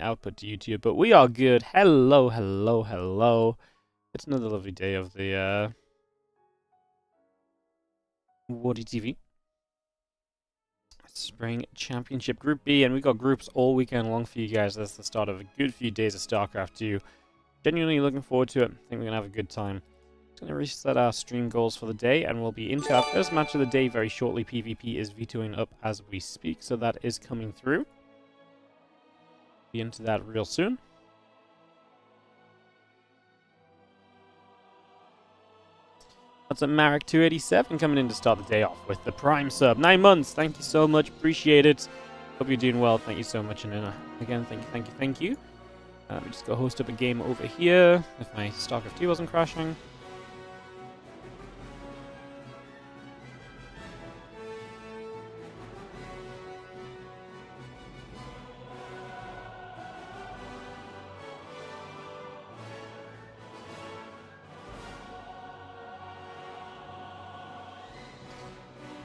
output to YouTube, but we are good. Hello, hello, hello. It's another lovely day of the WardiTV Spring Championship Group B, and we've got groups all weekend long for you guys. That's the start of a good few days of StarCraft 2. Genuinely looking forward to it. I think we're going to have a good time. Just going to reset our stream goals for the day, and we'll be into our first match of the day very shortly. PvP is vetoing up as we speak, so that is coming through. Be into that real soon. That's a Marek 287 coming in to start the day off with the Prime sub. 9 months. Thank you so much. Appreciate it. Hope you're doing well. Thank you so much. And again, thank you. Let me just go host up a game over here if my StarCraft 2 wasn't crashing.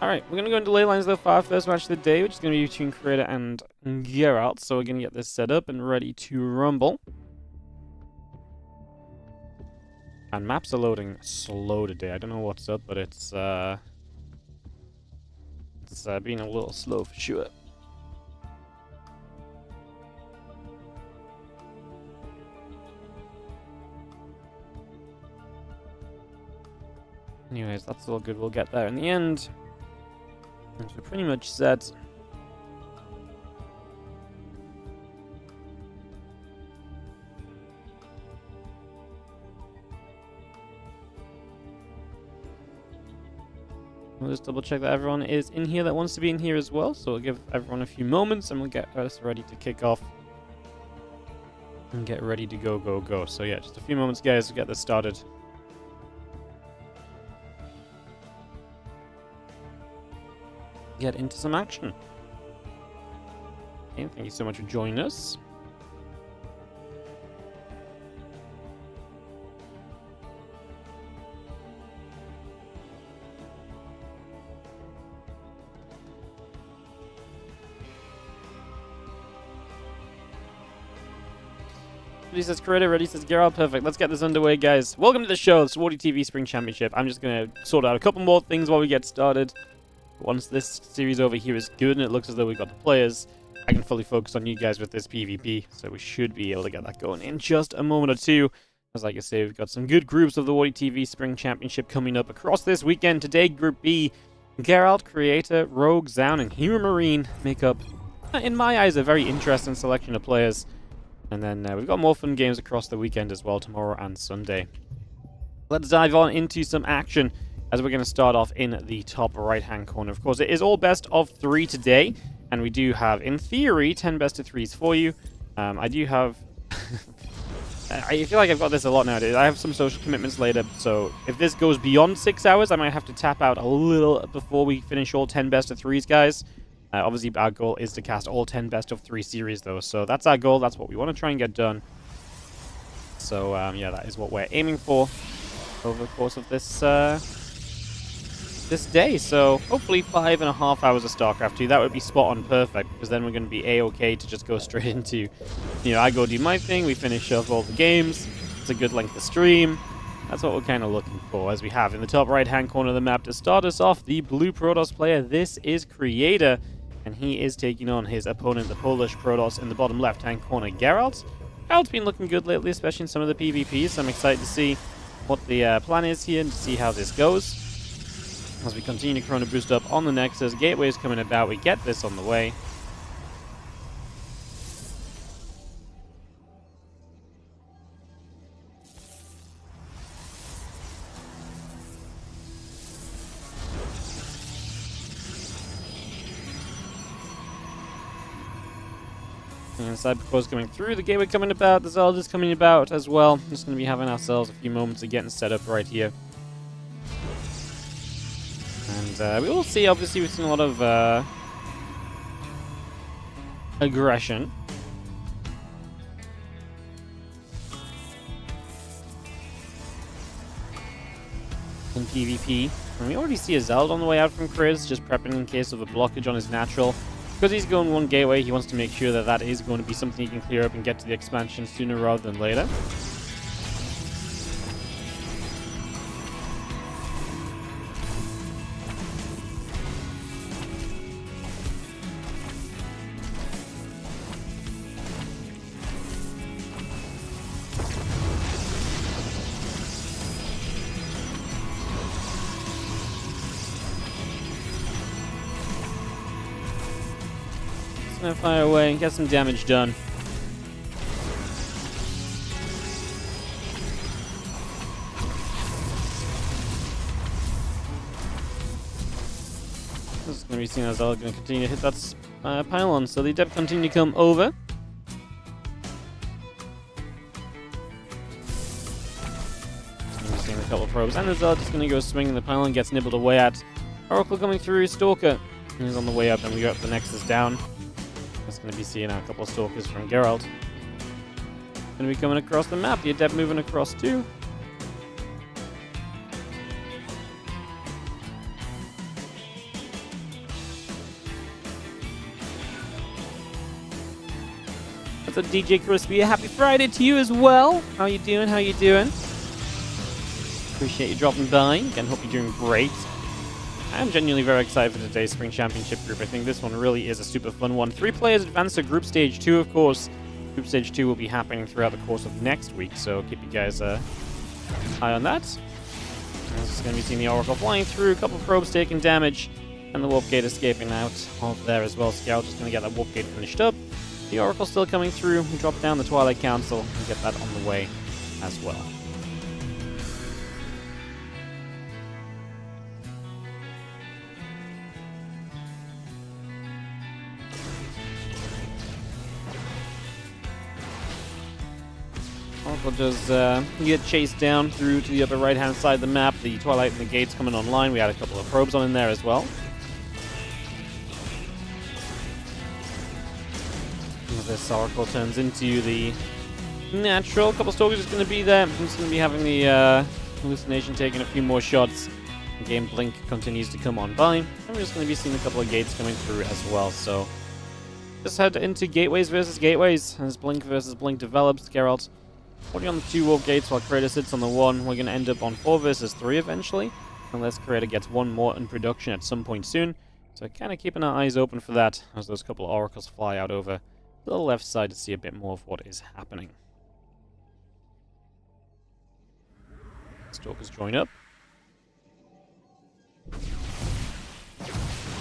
Alright, we're going to go into ley lines though for our first match of the day, which is going to be between Creator and Geralt. So we're going to get this set up and ready to rumble. And maps are loading slow today. I don't know what's up, but it's being a little slow for sure. Anyways, that's all good. We'll get there in the end. So we're pretty much set. We'll just double check that everyone is in here that wants to be in here as well. So we'll give everyone a few moments and we'll get us ready to kick off. And get ready to go. So yeah, just a few moments guys to get this started. Get into some action. Okay, thank you so much for joining us. Ready says Creator, ready says Geralt. Perfect. Let's get this underway, guys. Welcome to the show. It's WardiTV Spring Championship. I'm just going to sort out a couple more things while we get started. Once this series over here is good and it looks as though we've got the players, I can fully focus on you guys with this PvP. So we should be able to get that going in just a moment or two. As like I say, we've got some good groups of the WardiTV Spring Championship coming up across this weekend. Today, Group B, Geralt, Creator, Rogue, ZOUN, and HeroMarine make up, in my eyes, a very interesting selection of players. And then we've got more fun games across the weekend as well, tomorrow and Sunday. Let's dive on into some action. As we're going to start off in the top right-hand corner. Of course, it is all best of 3 today. And we do have, in theory, 10 best of 3s for you. I do have... I feel like I've got this a lot nowadays. I have some social commitments later. So if this goes beyond 6 hours, I might have to tap out a little before we finish all 10 best of 3s, guys. Obviously, our goal is to cast all 10 best of 3 series, though. So that's our goal. That's what we want to try and get done. So, yeah, that is what we're aiming for over the course of this... this day, so hopefully 5.5 hours of StarCraft 2. That would be spot on perfect, because then we're going to be a-okay to just go straight into, you know, I go do my thing, we finish off all the games, it's a good length of stream. That's what we're kind of looking for, as we have in the top right hand corner of the map to start us off, the blue Protoss player. This is Creator, and he is taking on his opponent, the Polish Protoss, in the bottom left hand corner, Geralt. Geralt's been looking good lately, especially in some of the PvPs, so I'm excited to see what the plan is here and to see how this goes. As we continue to Chrono Boost up on the Nexus, Gateway is coming about, we get this on the way. And Cybercore's coming through, the Gateway coming about, the Zelda's coming about as well. Just going to be having ourselves a few moments of getting set up right here. And we will see, obviously, we've seen a lot of aggression. In PvP. And we already see a Zelda on the way out from Chris, just prepping in case of a blockage on his natural. Because he's going one gateway, he wants to make sure that that is going to be something he can clear up and get to the expansion sooner rather than later. Gonna fire away and get some damage done. This is gonna be seen as I'm gonna continue to hit that pylon, so the adept continue to come over. We're seeing a couple of probes, and the Zeld just gonna go swinging. The pylon gets nibbled away at. Oracle coming through, Stalker. He's on the way up, and we got the Nexus down. That's going to be seeing a couple of Stalkers from Geralt. Going to be coming across the map. The Adept moving across too. What's up, DJ Crispy? Happy Friday to you as well. How you doing? How you doing? Appreciate you dropping by. Again, hope you're doing great. I'm genuinely very excited for today's Spring Championship group. I think this one really is a super fun one. 3 players advance to Group Stage 2, of course. Group Stage 2 will be happening throughout the course of next week, so keep you guys eye on that. This is going to be seeing the Oracle flying through, a couple of probes taking damage, and the Warp Gate escaping out of there as well. Scout just going to get that Warp Gate finished up. The Oracle still coming through. We drop down the Twilight Council and get that on the way as well. Oracle just get chased down through to the upper right-hand side of the map. The Twilight and the Gates coming online. We had a couple of probes on in there as well. This Oracle turns into the natural. A couple of Stalkers is going to be there. I'm just going to be having the hallucination taking a few more shots. The game Blink continues to come on by. And we're just going to be seeing a couple of Gates coming through as well. So just head into Gateways versus Gateways as Blink versus Blink develops. Geralt already on the 2 Warp Gates while Creator sits on the 1. We're going to end up on 4 versus 3 eventually, unless Creator gets 1 more in production at some point soon. So kind of keeping our eyes open for that as those couple of Oracles fly out over to the left side to see a bit more of what is happening. Stalkers join up.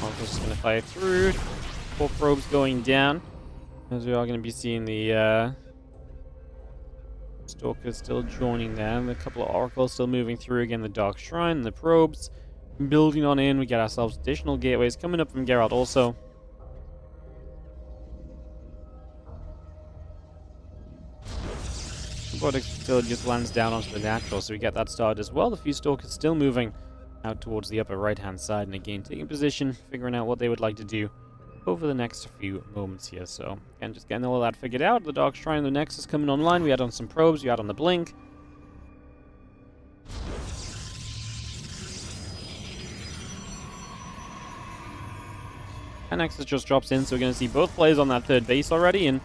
Oracle's just going to fire through. 4 probes going down, as we are going to be seeing the Stalkers still joining them. A couple of Oracles still moving through. Again, the Dark Shrine, the probes building on in. We get ourselves additional gateways coming up from Geralt also. Robotic still just lands down onto the natural, so we get that started as well. The few Stalkers still moving out towards the upper right-hand side, and again taking position, figuring out what they would like to do over the next few moments here. So again, just getting all of that figured out. The Dark Shrine and the Nexus coming online. We had on some probes, we had on the Blink. And Nexus just drops in, so we're going to see both players on that 3rd base already. And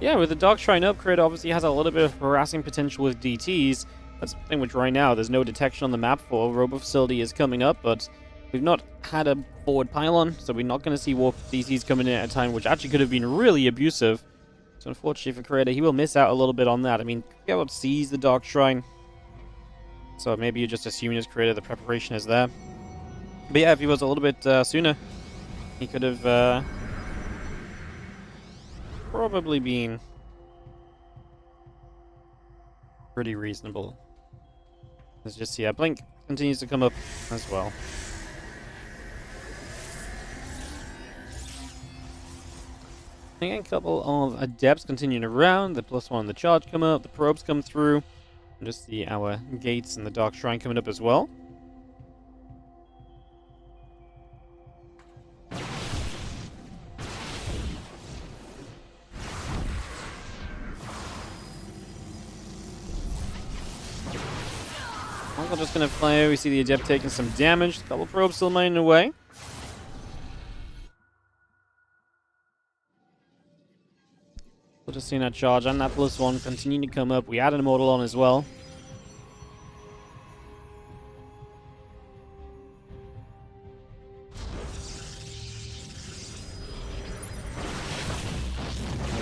yeah, with the Dark Shrine upgrade, obviously has a little bit of harassing potential with DTs. That's something which right now there's no detection on the map for. Robo Facility is coming up, but we've not had a forward pylon, so we're not going to see Warp DTs coming in at a time which actually could have been really abusive. So unfortunately for Creator, he will miss out a little bit on that. I mean, Geralt sees the Dark Shrine, so maybe you just assume as Creator the preparation is there. But yeah, if he was a little bit sooner, he could have probably been pretty reasonable. Let's just see. Blink continues to come up as well. Again, a couple of Adepts continuing around. The +1 and the charge come up. The probes come through. And just see our Gates and the Dark Shrine coming up as well. We're just going to fire. We see the Adept taking some damage. A couple probes still mining away. So just seeing that charge and that +1 continue to come up. We add an immortal on as well.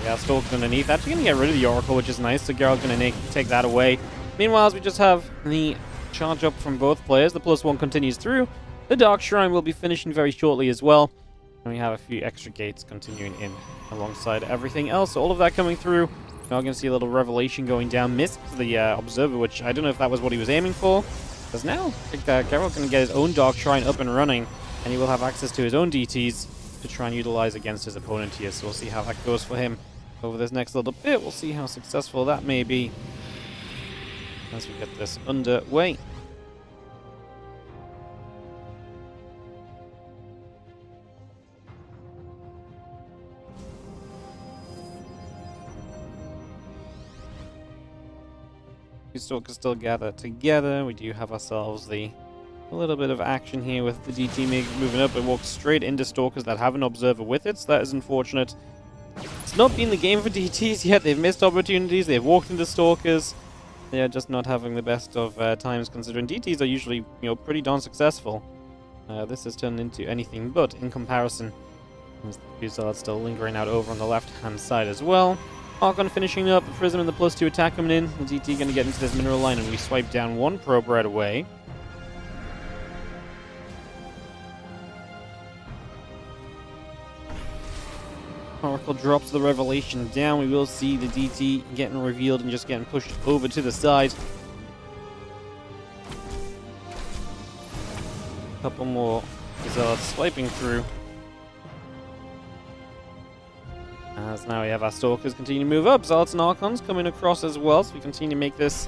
Yeah, Stalker's underneath. Actually going to get rid of the Oracle, which is nice. So Geralt's going to take that away. Meanwhile, as we just have the charge up from both players, the +1 continues through. The Dark Shrine will be finishing very shortly as well. And we have a few extra gates continuing in alongside everything else. So all of that coming through. Now we're going to see a little revelation going down. Missed the Observer, which I don't know if that was what he was aiming for. Because now, I think Geralt can get his own Dark Shrine up and running. And he will have access to his own DTs to try and utilize against his opponent here. So we'll see how that goes for him over this next little bit. We'll see how successful that may be as we get this underway. Stalkers still gather together. We do have ourselves a little bit of action here with the DT moving up. It walks straight into Stalkers that have an Observer with it, so that is unfortunate. It's not been the game for DTs yet. They've missed opportunities. They've walked into Stalkers. They are just not having the best of times, considering DTs are usually, pretty darn successful. This has turned into anything but in comparison. There's the few Zealots still lingering out over on the left-hand side as well. Archon finishing up, the Prism and the +2 attack coming in. The DT going to get into this mineral line, and we swipe down one probe right away. Oracle drops the Revelation down. We will see the DT getting revealed and just getting pushed over to the side. A couple more Zealots swiping through. As now we have our Stalkers continue to move up. Zealots and Archons coming across as well, so we continue to make this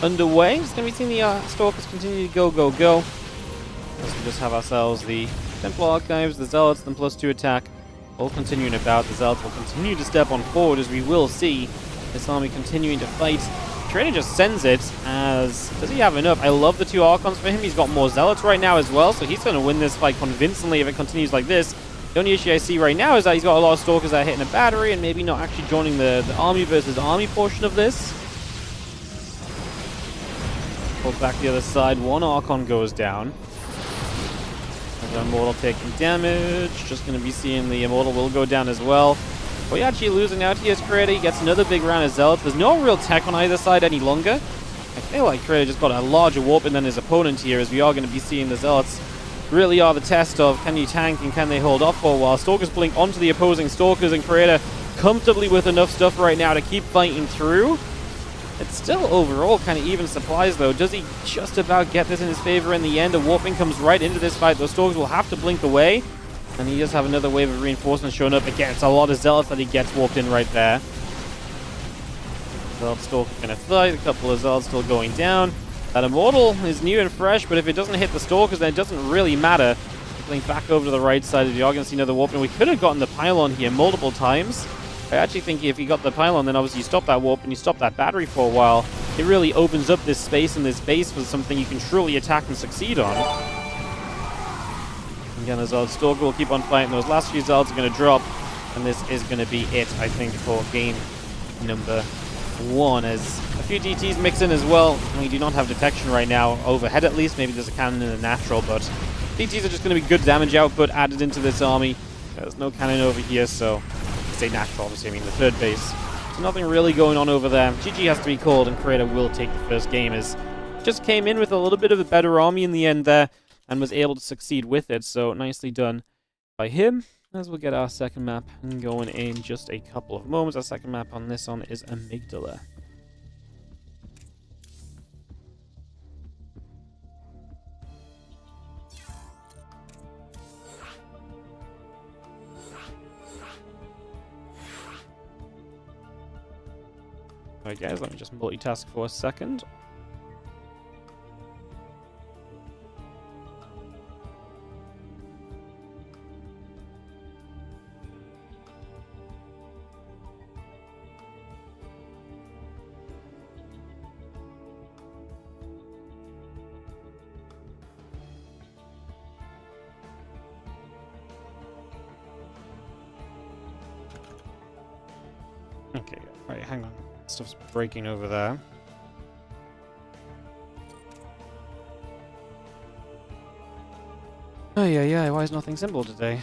underway. Just going to be seeing the Stalkers continue to go. As we just have ourselves the Temple Archives, the Zealots, and +2 attack. All continuing about. The Zealots will continue to step on forward, as we will see this army continuing to fight. Trainer just sends it, as... Does he have enough? I love the 2 Archons for him. He's got more Zealots right now as well, so he's going to win this fight convincingly if it continues like this. The only issue I see right now is that he's got a lot of Stalkers that are hitting a battery and maybe not actually joining the army versus army portion of this. Pulled back the other side. One Archon goes down. Another Immortal taking damage. Just going to be seeing the Immortal will go down as well. We're actually losing out here as Creator. He gets another big round of Zealots. There's no real tech on either side any longer. I feel like Creator just got a larger warping than his opponent here, as we are going to be seeing the Zealots really are the test of can you tank and can they hold off for a while. Stalkers blink onto the opposing Stalkers, and Creator comfortably with enough stuff right now to keep fighting through. It's still overall kind of even supplies though. Does he just about get this in his favor in the end? A warping comes right into this fight. Those Stalkers will have to blink away. And he does have another wave of reinforcements showing up. Again, it's a lot of Zealots that he gets warped in right there. Zealot Stalker going to fight. A couple of Zealots still going down. That Immortal is new and fresh, but if it doesn't hit the Stalkers, then it doesn't really matter. Blink back over to the right side. You are going to see another warping. We could have gotten the pylon here multiple times. I actually think if you got the pylon, then obviously you stop that warp and you stop that battery for a while. It really opens up this space and this base for something you can truly attack and succeed on. Again, the Zealot Stalker will keep on fighting. Those last few Zealots are going to drop, and this is going to be it, I think, for game number 1, as a few DTs mix in as well. We do not have detection right now, overhead at least. Maybe there's a cannon in the natural, but DTs are just going to be good damage output added into this army. There's no cannon over here, so I say natural, obviously I mean the third base. So nothing really going on over there. GG has to be called, and Creator will take the first game, as just came in with a little bit of a better army in the end there, and was able to succeed with it, so nicely done by him. As we'll get our second map going in just a couple of moments. Our second map on this one is Amygdala. Alright guys, let me just multitask for a second. Okay, right, hang on. Stuff's breaking over there. Oh, yeah, why is nothing simple today?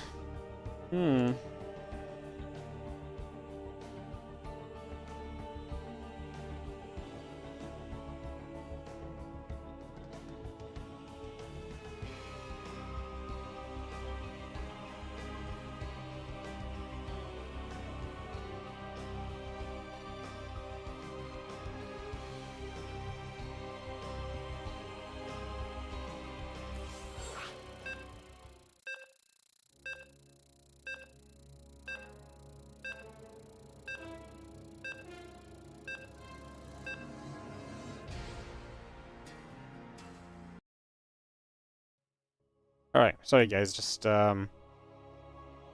Alright, sorry guys, just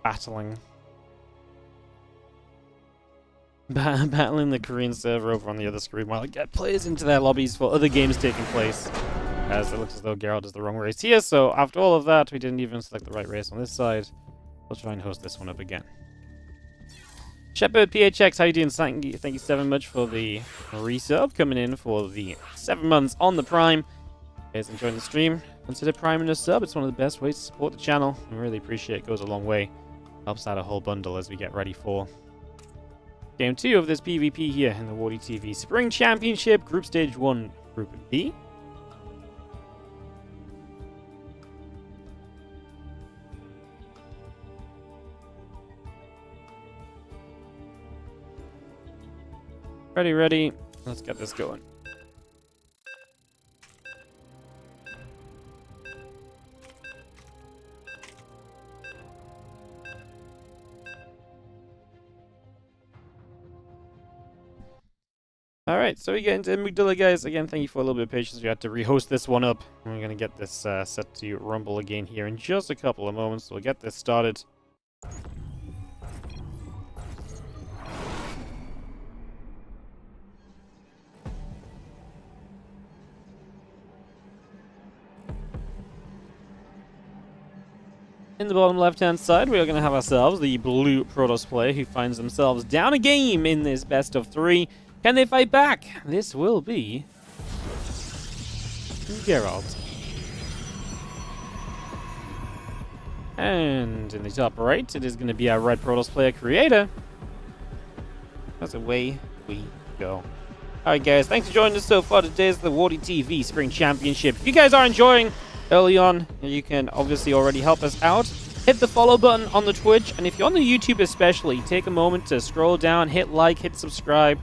battling. Battling the Korean server over on the other screen while I get players into their lobbies for other games taking place. As it looks as though Geralt is the wrong race here, so after all of that, we didn't even select the right race on this side. We'll try and host this one up again. Shepherd PHX, how you doing? Thank you so much for the resub, coming in for the 7 months on the Prime. Guys enjoying the stream? Consider priming a sub. It's one of the best ways to support the channel. I really appreciate it. Goes a long way. Helps out a whole bundle as we get ready for Game 2 of this PvP here in the WardiTV Spring Championship, Group Stage 1, Group B. Ready. Let's get this going. Alright, so we get into Amygdala, guys. Again, thank you for a little bit of patience. We had to rehost this one up. We're going to get this set to rumble again here in just a couple of moments. So we'll get this started. In the bottom left-hand side, we are going to have ourselves the blue Protoss player who finds themselves down a game in this best of 3. Can they fight back? This will be Geralt. And in the top right, it is going to be our red Protoss player creator. That's away we go. Alright guys, thanks for joining us so far. Today's the WardiTV Spring Championship. If you guys are enjoying early on, you can obviously already help us out. Hit the follow button on the Twitch, and if you're on the YouTube especially, take a moment to scroll down, hit like, hit subscribe.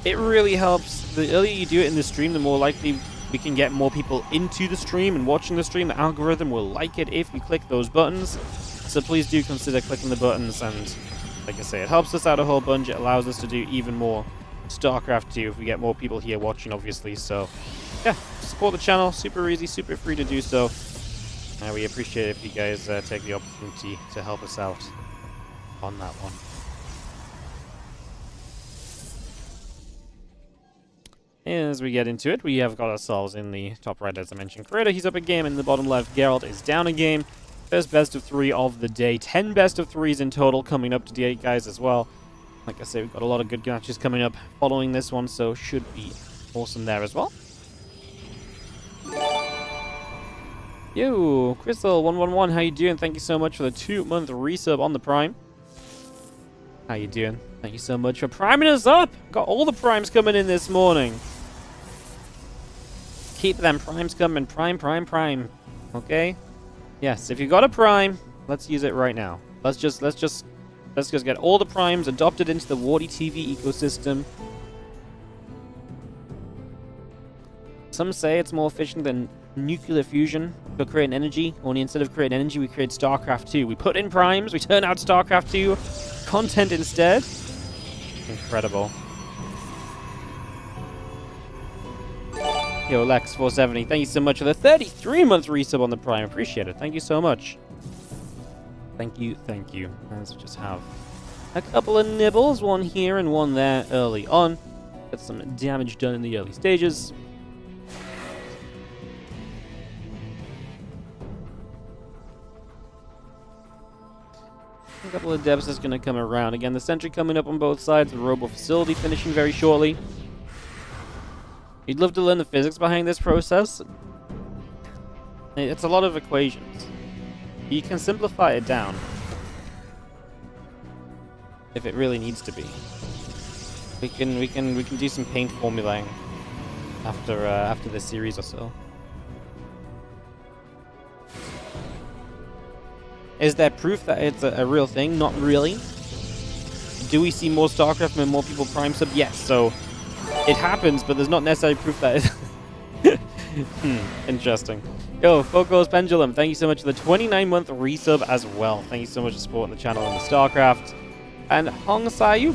It really helps. The earlier you do it in the stream, the more likely we can get more people into the stream and watching the stream. The algorithm will like it if you click those buttons. So please do consider clicking the buttons, and like I say, it helps us out a whole bunch. It allows us to do even more StarCraft 2 if we get more people here watching, obviously. So yeah, support the channel. Super easy, super free to do so. We appreciate it if you guys take the opportunity to help us out on that one. As we get into it, we have got ourselves in the top right, as I mentioned, Creator. He's up a game. In the bottom left, Geralt is down a game. First best of 3 of the day. 10 best of 3s in total coming up today, guys, as well. Like I say, we've got a lot of good matches coming up following this one, so should be awesome there as well. Yo, Crystal111, how you doing? Thank you so much for the 2-month resub on the Prime. How you doing? Thank you so much for priming us up. Got all the primes coming in this morning. Keep them primes coming. Prime. Okay? Yes, if you got a prime, let's use it right now. Let's just get all the primes adopted into the WardiTV ecosystem. Some say it's more efficient than nuclear fusion for creating energy. Only instead of creating energy, we create StarCraft 2. We put in primes, we turn out StarCraft 2 content instead. Incredible. Yo, Lex470, thank you so much for the 33-month resub on the Prime. Appreciate it. Thank you so much. Thank you. Let's just have a couple of nibbles, one here and one there early on. Get some damage done in the early stages. A couple of depths is going to come around. Again, the sentry coming up on both sides. The robo facility finishing very shortly. You'd love to learn the physics behind this process. It's a lot of equations. You can simplify it down if it really needs to be. We can do some paint formulating after this series or so. Is there proof that it's a real thing? Not really. Do we see more StarCraft when more people prime sub? Yes. So it happens, but there's not necessarily proof that it. Interesting. Yo, Foco's Pendulum, thank you so much for the 29-month resub as well. Thank you so much for supporting the channel and the StarCraft. And Hongsai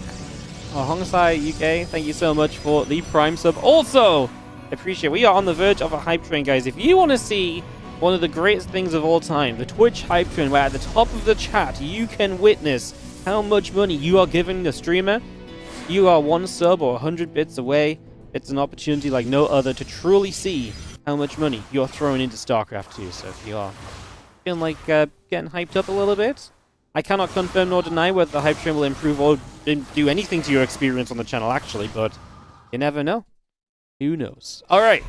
UK, thank you so much for the Prime sub. Also, appreciate, we are on the verge of a hype train, guys. If you want to see one of the greatest things of all time, the Twitch hype train, where at the top of the chat, you can witness how much money you are giving the streamer. You are 1 sub or 100 bits away. It's an opportunity like no other to truly see how much money you're throwing into StarCraft 2. So if you are feeling like getting hyped up a little bit, I cannot confirm nor deny whether the hype train will improve or do anything to your experience on the channel, actually, but you never know. Who knows? All right.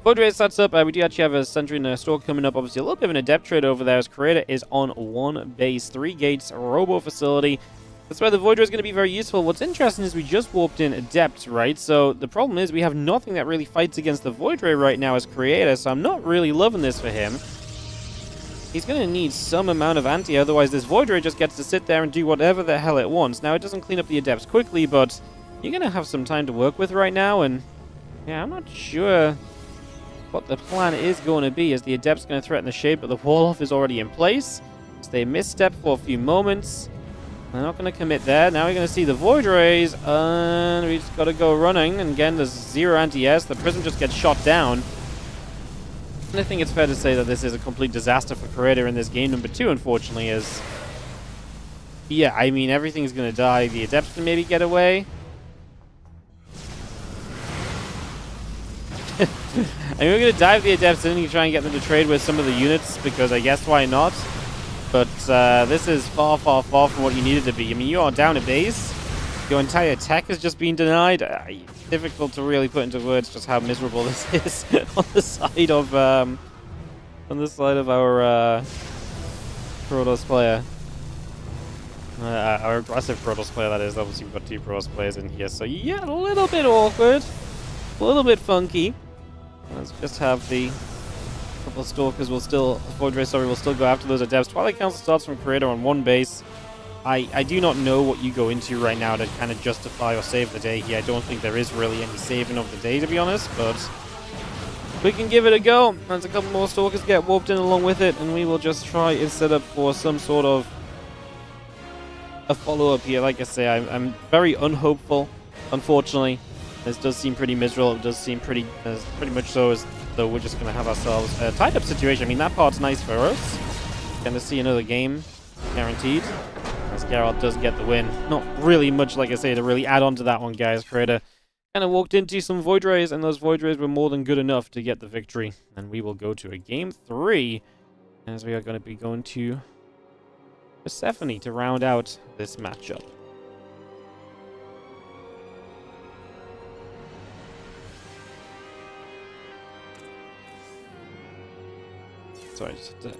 Void Race sets up. We do actually have a sentry and a store coming up. Obviously, a little bit of an adept trade over there as Creator is on 1 base, 3 gates, robo facility. That's why the Void Ray is going to be very useful. What's interesting is we just warped in Adept, right? So the problem is we have nothing that really fights against the Void Ray right now as Creator, so I'm not really loving this for him. He's going to need some amount of anti, otherwise this Void Ray just gets to sit there and do whatever the hell it wants. Now, it doesn't clean up the Adepts quickly, but you're going to have some time to work with right now, and yeah, I'm not sure what the plan is going to be, as the Adept's going to threaten the shade, but the wall-off is already in place. So they misstep for a few moments. They're not going to commit there. Now we're going to see the Void Rays, and we just got to go running. And again, there's 0 anti-S. The Prism just gets shot down. And I think it's fair to say that this is a complete disaster for Creator in this game. Number 2, unfortunately, is... yeah, I mean, everything's going to die. The Adepts can maybe get away. I mean, we're going to dive the Adepts in and try and get them to trade with some of the units, because I guess why not? But this is far, far, far from what you needed to be. I mean, you are down a base. Your entire tech has just been denied. Difficult to really put into words just how miserable this is on the side of our Protoss player. Our aggressive Protoss player, that is. Obviously, we've got 2 Protoss players in here, so yeah, a little bit awkward, a little bit funky. Let's just have the couple of Stalkers will still, Void Ray, sorry, will still go after those Adepts. Twilight Council starts from Creator on 1 base. I do not know what you go into right now to kind of justify or save the day here. I don't think there is really any saving of the day, to be honest, but we can give it a go. As a couple more Stalkers get warped in along with it, and we will just try and set up for some sort of a follow-up here. Like I say, I'm very unhopeful, unfortunately. This does seem pretty miserable. It does seem pretty much so as though we're just going to have ourselves a tied-up situation. I mean, that part's nice for us. Going to see another game, guaranteed. As Geralt does get the win. Not really much, like I say, to really add on to that one, guys. Creator kind of walked into some Void Rays, and those Void Rays were more than good enough to get the victory. And we will go to a Game 3, as we are going to be going to Persephone to round out this matchup. Sorry, just had to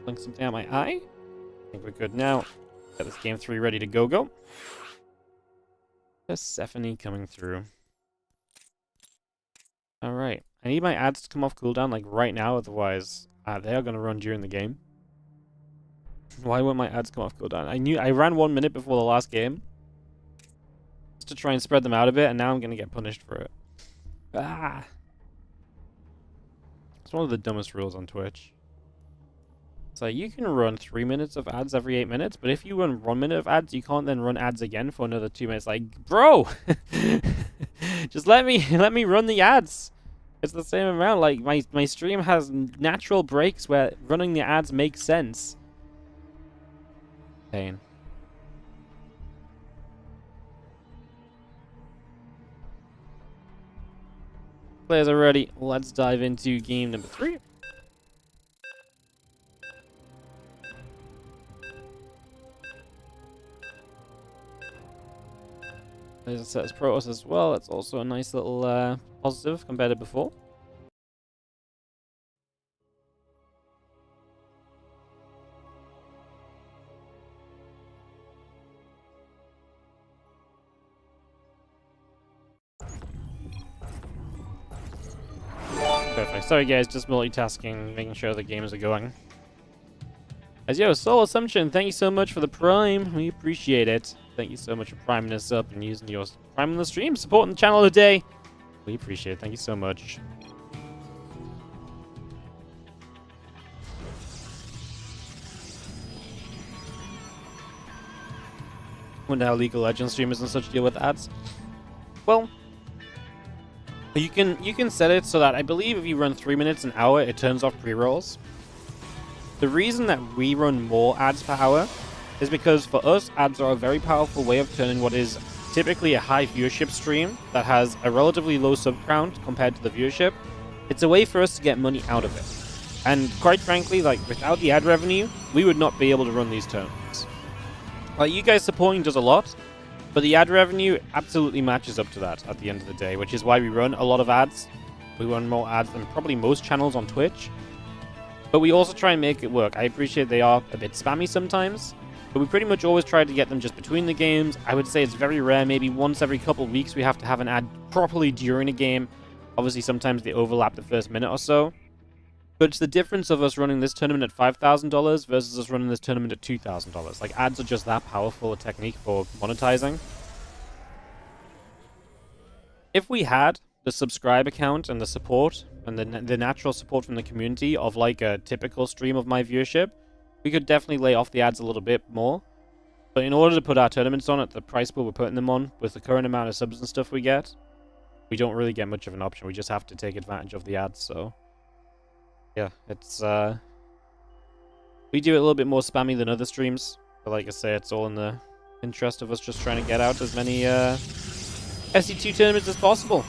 blink something out my eye. I think we're good now. Got this Game 3 ready to go. Persephone coming through. Alright. I need my ads to come off cooldown like right now, otherwise they are going to run during the game. Why won't my ads come off cooldown? I ran 1 minute before the last game, just to try and spread them out a bit, and now I'm going to get punished for it. Ah! It's one of the dumbest rules on Twitch. So you can run 3 minutes of ads every 8 minutes, but if you run 1 minute of ads, you can't then run ads again for another 2 minutes. Like, bro, just let me run the ads. It's the same amount. Like my stream has natural breaks where running the ads makes sense. Pain. Players are ready. Let's dive into game number 3. There's a set as Protoss as well. That's also a nice little positive compared to before. Perfect. Sorry guys, just multitasking, making sure the games are going. As yo, Soul Assumption, thank you so much for the Prime. We appreciate it. Thank you so much for priming us up and using your Prime on the stream, supporting the channel today. We appreciate it. Thank you so much. Wonder how League of Legends streamers and such deal with ads. Well, you can set it so that I believe if you run 3 minutes an hour, it turns off pre-rolls. The reason that we run more ads per hour is because for us, ads are a very powerful way of turning what is typically a high viewership stream that has a relatively low sub count compared to the viewership. It's a way for us to get money out of it. And quite frankly, like without the ad revenue, we would not be able to run these tournaments. Like you guys supporting does a lot, but the ad revenue absolutely matches up to that at the end of the day, which is why we run a lot of ads. We run more ads than probably most channels on Twitch. But we also try and make it work. I appreciate they are a bit spammy sometimes, but we pretty much always try to get them just between the games. I would say it's very rare, maybe once every couple of weeks we have to have an ad properly during a game. Obviously sometimes they overlap the first minute or so. But it's the difference of us running this tournament at $5,000 versus us running this tournament at $2,000. Like, ads are just that powerful a technique for monetizing. If we had the subscribe account and the support and the natural support from the community of like a typical stream of my viewership, we could definitely lay off the ads a little bit more. But in order to put our tournaments on at the price pool we're putting them on, with the current amount of subs and stuff we get, we don't really get much of an option. We just have to take advantage of the ads, so... yeah, it's, we do it a little bit more spammy than other streams. But like I say, it's all in the interest of us just trying to get out as many, SC2 tournaments as possible.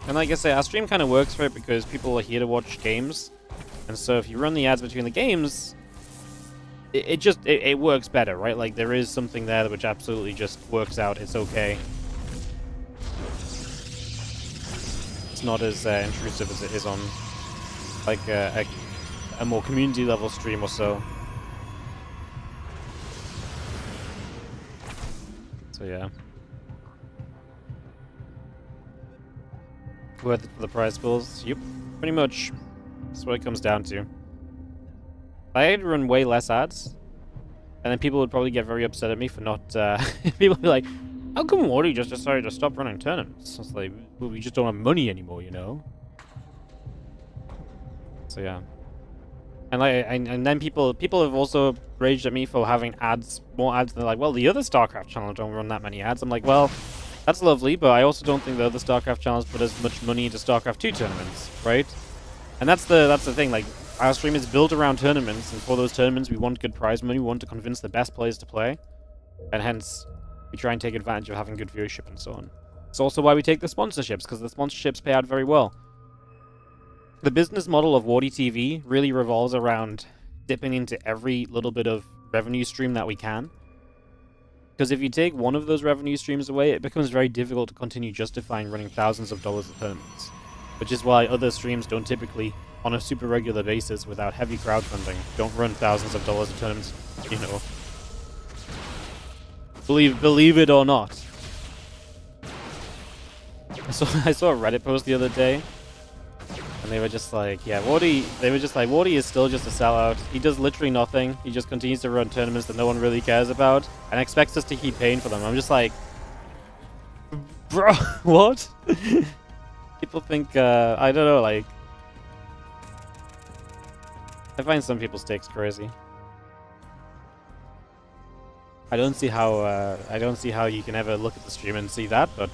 And like I say, our stream kind of works for it because people are here to watch games. And so if you run the ads between the games, it works better, right? Like, there is something there which absolutely just works out. It's okay. It's not as intrusive as it is on, like, a more community-level stream or so. So, yeah. Worth it for the prize pools? Yep, pretty much. That's what it comes down to. I'd run way less ads, and then people would probably get very upset at me for not, people would be like, how come Wardy just decided to stop running tournaments? It's like, well, we just don't have money anymore, you know? So yeah. And like, and then people have also raged at me for having ads, more ads. They're like, well, the other StarCraft channel don't run that many ads. I'm like, well, that's lovely, but I also don't think the other StarCraft channels put as much money into StarCraft 2 tournaments, right? And that's the thing, like, our stream is built around tournaments, and for those tournaments we want good prize money, we want to convince the best players to play, and hence we try and take advantage of having good viewership and so on. It's also why we take the sponsorships, because the sponsorships pay out very well. The business model of WardiTV really revolves around dipping into every little bit of revenue stream that we can. Because if you take one of those revenue streams away, it becomes very difficult to continue justifying running thousands of dollars of tournaments. Which is why other streams don't typically, on a super regular basis, without heavy crowdfunding, don't run thousands of dollars of tournaments, you know. Believe it or not. I saw a Reddit post the other day, and they were just like, yeah, Wardy is still just a sellout. He does literally nothing. He just continues to run tournaments that no one really cares about, and expects us to keep paying for them. I'm just like, bro, what? People think, I don't know, like... I find some people's takes crazy. I don't see how you can ever look at the stream and see that, but,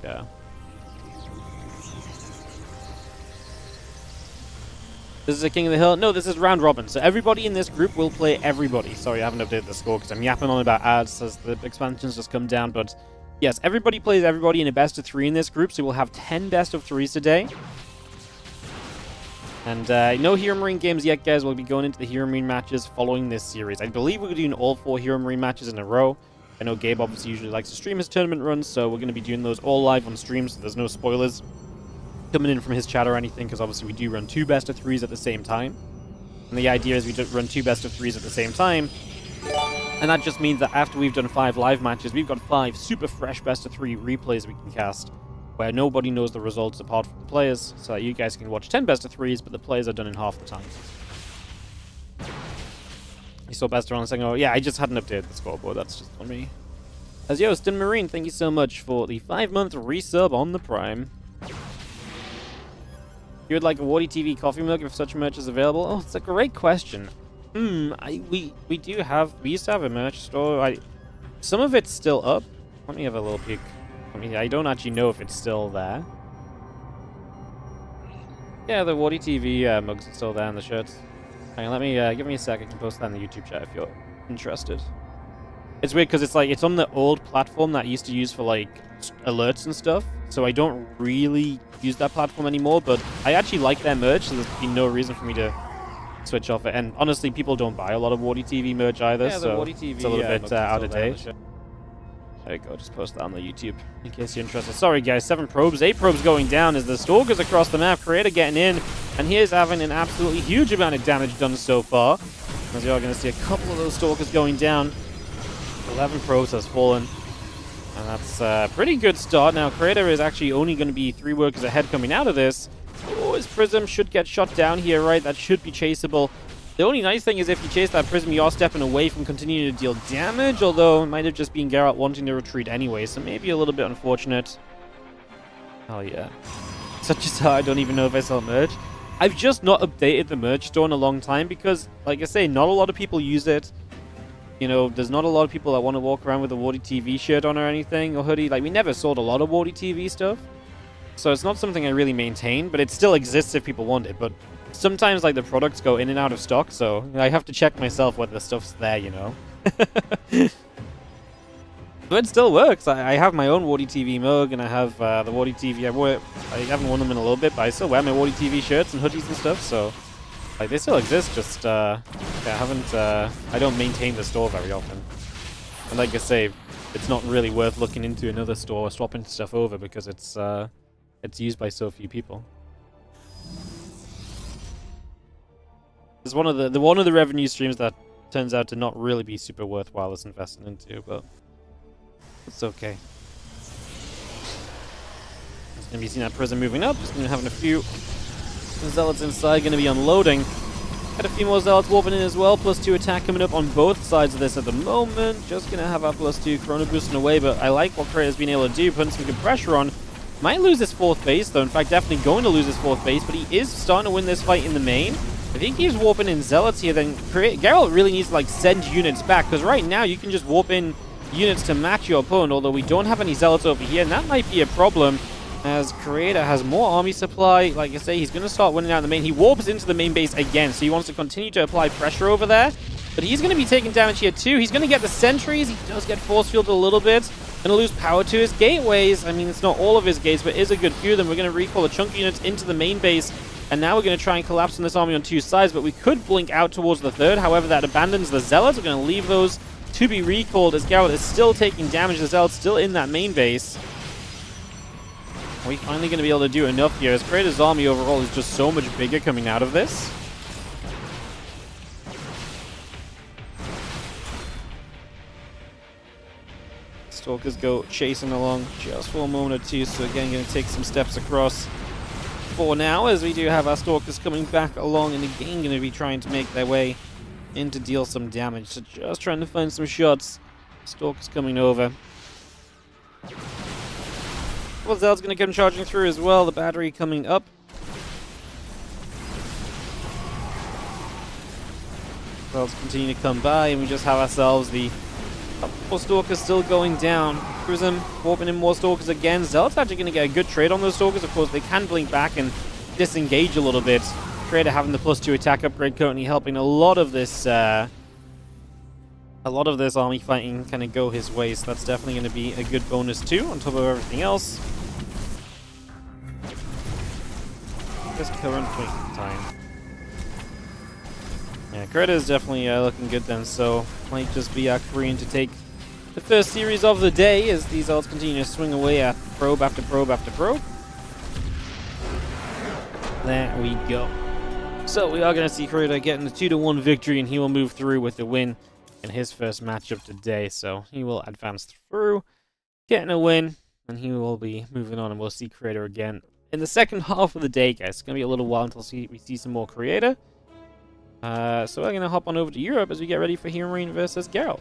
yeah. This is a King of the Hill? No, this is round robin. So everybody in this group will play everybody. Sorry, I haven't updated the score because I'm yapping on about ads as the expansions just come down, but... yes, everybody plays everybody in a best of 3 in this group, so we'll have 10 best of 3s today. And no HeroMarine games yet, guys. We'll be going into the HeroMarine matches following this series. I believe we're doing all 4 HeroMarine matches in a row. I know Gabe obviously usually likes to stream his tournament runs, so we're going to be doing those all live on stream, so there's no spoilers coming in from his chat or anything, because obviously we do run 2 best-of-3s at the same time. And the idea is we run 2 best-of-3s at the same time, and that just means that after we've done 5 live matches, we've got 5 super fresh best-of-3 replays we can cast, where nobody knows the results apart from the players, so that you guys can watch 10 best-of-3s, but the players are done in half the time. You saw best around saying, oh yeah, I just hadn't updated the scoreboard, that's just on me. As yo, Marine, thank you so much for the 5-month resub on the Prime. You would like a WardiTV coffee mug if such merch is available? Oh, it's a great question. We used to have a merch store. Some of it's still up. Let me have a little peek. I don't actually know if it's still there. Yeah, the WardiTV mugs are still there and the shirts. Hang on, let me give me a sec. I can post that in the YouTube chat if you're interested. It's weird because it's on the old platform that I used to use for like alerts and stuff. So I don't really use that platform anymore, but I actually like their merch, so there's been no reason for me to switch off it. And honestly, people don't buy a lot of WardiTV merch either, yeah, so WardiTV, it's a little bit out of date. There you go, just post that on the YouTube in case you're interested. Sorry guys, 7 probes, 8 probes going down as the Stalkers across the map, Creator getting in, and he is having an absolutely huge amount of damage done so far. As you are going to see a couple of those Stalkers going down. 11 probes has fallen. And that's a pretty good start. Now, Creator is actually only going to be 3 workers ahead coming out of this. Oh, his Prism should get shot down here, right? That should be chaseable. The only nice thing is if you chase that Prism, you are stepping away from continuing to deal damage, although it might have just been Geralt wanting to retreat anyway, so maybe a little bit unfortunate. Oh, yeah. Such as how I don't even know if I sell merch. I've just not updated the merch store in a long time because, like I say, not a lot of people use it. You know, there's not a lot of people that want to walk around with a WardiTV shirt on or anything, or hoodie. Like, we never sold a lot of WardiTV stuff. So it's not something I really maintain, but it still exists if people want it. But sometimes, like, the products go in and out of stock, so I have to check myself whether the stuff's there, you know. But it still works. I have my own WardiTV mug, and I have the WardiTV. I haven't worn them in a little bit, but I still wear my WardiTV shirts and hoodies and stuff, so... Like, they still exist, just, yeah, I don't maintain the store very often. And like I say, it's not really worth looking into another store or swapping stuff over because it's used by so few people. It's one of the revenue streams that turns out to not really be super worthwhile as investing into, but it's okay. It's gonna be seeing that Prism moving up, just gonna having a few Zealots inside, going to be unloading. Had a few more Zealots warping in as well. +2 attack coming up on both sides of this at the moment. Just going to have our +2 Chrono boosting away, but I like what Creator's been able to do, putting some good pressure on. Might lose his 4th base, though. In fact, definitely going to lose his 4th base, but he is starting to win this fight in the main. If he keeps warping in Zealots here, then Geralt really needs to, like, send units back, because right now you can just warp in units to match your opponent, although we don't have any Zealots over here, and that might be a problem. As Creator has more army supply, like I say, he's going to start winning out the main. He warps into the main base again, so he wants to continue to apply pressure over there. But he's going to be taking damage here too. He's going to get the sentries. He does get force fielded a little bit. Going to lose power to his gateways. I mean, it's not all of his gates, but it is a good few of them. We're going to recall a chunk of units into the main base. And now we're going to try and collapse on this army on 2 sides, but we could blink out towards the 3rd. However, that abandons the Zealots. We're going to leave those to be recalled as Geralt is still taking damage. The Zealot's still in that main base. Are we finally going to be able to do enough here? As Creator's army overall is just so much bigger coming out of this. Stalkers go chasing along just for a moment or two, so again, going to take some steps across for now, as we do have our Stalkers coming back along, and again, going to be trying to make their way in to deal some damage. So just trying to find some shots. Stalkers coming over. Well, Zeld's going to come charging through as well. The battery coming up. Zeld's continue to come by, and we just have ourselves the couple Stalkers still going down. Prism warping in more Stalkers again. Zeld's actually going to get a good trade on those Stalkers. Of course, they can blink back and disengage a little bit. Creator having the +2 attack upgrade currently helping a lot of this army fighting kind of go his way, so that's definitely going to be a good bonus too, on top of everything else. Just current point in time. Yeah, Creator is definitely looking good then, so might just be our Korean to take the first series of the day as these odds continue to swing away at probe after probe after probe. There we go. So we are going to see Creator getting the 2-1 victory, and he will move through with the win in his first matchup today. So he will advance through, getting a win, and he will be moving on, and we'll see Creator again in the second half of the day, guys. It's going to be a little while until we see some more Creator. So we're going to hop on over to Europe as we get ready for HeroMarine versus Geralt.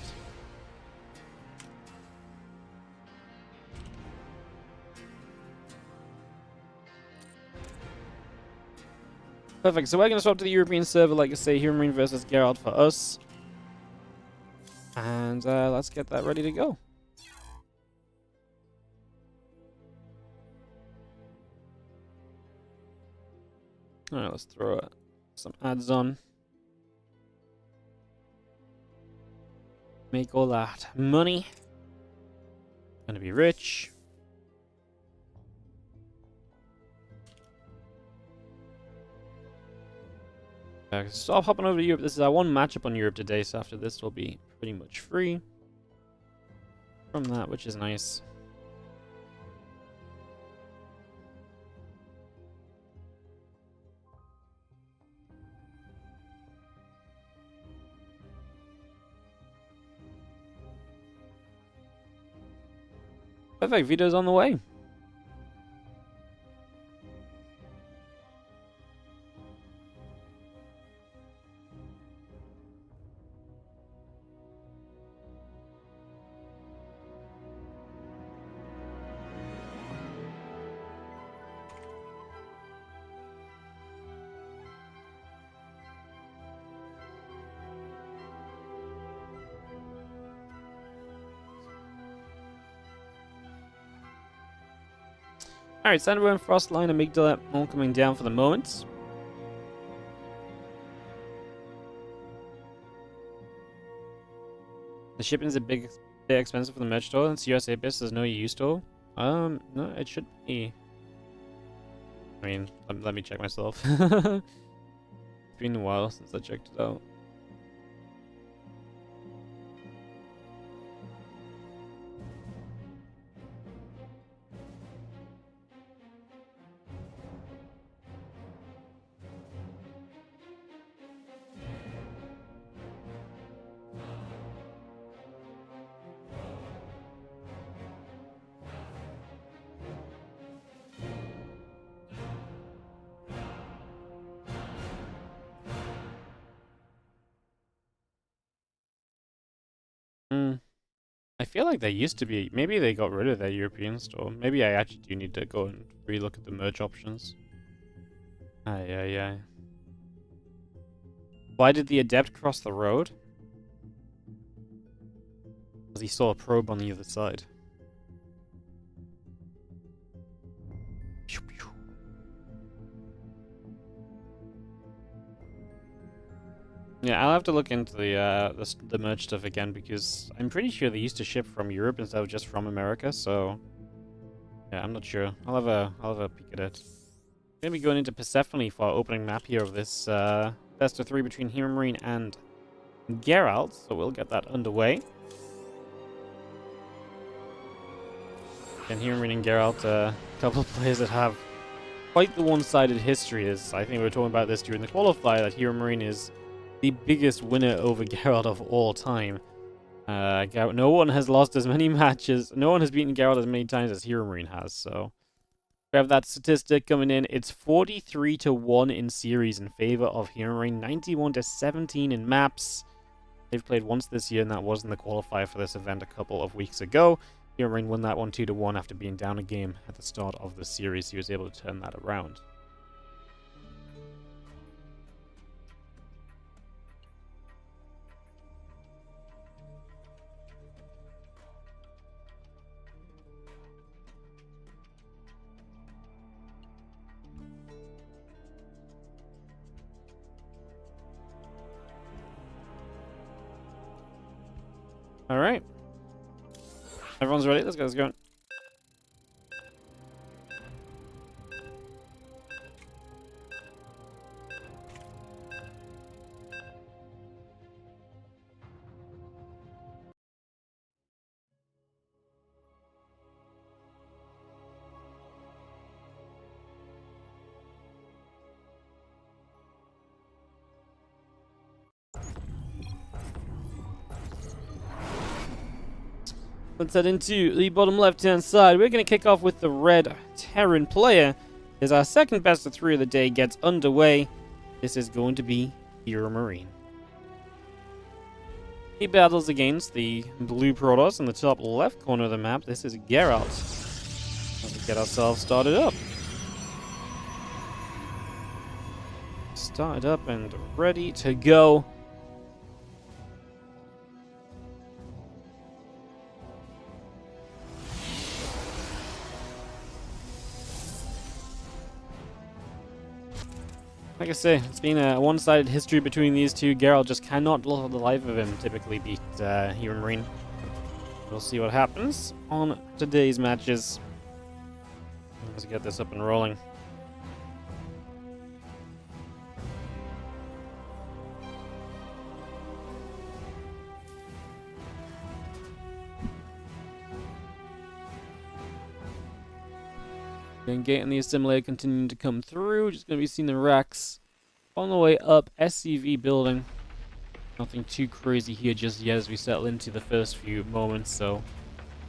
Perfect, so we're going to swap to the European server, like I say, HeroMarine versus Geralt for us. And let's get that ready to go. Alright, let's throw some ads on. Make all that money. Gonna be rich. So I'm hopping over to Europe. This is our one matchup on Europe today, so after this we'll be pretty much free from that, which is nice. Perfect, video's on the way. Alright, Sandworm, Frostline, Amygdala all coming down for the moment. The shipping is a bit expensive for the merch store. It's USA based, there's no EU store. No, it should be. I mean, let me check myself. It's been a while since I checked it out. I feel like they used to be. Maybe they got rid of their European store. Maybe I actually do need to go and relook at the merch options. Aye. Why did the Adept cross the road? Because he saw a probe on the other side. Yeah, I'll have to look into the merch stuff again because I'm pretty sure they used to ship from Europe instead of just from America. So yeah, I'm not sure. I'll have a peek at it. We're gonna be going into Persephone for our opening map here of this best of 3 between HeroMarine and Geralt. So we'll get that underway. And HeroMarine and Geralt, a couple of players that have quite the one-sided history. As I think we were talking about this during the qualifier, that HeroMarine is the biggest winner over Geralt of all time. No one has lost as many matches. No one has beaten Geralt as many times as HeroMarine has. So we have that statistic coming in. It's 43-1 in series in favor of HeroMarine. 91-17 in maps. They've played once this year, and that was in the qualifier for this event a couple of weeks ago. HeroMarine won that one 2-1 after being down a game at the start of the series. He was able to turn that around. Alright. Everyone's ready? Let's go. Let's head into the bottom left-hand side. We're going to kick off with the red Terran player. As our second best of 3 of the day gets underway, this is going to be HeroMarine. He battles against the blue Protoss in the top left corner of the map. This is Geralt. Let's get ourselves started up. Started up and ready to go. Like I say, it's been a one-sided history between these two. Geralt just cannot, for the life of him, typically beat HeroMarine. We'll see what happens on today's matches. Let's get this up and rolling. Gate and the assimilator continuing to come through. Just going to be seeing the racks on the way up. SCV building. Nothing too crazy here just yet as we settle into the first few moments. So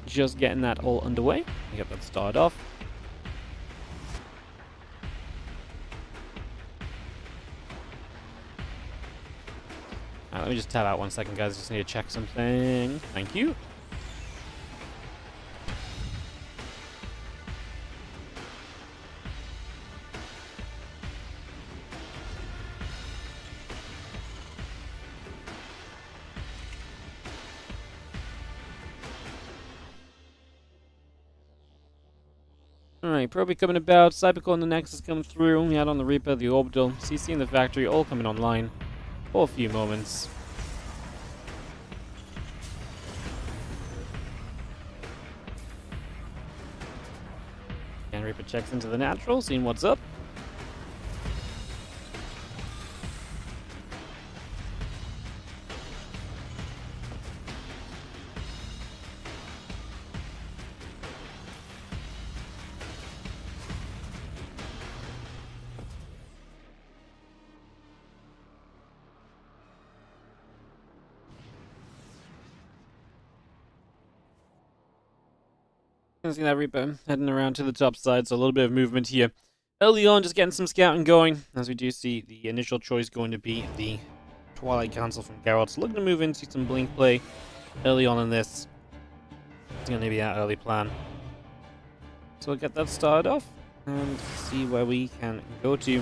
just getting that all underway. Get that started off. Let me just tab out 1 second, guys. Just need to check something. Thank you. Alright, Proby coming about, Cybercore and the Nexus coming through, we had on the Reaper, the Orbital, CC in the factory, all coming online for a few moments. And Reaper checks into the natural, seeing what's up. See that Reaper heading around to the top side, so a little bit of movement here. Early on, just getting some scouting going, as we do see the initial choice going to be the Twilight Council from Geralt. So looking to move into some blink play early on in this. It's going to be our early plan. So we'll get that started off and see where we can go to.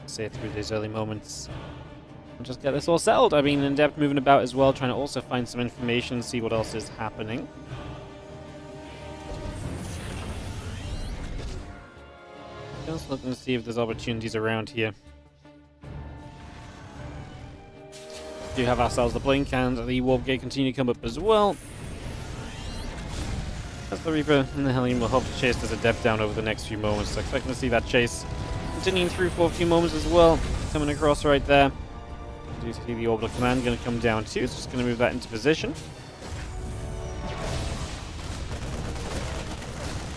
Say through these early moments. Just get this all settled. I've been in depth moving about as well, trying to also find some information, see what else is happening. Just looking to see if there's opportunities around here. Do have ourselves the blink and the warp gate continue to come up as well. As the Reaper and the Hellion will hope to chase this Adept down over the next few moments. So expecting to see that chase continuing through for a few moments as well. Coming across right there. Do see the orbital command going to come down too, so just going to move that into position.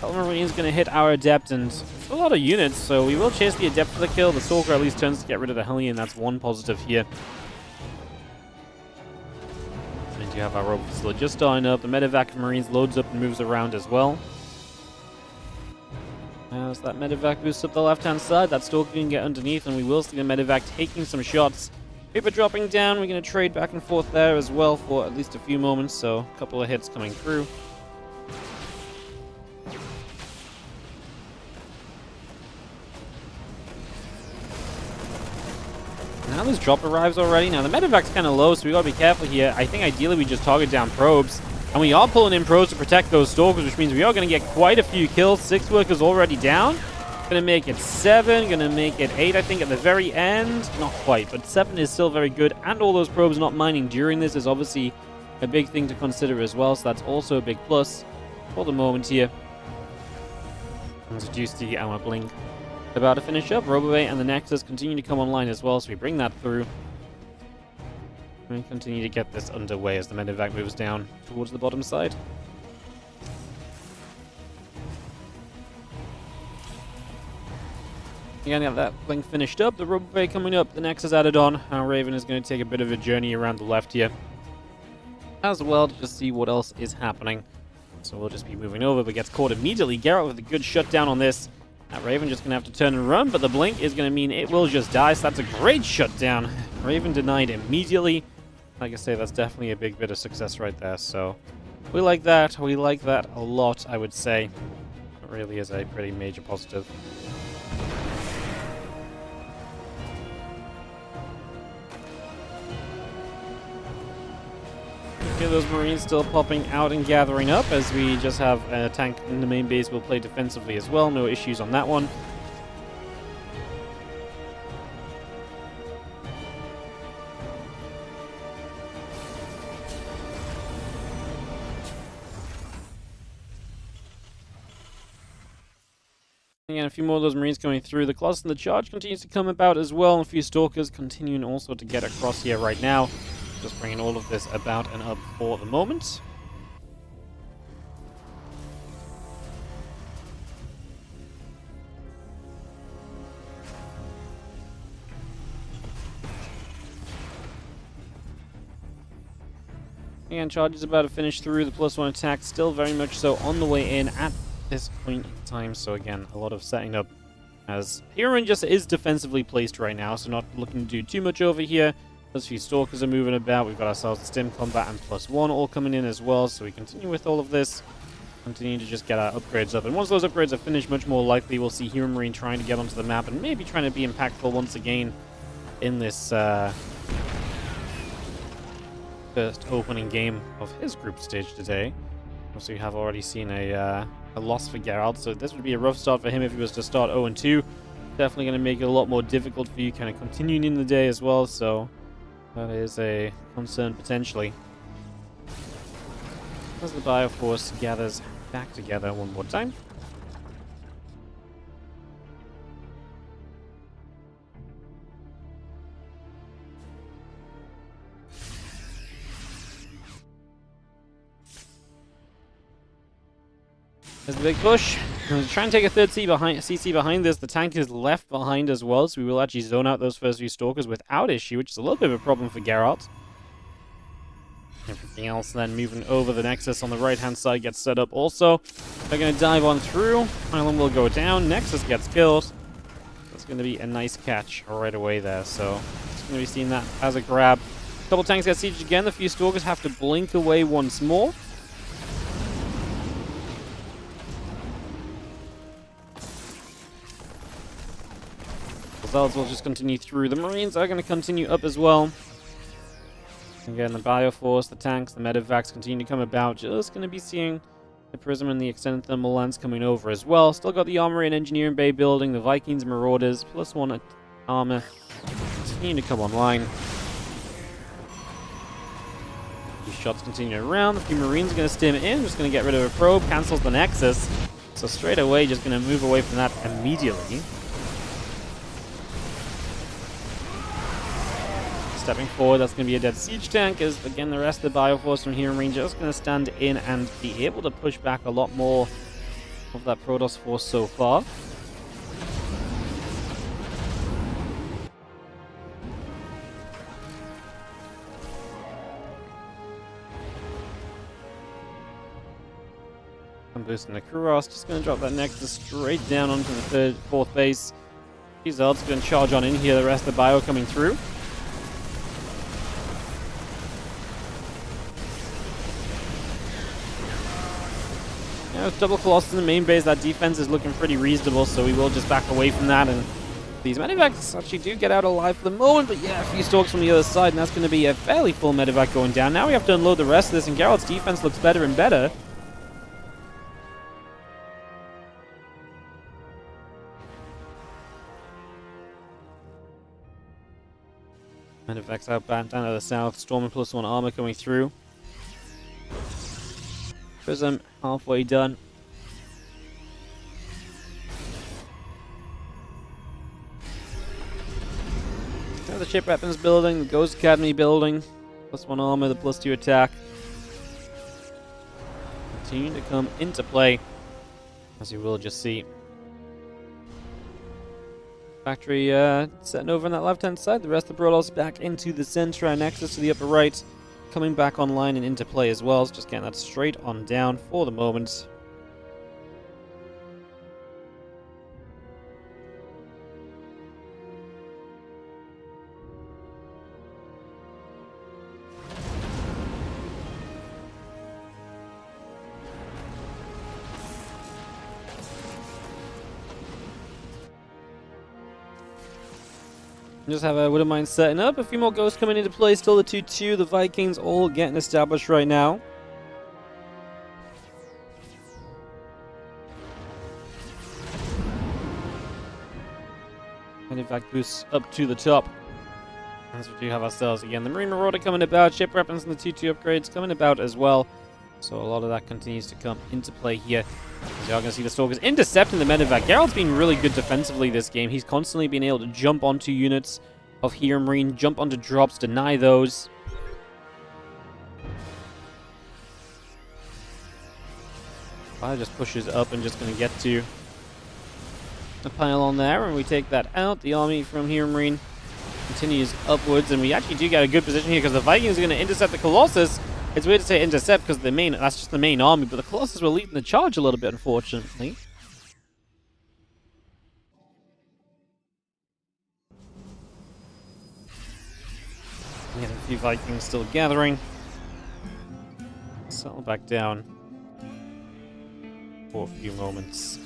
HeroMarine is going to hit our Adept, and it's a lot of units, so we will chase the Adept for the kill. The Stalker at least turns to get rid of the Hellion, that's one positive here. And you have our robot facility just starting up. The medevac of Marines loads up and moves around as well. As that medevac boosts up the left-hand side, that Stalker can get underneath, and we will see the medevac taking some shots. Reaper dropping down, we're going to trade back and forth there as well for at least a few moments, so a couple of hits coming through. Now this drop arrives already. Now the medevac's kind of low, so we got to be careful here. I think ideally we just target down probes, and we are pulling in probes to protect those Stalkers, which means we are going to get quite a few kills. 6 workers already down. Gonna make it 7, gonna make it 8, I think, at the very end. Not quite, but 7 is still very good. And all those probes not mining during this is obviously a big thing to consider as well. So that's also a big plus for the moment here. As we do see our blink about to finish up. RoboBay and the Nexus continue to come online as well, so we bring that through. We continue to get this underway as the medevac moves down towards the bottom side. Again, got that blink finished up. The RoboBay coming up. The Nexus added on. Our Raven is going to take a bit of a journey around the left here. as well to just see what else is happening. So we'll just be moving over, but gets caught immediately. Geralt with a good shutdown on this. That Raven just going to have to turn and run, but the blink is going to mean it will just die, so that's a great shutdown. Raven denied immediately. Like I say, that's definitely a big bit of success right there, so we like that. We like that a lot, I would say. It really is a pretty major positive. Okay, those Marines still popping out and gathering up as we just have a tank in the main base. We'll play defensively as well. No issues on that one. Again, a few more of those Marines coming through. The Colossus and the Charge continues to come about as well. And a few Stalkers continuing also to get across here right now. Just bringing all of this about and up for the moment. Again, Charge is about to finish through. The +1 attack still very much so on the way in at this point in time. So again, a lot of setting up as HeroMarine just is defensively placed right now. So not looking to do too much over here. Those few Stalkers are moving about. We've got ourselves Stim Combat and +1 all coming in as well. So we continue with all of this. Continue to just get our upgrades up. And once those upgrades are finished, much more likely we'll see HeroMarine trying to get onto the map and maybe trying to be impactful once again in this first opening game of his group stage today. Also, we have already seen a loss for Geralt. So this would be a rough start for him if he was to start 0-2. Definitely going to make it a lot more difficult for you kind of continuing in the day as well. So that is a concern potentially. As the Bioforce gathers back together one more time. There's the big push. I'm trying to take a third CC behind this. The tank is left behind as well, so we will actually zone out those first few Stalkers without issue, which is a little bit of a problem for Geralt. Everything else then moving over. The Nexus on the right-hand side gets set up also. They're going to dive on through. Pylon will go down. Nexus gets killed. That's going to be a nice catch right away there, so it's going to be seen that as a grab. A couple tanks get sieged again. The few Stalkers have to blink away once more. Zelds will just continue through. The Marines are going to continue up as well. Again, the Bioforce, the tanks, the Medivacs continue to come about. Just going to be seeing the Prism and the Extended Thermal Lance coming over as well. Still got the Armory and Engineering Bay building, the Vikings, Marauders, +1 armor continuing to come online. These shots continue around. The few Marines are going to stim in. Just going to get rid of a probe, cancels the Nexus. So straight away, just going to move away from that immediately. Stepping forward, that's going to be a dead siege tank, as again the rest of the Bioforce from HeroMarine just going to stand in and be able to push back a lot more of that Protoss force so far. I'm boosting the Kuros, just going to drop that Nexus straight down onto the fourth base. These Zelds going to charge on in here, the rest of the Bio coming through. With double Colossus in the main base, that defense is looking pretty reasonable, so we will just back away from that. And these Medivacs actually do get out alive for the moment, but yeah, a few Stalks from the other side, and that's going to be a fairly full Medivac going down. Now we have to unload the rest of this, and Geralt's defense looks better and better. Medivacs outbound down to the south, Storm and +1 armor coming through. Prism halfway done. The ship weapons building, the Ghost Academy building, +1 armor, the +2 attack. Continue to come into play, as you will just see. Factory setting over on that left-hand side. The rest of the Protoss back into the center, and Nexus to the upper right. coming back online and into play as well. So just getting that straight on down for the moment. Just have a Wouldn't Mind setting up. A few more ghosts coming into play. Still the 2-2. The Vikings all getting established right now. And in fact, boosts up to the top. As we do have ourselves again. The Marine Marauder coming about. Ship weapons and the 2-2 upgrades coming about as well. So a lot of that continues to come into play here. As you are going to see the Stalkers intercepting the medevac. Geralt's been really good defensively this game. He's constantly been able to jump onto units of HeroMarine, jump onto drops, deny those. Fire just pushes up and just going to get to the pylon there, and we take that out. The army from HeroMarine continues upwards, and we actually do get a good position here because the Vikings are going to intercept the Colossus. It's weird to say intercept because that's just the main army, but the Colossus were leading the charge a little bit, unfortunately. We have a few Vikings still gathering. Settle back down for a few moments.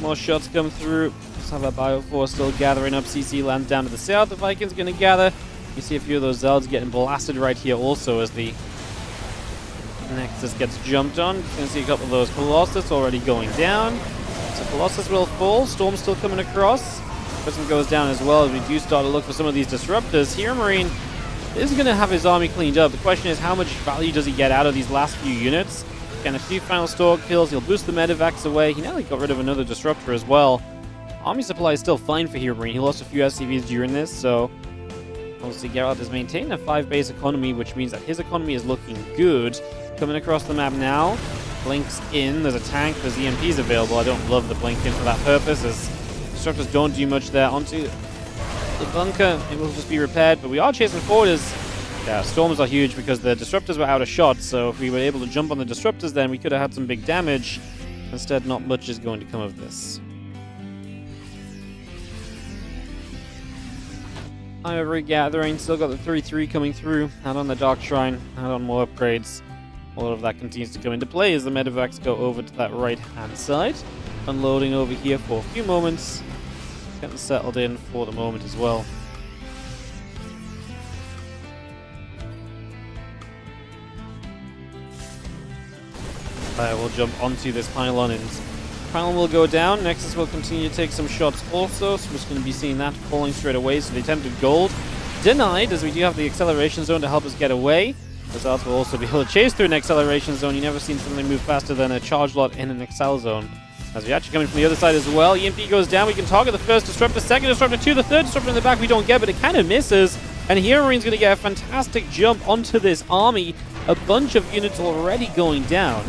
More shots come through. Let's have our Bioforce still gathering up. CC lands down to the south. The Vikings going to gather. You see a few of those Zelds getting blasted right here also as the Nexus gets jumped on. You can see a couple of those Colossus already going down. So Colossus will fall. Storm's still coming across. Person goes down as well as we do start to look for some of these disruptors. HeroMarine is going to have his army cleaned up. The question is how much value does he get out of these last few units? And a few final Stalk kills. He'll boost the medevacs away. He nearly got rid of another disruptor as well. Army supply is still fine for HeroMarine. He lost a few SCVs during this, so obviously Geralt is maintaining a 5-base economy, which means that his economy is looking good. Coming across the map now. Blinks in. There's a tank. There's EMPs available. I don't love the blink in for that purpose, as disruptors don't do much there. Onto the bunker. It will just be repaired, but we are chasing forward as storms are huge because the disruptors were out of shot, so if we were able to jump on the disruptors then we could have had some big damage. Instead, not much is going to come of this. Higher regathering, still got the 3-3 coming through. Out on the Dark Shrine, out on more upgrades. All of that continues to come into play as the medevacs go over to that right-hand side. Unloading over here for a few moments. Getting settled in for the moment as well. We'll jump onto this pylon and pylon will go down. Nexus will continue to take some shots also, so we're just going to be seeing that falling straight away. So the attempted gold denied, as we do have the acceleration zone to help us get away. The Zelts will also be able to chase through an acceleration zone. You've never seen something move faster than a charge lot in an accel zone. As we actually coming from the other side as well. EMP goes down. We can target the first disruptor, second disruptor, two, the third disruptor in the back we don't get, but it kind of misses. And HeroMarine's going to get a fantastic jump onto this army. A bunch of units already going down.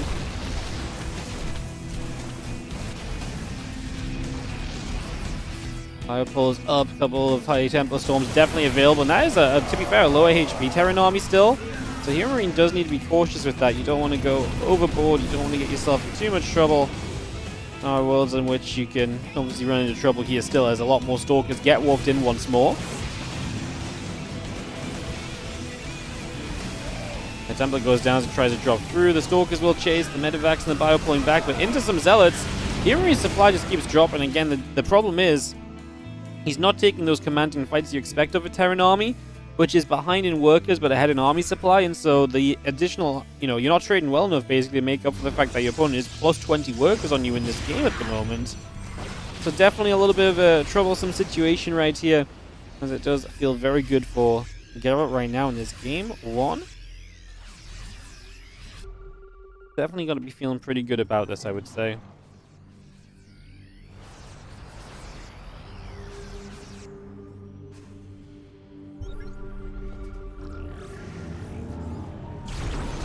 Fire pulls up, a couple of High Templar Storms definitely available, and that is, to be fair, a lower HP Terran army still. So HeroMarine does need to be cautious with that. You don't want to go overboard, you don't want to get yourself in too much trouble. There are worlds in which you can obviously run into trouble here still, as a lot more Stalkers get warped in once more. The Templar goes down as it tries to drop through. The Stalkers will chase, the medevacs and the bio pulling back, but into some Zealots. HeroMarine's supply just keeps dropping. Again, the problem is, he's not taking those commanding fights you expect of a Terran army, which is behind in workers but ahead in army supply, and so the additional, you're not trading well enough basically to make up for the fact that your opponent is plus 20 workers on you in this game at the moment. So definitely a little bit of a troublesome situation right here, as it does feel very good for Geralt right now in this game. Definitely got to be feeling pretty good about this, I would say.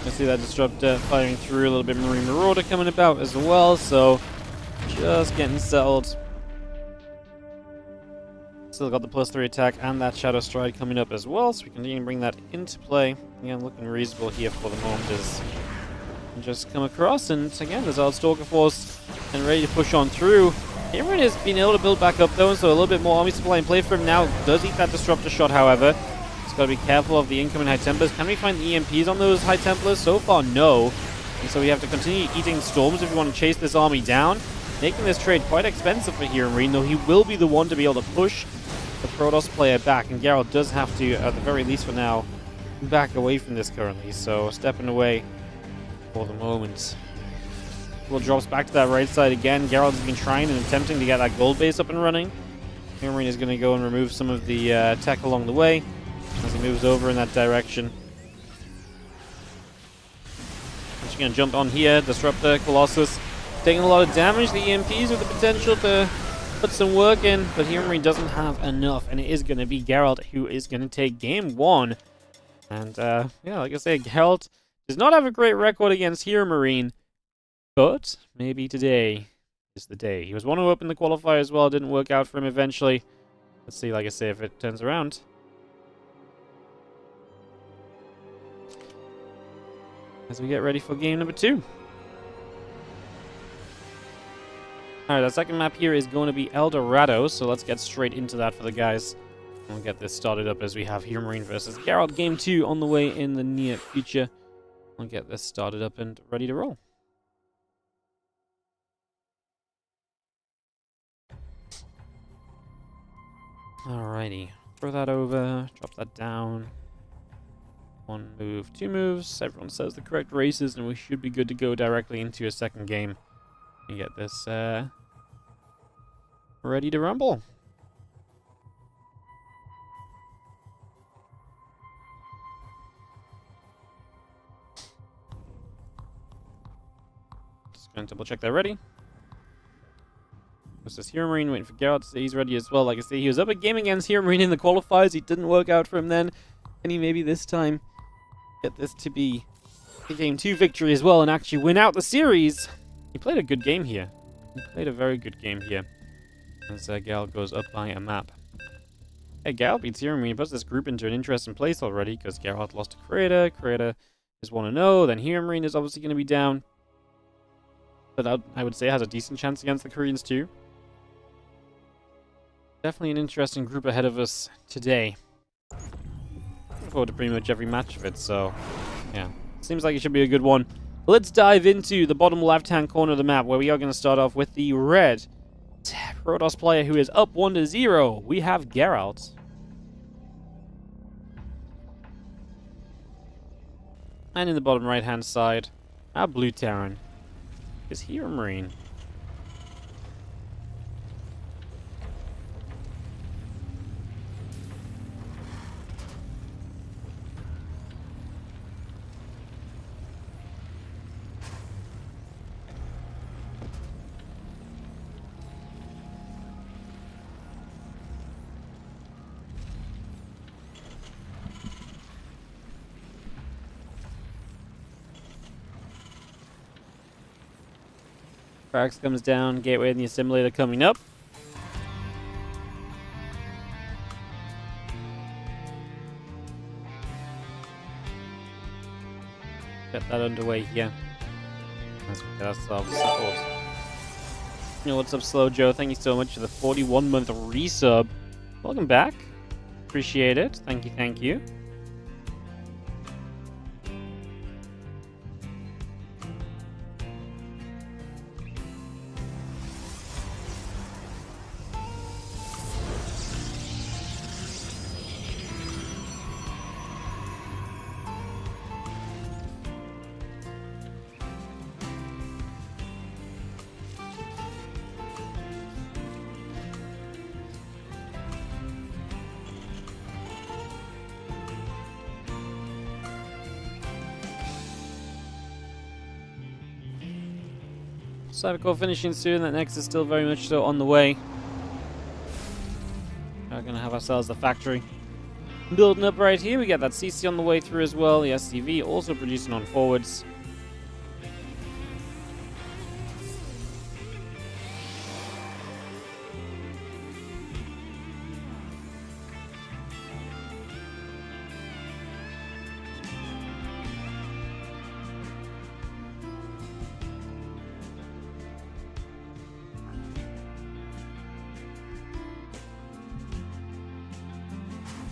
You see that disruptor firing through, a little bit Marine Marauder coming about as well, so Just getting settled. Still got the +3 attack and that Shadow Stride coming up as well, so we can even bring that into play. Again, looking reasonable here for the moment as just come across, and again, there's our Stalker Force and ready to push on through. HeroMarine has been able to build back up though, so a little bit more army supply in play for him now. Does eat that Disruptor shot, however. Just got to be careful of the incoming High Templars. Can we find the EMPs on those High Templars? So far, no. And so we have to continue eating storms if we want to chase this army down, making this trade quite expensive for HeroMarine, though he will be the one to be able to push the Protoss player back, and Geralt does have to, at the very least for now, back away from this currently, so stepping away for the moment. Will drops back to that right side again. Geralt has been trying and attempting to get that gold base up and running. HeroMarine is going to go and remove some of the tech along the way as he moves over in that direction. Just going to jump on here, Disruptor, Colossus, taking a lot of damage. The EMPs with the potential to put some work in, but HeroMarine doesn't have enough, and it is going to be Geralt who is going to take game one. And yeah, like I say, Geralt does not have a great record against HeroMarine, but maybe today is the day. He was 1-0 up in the qualifier as well. It didn't work out for him eventually. Let's see, like I say, if it turns around. As we get ready for game number 2. Alright, that second map here is going to be El Dorado, so let's get straight into that for the guys. We'll get this started up as we have HeroMarine versus Geralt game 2 on the way in the near future. We'll get this started up and ready to roll. Alrighty, throw that over, drop that down. 1 move, 2 moves. Everyone says the correct races, and we should be good to go directly into a second game. And get this ready to rumble. Just gonna double check they're ready. This is HeroMarine waiting for Geralt to say he's ready as well. Like I say, he was up a game against HeroMarine in the qualifiers. It didn't work out for him then. Can he maybe this time get this to be a game 2 victory as well and actually win out the series? He played a good game here. He played a very good game here. As Geralt goes up by a map. Hey, Geralt beats HeroMarine, puts this group into an interesting place already because Geralt lost to Creator. Creator is 1-0. Then HeroMarine is obviously going to be down. But I would say has a decent chance against the Koreans too. Definitely an interesting group ahead of us today. Looking forward to pretty much every match of it, so yeah. Seems like it should be a good one. Let's dive into the bottom left-hand corner of the map, where we are going to start off with the red Protoss player who is up 1-0. We have Geralt. And in the bottom right-hand side, our blue Terran is HeroMarine. Barracks comes down, Gateway and the Assimilator coming up. Get that underway here. Let's get ourselves support. You know, what's up, Slow Joe? Thank you so much for the 41-month resub. Welcome back. Appreciate it. Thank you, thank you. Cybercore finishing soon. That next is still very much so on the way. We're going to have ourselves the factory building up right here. We got that CC on the way through as well. The SCV also producing on forwards.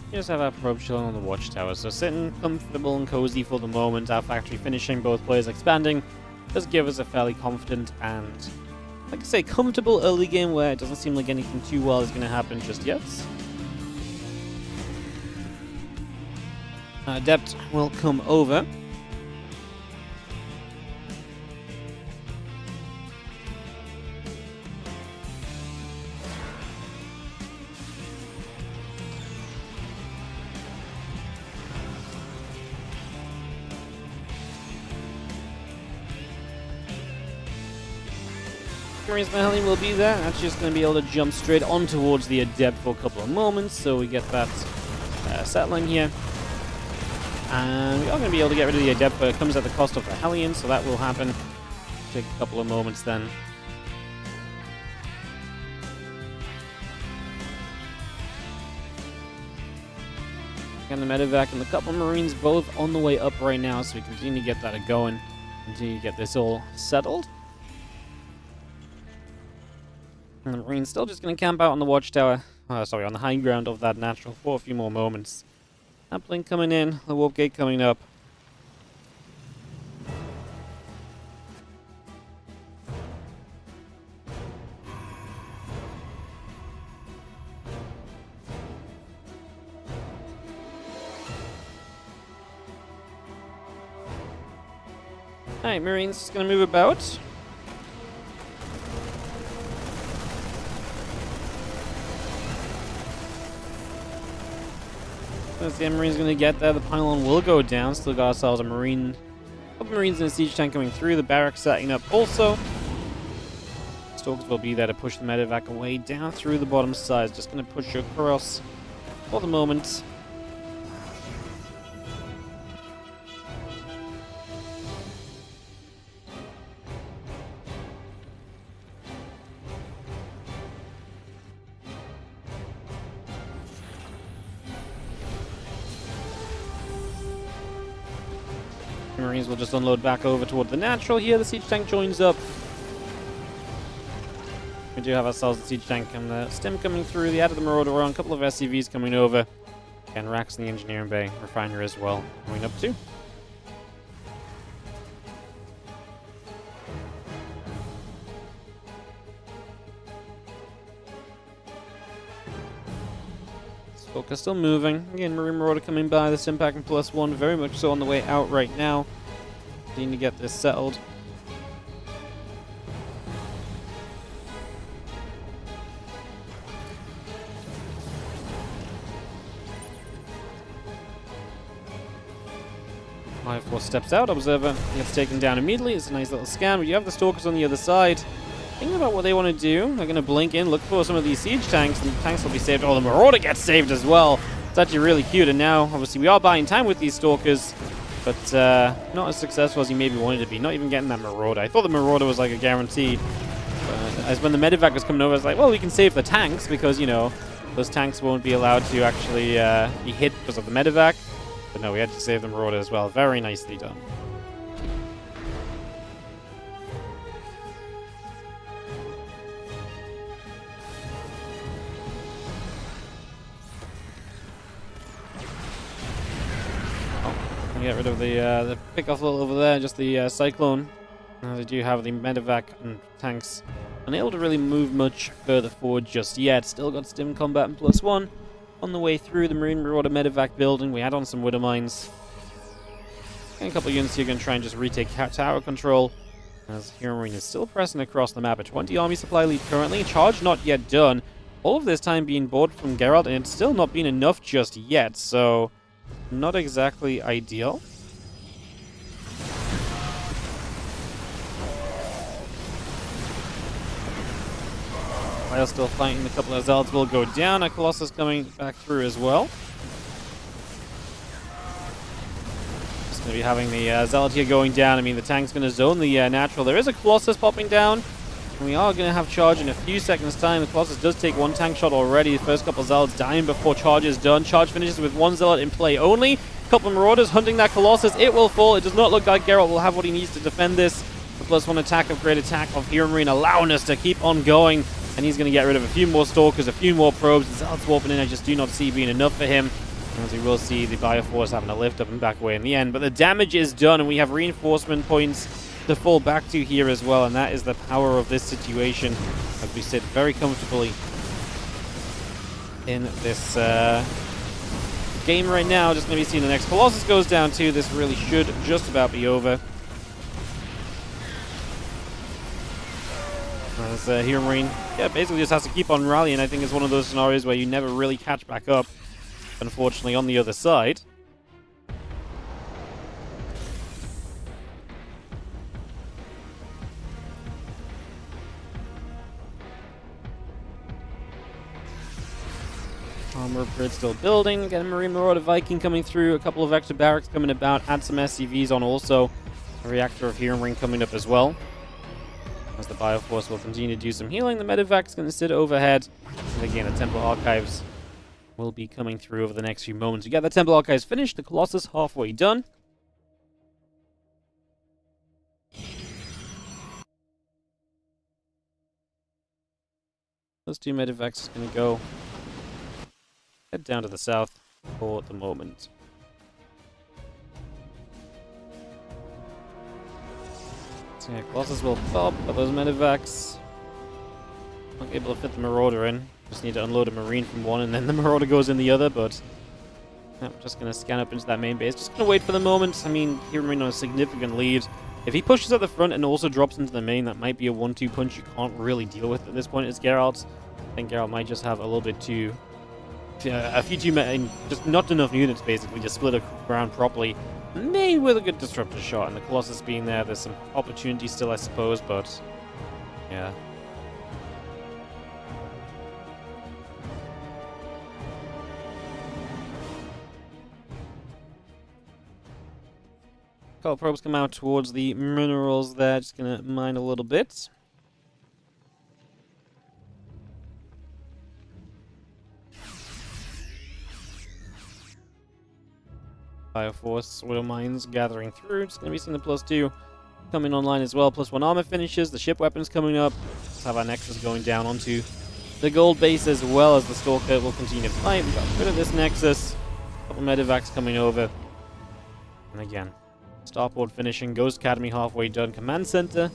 We just have our probe chilling on the watchtower, so sitting comfortable and cozy for the moment. Our factory finishing, both players expanding, does give us a fairly confident and, like I say, comfortable early game where it doesn't seem like anything too wild is going to happen just yet. Adept will come over. Marines Mahali will be there. That's just going to be able to jump straight on towards the Adept for a couple of moments, so we get that settling here. And we are going to be able to get rid of the Adept, but it comes at the cost of the Hellion, so that will happen. Take a couple of moments then. And the medevac and the couple of Marines both on the way up right now, so we continue to get that going. Continue to get this all settled. And the Marine's still just going to camp out on the watchtower. Sorry, on the high ground of that natural for a few more moments. Uplink coming in, the warp gate coming up. Alright, Marine's just going to move about. As the Marine's going to get there, the pylon will go down. Still got ourselves a Marine. A couple Marines in a siege tank coming through. The barracks setting up also. Stalkers will be there to push the medevac away down through the bottom side. Just going to push you across for the moment. Marines will just unload back over toward the natural here. The siege tank joins up. We do have ourselves the siege tank and the stim coming through. The Ad of the Marauder around. A couple of SCVs coming over. And racks in the engineering bay. Refinery as well. Coming up too. Stalker still moving. Again, Marine Marauder coming by. The stim pack and +1 very much so on the way out right now. Need to get this settled. Hive Force steps out. Observer gets taken down immediately. It's a nice little scan. But you have the Stalkers on the other side. Thinking about what they want to do. They're going to blink in, look for some of these siege tanks, and the tanks will be saved. Oh, the Marauder gets saved as well. It's actually really cute. And now, obviously, we are buying time with these Stalkers. But not as successful as he maybe wanted to be. Not even getting that Marauder. I thought the Marauder was like a guaranteed. As when the medevac was coming over, I was like, well, we can save the tanks because, you know, those tanks won't be allowed to actually be hit because of the medevac. But no, we had to save the Marauder as well. Very nicely done. Get rid of the pick-off little over there, just the Cyclone. They do have the medevac and tanks unable to really move much further forward just yet. Still got stim combat and +1 on the way through the Marine Marauder medevac building. We add on some Widow Mines. And a couple of units here going to try and just retake tower control. As HeroMarine is still pressing across the map. A 20 army supply lead currently. Charge not yet done. All of this time being bought from Geralt, and it's still not been enough just yet, so not exactly ideal. While still fighting, a couple of Zealots will go down. A Colossus coming back through as well. Just going to be having the Zealot here going down. I mean, the tank's going to zone the natural. There is a Colossus popping down. And we are going to have charge in a few seconds' time. The Colossus does take one tank shot already. The first couple of Zealots dying before charge is done. Charge finishes with one Zealot in play only. A couple of Marauders hunting that Colossus. It will fall. It does not look like Geralt will have what he needs to defend this. The +1 attack of Great Attack of HeroMarine allowing us to keep on going. And he's going to get rid of a few more Stalkers, a few more probes. The Zealots warping in, I just do not see being enough for him. As we will see, the Bioforce having to lift up and back away in the end. But the damage is done, and we have reinforcement points to fall back to here as well. And that is the power of this situation, as we sit very comfortably in this game right now. Just going to be seeing the next Colossus goes down too. This really should just about be over. As HeroMarine, yeah, basically just has to keep on rallying. I think it's one of those scenarios where you never really catch back up, unfortunately, on the other side. Armor upgrade still building. Again, Marine Marauder Viking coming through. A couple of extra barracks coming about. Add some SCVs on also. A reactor of HeroMarine coming up as well. As the Bioforce will continue to do some healing, the Medevac's going to sit overhead. And again, the Temple Archives will be coming through over the next few moments. We got the Temple Archives finished, the Colossus halfway done. Those two Medevacs are going to go head down to the south for the moment. So yeah, Colossus will pop, but those Medevacs not able to fit the Marauder in. Just need to unload a Marine from one, and then the Marauder goes in the other, but yeah, we're just going to scan up into that main base. Just going to wait for the moment. I mean, HeroMarine on a significant lead. If he pushes at the front and also drops into the main, that might be a 1-2 punch you can't really deal with at this point. It's Geralt. I think Geralt might just have a little bit too... just not enough units, basically, to split around properly. Maybe with a good disruptor shot, and the Colossus being there, there's some opportunity still, I suppose, but yeah. Couple probes come out towards the minerals there, just gonna mine a little bit. Bioforce Widow Mines gathering through. Just going to be seeing the +2 coming online as well. +1 armor finishes. The ship weapons coming up. Let's have our Nexus going down onto the gold base as well, as the Stalker will continue to fight. We got rid of this Nexus. A couple Medevacs coming over. And again, Starport finishing. Ghost Academy halfway done. Command Center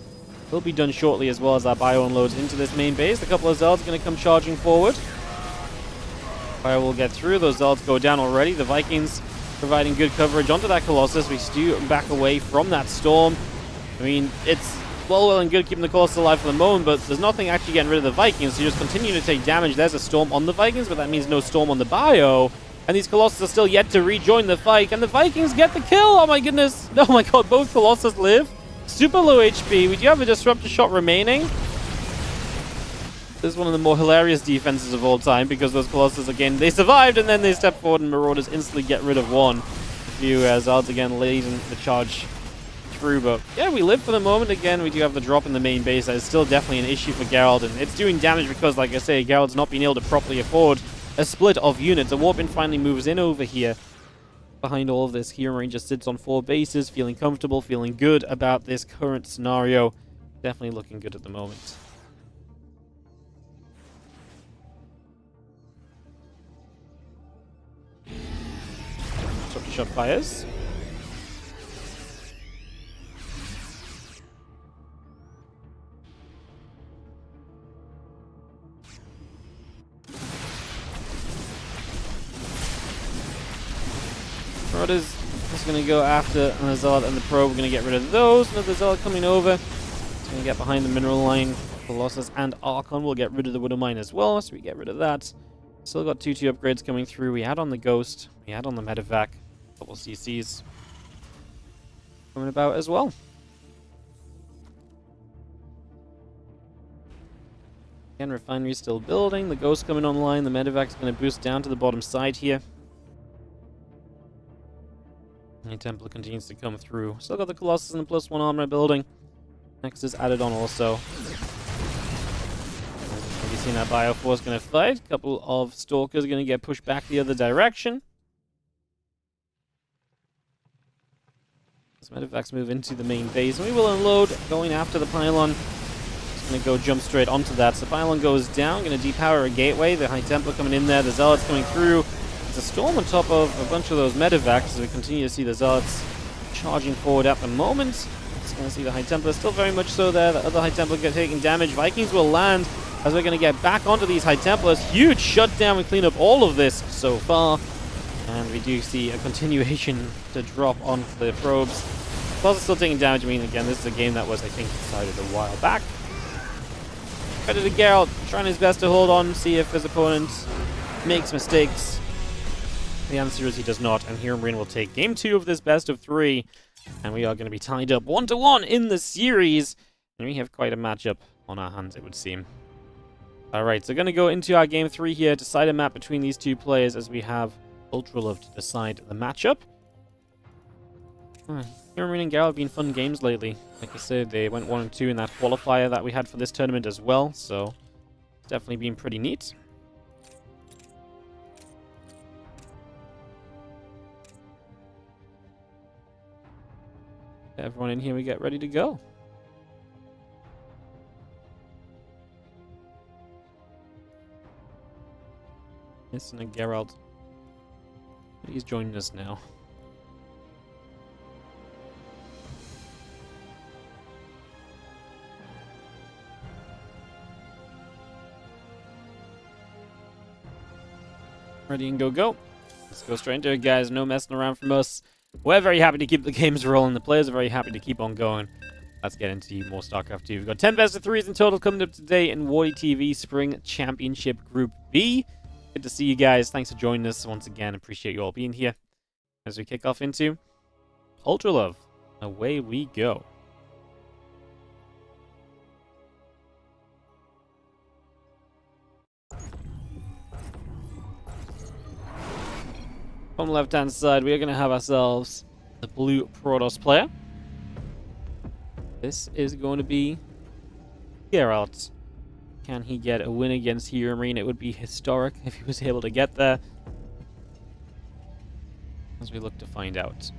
will be done shortly as well, as our Bio unloads into this main base. A couple of Zelds going to come charging forward. Fire will get through. Those Zelds go down already. The Vikings providing good coverage onto that Colossus. We do back away from that storm. I mean, it's well and good keeping the Colossus alive for the moment, but there's nothing actually getting rid of the Vikings, so you just continue to take damage. There's a storm on the Vikings, but that means no storm on the Bio. And these Colossus are still yet to rejoin the fight, and the Vikings get the kill! Oh my goodness! Oh my god, both Colossus live. Super low HP. We do have a disruptor shot remaining. This is one of the more hilarious defenses of all time, because those Colossus, again, they survived, and then they step forward, and Marauders instantly get rid of one. A few Zards again leading the charge through, but yeah, we live for the moment. Again, we do have the drop in the main base. That is still definitely an issue for Geralt, and it's doing damage because, like I say, Geralt's not being able to properly afford a split of units. The Warpin finally moves in over here. Behind all of this, HeroMarine just sits on 4 bases, feeling comfortable, feeling good about this current scenario. Definitely looking good at the moment. Shot fires. Marauders just going to go after an Azad and the Probe. We're going to get rid of those. Another Azad coming over. It's going to get behind the mineral line. Colossus and Archon will get rid of the Widow Mine as well, so we get rid of that. Still got 2-2 upgrades coming through. We add on the Ghost. We add on the Medevac. Couple CCs coming about as well. Again, Refinery still building. The Ghost coming online. The Medevac's going to boost down to the bottom side here. The Templar continues to come through. Still got the Colossus and the +1 armor building. Nexus added on also. You've seen that Bioforce going to fight. A couple of Stalkers going to get pushed back the other direction. As Medevacs move into the main base, and we will unload, going after the pylon. Just going to go jump straight onto that. So the pylon goes down, going to depower a gateway. The High Templar coming in there, the Zealots coming through. It's a storm on top of a bunch of those medevacs as we continue to see the Zealots charging forward at the moment. Just going to see the High Templar still very much so there. The other High Templar get taking damage. Vikings will land as we're going to get back onto these High Templars. Huge shutdown and clean up all of this so far. And we do see a continuation to drop onto the probes. Plus it's still taking damage. I mean, again, this is a game that was, I think, decided a while back. Credit to Geralt, trying his best to hold on, see if his opponent makes mistakes. The answer is he does not, and HeroMarine will take game 2 of this best of 3. And we are going to be tied up 1-1 in the series. And we have quite a matchup on our hands, it would seem. Alright, so going to go into our game 3 here, decide a map between these two players as we have Ultralove to decide the matchup. HeroMarine and Geralt have been fun games lately. Like I said, they went 1-2 in that qualifier that we had for this tournament as well, so it's definitely been pretty neat. Everyone in here, we get ready to go. Yes, and Geralt. He's joining us now. Ready and go. Let's go straight into it, guys. No messing around from us. We're very happy to keep the games rolling. The players are very happy to keep on going. Let's get into more StarCraft 2. We've got 10 best of 3s in total coming up today in WardiTV Spring Championship Group B. Good to see you guys. Thanks for joining us once again. Appreciate you all being here. As we kick off into Ultralove. Away we go. On the left-hand side, we are going to have ourselves the blue Protoss player. This is going to be Geralt. Can he get a win against HeroMarine? It would be historic if he was able to get there. As we look to find out.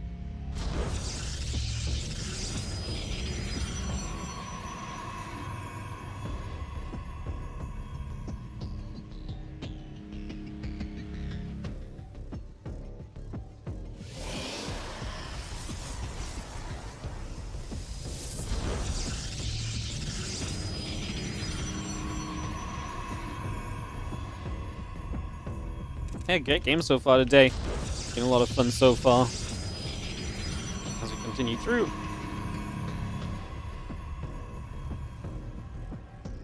Yeah, great game so far today. Been a lot of fun so far. As we continue through.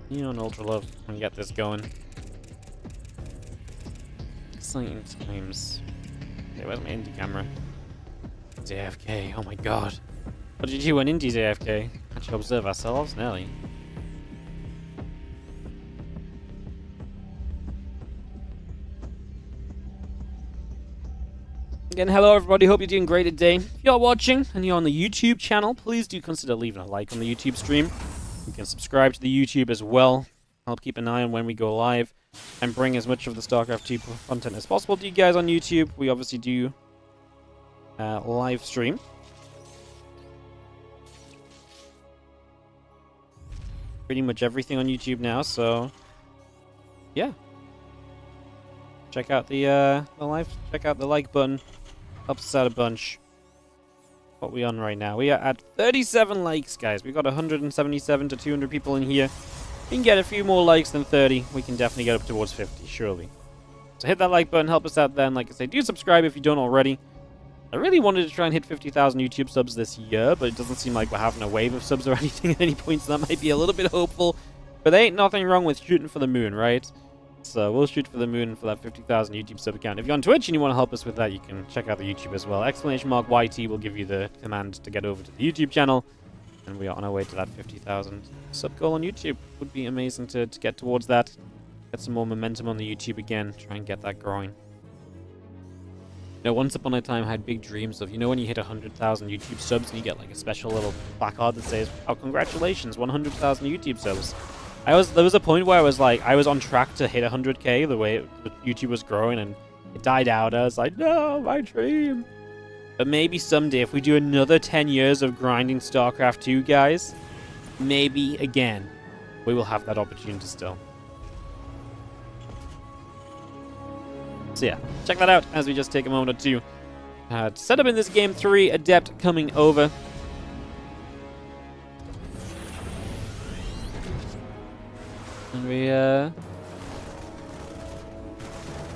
You know, an Ultralove can get this going. Exciting times. Okay, where's my indie camera? It's AFK, oh my god. What did you do when Indie's AFK? Actually observe ourselves, Nelly. Again, hello everybody, hope you're doing great today. If you're watching and you're on the YouTube channel, please do consider leaving a like on the YouTube stream. You can subscribe to the YouTube as well. Help keep an eye on when we go live and bring as much of the StarCraft 2 content as possible to you guys on YouTube. We obviously do live stream. Pretty much everything on YouTube now, so yeah. Check out the live, check out the like button. Helps us out a bunch. What are we on right now? We are at 37 likes, guys. We've got 177 to 200 people in here. We can get a few more likes than 30. We can definitely get up towards 50, surely. So hit that like button, help us out then. Like I say, do subscribe if you don't already. I really wanted to try and hit 50,000 YouTube subs this year, but it doesn't seem like we're having a wave of subs or anything at any point, so that might be a little bit hopeful. But there ain't nothing wrong with shooting for the moon, right? So we'll shoot for the moon for that 50,000 YouTube sub account. If you're on Twitch and you want to help us with that, you can check out the YouTube as well. !YT will give you the command to get over to the YouTube channel. And we are on our way to that 50,000 sub goal on YouTube. Would be amazing to get towards that. Get some more momentum on the YouTube again. Try and get that growing. You know, once upon a time I had big dreams of, you know, when you hit 100,000 YouTube subs and you get like a special little placard that says, oh, congratulations, 100,000 YouTube subs. There was a point where I was like, I was on track to hit 100k the way YouTube was growing, and it died out. I was like, no, my dream. But maybe someday, if we do another 10 years of grinding StarCraft 2, guys, maybe again, we will have that opportunity still. So yeah, check that out as we just take a moment or two. Set up in this game 3, Adept coming over. And we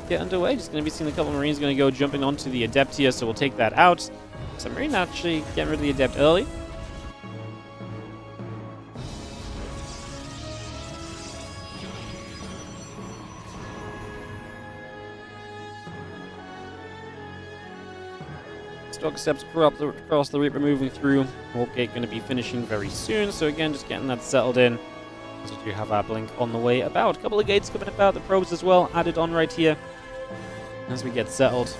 get underway. Just going to be seeing a couple of Marines going to go jumping onto the Adept here, so we'll take that out. So Marine actually getting rid of the Adept early. Stock steps across the Reaper moving through. Warp Gate going to be finishing very soon, so again, just getting that settled in. So we do have our blink on the way about. A couple of gates coming about, the probes as well added on right here as we get settled.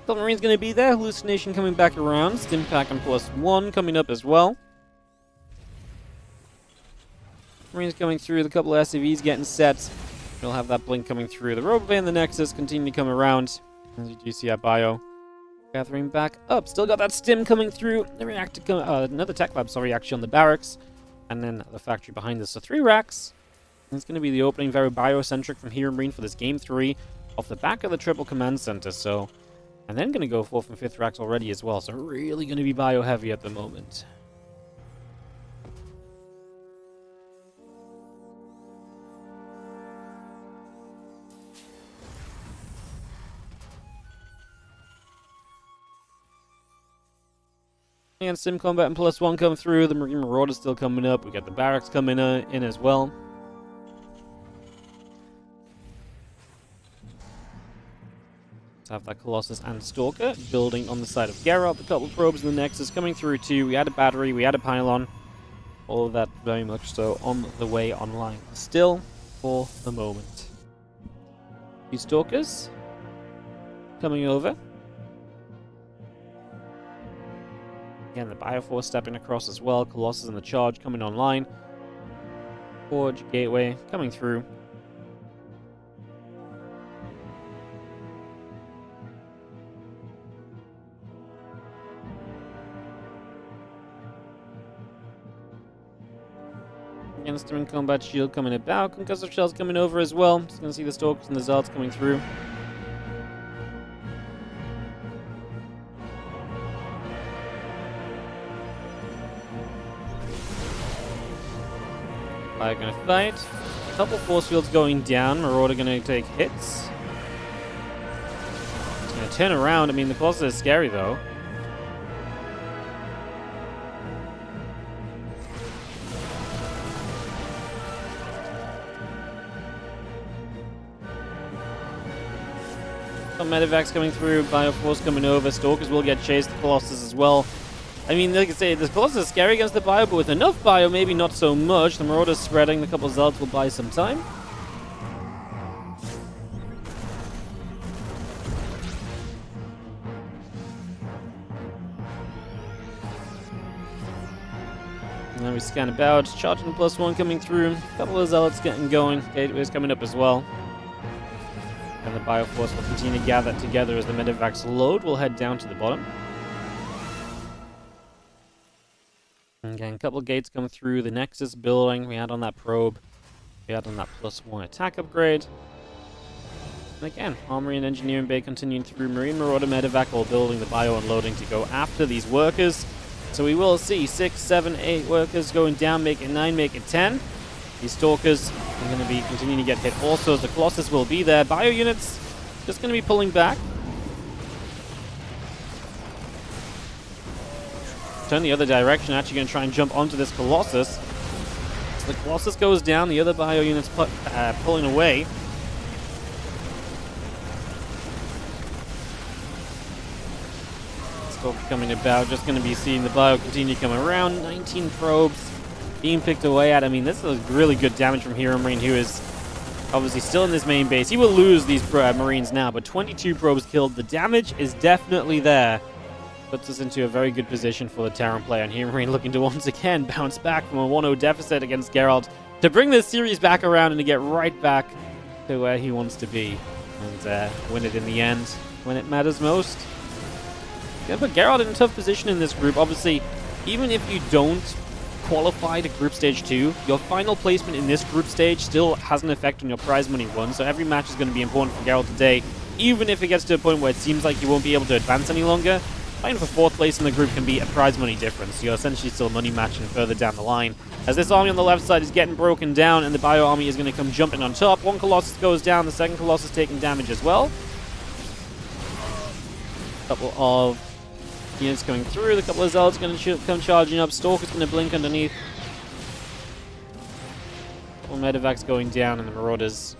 Marine's going to be there. Hallucination coming back around. Stim pack and +1 coming up as well. Marine's coming through. The couple of SCVs getting set. We'll have that blink coming through. The Robot and the Nexus continue to come around. As you do see our bio gathering back up. Still got that Stim coming through. The reactor another tech lab, sorry, actually on the barracks. And then the factory behind us. So 3 racks. And it's going to be the opening, very biocentric from HeroMarine for this game 3 off the back of the triple command center. So. And then going to go 4th and 5th racks already as well, so really going to be bio-heavy at the moment. And Sim Combat and +1 come through, the Marine Marauder still coming up, we got the Barracks coming in as well. Have that Colossus and Stalker building on the side of Geralt. A couple of probes in the Nexus coming through too. We had a battery, we had a pylon. All of that very much so on the way online. Still for the moment. These Stalkers coming over. Again, the Bioforce stepping across as well. Colossus and the Charge coming online. Forge Gateway coming through. Stim Combat Shield coming about. Concussive Shells coming over as well. Just going to see the Stalkers and the Zealots coming through. Fire going to fight. A couple force fields going down. Marauder going to take hits. It's going to turn around. I mean, the Colossus is scary though. Some medevacs coming through, Bioforce coming over, Stalkers will get chased, the Colossus as well. I mean, like I say, the Colossus is scary against the Bio, but with enough Bio, maybe not so much. The Marauder's spreading, the couple of Zealots will buy some time. And then we scan about, charging +1 coming through, a couple of Zealots getting going, Gateway's coming up as well. And the Bioforce will continue to gather together as the medevacs load. We'll head down to the bottom. Again, a couple of gates come through. The Nexus building. We had on that probe. We had on that +1 attack upgrade. And again, Armory and Engineering Bay continuing through. Marine Marauder medevac all building the bio unloading to go after these workers. So we will see 6, 7, 8 workers going down, make it 9, make it 10. These Stalkers are going to be continuing to get hit also as the Colossus will be there. Bio units just going to be pulling back. Turn the other direction, actually going to try and jump onto this Colossus. So the Colossus goes down, the other bio units pulling away. Stalker coming about, just going to be seeing the bio continue to come around. 19 probes. Being picked away at. I mean, this is really good damage from HeroMarine, who is obviously still in this main base. He will lose these Marines now, but 22 probes killed. The damage is definitely there. puts us into a very good position for the Terran player, and HeroMarine looking to once again bounce back from a 1-0 deficit against Geralt to bring this series back around and to get right back to where he wants to be and win it in the end when it matters most. Gonna put Geralt in a tough position in this group. Obviously, even if you don't qualify to Group Stage 2, your final placement in this group stage still has an effect on your prize money won, so every match is going to be important for Geralt today, even if it gets to a point where it seems like you won't be able to advance any longer. Fighting for 4th place in the group can be a prize money difference. You're essentially still money matching further down the line. As this army on the left side is getting broken down, and the Bio army is going to come jumping on top. One Colossus goes down, the second Colossus taking damage as well. A couple of units coming through, the couple of Zealots going to come charging up. Stalker's going to blink underneath. Couple of Medivacs going down, and the Marauders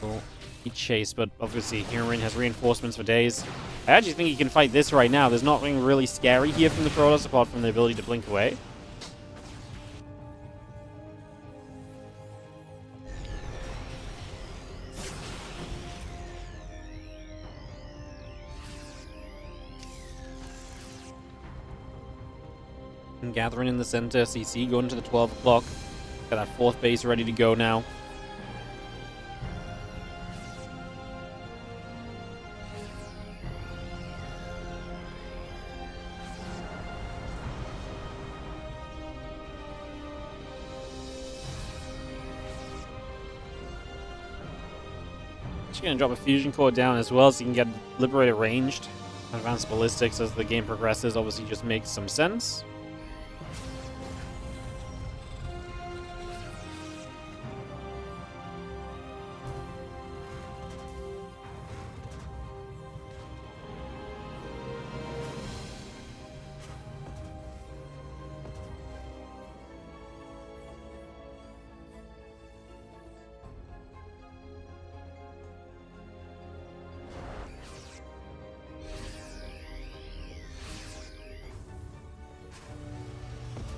will be chased, but obviously HeroMarine has reinforcements for days. I actually think he can fight this right now. There's nothing really scary here from the Protoss apart from the ability to blink away. And gathering in the center, CC going to the 12 o'clock. Got that 4th base ready to go now. She's going to drop a fusion core down as well so you can get Liberator ranged. Advanced ballistics as the game progresses obviously just makes some sense.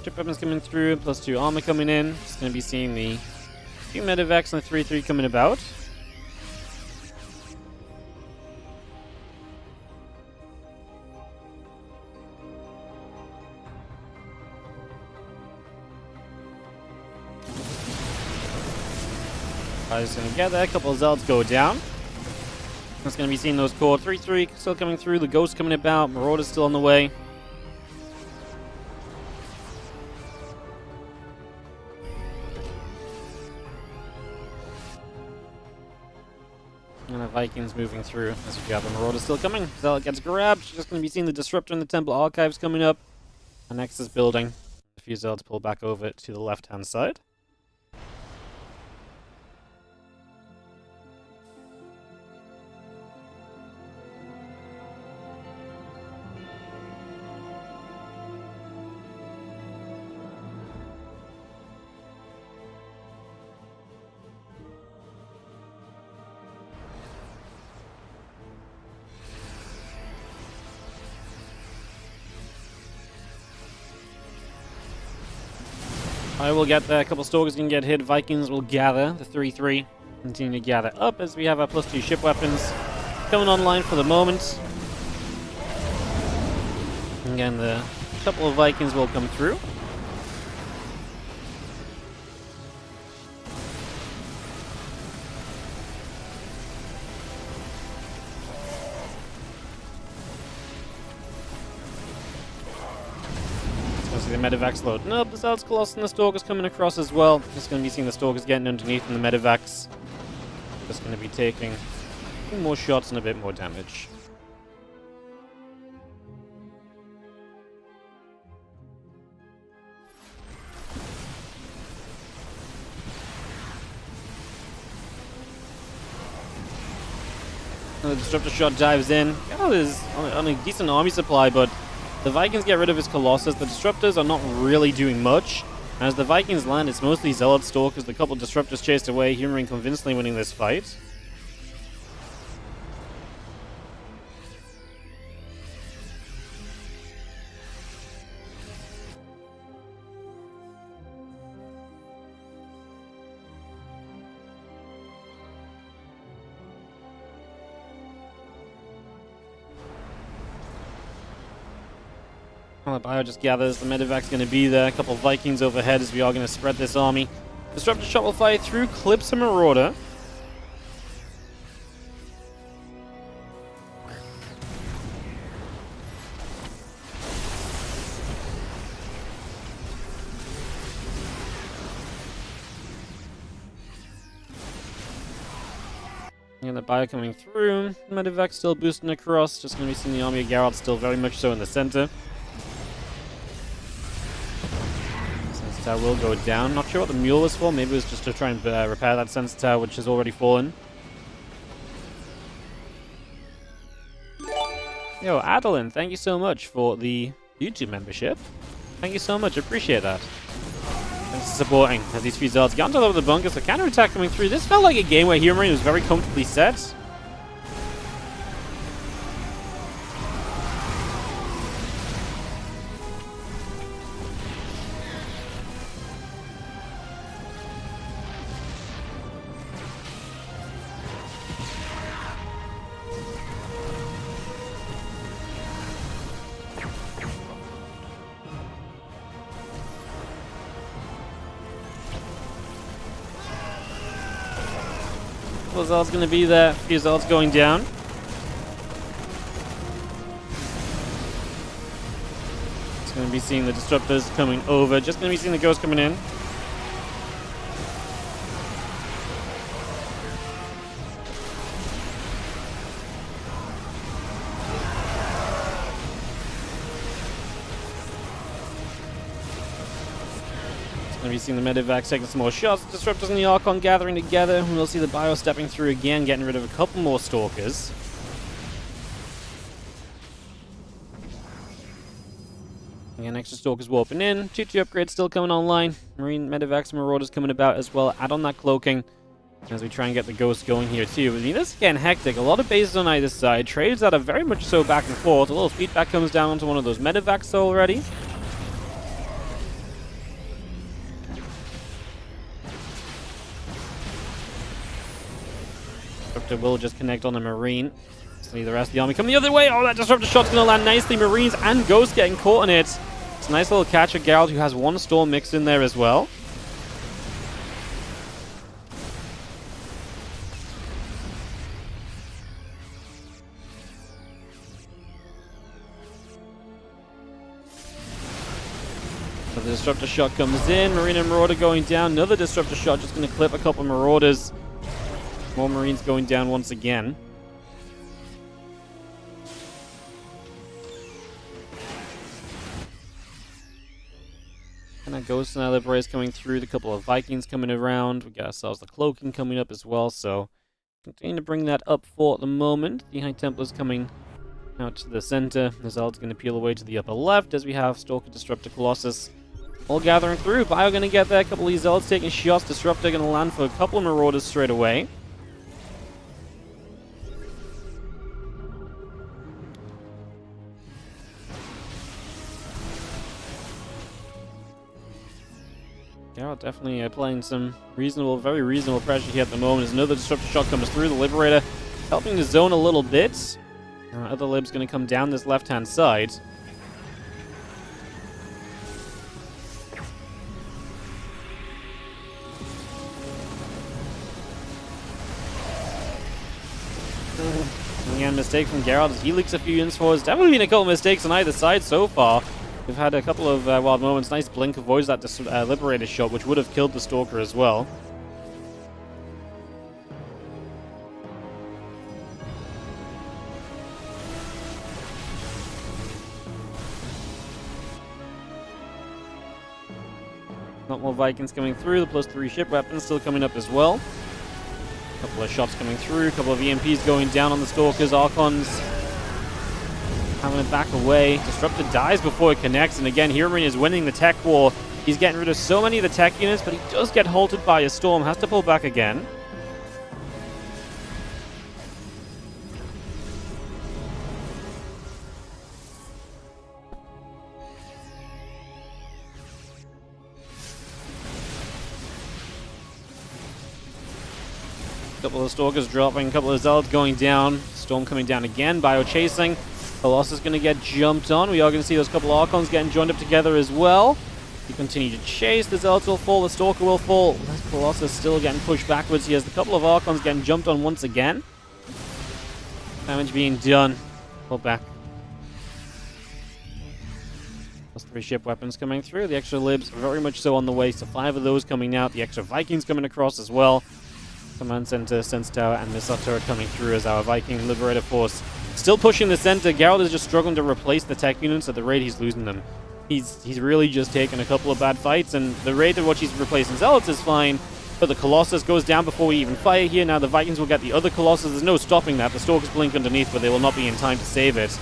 Chip weapons coming through, +2 armor coming in. Just going to be seeing the 2 Medivacs and the 3-3 coming about. Just going to get there, a couple of Zealots go down. Just going to be seeing those core 3-3 still coming through, the Ghost coming about, Marauder's still on the way. And the Vikings moving through as we got the Marauder still coming. Zealot gets grabbed. Just going to be seeing the Disruptor in the Temple Archives coming up. Our Nexus building. A few Zealots pull back over to the left-hand side. I will get there. A couple Stalkers can get hit. Vikings will gather. The 3-3 continue to gather up as we have our +2 ship weapons coming online for the moment. Again, the couple of Vikings will come through. The Medivacs loading up. The Zealots, Colossus, and the Stalkers coming across as well. Just going to be seeing the Stalkers getting underneath and the Medivacs. Just going to be taking a few more shots and a bit more damage. The Disruptor shot dives in. Geralt is on a decent army supply, but the Vikings get rid of his Colossus. The Disruptors are not really doing much. As the Vikings land, it's mostly Zealot Stalkers. The couple Disruptors chased away. HeroMarine convincingly winning this fight. Well, the Bio just gathers. The medevac's going to be there. A couple of Vikings overhead as we are going to spread this army. Disruptor shot will fire through, clips a Marauder. And the Bio coming through. Medevac still boosting across. Just going to be seeing the army of Geralt still very much so in the center. Sensor Tower will go down. Not sure what the mule was for. Maybe it was just to try and repair that Sensor Tower, which has already fallen. Yo, Adeline, thank you so much for the YouTube membership. Thank you so much. Appreciate that. Thanks for supporting as these few Zelds get onto the bunkers. The counter-attack coming through. This felt like a game where HeroMarine was very comfortably set. Zel's going to be there. Few Zel's going down. Just going to be seeing the Disruptors coming over. Just going to be seeing the Ghost coming in. We've seen the Medevac taking some more shots. Disruptors and the Archon gathering together. And we'll see the Bio stepping through again, getting rid of a couple more Stalkers. Again, extra Stalkers warping in. 2-2 upgrades still coming online. Marine Medevacs and Marauders coming about as well. Add on that cloaking as we try and get the Ghost going here too. I mean, this is getting hectic. A lot of bases on either side. Trades that are very much so back and forth. A little feedback comes down onto one of those Medevacs already. Disruptor will just connect on the Marine. See the rest of the army coming the other way. Oh, that Disruptor shot's going to land nicely. Marines and Ghosts getting caught in it. It's a nice little catch of Geralt, who has one Storm mixed in there as well. So the Disruptor shot comes in. Marine and Marauder going down. Another Disruptor shot just going to clip a couple Marauders. More Marines going down once again. And that Ghost and Liberators coming through. The couple of Vikings coming around. We got ourselves the Cloaking coming up as well. So continue to bring that up for the moment. The High Templars coming out to the center. The Zeld's going to peel away to the upper left as we have Stalker, Disruptor, Colossus all gathering through. Bio going to get there. A couple of these Zelds taking shots. Disruptor going to land for a couple of Marauders straight away. Geralt definitely applying some very reasonable pressure here at the moment as another Disruptor shot comes through. The Liberator helping the zone a little bit. Other Lib's going to come down this left-hand side. Again, mistake from Geralt as he leaks a few units forward. There's definitely been a couple of mistakes on either side so far. We've had a couple of wild moments. Nice blink avoids that Liberator shot, which would have killed the Stalker as well. Not more Vikings coming through. The +3 ship weapons still coming up as well. A couple of shots coming through. A couple of EMPs going down on the Stalkers. Archons having it back away. Disruptor dies before it connects, and again, HeroMarine is winning the tech war. He's getting rid of so many of the tech units, but he does get halted by a storm. Has to pull back again. A couple of Stalkers dropping, a couple of Zelds going down. Storm coming down again. Bio chasing. Colossus going to get jumped on. We are going to see those couple Archons getting joined up together as well. We continue to chase. The Zealots will fall. The Stalker will fall. The Colossus still getting pushed backwards. He has a couple of Archons getting jumped on once again. Damage being done. Pull back. Plus 3 ship weapons coming through. The extra libs very much so on the way. So 5 of those coming out. The extra Vikings coming across as well. Command Center, Sense Tower, and Missile Turret coming through as our Viking Liberator Force still pushing the center. Geralt is just struggling to replace the tech units at the rate he's losing them. He's really just taken a couple of bad fights, and the rate at which he's replacing Zealots is fine, but the Colossus goes down before we even fire here. Now the Vikings will get the other Colossus. There's no stopping that. The Stalkers blink underneath, but they will not be in time to save it.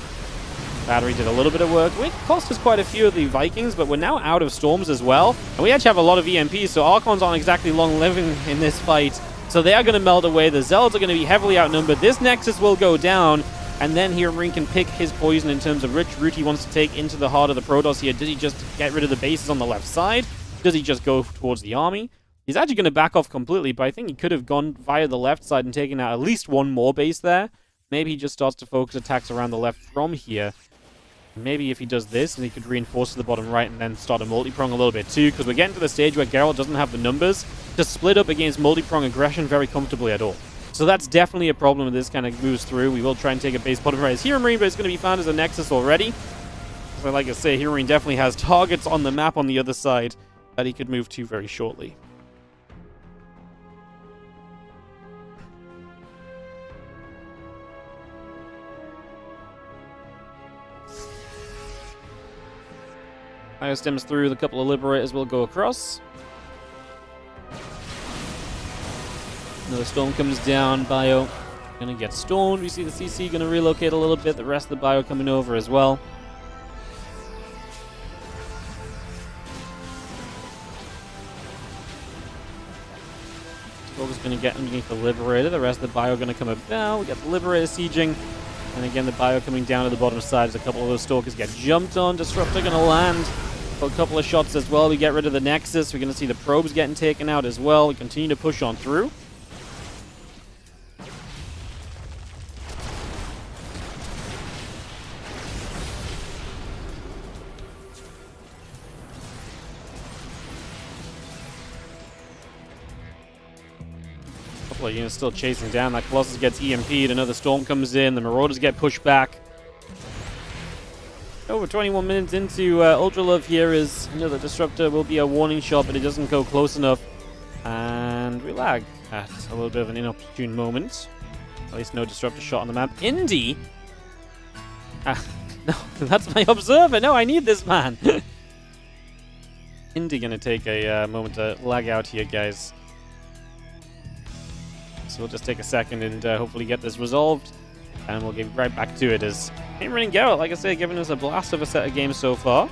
Battery did a little bit of work. It cost us quite a few of the Vikings, but we're now out of storms as well. And we actually have a lot of EMPs, so Archons aren't exactly long-living in this fight. So they are going to melt away. The Zealots are going to be heavily outnumbered. This Nexus will go down, and then HeroMarine can pick his poison in terms of which route he wants to take into the heart of the Protoss here. Does he just get rid of the bases on the left side? Does he just go towards the army? He's actually going to back off completely, but I think he could have gone via the left side and taken out at least one more base there. Maybe he just starts to focus attacks around the left from here. Maybe if he does this, and he could reinforce to the bottom right and then start a multi-prong a little bit too, because we're getting to the stage where Geralt doesn't have the numbers to split up against multi-prong aggression very comfortably at all. So that's definitely a problem if this kind of moves through. We will try and take a base bottom right as HeroMarine, but it's going to be found as a Nexus already. So like I say, HeroMarine definitely has targets on the map on the other side that he could move to very shortly. Fire stems through, the couple of Liberators will go across. Another storm comes down, Bio gonna get stormed. We see the CC gonna relocate a little bit, the rest of the Bio coming over as well. Stalker's gonna get underneath the Liberator, the rest of the Bio gonna come up down. We got the Liberator sieging. And again, the Bio coming down to the bottom side as a couple of those Stalkers get jumped on. Disruptor gonna land. A couple of shots as well. We get rid of the Nexus. We're going to see the probes getting taken out as well. We continue to push on through. A couple of units still chasing down. That Colossus gets EMP'd. Another storm comes in. The Marauders get pushed back. Over 21 minutes into Ultra Love here is another Disruptor will be a warning shot, but it doesn't go close enough. And we lag at a little bit of an inopportune moment. At least no Disruptor shot on the map. Indy? No, that's my Observer. No, I need this man. Indy gonna take a moment to lag out here, guys. So we'll just take a second and hopefully get this resolved. And we'll get right back to it as HeroMarine and Geralt, like I say, giving us a blast of a set of games so far.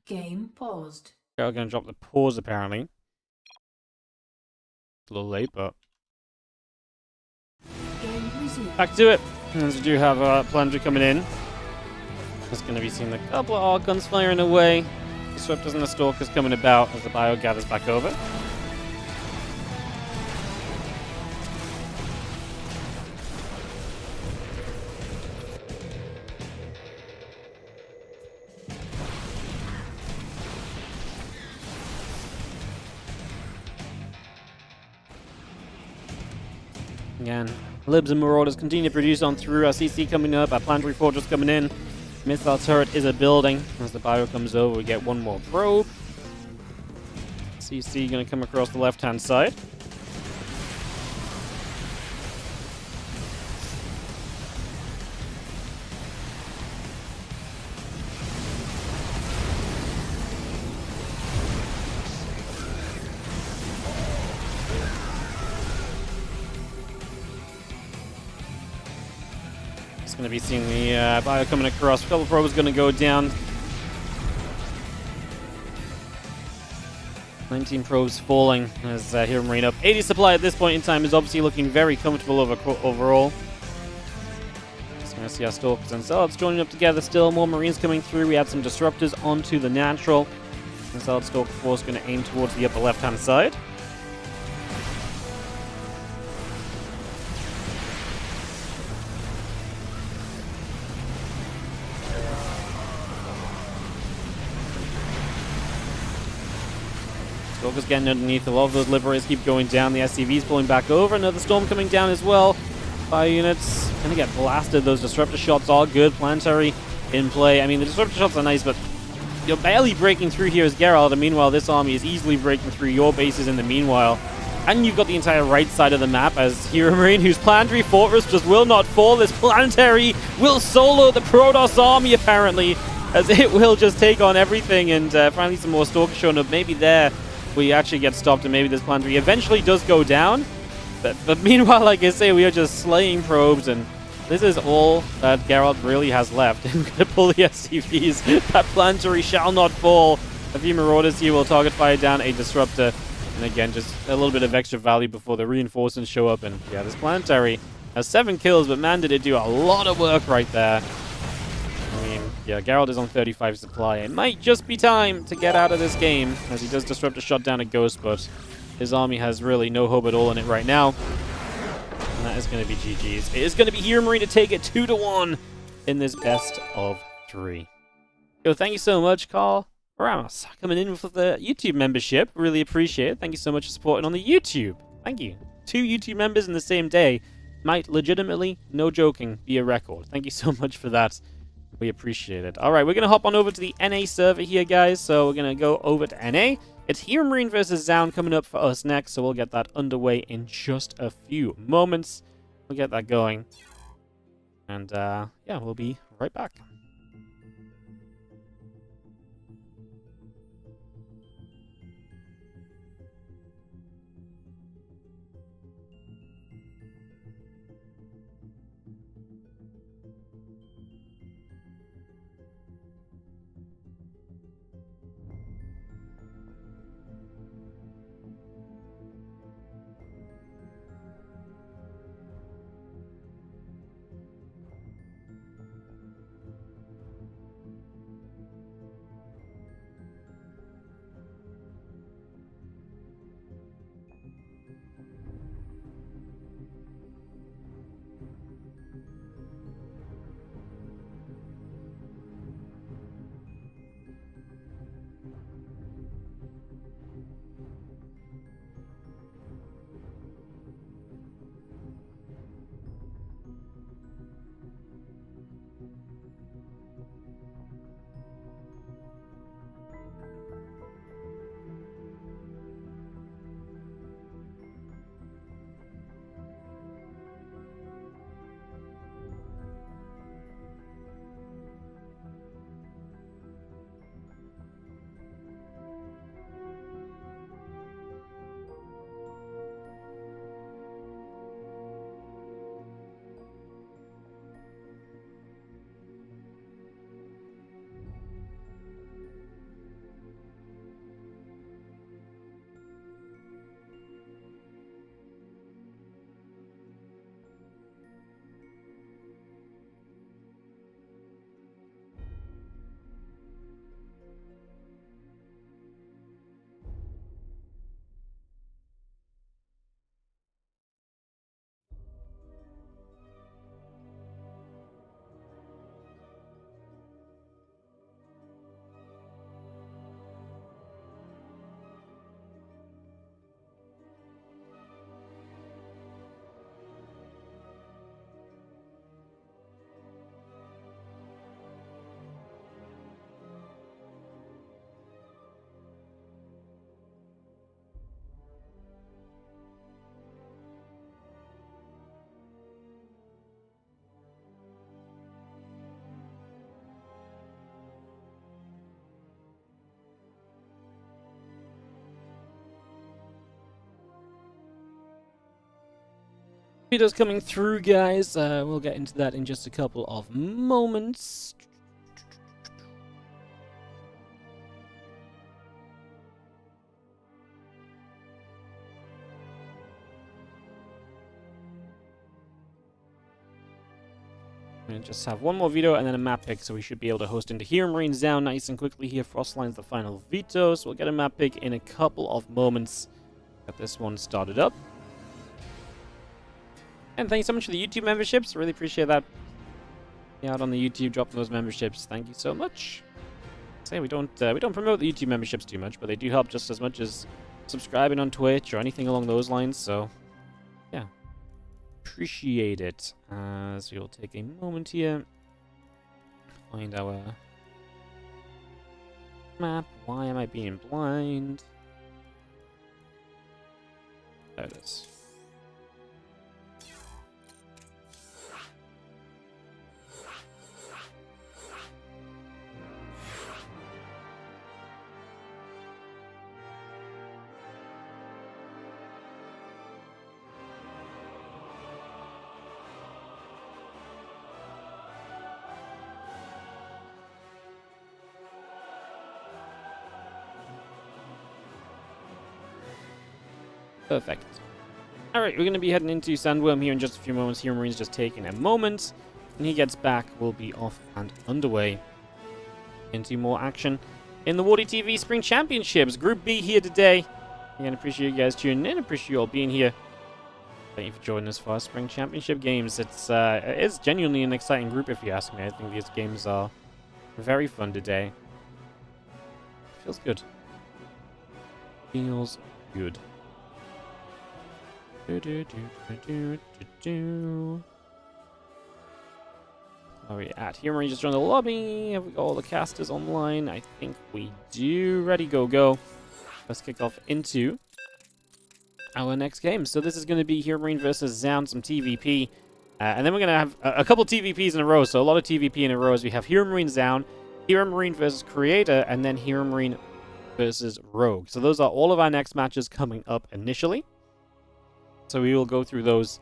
Game paused. Geralt gonna drop the pause apparently. A little late, but Game resumed. back to it. As we do have Planetary coming in. There's gonna be seeing a couple of Archons firing away. Disruptors and the Stalkers coming about as the Bio gathers back over. Again, Libs and Marauders continue to produce on through. Our CC coming up, our Planetary Fortress coming in. Missile Turret is a building. As the Bio comes over, we get one more probe. CC going to come across the left-hand side. going to be seeing the bio coming across. A couple of probes going to go down. 19 probes falling as HeroMarine up. 80 supply at this point in time is obviously looking very comfortable overall. Just going to see our Stalkers and Zealots joining up together still. More Marines coming through. We had some Disruptors onto the natural. The Zealot Stalker force going to aim towards the upper left-hand side. Stalker's getting underneath. A lot of those Liberators keep going down. The SCV's pulling back over. Another Storm coming down as well. Fire units gonna get blasted. Those Disruptor shots are good. Planetary in play. I mean, the Disruptor shots are nice, but you're barely breaking through here as Geralt, and meanwhile, this army is easily breaking through your bases in the meanwhile. And you've got the entire right side of the map as HeroMarine, whose Planetary Fortress just will not fall. This Planetary will solo the Protoss army, apparently, as it will just take on everything. And finally, some more Stalkers showing up. Maybe there we actually get stopped, and maybe this Planetary eventually does go down. But meanwhile, like I say, we are just slaying probes, and this is all that Geralt really has left. I'm going to pull the SCVs. That Planetary shall not fall. A few Marauders here will target fire down a Disruptor. And again, just a little bit of extra value before the reinforcements show up. And yeah, this Planetary has 7 kills, but man, did it do a lot of work right there. I mean, yeah, Geralt is on 35 supply. It might just be time to get out of this game, as he does disrupt a shot down a Ghost, but his army has really no hope at all in it right now. And that is going to be GG's. It is going to be HeroMarine to take it 2-1 in this best of 3. Yo, thank you so much, Carl Ramos, coming in with the YouTube membership. Really appreciate it. Thank you so much for supporting on the YouTube. Thank you. 2 YouTube members in the same day might legitimately, no joking, be a record. Thank you so much for that. We appreciate it. All right, we're going to hop on over to the NA server here, guys. So we're going to go over to NA. It's HeroMarine versus ZOUN coming up for us next, so we'll get that underway in just a few moments. We'll get that going. And, yeah, we'll be right back. Videos coming through, guys. We'll get into that in just a couple of moments. I'm going to just have one more veto and then a map pick, so we should be able to host into HeroMarine ZOUN nice and quickly here. Frostline's the final veto, so we'll get a map pick in a couple of moments. Get this one started up. And thank you so much for the YouTube memberships. Really appreciate that. Out on the YouTube, dropping those memberships. Thank you so much. Say we don't promote the YouTube memberships too much, but they do help just as much as subscribing on Twitch or anything along those lines. So, yeah. Appreciate it. So we'll take a moment here. Find our map. Why am I being blind? There it is. Perfect. Alright, we're going to be heading into Sandworm here in just a few moments. HeroMarine's just taking a moment. When he gets back, we'll be off and underway into more action in the WardiTV Spring Championships. Group B here today. Again, appreciate you guys tuning in. Appreciate you all being here. Thank you for joining us for our Spring Championship games. It is genuinely an exciting group, if you ask me. I think these games are very fun today. Feels good. Feels good. Are we at? HeroMarine just joined the lobby. Have we got all the casters online? I think we do. Ready, go, go. Let's kick off into our next game. So this is going to be HeroMarine versus ZOUN, some TVP. And then we're going to have a couple TVPs in a row. So a lot of TVP in a row as we have HeroMarine ZOUN, HeroMarine versus Creator, and then HeroMarine versus Rogue. So those are all of our next matches coming up initially. So we will go through those,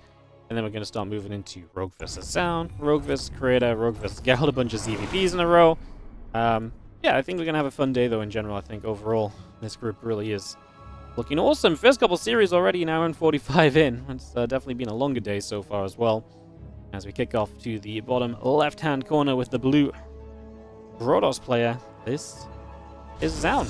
and then we're going to start moving into Rogue versus ZOUN, Rogue versus Creator, Rogue versus Geralt, a bunch of ZVPs in a row. Yeah, I think we're going to have a fun day, though, in general. I think overall, this group really is looking awesome. First couple series already, now in 45 in. It's definitely been a longer day so far as well. As we kick off to the bottom left-hand corner with the blue Protoss player, this is ZOUN.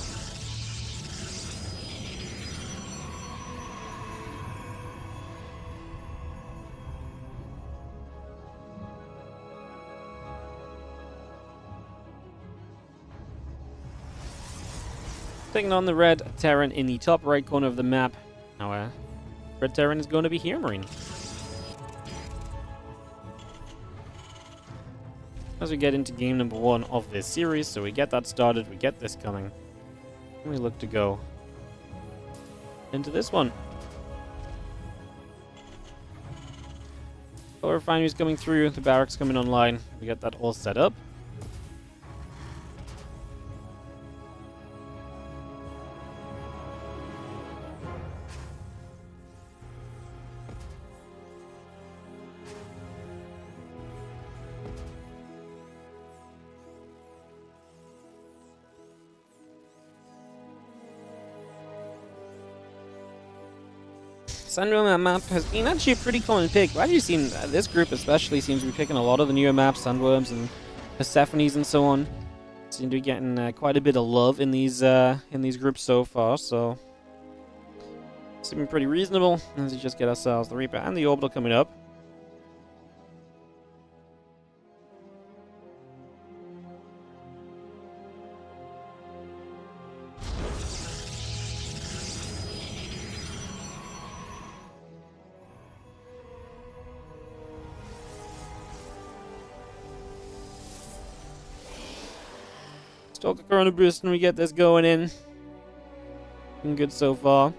Taking on the red Terran in the top right corner of the map. Our red Terran is going to be HeroMarine. As we get into game number 1 of this series, so we get that started, we get this coming, and we look to go into this one. So refinery's coming through, the barracks coming online, we get that all set up. Sandworm map has been actually a pretty common pick. I've actually seen this group especially seems to be picking a lot of the newer maps, Sandworms and Persephones and so on. Seem to be getting quite a bit of love in these groups so far, so seeming pretty reasonable as we just get ourselves the Reaper and the Orbital coming up. Stalker Corona Boost and we get this going in. Looking good so far.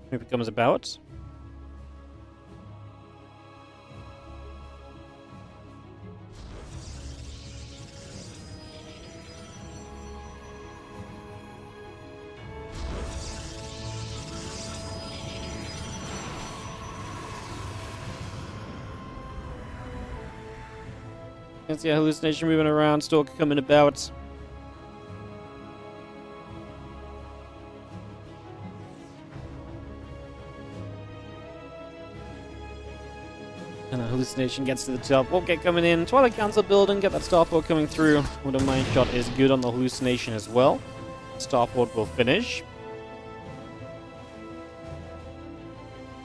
Reaper comes about. You can see a hallucination moving around, Stalker coming about. And the hallucination gets to the top. Won't get coming in. Twilight Council building, get that starport coming through. Wooden Mine shot is good on the hallucination as well. Starport will finish.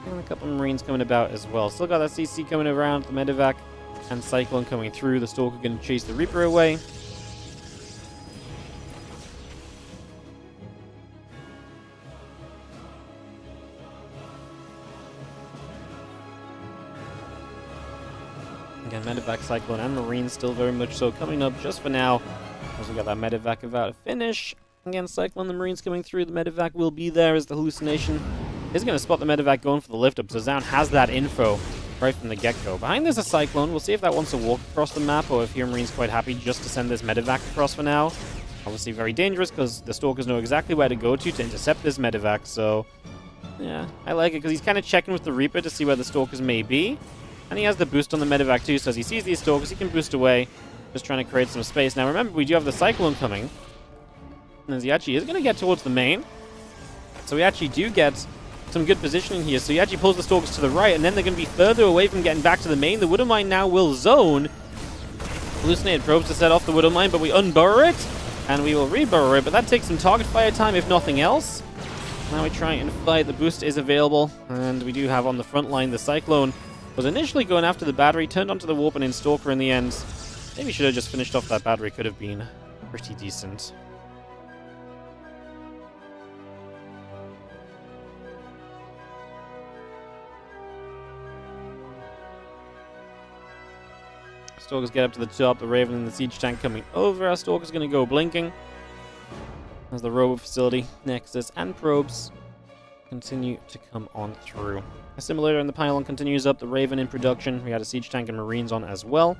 And a couple of Marines coming about as well. Still got that CC coming around, the medevac. And Cyclone coming through. The Stalker going to chase the Reaper away. Again, medevac, Cyclone, and Marine still very much so coming up just for now. As we got that medevac about to finish. Again, Cyclone, the Marines coming through. The medevac will be there as the hallucination is going to spot the medevac going for the lift up. So ZOUN has that info right from the get-go. Behind there's a Cyclone. We'll see if that wants to walk across the map or if HeroMarine's quite happy just to send this medevac across for now. Obviously very dangerous because the Stalkers know exactly where to go to intercept this medevac. So, yeah, I like it because he's kind of checking with the Reaper to see where the Stalkers may be. And he has the boost on the medevac too, so as he sees these Stalkers, he can boost away. Just trying to create some space. Now remember, we do have the Cyclone coming. And as he actually is going to get towards the main. So we actually do get some good positioning here. So he actually pulls the Stalkers to the right, and then they're going to be further away from getting back to the main. The Wooden Mine now will zone. Hallucinated probes to set off the Wooden Mine, but we unburrow it. And we will reburrow it, but that takes some target fire time, if nothing else. Now we try and fight. The boost is available. And we do have on the front line the Cyclone. Was initially going after the battery, turned onto the Warp and in Stalker in the end. Maybe should have just finished off that battery, could have been pretty decent. Stalkers get up to the top, the Raven and the Siege Tank coming over. Our Stalker's going to go blinking. As the Robo Facility, Nexus, and Probes continue to come on through. Assimilator and the Pylon continues up, the Raven in production. We had a Siege Tank and Marines on as well.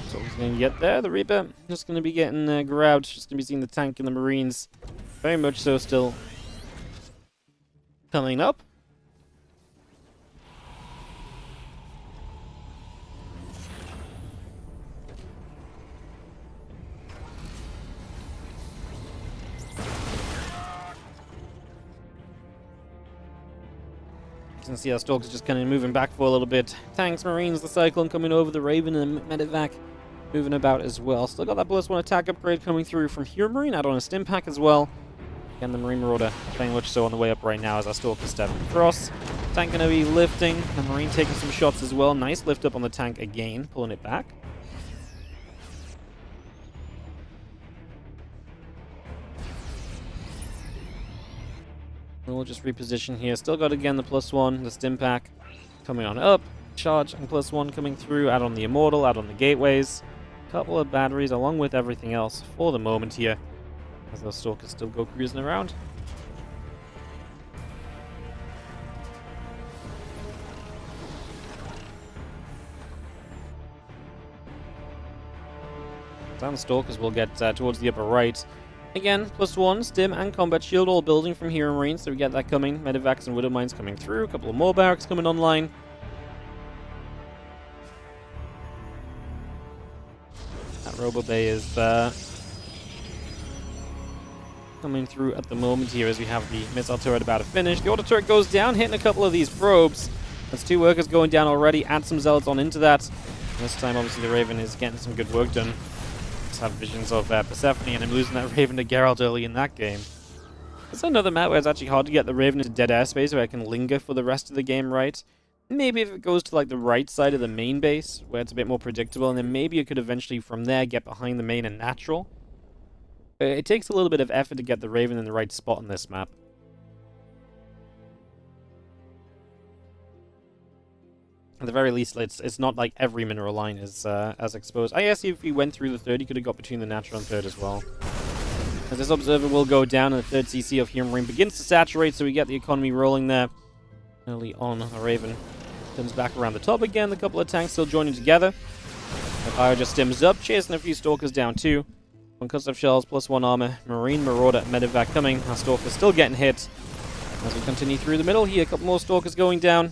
So he's going to get there. The Reaper just going to be getting grabbed. Just going to be seeing the tank and the Marines very much so still coming up. You can see our Stalkers just kind of moving back for a little bit. Tanks, Marines, the Cyclone coming over, the Raven and the Medevac moving about as well. Still got that +1 attack upgrade coming through from HeroMarine, add on a Stim Pack as well. Again, the Marine Marauder playing much so on the way up right now as our Stalkers step across. Tank going to be lifting, the Marine taking some shots as well. Nice lift up on the tank again, pulling it back. And we'll just reposition here. Still got again the +1, the Stim Pack coming on up. Charge and +1 coming through. Add on the Immortal, add on the Gateways. Couple of batteries along with everything else for the moment here. As those Stalkers still go cruising around. Down the Stalkers will get towards the upper right. Again, +1, Stim and Combat Shield all building from HeroMarine, so we get that coming. Medevacs and Widow Mines coming through. A couple of more barracks coming online. That Robo Bay is coming through at the moment here as we have the missile turret about to finish. The auto turret goes down, hitting a couple of these probes. There's 2 workers going down already. Add some Zealots on into that. And this time, obviously, the Raven is getting some good work done. Just have visions of Persephone and him losing that Raven to Geralt early in that game. There's another map where it's actually hard to get the Raven into dead airspace where it can linger for the rest of the game right. Maybe if it goes to like the right side of the main base, where it's a bit more predictable, and then maybe it could eventually from there get behind the main and natural. It takes a little bit of effort to get the Raven in the right spot on this map. At the very least, it's not like every mineral line is as exposed. I guess if he went through the third, he could have got between the natural and third as well. As this observer will go down, and the third CC of HeroMarine begins to saturate, so we get the economy rolling there. Early on, the Raven comes back around the top again. A couple of tanks still joining together. The fire just stims up, chasing a few Stalkers down too. 1 custom shells plus 1 armor. Marine, Marauder, Medevac coming. Our Stalkers still getting hit. As we continue through the middle here, a couple more Stalkers going down.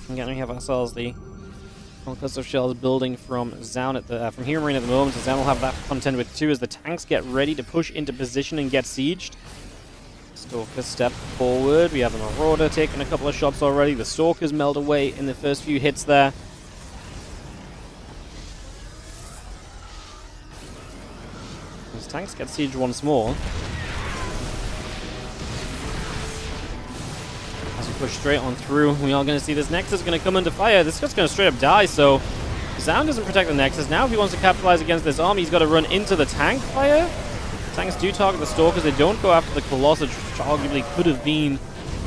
Again, we have ourselves the 1 custom shells building from ZOUN from HeroMarine at the moment. So ZOUN will have that contend with 2 as the tanks get ready to push into position and get sieged. Stalkers step forward. We have the Marauder taking a couple of shots already. The Stalkers melt away in the first few hits there. These tanks get sieged once more. As we push straight on through, we are going to see this Nexus going to come under fire. This guy's going to straight up die, so ZOUN doesn't protect the Nexus. Now if he wants to capitalize against this army, he's got to run into the tank fire. Tanks do target the Stalkers. They don't go after the Colossus, which arguably could have been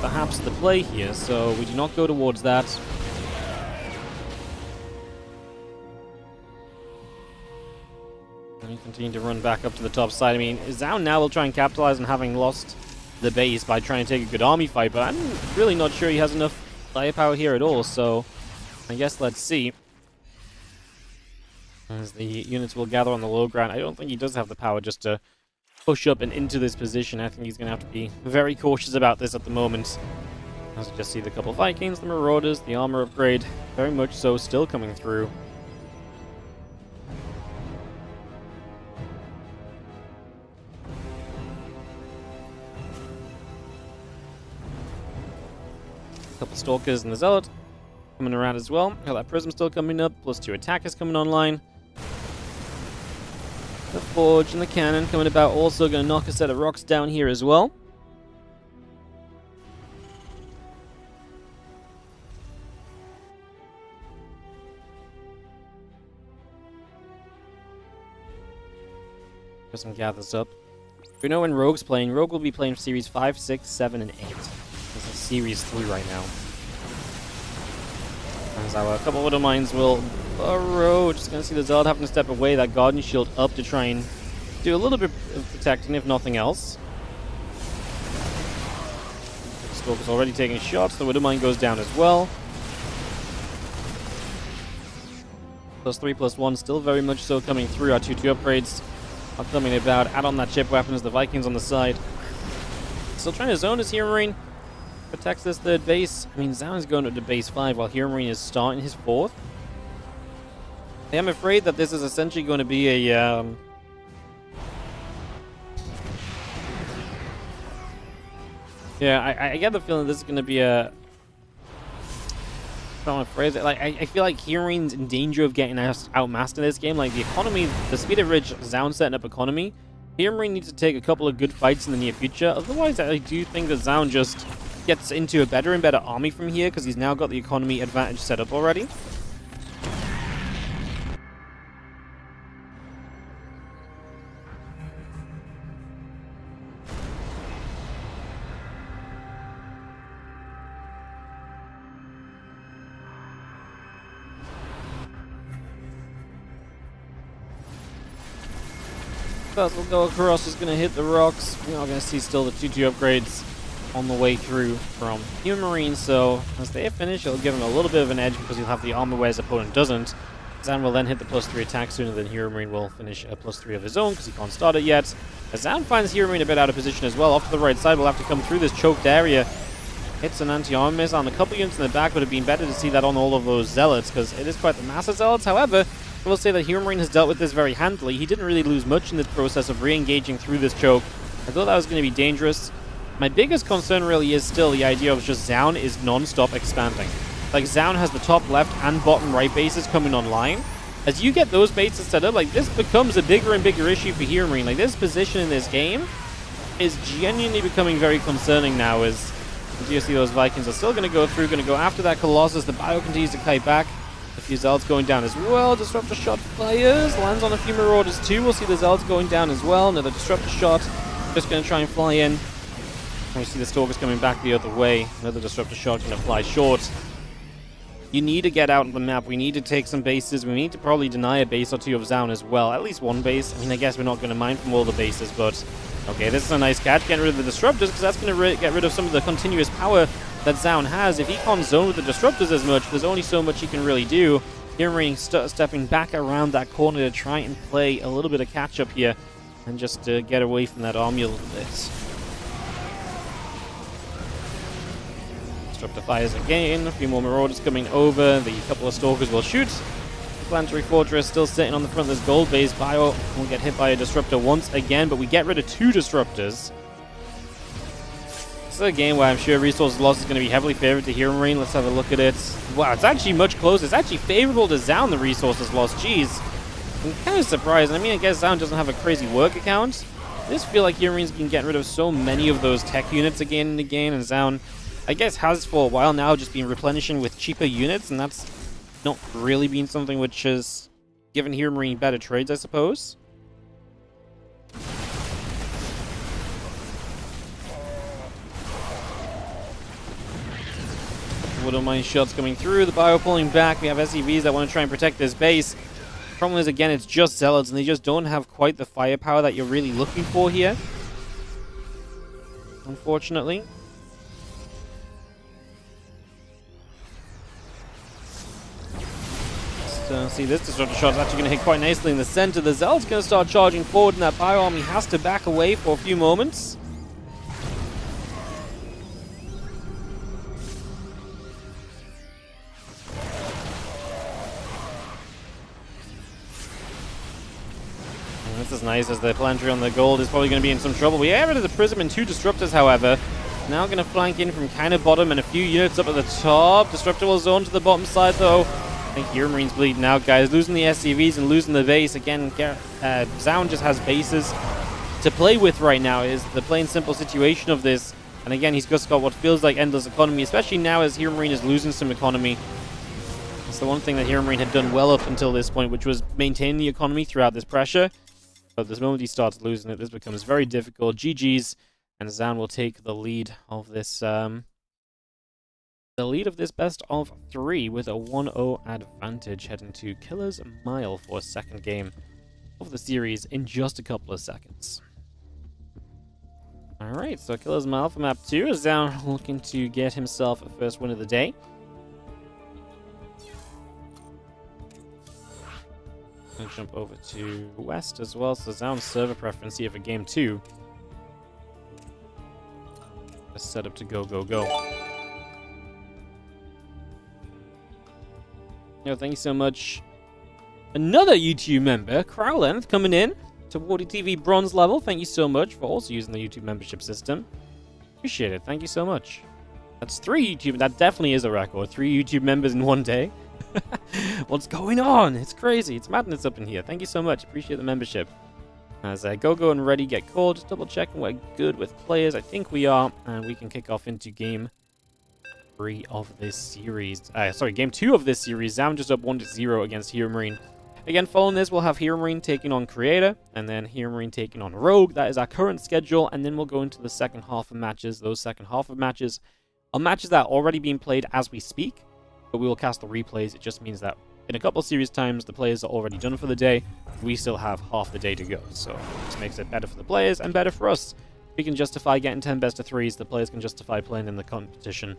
perhaps the play here, so we do not go towards that. And we continue to run back up to the top side. I mean, ZOUN now will try and capitalize on having lost the base by trying to take a good army fight, but I'm really not sure he has enough firepower here at all, so I guess let's see. As the units will gather on the low ground, I don't think he does have the power just to push up and into this position. I think he's going to have to be very cautious about this at the moment. As we just see the couple Vikings, the Marauders, the armor upgrade, very much so still coming through. Couple Stalkers and the Zealot coming around as well. Got that Prism still coming up, plus 2 attackers coming online. The Forge and the Cannon coming about, also going to knock a set of rocks down here as well. Prism gathers up. We know when Rogue's playing. Rogue will be playing Series 5, 6, 7, and 8. This is Series 3 right now. As our couple of mines will burrow. Just going to see the Zealot having to step away, that Guardian Shield up to try and do a little bit of protecting, if nothing else. Stalker's already taking shots. The Widowmine goes down as well. +3, +1, still very much so coming through. Our 2-2 upgrades are coming about. Add on that chip weapon as the Vikings on the side. Still trying to zone his HeroMarine. Protects this third base. I mean, ZOUN is going to base 5 while HeroMarine is starting his 4th. I am afraid that this is essentially going to be a yeah, I get the feeling this is going to be a... I don't want to phrase it. Like, I feel like HeroMarine's in danger of getting outmassed in this game. Like, the economy, the speed of rich ZOUN setting up economy, HeroMarine needs to take a couple of good fights in the near future. Otherwise, I do think that ZOUN just gets into a better and better army from here, because he's now got the economy advantage set up already. First we'll go across, is going to hit the rocks. We're not going to see still the 2-2 upgrades on the way through from HeroMarine, so as they finish, it'll give him a little bit of an edge because he'll have the armor where his opponent doesn't. ZOUN will then hit the +3 attack sooner than HeroMarine will finish a +3 of his own because he can't start it yet. As ZOUN finds HeroMarine a bit out of position as well, off to the right side, we'll have to come through this choked area. Hits an anti-armor missile, and a couple units in the back would have been better to see that on all of those Zealots because it is quite the mass of Zealots. However, I will say that HeroMarine has dealt with this very handily. He didn't really lose much in this process of re-engaging through this choke. I thought that was going to be dangerous. My biggest concern really is still the idea of just ZOUN is non-stop expanding. Like, ZOUN has the top left and bottom right bases coming online. As you get those bases set up, like, this becomes a bigger and bigger issue for HeroMarine. Like, this position in this game is genuinely becoming very concerning now as you see those Vikings are still going to go through, going to go after that Colossus. The Bio continues to kite back. A few Zealots going down as well. Disruptor shot fires. Lands on a few Marauders too. We'll see the Zealots going down as well. Another Disruptor shot. Just going to try and fly in. And we see the Stalkers coming back the other way. Another Disruptor shot going to fly short. You need to get out on the map. We need to take some bases. We need to probably deny a base or two of ZOUN as well. At least one base. I mean, I guess we're not going to mine from all the bases, but... Okay, this is a nice catch. Getting rid of the Disruptors, because that's going to get rid of some of the continuous power that ZOUN has. If he can't zone with the Disruptors as much, there's only so much he can really do. HeroMarine stepping back around that corner to try and play a little bit of catch-up here and just get away from that army a little bit. Disruptor fires again. A few more Marauders coming over. The couple of Stalkers will shoot. Planetary Fortress still sitting on the front of this gold base. Bio will get hit by a Disruptor once again, but we get rid of 2 Disruptors. This is a game where I'm sure resource loss is going to be heavily favored to HeroMarine. Let's have a look at it. Wow, it's actually much closer. It's actually favorable to ZOUN, the resources lost. Jeez. I'm kind of surprised. I mean, I guess ZOUN doesn't have a crazy work account. I just feel like HeroMarine's been getting rid of so many of those tech units again and again, and ZOUN, I guess, has for a while now just been replenishing with cheaper units, and that's not really been something which has given HeroMarine better trades, I suppose. Widow Mine shots coming through, the Bio pulling back. We have SCVs that want to try and protect this base. Problem is, again, it's just Zealots, and they just don't have quite the firepower that you're really looking for here, unfortunately. See, this Disruptor shot is actually going to hit quite nicely in the center. The Zealot's going to start charging forward, and that Bio Army has to back away for a few moments. And this is nice, as the Planetary on the gold is probably going to be in some trouble. We get rid of the Prism and 2 Disruptors, however. Now going to flank in from kind of bottom and a few units up at the top. Disruptor will zone to the bottom side, though. I think HeroMarine's bleeding out, guys. Losing the SCVs and losing the base. Again, ZOUN just has bases to play with right now. Is the plain simple situation of this. And again, he's just got what feels like endless economy, especially now as HeroMarine is losing some economy. It's the one thing that HeroMarine had done well up until this point, which was maintain the economy throughout this pressure. But the moment he starts losing it, this becomes very difficult. GG's, and ZOUN will take the lead of this... best of 3 with a 1-0 advantage, heading to Killer's Mile for a second game of the series in just a couple of seconds. Alright, so Killer's Mile for map 2 is ZOUN looking to get himself a first win of the day. I'll jump over to West as well, so ZOUN's server preference here for game 2 is set up to go, go, go. Yo, thank you so much. Another YouTube member, Crowlength, coming in to WardiTV bronze level. Thank you so much for also using the YouTube membership system. Appreciate it. Thank you so much. That's 3 YouTube. That definitely is a record. 3 YouTube members in one day. What's going on? It's crazy. It's madness up in here. Thank you so much. Appreciate the membership. As Go-Go and Ready get called, just double checking we're good with players. I think we are, and we can kick off into game 3 of this series. Game 2 of this series. ZOUN just up 1-0 against HeroMarine. Again, following this, we'll have HeroMarine taking on Creator, and then HeroMarine taking on Rogue. That is our current schedule, and then we'll go into the second half of matches. Those second half of matches are matches that are already being played as we speak, but we will cast the replays. It just means that in a couple of series times, the players are already done for the day. We still have half the day to go, so this makes it better for the players and better for us. We can justify getting 10 best of 3s. The players can justify playing in the competition.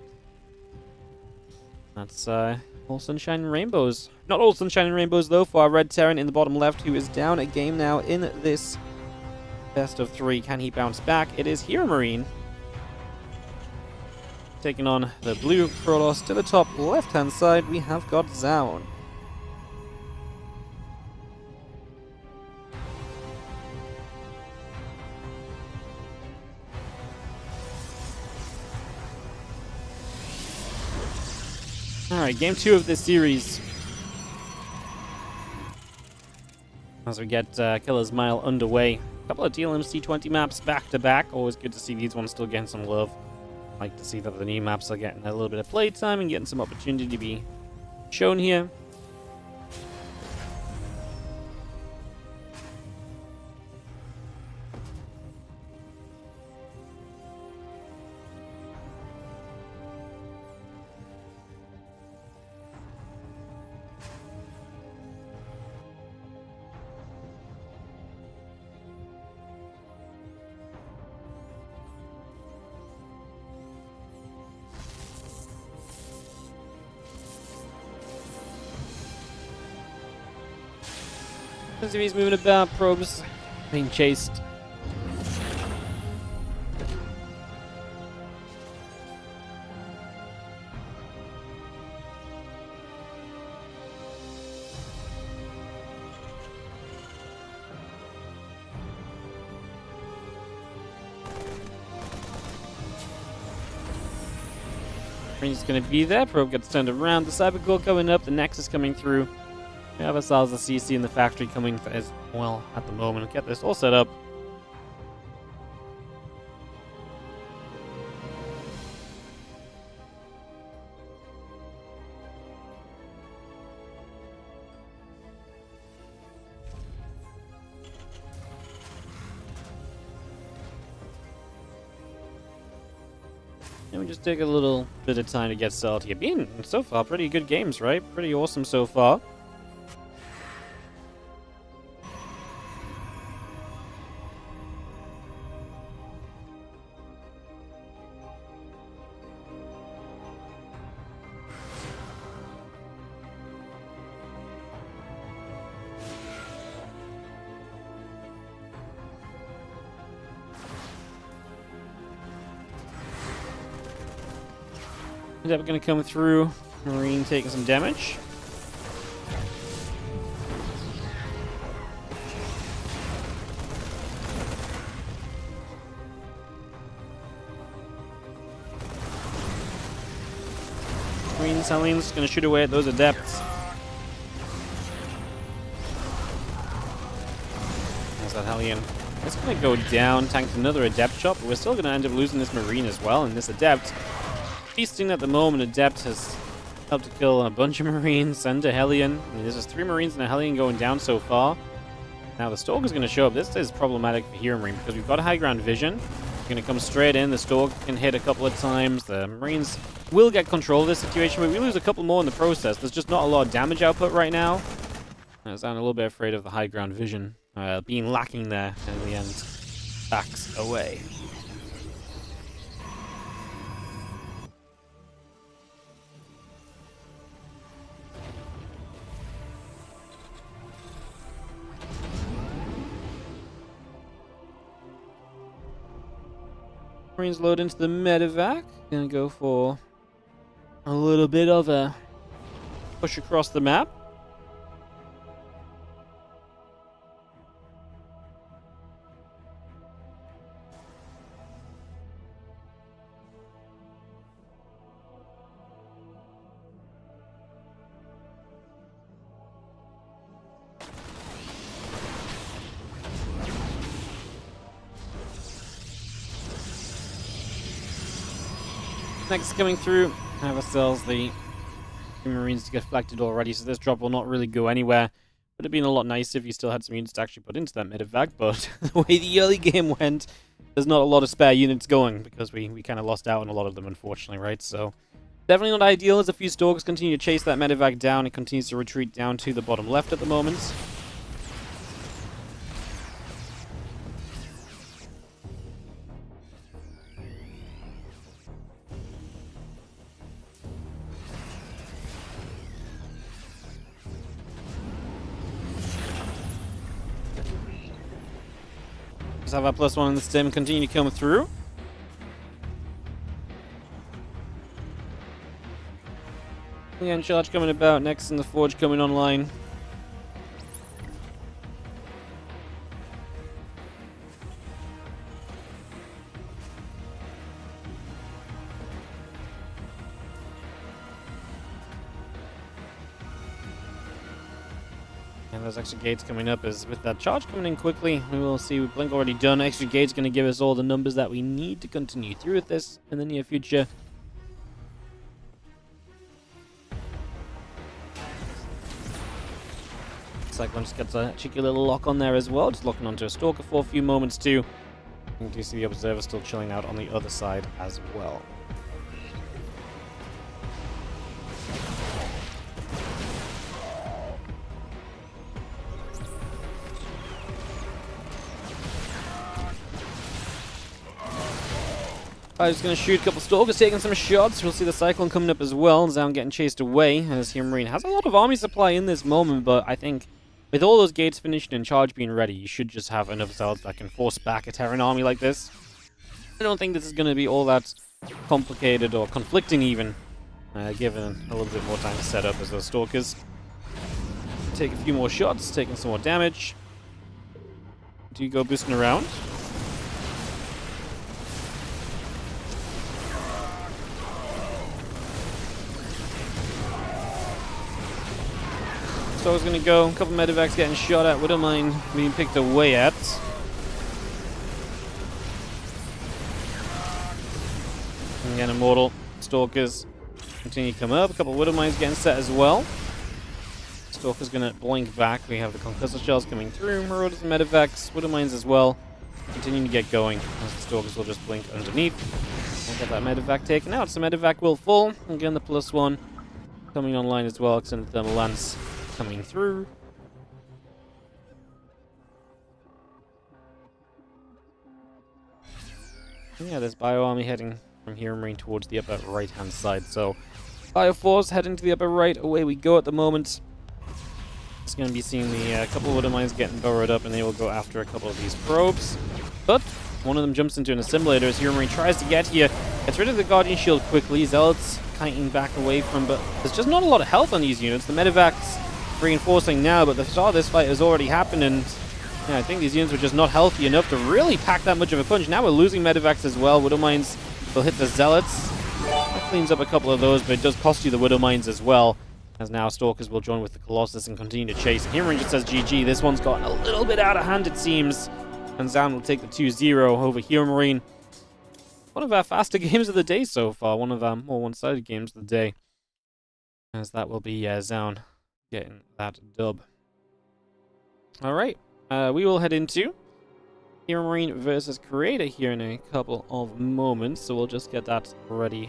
That's all sunshine and rainbows. Not all sunshine and rainbows, though, for our Red Terran in the bottom left, who is down a game now in this best of 3. Can he bounce back? It is HeroMarine taking on the blue Protoss. To the top left-hand side, we have got ZOUN. Alright, game 2 of this series. As we get Killer's Mile underway. A couple of TLMC20 maps back-to-back. Always good to see these ones still getting some love. Like to see that the new maps are getting a little bit of playtime and getting some opportunity to be shown here. As if he's moving about, probes being chased. Marine's gonna be there. Probe gets turned around. The Cyber Core coming up. The Nexus coming through. We have ourselves the CC in the factory coming as well at the moment. We'll get this all set up. And we just take a little bit of time to get settled here. Been, so far, pretty good games, right? Pretty awesome so far. We're going to come through. Marine taking some damage. Marine's Helene's going to shoot away at those adepts. There's that Hellion. It's going to go down, tanked another adept shot, but we're still going to end up losing this Marine as well, and this adept. Feasting at the moment, Adept has helped to kill a bunch of Marines and a Hellion. I mean, there's just 3 Marines and a Hellion going down so far. Now the Stalker's going to show up. This is problematic for HeroMarine because we've got a high ground vision. It's going to come straight in. The Stalker can hit a couple of times. The Marines will get control of this situation, but we lose a couple more in the process. There's just not a lot of damage output right now. I'm a little bit afraid of the high ground vision being lacking there, and in the end, backs away. Marines load into the medevac. Gonna go for a little bit of a push across the map. Next coming through, have ourselves the Marines to get deflected already, so this drop will not really go anywhere. Would have been a lot nicer if you still had some units to actually put into that medevac, but the way the early game went, there's not a lot of spare units going, because we kind of lost out on a lot of them, unfortunately, right? So, definitely not ideal as a few Stalkers continue to chase that medevac down. It continues to retreat down to the bottom left at the moment. Have our +1 on the stem continue to come through. Again, charge coming about next, and the forge coming online. And there's extra gates coming up as with that charge coming in quickly. We will see Blink already done. Extra gates going to give us all the numbers that we need to continue through with this in the near future. Cyclone just gets a cheeky little lock on there as well. Just locking onto a Stalker for a few moments too. You do see the Observer still chilling out on the other side as well. I'm just going to shoot a couple Stalkers, taking some shots. We'll see the Cyclone coming up as well. ZOUN getting chased away as HeroMarine has a lot of army supply in this moment, but I think with all those gates finished and charge being ready, you should just have enough zealots that can force back a Terran army like this. I don't think this is going to be all that complicated or conflicting even, given a little bit more time to set up as those Stalkers. Take a few more shots, taking some more damage. Do you go boosting around? So I was gonna go, a couple medevacs getting shot at, wouldn't mind being picked away at. Again, Immortal, Stalkers continue to come up, a couple Widow Mines getting set as well. Stalker's gonna blink back, we have the Concussor Shells coming through, Marauders and medevacs, Widow Mines as well, continuing to get going, as the Stalkers will just blink underneath. We'll get that medevac taken out, so medevac will fall, again the +1 coming online as well, Extended Thermal Lance coming through. Yeah, there's Bio Army heading from HeroMarine towards the upper right hand side. So Bio Force heading to the upper right, away we go at the moment. It's going to be seeing the couple of Widow Mines getting burrowed up, and they will go after a couple of these probes. But one of them jumps into an assimilator as HeroMarine tries to get here. Gets rid of the Guardian Shield quickly. Zealots kiting back away from, but there's just not a lot of health on these units. The medevacs reinforcing now, but the start of this fight has already happened, and yeah, I think these units were just not healthy enough to really pack that much of a punch. Now we're losing medevacs as well. Widow Mines will hit the Zealots. That cleans up a couple of those, but it does cost you the Widow Mines as well, as now Stalkers will join with the Colossus and continue to chase. HeroMarine just says GG. This one's gotten a little bit out of hand, it seems, and ZOUN will take the 2-0 over HeroMarine. One of our faster games of the day so far, one of our more one-sided games of the day, as that will be ZOUN getting that dub. Alright, we will head into HeroMarine versus Creator here in a couple of moments, so we'll just get that ready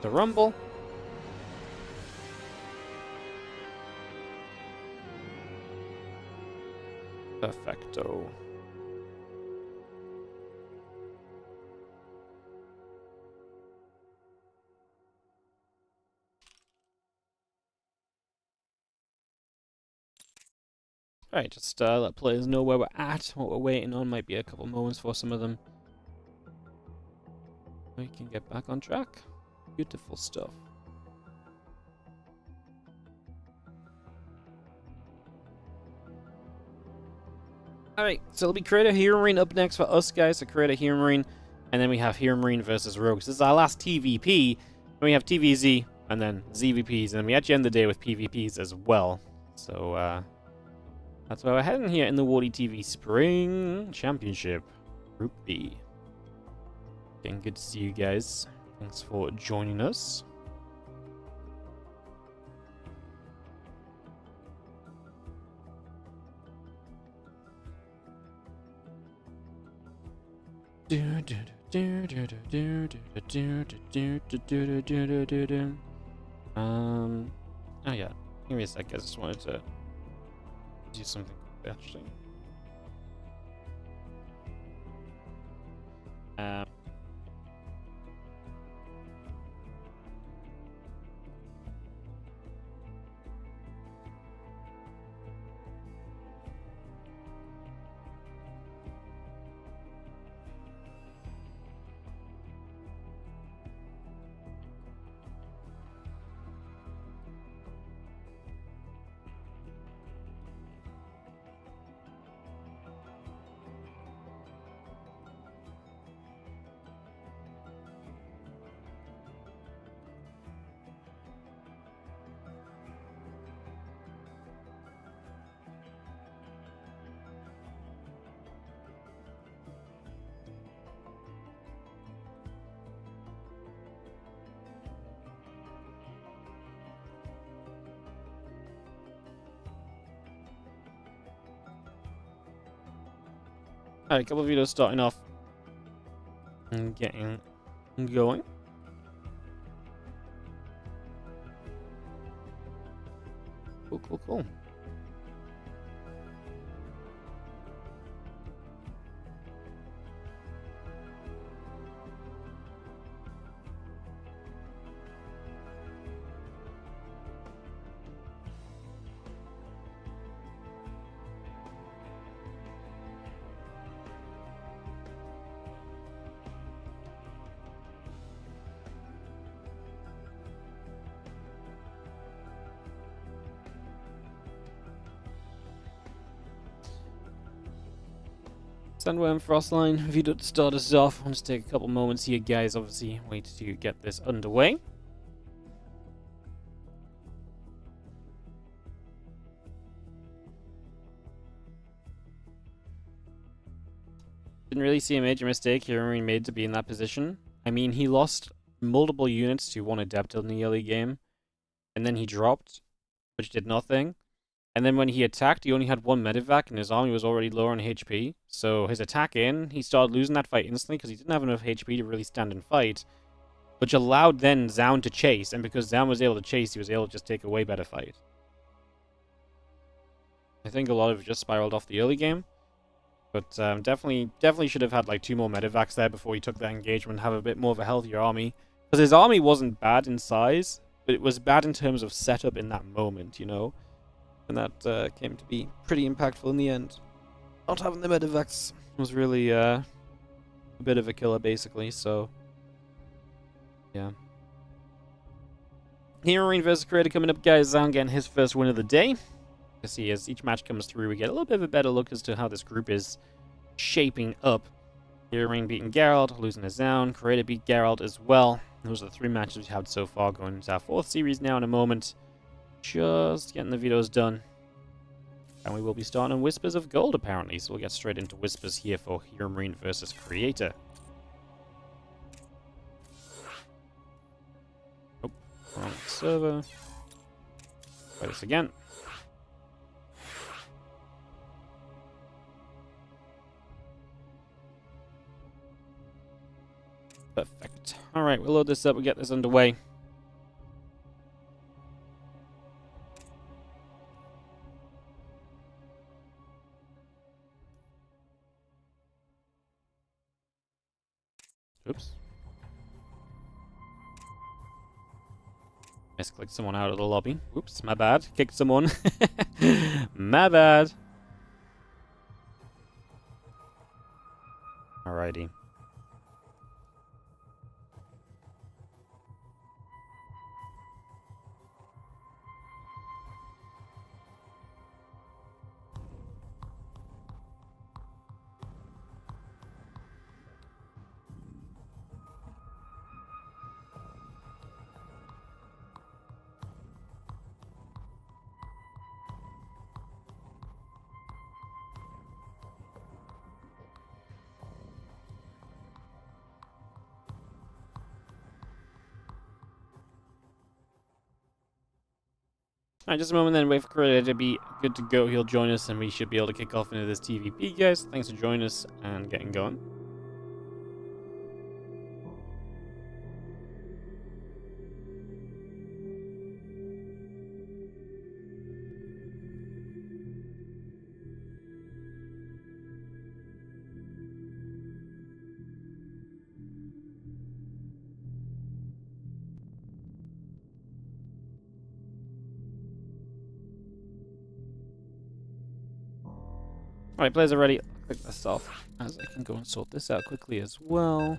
to rumble. Perfecto. Alright, just let players know where we're at, what we're waiting on. Might be a couple moments for some of them. We can get back on track. Beautiful stuff. Alright, so it'll be Creator HeroMarine up next for us, guys. So Creator HeroMarine, and then we have HeroMarine versus Rogues. This is our last TVP. Then we have TVZ, and then ZVPs, and then we actually end the day with PVPs as well. So, that's where we're heading here in the WardiTV Spring Championship, Group B. Again, good to see you guys. Thanks for joining us. Oh yeah, give me a sec, I just wanted to do something actually. Alright, a couple of videos starting off and getting going. Cool, cool, cool. Sandworm Frostline, if you'd start us off, I want to take a couple moments here, guys. Obviously, wait to get this underway. Didn't really see a major mistake HeroMarine made to be in that position. I mean, he lost multiple units to one adept in the early game, and then he dropped, which did nothing. And then when he attacked, he only had one medevac, and his army was already low on HP. So his attack in, he started losing that fight instantly because he didn't have enough HP to really stand and fight, which allowed then ZOUN to chase. And because ZOUN was able to chase, he was able to just take a way better fight. I think a lot of it just spiraled off the early game, but definitely should have had like 2 more medevacs there before he took that engagement, have a bit more of a healthier army. Because his army wasn't bad in size, but it was bad in terms of setup in that moment, you know? And that came to be pretty impactful in the end. Not having the medevacs was really a bit of a killer, basically, so... yeah. HeroMarine vs. Creator coming up, guys. ZOUN getting his first win of the day. You see, as each match comes through, we get a little bit of a better look as to how this group is shaping up. HeroMarine beating Geralt, losing to ZOUN. Creator beat Geralt as well. Those are the 3 matches we've had so far, going into our 4th series now in a moment. Just getting the videos done. And we will be starting on Whispers of Gold, apparently. So we'll get straight into Whispers here for HeroMarine versus Creator. Oh, wrong server. Try this again. Perfect. Alright, we'll load this up, we'll get this underway. Oops. Misclicked someone out of the lobby. Oops, my bad. Kicked someone. My bad. Alrighty. Alright, just a moment then, wait for Creator to be good to go. He'll join us and we should be able to kick off into this TVP, guys. Thanks for joining us and getting going. Alright, players are ready. I'll click this off as I can go and sort this out quickly as well.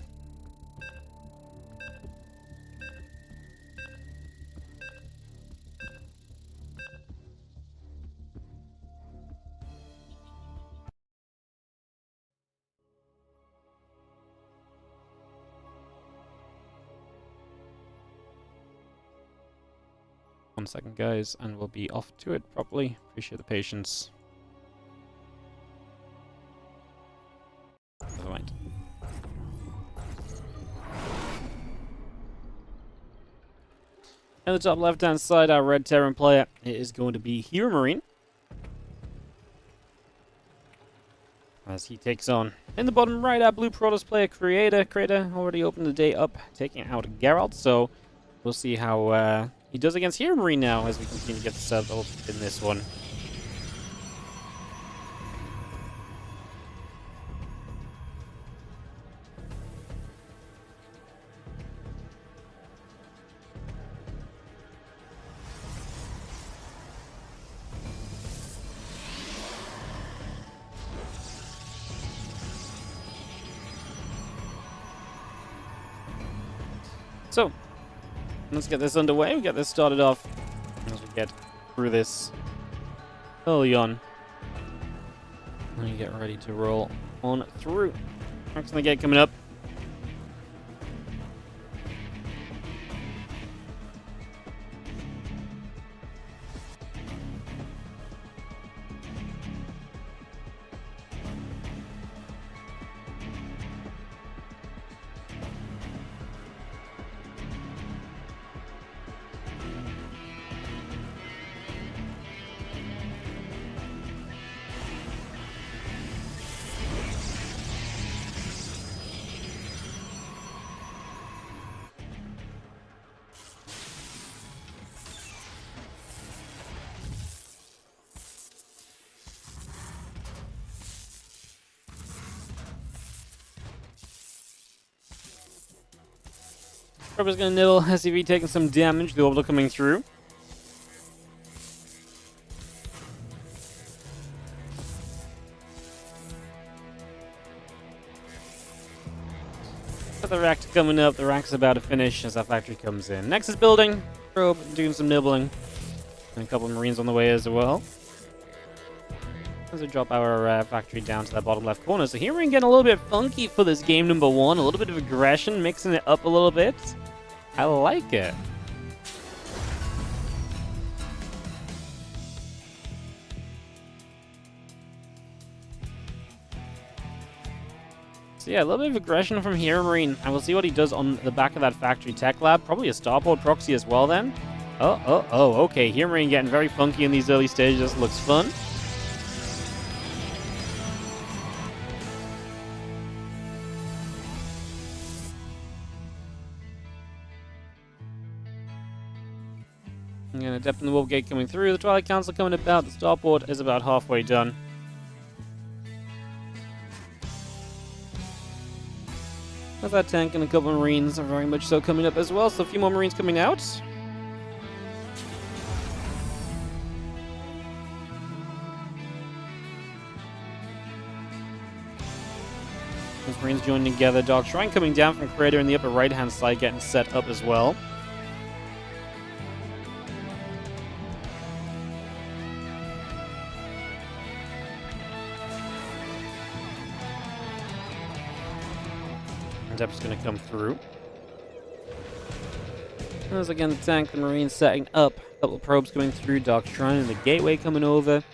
One second, guys, and we'll be off to it properly. Appreciate the patience. Never mind. In the top left-hand side, our red Terran player, it is going to be HeroMarine. As he takes on, in the bottom right, our blue Protoss player, Creator. Creator already opened the day up, taking out Geralt, so we'll see how he does against HeroMarine now as we continue to get settled in this one. So, let's get this underway. We get this started off as we get through this early on. And get ready to roll on through. Next on the gate coming up. Prober's gonna nibble. SCV taking some damage. The orbital coming through. Got the reactor coming up. The rack's about to finish as that factory comes in. Next is building. Probe doing some nibbling. And a couple of Marines on the way as well. As we drop our factory down to that bottom left corner. So here we're getting a little bit funky for this game number 1. A little bit of aggression, mixing it up a little bit. I like it. So yeah, a little bit of aggression from HeroMarine. And we'll see what he does on the back of that factory tech lab. Probably a starboard proxy as well then. Oh, okay. HeroMarine getting very funky in these early stages. Looks fun. Again, Adept in the Warp Gate coming through. The Twilight Council coming about. The starport is about halfway done. With that tank and a couple of Marines are very much so coming up as well. So a few more Marines coming out. Those Marines joining together. Dark Shrine coming down from Crater in the upper right-hand side, getting set up as well. Adept's going to come through. There's again the tank, the Marines setting up. A couple of probes coming through. Dark Shrine and the Gateway coming over.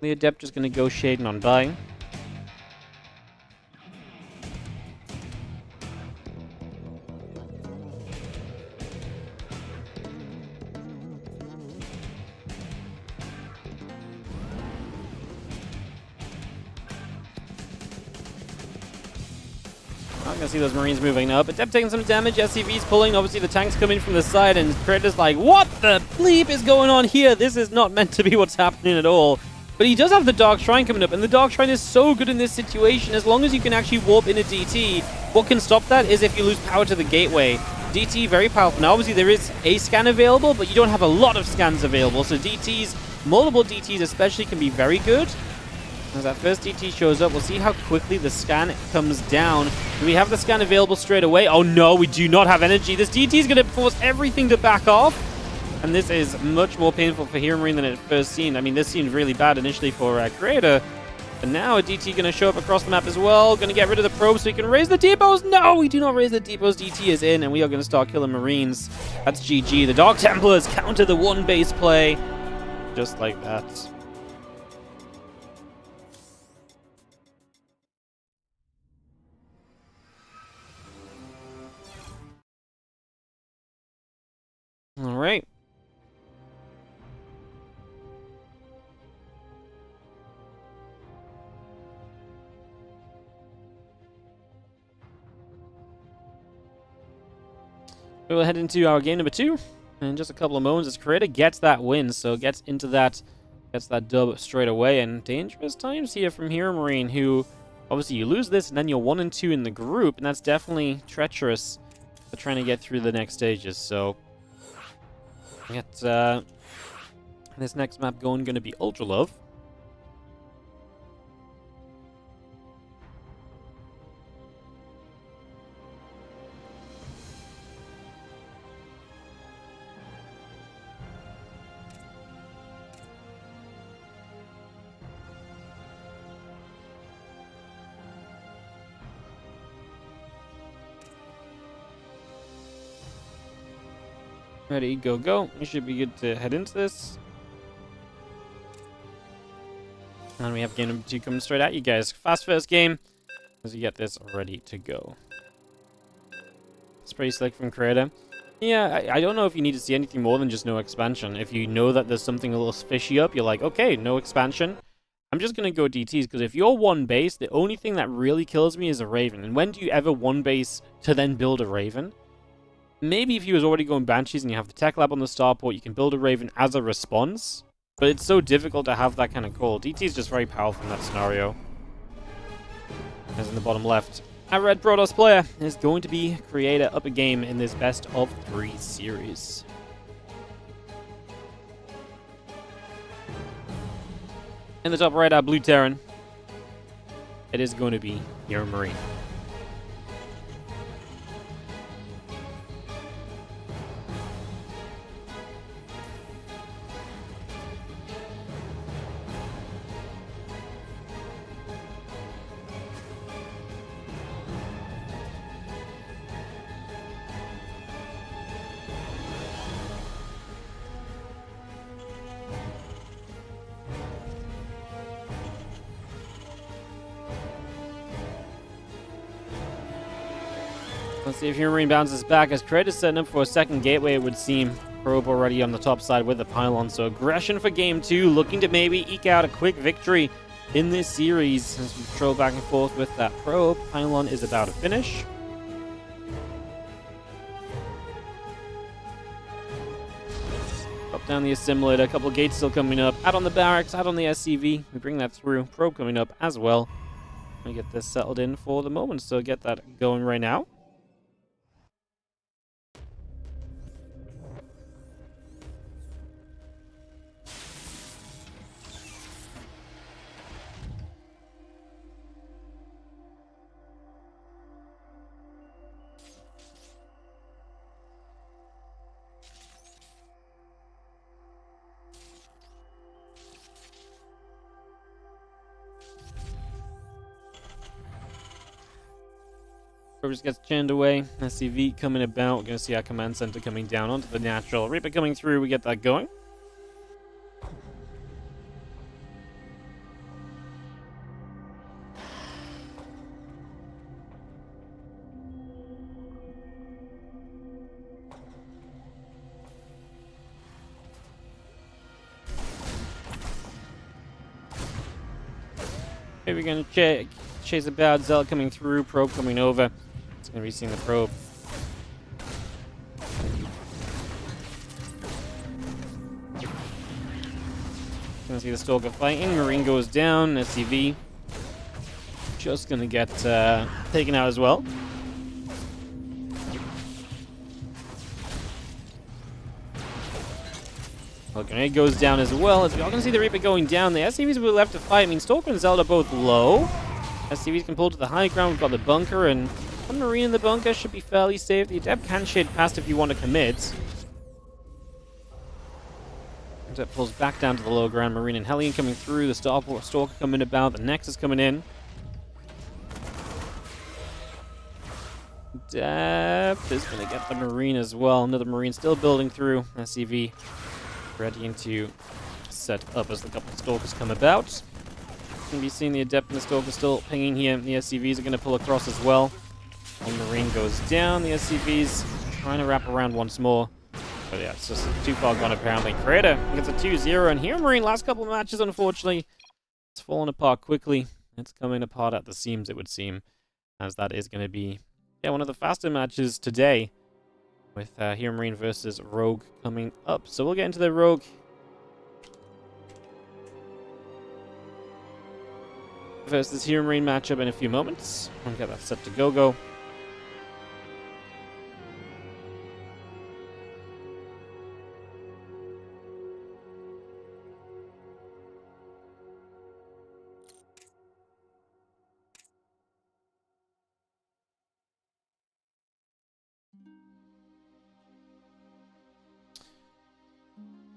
The Adept just going to go shading on by. Not gonna see those Marines moving up. Adept taking some damage. SCV's pulling. Obviously, the tank's coming from the side, and Predator's like, "What the bleep is going on here? This is not meant to be what's happening at all." But he does have the Dark Shrine coming up, and the Dark Shrine is so good in this situation. As long as you can actually warp in a DT, what can stop that is if you lose power to the Gateway. DT, very powerful. Now, obviously, there is a scan available, but you don't have a lot of scans available. So DTs, multiple DTs especially, can be very good. As that first DT shows up, we'll see how quickly the scan comes down. Do we have the scan available straight away? Oh no, we do not have energy. This DT is going to force everything to back off. And this is much more painful for HeroMarine than it first seemed. I mean, this seemed really bad initially for Creator. But now a DT going to show up across the map as well. Going to get rid of the probe so we can raise the depots. No, we do not raise the depots. DT is in, and we are going to start killing Marines. That's GG. The Dark Templars counter the one base play. Just like that. All right. We'll head into our game number 2 in just a couple of moments as Creator gets that win, so gets that dub straight away. And dangerous times here from HeroMarine, who obviously you lose this and then you're 1 and 2 in the group, and that's definitely treacherous for trying to get through the next stages. So get this next map going to be Ultra Love. Ready, go, go. We should be good to head into this. And we have game number 2 coming straight at you guys. Fast first game as we get this ready to go. It's pretty slick from creator. Yeah, I don't know if you need to see anything more than just no expansion. If you know that there's something a little fishy up, you're like, okay, no expansion. I'm just going to go DTs, because if you're one base, the only thing that really kills me is a Raven. And when do you ever one base to then build a Raven? Maybe if you was already going Banshees and you have the Tech Lab on the starport, you can build a Raven as a response. But it's so difficult to have that kind of call. DT is just very powerful in that scenario. As in the bottom left. Our Red Protoss player is going to be creator up a game in this best of 3 series. In the top right, our Blue Terran. It is going to be HeroMarine. Let's see if HeroMarine bounces back, as Creator is setting up for a second gateway, it would seem. Probe already on the top side with the pylon, so aggression for game 2, looking to maybe eke out a quick victory in this series. As we troll back and forth with that probe, pylon is about to finish. Up down the assimilator, a couple of gates still coming up. Out on the barracks, out on the SCV. We bring that through. Probe coming up as well. We get this settled in for the moment, so get that going right now. Just gets churned away. SCV coming about. We're going to see our command center coming down onto the natural. Reaper coming through. We get that going. Okay, we're going to chase about. Zealot coming through. Probe coming over. It's going to be seeing the probe. Going to see the Stalker fighting. Marine goes down. SCV just going to get taken out as well. Well, Grenade goes down as well. As we all can see the Reaper going down. The SCVs will be left to fight. I mean, Stalker and Zelda are both low. SCVs can pull to the high ground. We've got the bunker, and one Marine in the bunker should be fairly safe. The Adept can shade past if you want to commit. Adept pulls back down to the low ground. Marine and Hellion coming through. The Stalker coming about. The Nexus coming in. Adept is going to get the Marine as well. Another Marine still building through. SCV readying to set up as the couple of Stalkers come about. Going to be seeing the Adept and the Stalker still pinging here. The SCVs are going to pull across as well. One Marine goes down. The SCVs trying to wrap around once more. But yeah, it's just too far gone apparently. Creator gets a 2-0, and HeroMarine last couple of matches, unfortunately, it's fallen apart quickly. It's coming apart at the seams, it would seem, as that is going to be one of the faster matches today, with HeroMarine versus Rogue coming up. So we'll get into the Rogue versus HeroMarine matchup in a few moments. I'll get that set to go.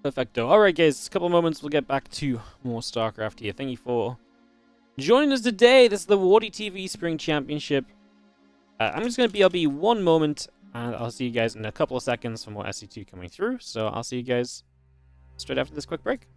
Perfecto. Alright guys, a couple of moments, we'll get back to more StarCraft here. Thank you for joining us today. This is the WardiTV Spring Championship. I'm just going to BRB one moment, And I'll see you guys in a couple of seconds for more SC2 coming through. So I'll see you guys straight after this quick break.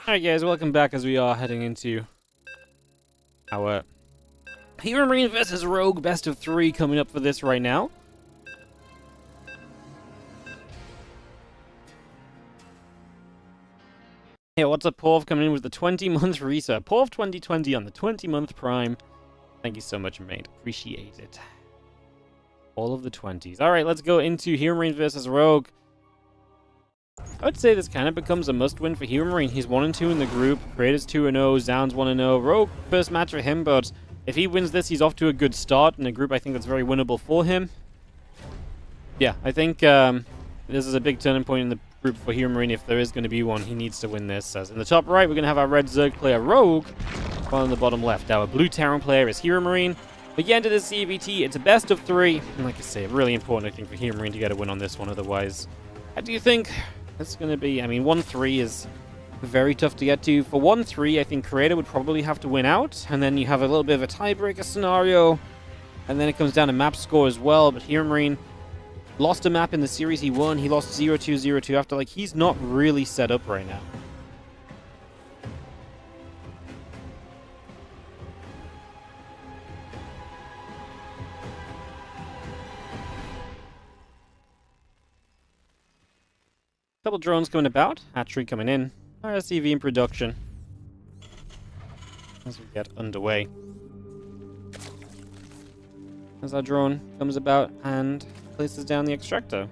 Alright guys, welcome back as we are heading into our HeroMarine versus Rogue best of 3 coming up for this right now. Hey, what's up, Porv, coming in with the 20-month reset. Porv 2020 on the 20-month prime. Thank you so much, mate. Appreciate it. All of the 20s. Alright, let's go into HeroMarine versus Rogue. I would say this kind of becomes a must-win for HeroMarine. He's 1-2 in the group. Creator's 2-0. ZOUN's 1-0. Rogue, first match for him, but if he wins this, he's off to a good start in a group I think that's very winnable for him. Yeah, I think this is a big turning point in the group for HeroMarine. If there is going to be one, he needs to win this. As in the top right, we're going to have our red Zerg player Rogue While in the bottom left, our blue Terran player is HeroMarine. We get into this CVT, it's a best of 3. And like I say, really important, I think, for HeroMarine to get a win on this one. Otherwise, how do you think it's going to be? I mean, 1-3 is very tough to get to. For 1-3, I think Creator would probably have to win out. And then you have a little bit of a tiebreaker scenario. And then it comes down to map score as well. But HeroMarine lost a map in the series he won. He lost 0-2, 0-2 after, like, he's not really set up right now. Couple drones coming about, hatchery coming in, RSCV in production as we get underway. As our drone comes about and places down the extractor.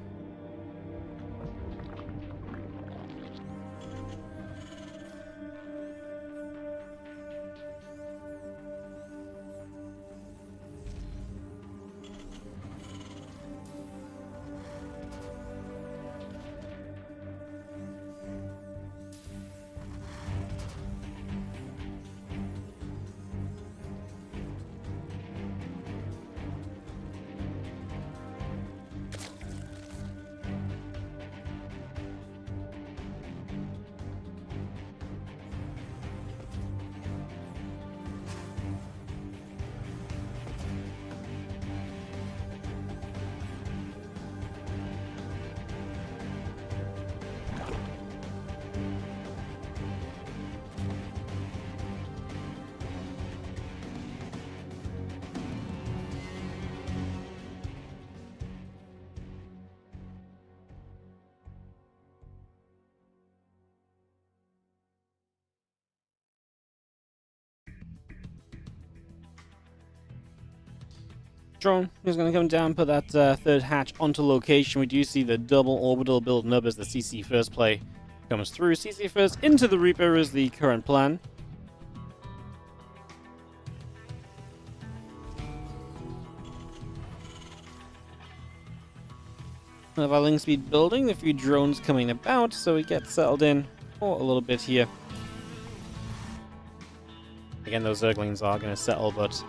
Drone is going to come down, put that third hatch onto location. We do see the double orbital building up as the CC first play comes through. CC first into the Reaper is the current plan. We have our link speed building, a few drones coming about, so we get settled in for a little bit here. Again, those Zerglings are going to settle, but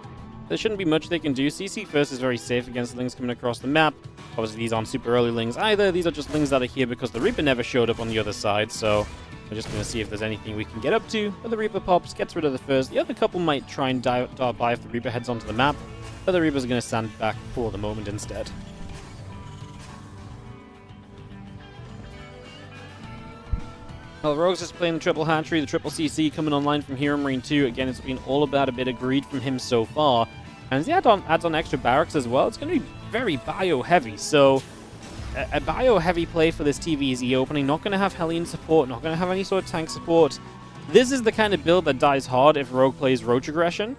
there shouldn't be much they can do. CC first is very safe against the lings coming across the map. Obviously, these aren't super early lings either. These are just lings that are here because the Reaper never showed up on the other side. So we're just going to see if there's anything we can get up to. But the Reaper pops, gets rid of the first. The other couple might try and dive by if the Reaper heads onto the map. But the Reaper's going to stand back for the moment instead. Well, Rogue's just playing the triple hatchery, the triple CC coming online from HeroMarine 2. Again, it's been all about a bit of greed from him so far. And as he adds on extra barracks as well, it's going to be very bio-heavy. So, a bio-heavy play for this TVZ opening. Not going to have Hellion support, not going to have any sort of tank support. This is the kind of build that dies hard if Rogue plays Roach Aggression.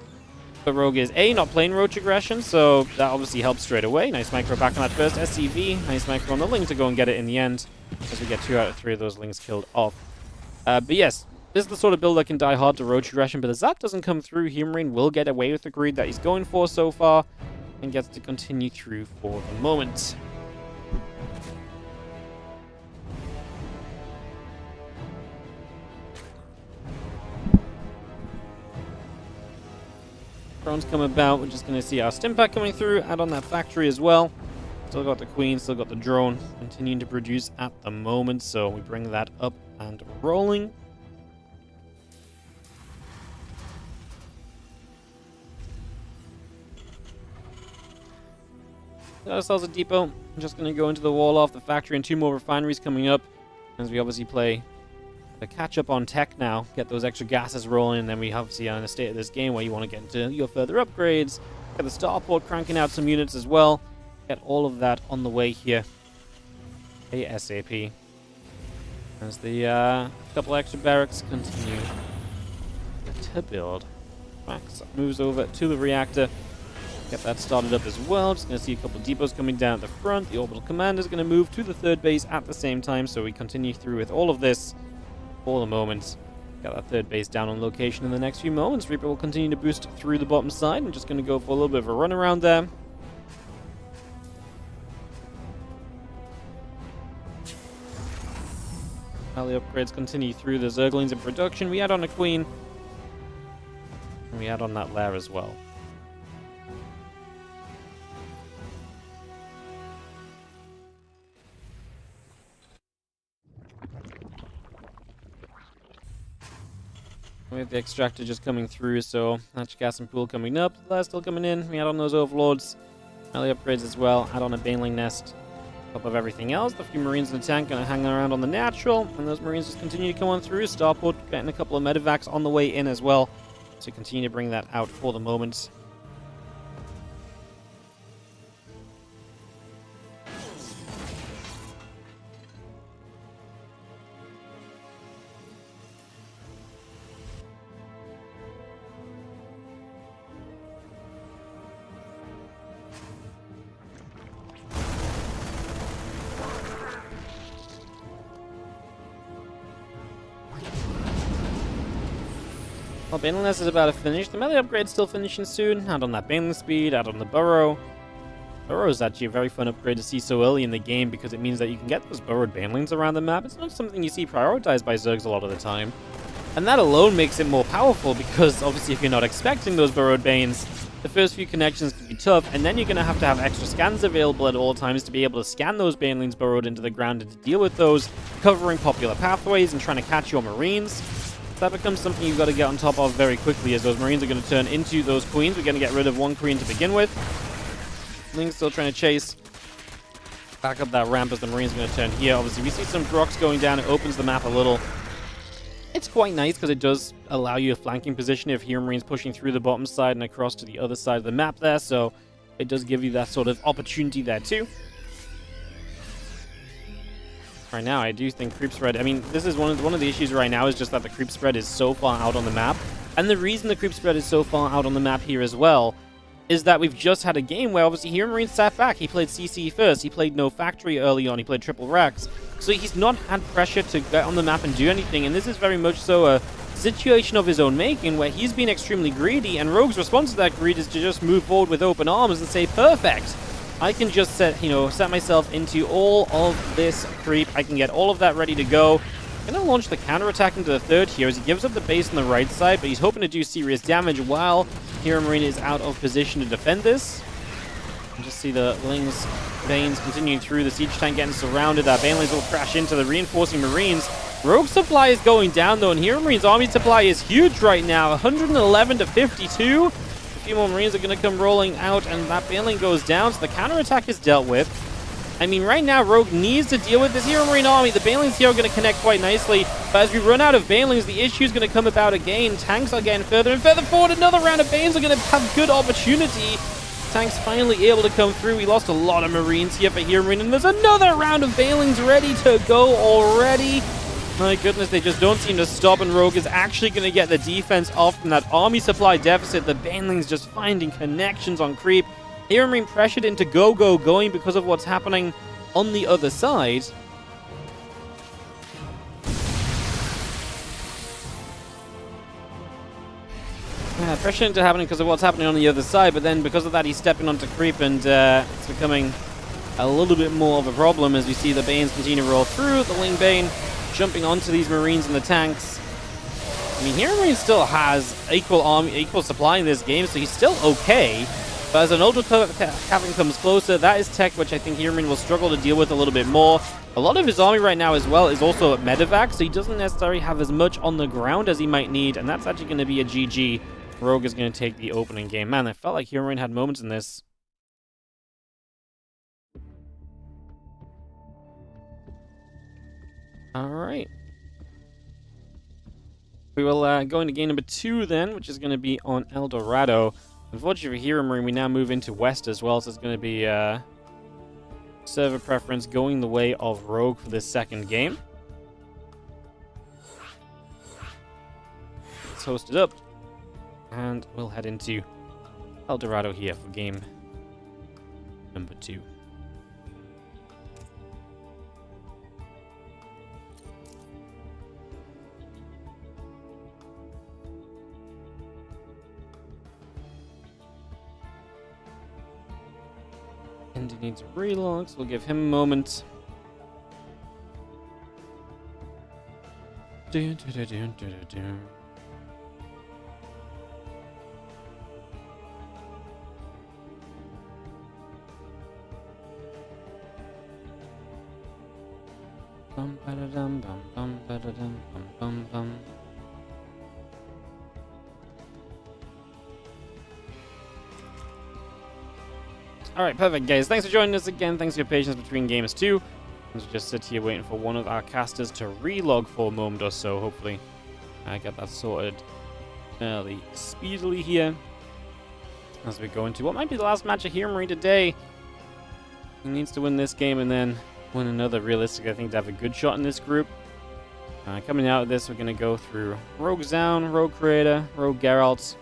But Rogue is A, not playing Roach Aggression, so that obviously helps straight away. Nice micro back on that first SCV. Nice micro on the Ling to go and get it in the end, as we get 2 out of 3 of those Lings killed off. But yes, this is the sort of build that can die hard to Roach Aggression, but as that doesn't come through, HeroMarine will get away with the greed that he's going for so far, and gets to continue through for the moment. Drones come about, we're just going to see our Stimpak coming through, add on that factory as well. Still got the Queen, still got the drone, continuing to produce at the moment, so we bring that up and rolling. Got ourselves a depot. I'm just going to go into the wall off the factory and 2 more refineries coming up, as we obviously play the catch up on tech now, get those extra gases rolling, and then we obviously are in a state of this game where you want to get into your further upgrades, get the starport cranking out some units as well. Get all of that on the way here ASAP. As the couple extra barracks continue to build. Max moves over to the reactor. Get that started up as well. Just going to see a couple of depots coming down at the front. The orbital commander is going to move to the 3rd base at the same time, so we continue through with all of this for the moment. Got that 3rd base down on location in the next few moments. Reaper will continue to boost through the bottom side. I'm just going to go for a little bit of a run around there. While the upgrades continue through, the Zerglings in production. We add on a Queen. And we add on that layer as well. With the extractor just coming through, so natural gas and pool coming up, the layer still coming in. We add on those overlords, early upgrades as well. Add on a baneling nest. Top of everything else, the few marines in the tank gonna hang around on the natural, and those marines just continue to come on through. Starport getting a couple of medevacs on the way in as well, so continue to bring that out for the moment. Well, baneling nest is about to finish. The melee upgrade's still finishing soon. Add on that baneling speed, add on the burrow. Burrow is actually a very fun upgrade to see so early in the game because it means that you can get those burrowed banelings around the map. It's not something you see prioritized by Zergs a lot of the time. And that alone makes it more powerful because obviously if you're not expecting those burrowed banes, the first few connections can be tough, and then you're going to have extra scans available at all times to be able to scan those banelings burrowed into the ground and to deal with those, covering popular pathways and trying to catch your marines. That becomes something you've got to get on top of very quickly, as those marines are going to turn into those queens. We're going to get rid of one queen to begin with. Ling's still trying to chase back up that ramp as the marines are going to turn here. Obviously, we see some rocks going down. It opens the map a little. It's quite nice because it does allow you a flanking position if HeroMarine's pushing through the bottom side and across to the other side of the map there. So it does give you that sort of opportunity there too. Right now, I do think creep spread, I mean, this is one of the issues right now is just that the creep spread is so far out on the map. And the reason the creep spread is so far out on the map here as well is that we've just had a game where obviously HeroMarine sat back. He played CC first. He played no factory early on. He played triple racks. So he's not had pressure to get on the map and do anything. And this is very much so a situation of his own making where he's been extremely greedy, and Rogue's response to that greed is to just move forward with open arms and say, perfect. I can just set myself into all of this creep. I can get all of that ready to go. Gonna launch the counterattack into the third here as he gives up the base on the right side, but he's hoping to do serious damage while HeroMarine is out of position to defend this. You just see the Ling's Banes continuing through, the siege tank getting surrounded. Our Banelings will crash into the reinforcing Marines. Rogue supply is going down though, and HeroMarine's army supply is huge right now, 111 to 52. A few more Marines are going to come rolling out, and that Baneling goes down, so the counterattack is dealt with. I mean, right now, Rogue needs to deal with this HeroMarine army. The Banelings here are going to connect quite nicely, but as we run out of Banelings, the issue is going to come about again. Tanks are getting further and further forward. Another round of Banes are going to have good opportunity. Tanks finally able to come through. We lost a lot of Marines here for HeroMarine, and there's another round of Banelings ready to go already. My goodness, they just don't seem to stop, and Rogue is actually going to get the defense off from that army supply deficit. The Banelings just finding connections on creep. HeroMarine pressured into going because of what's happening on the other side. Yeah, pressured into happening because of what's happening on the other side, but then because of that, he's stepping onto creep, and it's becoming a little bit more of a problem as we see the Banes continue to roll through. The Ling Bane jumping onto these Marines and the tanks. I mean, HeroMarine still has equal supply in this game, so he's still okay. But as an Ultra Cavern comes closer, that is tech which I think HeroMarine will struggle to deal with a little bit more. A lot of his army right now as well is also at medevac, so he doesn't necessarily have as much on the ground as he might need, and that's actually going to be a GG. Rogue is going to take the opening game. Man, I felt like HeroMarine had moments in this. Alright. We will go into game number 2 then, which is going to be on El Dorado. Unfortunately for HeroMarine, we now move into West as well, so it's going to be server preference going the way of Rogue for this second game. Let's host it up, and we'll head into El Dorado here for game number 2. And he needs a relog, so we'll give him a moment. Bum ba da dum bum bum ba da dum bum bum bum. Alright, perfect, guys. Thanks for joining us again. Thanks for your patience between games, too. Let's just sit here waiting for one of our casters to relog for a moment or so. Hopefully, I get that sorted fairly speedily here. As we go into what might be the last match of HeroMarine today. He needs to win this game and then win another. Realistic, I think, to have a good shot in this group. Coming out of this, we're going to go through Rogue ZOUN, Rogue Creator, Rogue Geralt,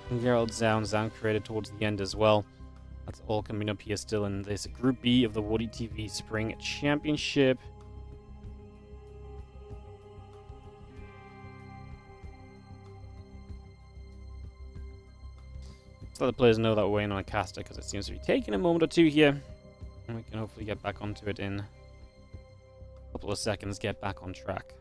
and Geralt ZOUN, ZOUN Creator towards the end as well. That's all coming up here still in this Group B of the WardiTV Spring Championship. Let's let the players know that we're waiting on a caster because it seems to be taking a moment or two here. And we can hopefully get back onto it in a couple of seconds, get back on track.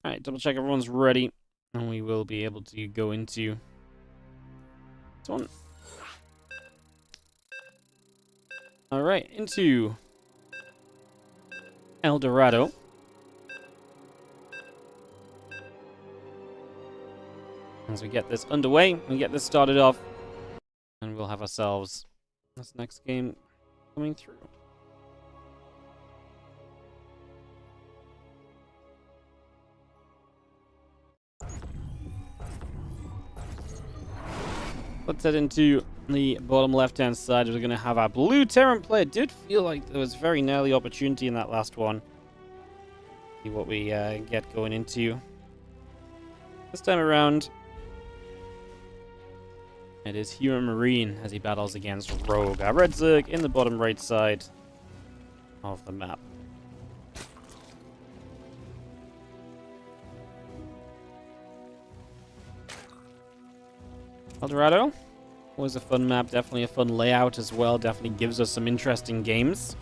Alright, double check everyone's ready, and we will be able to go into this one. Alright, into El Dorado. As we get this underway, we get this started off, and we'll have ourselves this next game coming through. Let's head into the bottom left-hand side. We're going to have our blue Terran player. Did feel like there was very nearly opportunity in that last one. See what we get going into this time around. It is HeroMarine as he battles against Rogue. Our red Zerg in the bottom right side of the map. El Dorado was a fun map, definitely a fun layout as well. Definitely gives us some interesting games.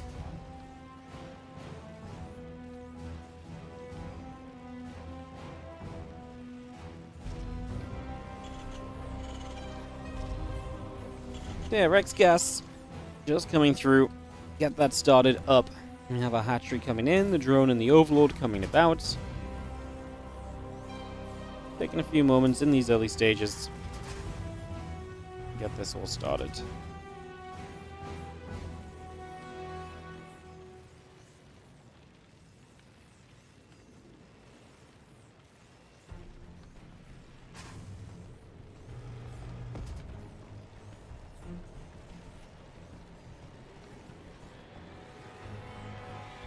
Yeah, Rex Gas just coming through. Get that started up. We have a hatchery coming in, the drone and the overlord coming about. Taking a few moments in these early stages. Get this all started.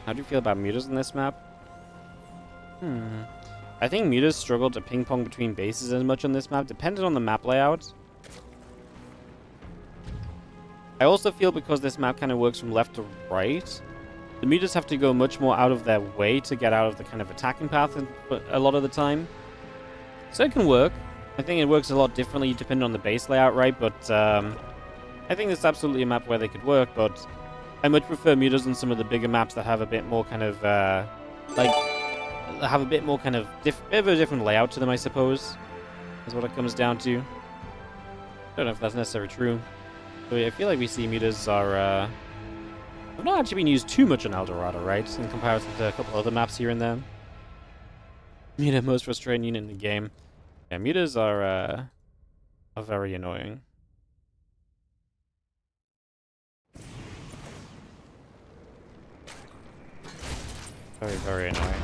How do you feel about mutas in this map? I think mutas struggle to ping pong between bases as much on this map, depending on the map layout. I also feel because this map kind of works from left to right, the mutas have to go much more out of their way to get out of the kind of attacking path a lot of the time. So it can work. I think it works a lot differently depending on the base layout, right? But I think it's absolutely a map where they could work, but I much prefer mutas on some of the bigger maps that have a bit more kind of, have a bit more kind of, bit of a different layout to them, I suppose, is what it comes down to. I don't know if that's necessarily true. But I feel like we see mutas are, have not actually been used too much on El Dorado, right? In comparison to a couple other maps here and there. Muta, most frustrating unit in the game. Yeah, mutas are very annoying. Very, very annoying.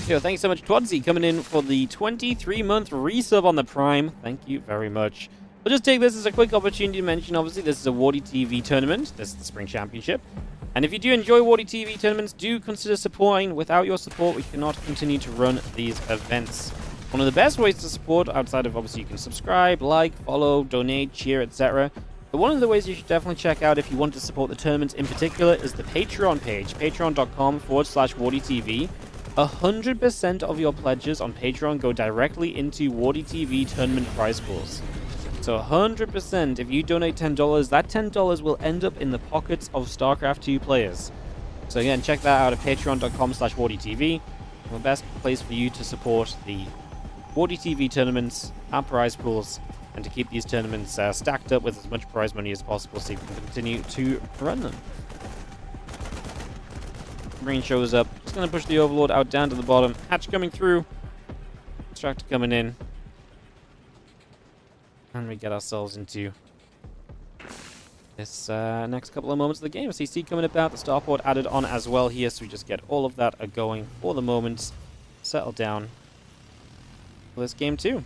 Yo, thanks so much, Twadsy, coming in for the 23-month resub on the Prime. Thank you very much. We'll just take this as a quick opportunity to mention, obviously, this is a WardiTV tournament. This is the Spring Championship. And if you do enjoy WardiTV tournaments, do consider supporting. Without your support, we cannot continue to run these events. One of the best ways to support, outside of obviously you can subscribe, like, follow, donate, cheer, etc., But one of the ways you should definitely check out if you want to support the tournaments in particular is the Patreon page, patreon.com/WardiTV. 100% of your pledges on Patreon go directly into WardiTV tournament prize pools. So 100%, if you donate $10, that $10 will end up in the pockets of StarCraft 2 players. So again, check that out at patreon.com/WardiTV. The best place for you to support the WardiTV tournaments and prize pools, and to keep these tournaments stacked up with as much prize money as possible so you can continue to run them. Marine shows up. Just going to push the Overlord out down to the bottom. Hatch coming through. Extractor coming in. And we get ourselves into this next couple of moments of the game. CC coming about. The starport added on as well here, so we just get all of that going for the moment. Settle down for this game too.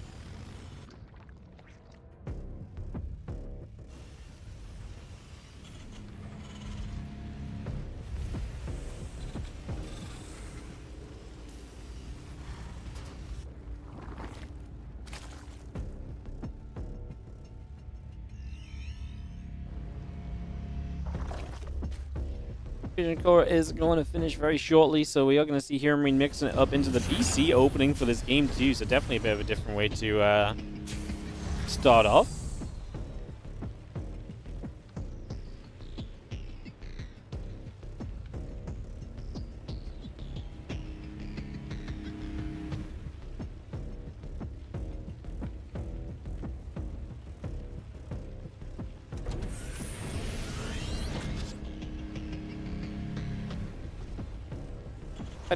Fusion Core is going to finish very shortly, so we are going to see HeroMarine mixing it up into the BC opening for this game too, so definitely a bit of a different way to start off.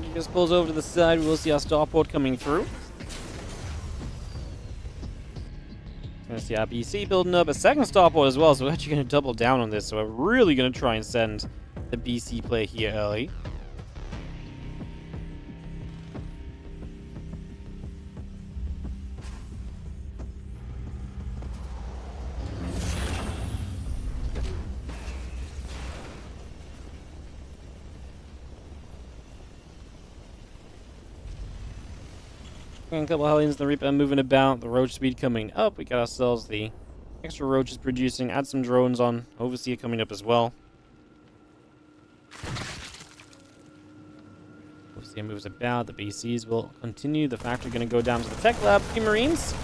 He just pulls over to the side. We'll see our starport coming through. Gonna see our BC building up a second starport as well, so we're actually gonna double down on this. So we're really gonna try and send the BC play here early. A couple of Hellions, the Reaper moving about, the roach speed coming up. We got ourselves the extra roaches producing, add some drones on, Overseer coming up as well. Overseer moves about, the BCs will continue, the factory going to go down to the tech lab. The Marines,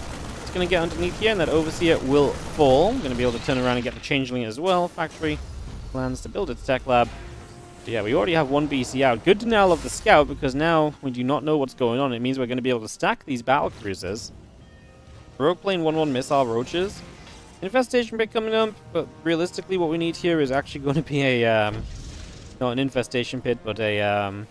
it's going to get underneath here, and that Overseer will fall. Going to be able to turn around and get the Changeling as well. Factory plans to build its tech lab. Yeah, we already have one BC out. Good denial of the scout, because now we do not know what's going on. It means we're going to be able to stack these battle cruisers. Rogue plane 1-1 missile roaches. Infestation pit coming up, but realistically what we need here is actually going to be a, not an infestation pit, but a,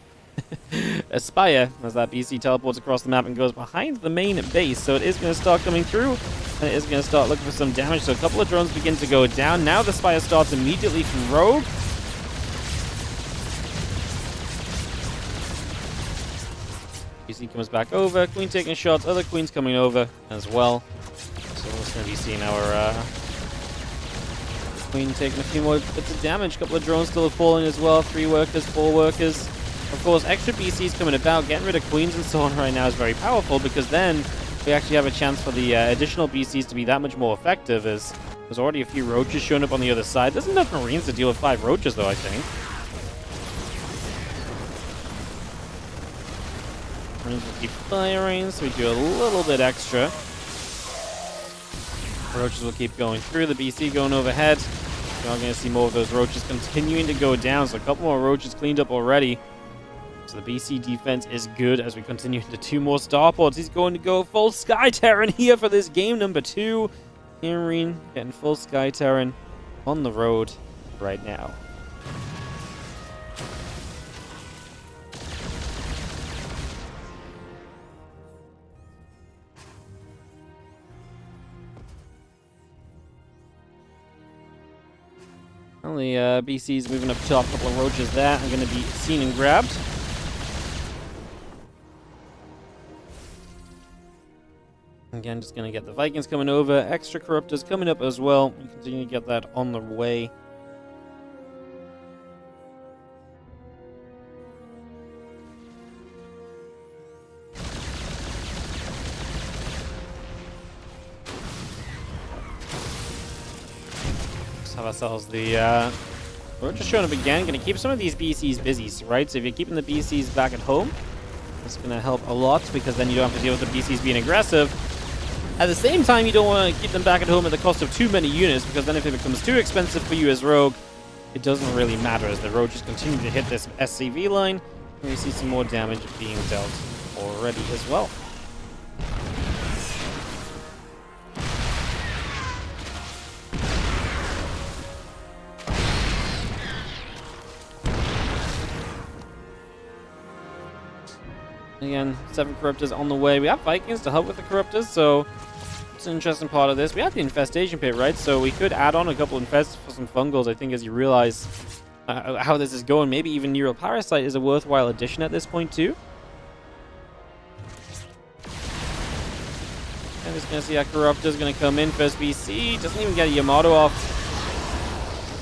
a spire, as that BC teleports across the map and goes behind the main base. So it is going to start coming through, and it is going to start looking for some damage. So a couple of drones begin to go down. Now the spire starts immediately from Rogue. BC comes back over, Queen taking shots, other Queens coming over as well. So we're just going to be seeing our Queen taking a few more bits of damage. A couple of drones still falling as well, 3 workers, 4 workers. Of course, extra BCs coming about, getting rid of Queens and so on right now is very powerful, because then we actually have a chance for the additional BCs to be that much more effective, as there's already a few roaches showing up on the other side. There's enough Marines to deal with 5 roaches though, I think. Marines will keep firing, so we do a little bit extra. Roaches will keep going through, the BC going overhead. We're going to see more of those roaches continuing to go down, so a couple more roaches cleaned up already. So the BC defense is good as we continue into 2 more starports. He's going to go full Sky Terran here for this game number 2. HeroMarine getting full Sky Terran on the road right now. Well, the BC's moving up top. A couple of roaches there are going to be seen and grabbed. Again, just going to get the Vikings coming over. Extra Corruptors coming up as well. We continue to get that on the way. have ourselves the... We're just showing up again. Going to keep some of these BCs busy, right? So if you're keeping the BCs back at home, it's going to help a lot, because then you don't have to deal with the BCs being aggressive. At the same time, you don't want to keep them back at home at the cost of too many units, because then if it becomes too expensive for you as Rogue, it doesn't really matter, as the Rogue just continue to hit this SCV line, and we see some more damage being dealt already as well. Again, 7 Corruptors on the way. We have Vikings to help with the Corruptors, so it's an interesting part of this. We have the Infestation Pit, right? So we could add on a couple Infests for some Fungals, I think, as you realize how this is going. Maybe even Neural Parasite is a worthwhile addition at this point, too. I'm just going to see our Corruptor's going to come in. First BC. Doesn't even get a Yamato off.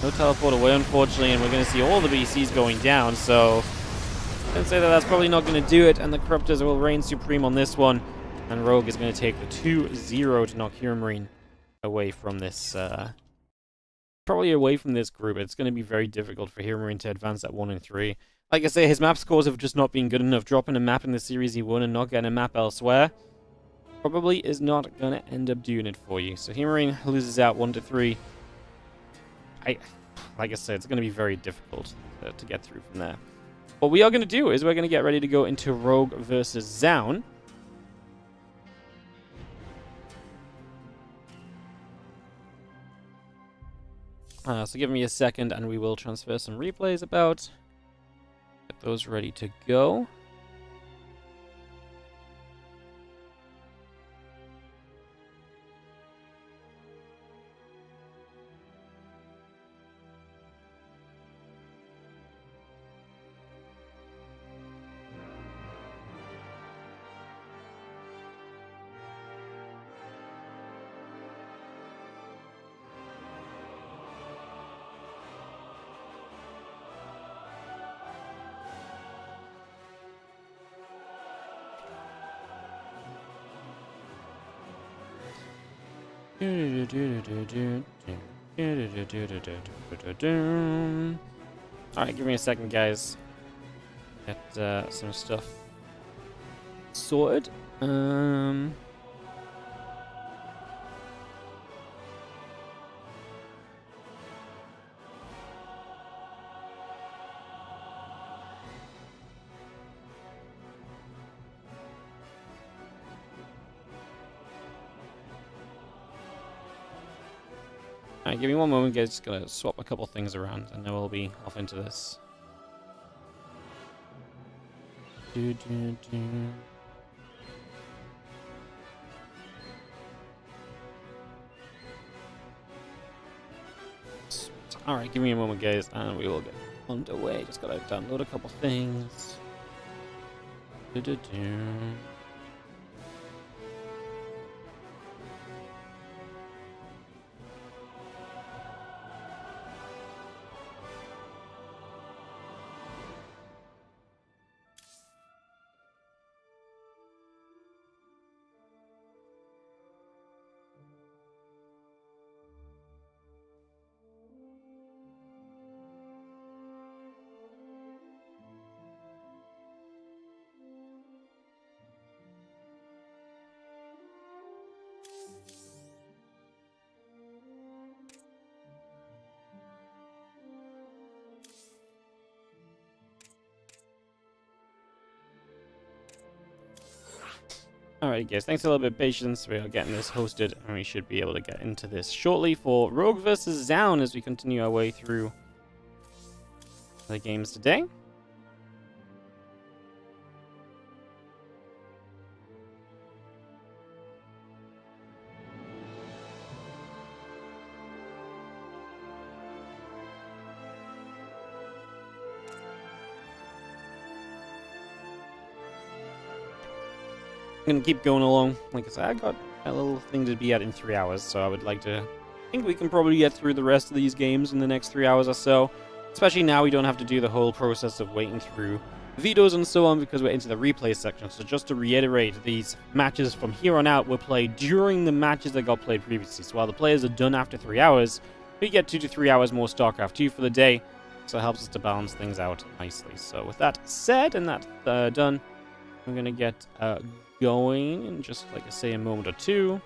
No teleport away, unfortunately, and we're going to see all the BCs going down, so... I'd say that that's probably not going to do it, and the Corruptors will reign supreme on this one. And Rogue is going to take the 2-0 to knock HeroMarine away from this, probably away from this group. It's going to be very difficult for HeroMarine to advance at 1 and 3. Like I say, his map scores have just not been good enough. Dropping a map in the series he won and not getting a map elsewhere probably is not going to end up doing it for you. So HeroMarine loses out 1 to 3. Like I said, it's going to be very difficult to get through from there. What we are going to do is we're going to get ready to go into Rogue versus ZOUN. So give me a second and we will transfer some replays about. Get those ready to go. Alright, give me a second, guys. Get some stuff sorted. Alright, give me one moment, guys. Just gotta swap a couple things around, and then we'll be off into this. Alright, give me a moment, guys, and we will get underway. Just gotta download a couple things. Alright guys, thanks a little bit of patience. We are getting this hosted and we should be able to get into this shortly for Rogue versus ZOUN as we continue our way through the games today. I'm gonna keep going along. Like I said, I got a little thing to be at in 3 hours, so I would like to... I think we can probably get through the rest of these games in the next 3 hours or so. Especially now we don't have to do the whole process of waiting through vetoes and so on because we're into the replay section. So just to reiterate, these matches from here on out were played during the matches that got played previously. So while the players are done after 3 hours, we get 2 to 3 hours more StarCraft 2 for the day. So it helps us to balance things out nicely. So with that said and that done, I'm going to get going in just, like I say, a moment or two.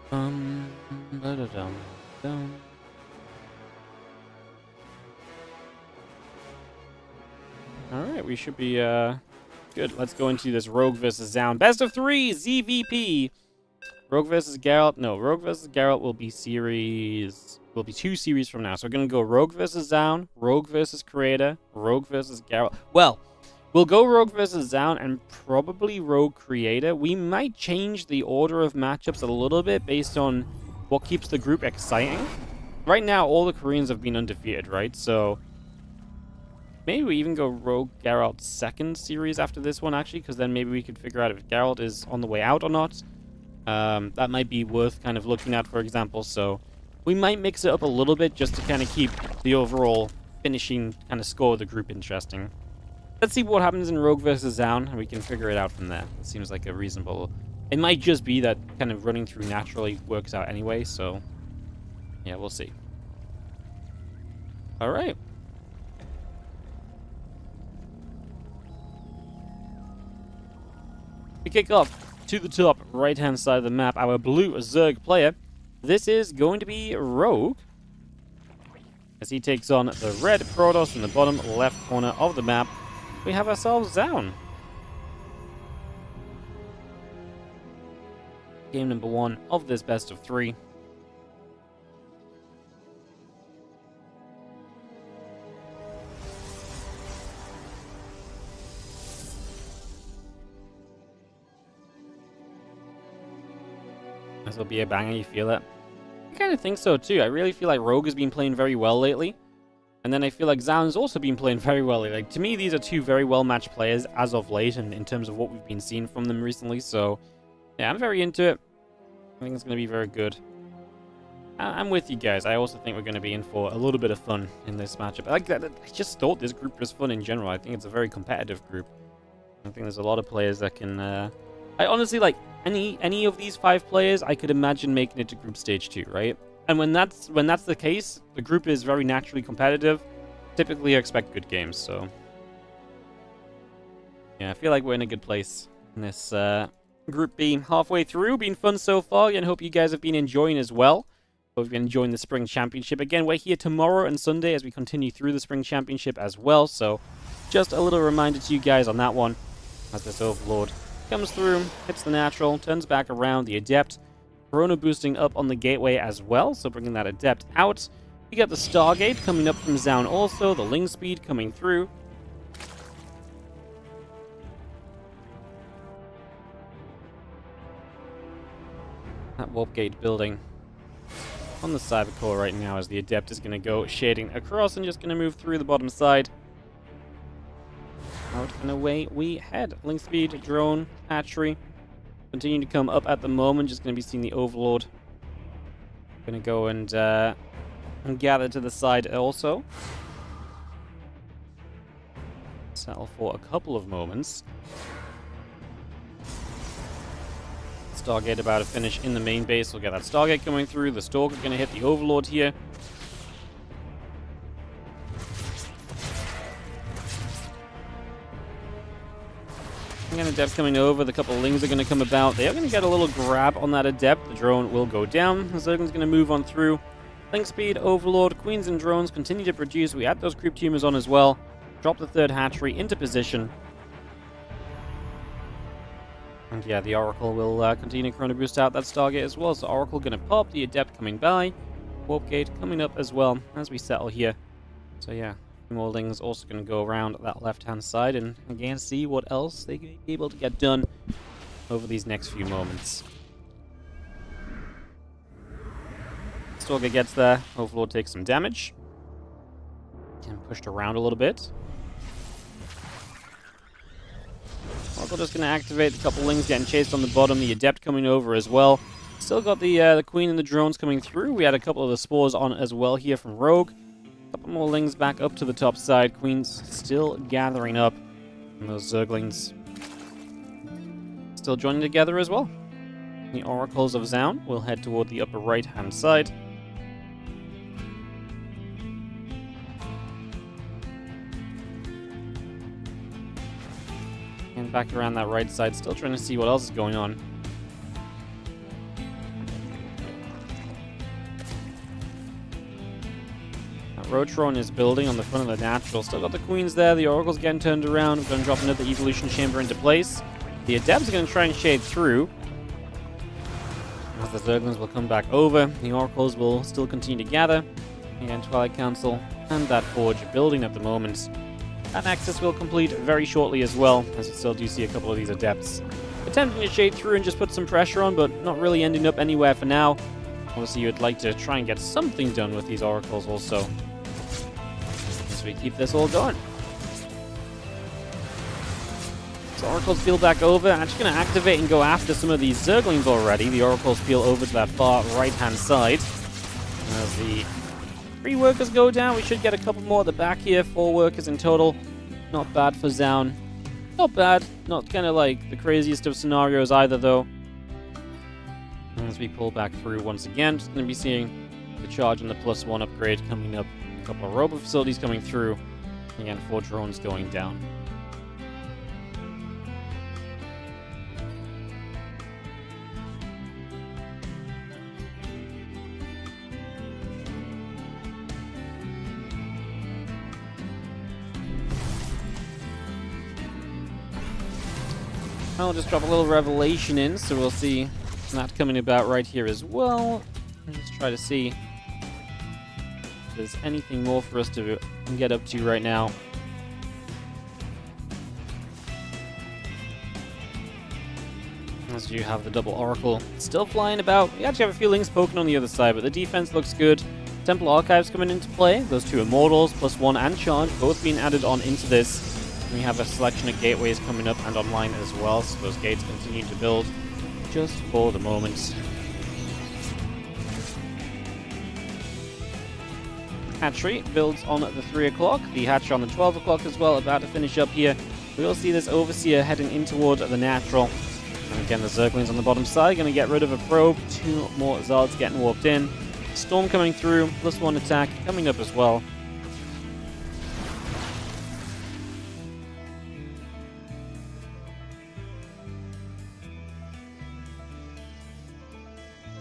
Ba-da-dum-dum. Alright, we should be good. Let's go into this Rogue versus ZOUN. Best of 3 ZVP. Rogue versus Geralt. No, Rogue versus Geralt will be 2 series from now. So we're gonna go Rogue versus ZOUN, Rogue versus Creator, Rogue versus Geralt. Well, we'll go Rogue versus ZOUN and probably Rogue Creator. We might change the order of matchups a little bit based on what keeps the group exciting. Right now, all the Koreans have been undefeated, right? So maybe we even go Rogue Geralt second series after this one, actually, because then maybe we could figure out if Geralt is on the way out or not. That might be worth kind of looking at, for example. So we might mix it up a little bit just to kind of keep the overall finishing kind of score of the group interesting. Let's see what happens in Rogue versus ZOUN, and we can figure it out from there. It seems like a reasonable... It might just be that kind of running through naturally works out anyway, so... yeah, we'll see. Alright. We kick off to the top right-hand side of the map. Our blue Zerg player. This is going to be Rogue, as he takes on the red Protoss in the bottom left corner of the map. We have ourselves ZOUN. Game number 1 of this best of 3. This will be a banger, you feel it? I kind of think so too. I really feel like Rogue has been playing very well lately. And then I feel like ZOUN's also been playing very well lately. Like, to me, these are 2 very well-matched players as of late, and in terms of what we've been seeing from them recently. So, yeah, I'm very into it. I think it's going to be very good. I'm with you guys. I also think we're going to be in for a little bit of fun in this matchup. I just thought this group was fun in general. I think it's a very competitive group. I think there's a lot of players that can... I honestly, like, any of these 5 players, I could imagine making it to group stage 2, right? And when that's the case, the group is very naturally competitive. Typically, I expect good games, so... yeah, I feel like we're in a good place in this Group B. Halfway through, been fun so far, and hope you guys have been enjoying as well. Hope you've been enjoying the Spring Championship. Again, we're here tomorrow and Sunday as we continue through the Spring Championship as well, so just a little reminder to you guys on that one, as this Overlord comes through, hits the natural, turns back around, the Adept, Corona boosting up on the gateway as well, so bringing that Adept out. We got the Stargate coming up from ZOUN also, the Ling Speed coming through. That Warp Gate building on the Cyber Core right now as the Adept is going to go shading across and just going to move through the bottom side. Out and away we head. Ling Speed, Drone, Hatchery. Continue to come up at the moment. Just going to be seeing the Overlord. Going to go and gather to the side also. Settle for a couple of moments. Stargate about to finish in the main base. We'll get that Stargate coming through. The Stalker going to hit the Overlord here. Again, Adept coming over. The couple of Lings are going to come about. They are going to get a little grab on that Adept. The drone will go down. The Zergling's going to move on through. Ling Speed, Overlord, Queens and Drones continue to produce. We add those Creep Tumors on as well. Drop the third Hatchery into position. And yeah, the Oracle will continue to Chrono Boost out that Stargate as well. So Oracle going to pop, the Adept coming by. Warp Gate coming up as well as we settle here. So yeah, more Lings also going to go around that left-hand side and again see what else they can be able to get done over these next few moments. Stargate gets there. Overlord takes some damage. And pushed around a little bit. Oracle just going to activate. A couple Lings getting chased on the bottom. The Adept coming over as well. Still got the Queen and the Drones coming through. We had a couple of the Spores on as well here from Rogue. A couple more Lings back up to the top side. Queen's still gathering up. And those Zerglings still joining together as well. The Oracles of ZOUN will head toward the upper right-hand side. And back around that right side, still trying to see what else is going on. Rotron is building on the front of the natural. Still got the queens there. The oracle's getting turned around. We're going to drop another evolution chamber into place. The adepts are going to try and shade through. As the zerglings will come back over. The oracles will still continue to gather. Again, Twilight Council and that forge building at the moment. That nexus will complete very shortly as well, as we still do see a couple of these adepts attempting to shade through and just put some pressure on, but not really ending up anywhere for now. Obviously, you'd like to try and get something done with these oracles also. So we keep this all going. So oracles peel back over. I'm just going to activate and go after some of these zerglings already. The oracles peel over to that far right-hand side. As the 3 workers go down, we should get a couple more at the back here. 4 workers in total. Not bad for ZOUN. Not bad. Not kind of like the craziest of scenarios either, though. As we pull back through once again, just going to be seeing the charge and the +1 upgrade coming up. A couple of robot facilities coming through. Again, 4 drones going down. I'll just drop a little revelation in, so we'll see that coming about right here as well. And just try to see if there's anything more for us to get up to right now. As you have the double oracle still flying about. We actually have a few links poking on the other side, but the defense looks good. Temple Archives coming into play. Those 2 Immortals, +1 and Charge, both being added on into this. We have a selection of gateways coming up and online as well, so those gates continue to build just for the moment. Hatchery builds on at the 3 o'clock, the hatchery on the 12 o'clock as well, about to finish up here. We will see this Overseer heading in toward the natural. And again, the Zerglings on the bottom side, going to get rid of a probe. 2 more Zards getting warped in. Storm coming through, +1 attack coming up as well.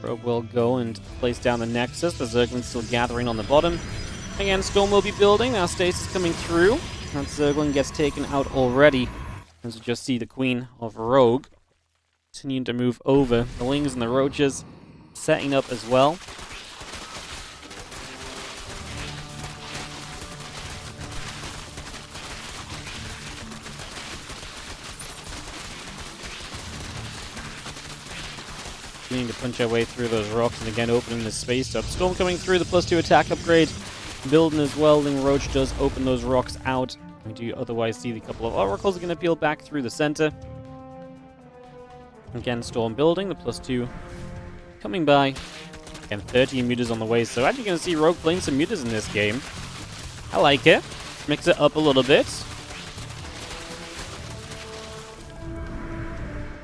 Probe will go and place down the Nexus. The Zergling's still gathering on the bottom. Again, Storm will be building. Now Stasis coming through. That Zergling gets taken out already. As you just see the Queen of Rogue continuing to move over. The Lings and the Roaches setting up as well. Needing to punch our way through those rocks and again opening the space up. Storm coming through, the +2 attack upgrade. Building as well. Ling Roach does open those rocks out. We do otherwise see the couple of oracles are going to peel back through the center. Again, Storm building, the +2 coming by. Again, 13 mutas on the way. So actually going to see Rogue playing some mutas in this game. I like it. Mix it up a little bit.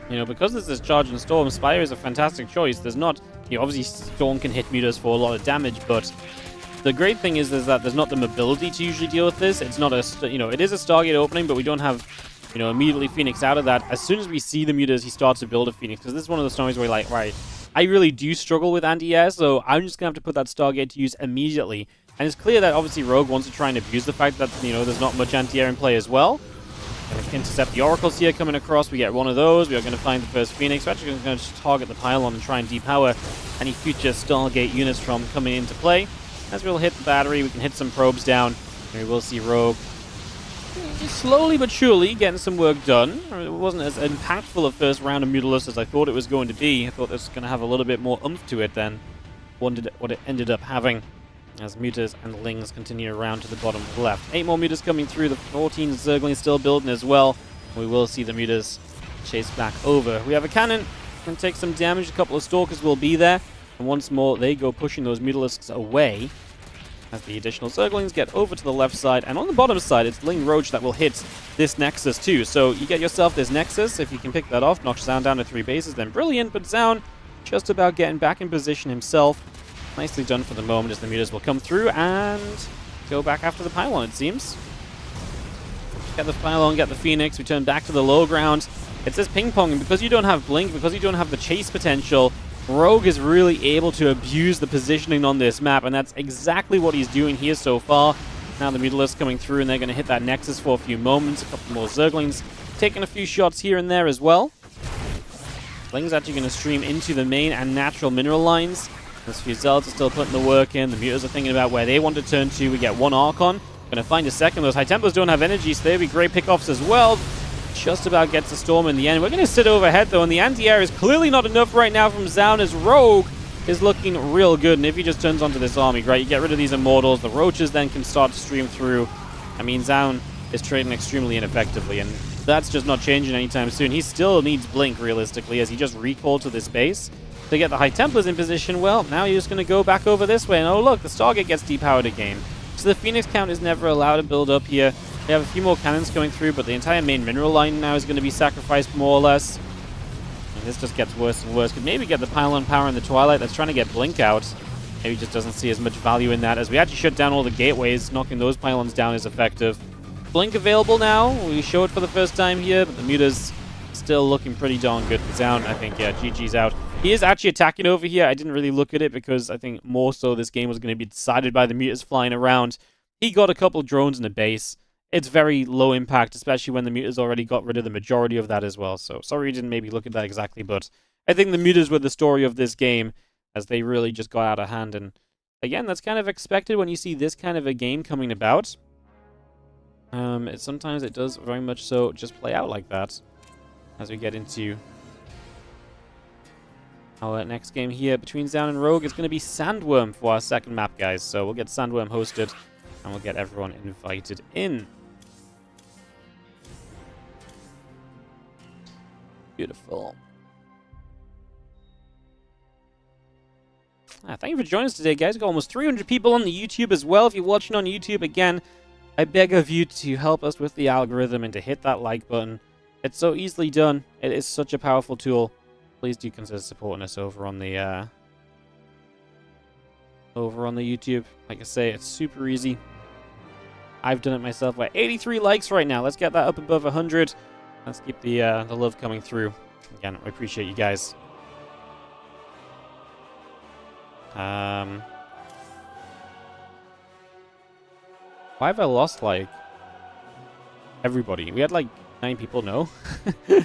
You know, because there's this Charge and Storm, Spire is a fantastic choice. There's not, you know, obviously Storm can hit mutas for a lot of damage, but the great thing is that there's not the mobility to usually deal with this. It's not a, you know, it is a Stargate opening, but we don't have, you know, immediately Phoenix out of that. As soon as we see the mutas, he starts to build a Phoenix, because this is one of the stories where you're like, right, I really do struggle with anti-air, so I'm just going to have to put that Stargate to use immediately. And it's clear that obviously Rogue wants to try and abuse the fact that, you know, there's not much anti-air in play as well. Going to intercept the oracles here coming across. We get one of those. We are going to find the first Phoenix. We're actually going to just target the pylon and try and depower any future Stargate units from coming into play. As we'll hit the battery, we can hit some probes down. And we will see Rogue slowly but surely getting some work done. It wasn't as impactful a first round of Mutalisk as I thought it was going to be. I thought this was going to have a little bit more oomph to it than what it ended up having. As mutas and Lings continue around to the bottom left. 8 more mutas coming through. The 14 Zerglings still building as well. We will see the mutas chase back over. We have a cannon. Going to take some damage. A couple of Stalkers will be there. And once more, they go pushing those Mutalisks away. As the additional Zerglings get over to the left side. And on the bottom side, it's Ling Roach that will hit this Nexus too. So you get yourself this Nexus. If you can pick that off, knock ZOUN down to 3 bases, then brilliant. But ZOUN just about getting back in position himself. Nicely done for the moment as the mutas will come through and go back after the pylon, it seems. Get the pylon, get the Phoenix, we turn back to the low ground. It's this ping-pong, and because you don't have Blink, because you don't have the chase potential, Rogue is really able to abuse the positioning on this map, and that's exactly what he's doing here so far. Now the Mutalisks coming through, and they're going to hit that Nexus for a few moments. A couple more Zerglings taking a few shots here and there as well. Bling's actually going to stream into the main and natural mineral lines. Those few Zealots are still putting the work in. The Mutas are thinking about where they want to turn to. We get one Archon. Going to find a second. Those High Templars don't have energy, so they'll be great pickoffs as well. Just about gets the Storm in the end. We're going to sit overhead, though, and the anti-air is clearly not enough right now from ZOUN, as Rogue is looking real good. And if he just turns onto this army, great, you get rid of these Immortals. The Roaches then can start to stream through. I mean, ZOUN is trading extremely ineffectively, and that's just not changing anytime soon. He still needs Blink, realistically, as he just recalled to this base to get the High Templars in position. Well, now he's just going to go back over this way, and oh look, the Stargate gets depowered again. So the Phoenix count is never allowed to build up here. We have a few more cannons coming through, but the entire main mineral line now is going to be sacrificed more or less. And this just gets worse and worse. Could maybe get the pylon power in the Twilight that's trying to get Blink out. Maybe just doesn't see as much value in that, as we actually shut down all the gateways. Knocking those pylons down is effective. Blink available now. We show it for the first time here, but the Mutas still looking pretty darn good. ZOUN, I think, yeah, GG's out. He is actually attacking over here. I didn't really look at it because I think more so this game was going to be decided by the Mutas flying around. He got a couple of drones in the base. It's very low impact, especially when the Mutas already got rid of the majority of that as well. So sorry you didn't maybe look at that exactly, but I think the Mutas were the story of this game, as they really just got out of hand. And again, that's kind of expected when you see this kind of a game coming about. Sometimes it does very much so just play out like that as we get into our next game here between ZOUN and Rogue. It's going to be Sandworm for our second map, guys. So we'll get Sandworm hosted, and we'll get everyone invited in. Beautiful. Thank you for joining us today, guys. We've got almost 300 people on the YouTube as well. If you're watching on YouTube, again, I beg of you to help us with the algorithm and to hit that like button. It's so easily done. It is such a powerful tool. Please do consider supporting us over on the YouTube. Like I say, it's super easy. I've done it myself. We're 83 likes right now. Let's get that up above 100. Let's keep the love coming through. Again, I appreciate you guys. Why have I lost, like, everybody? We had, like, 9 people, no? I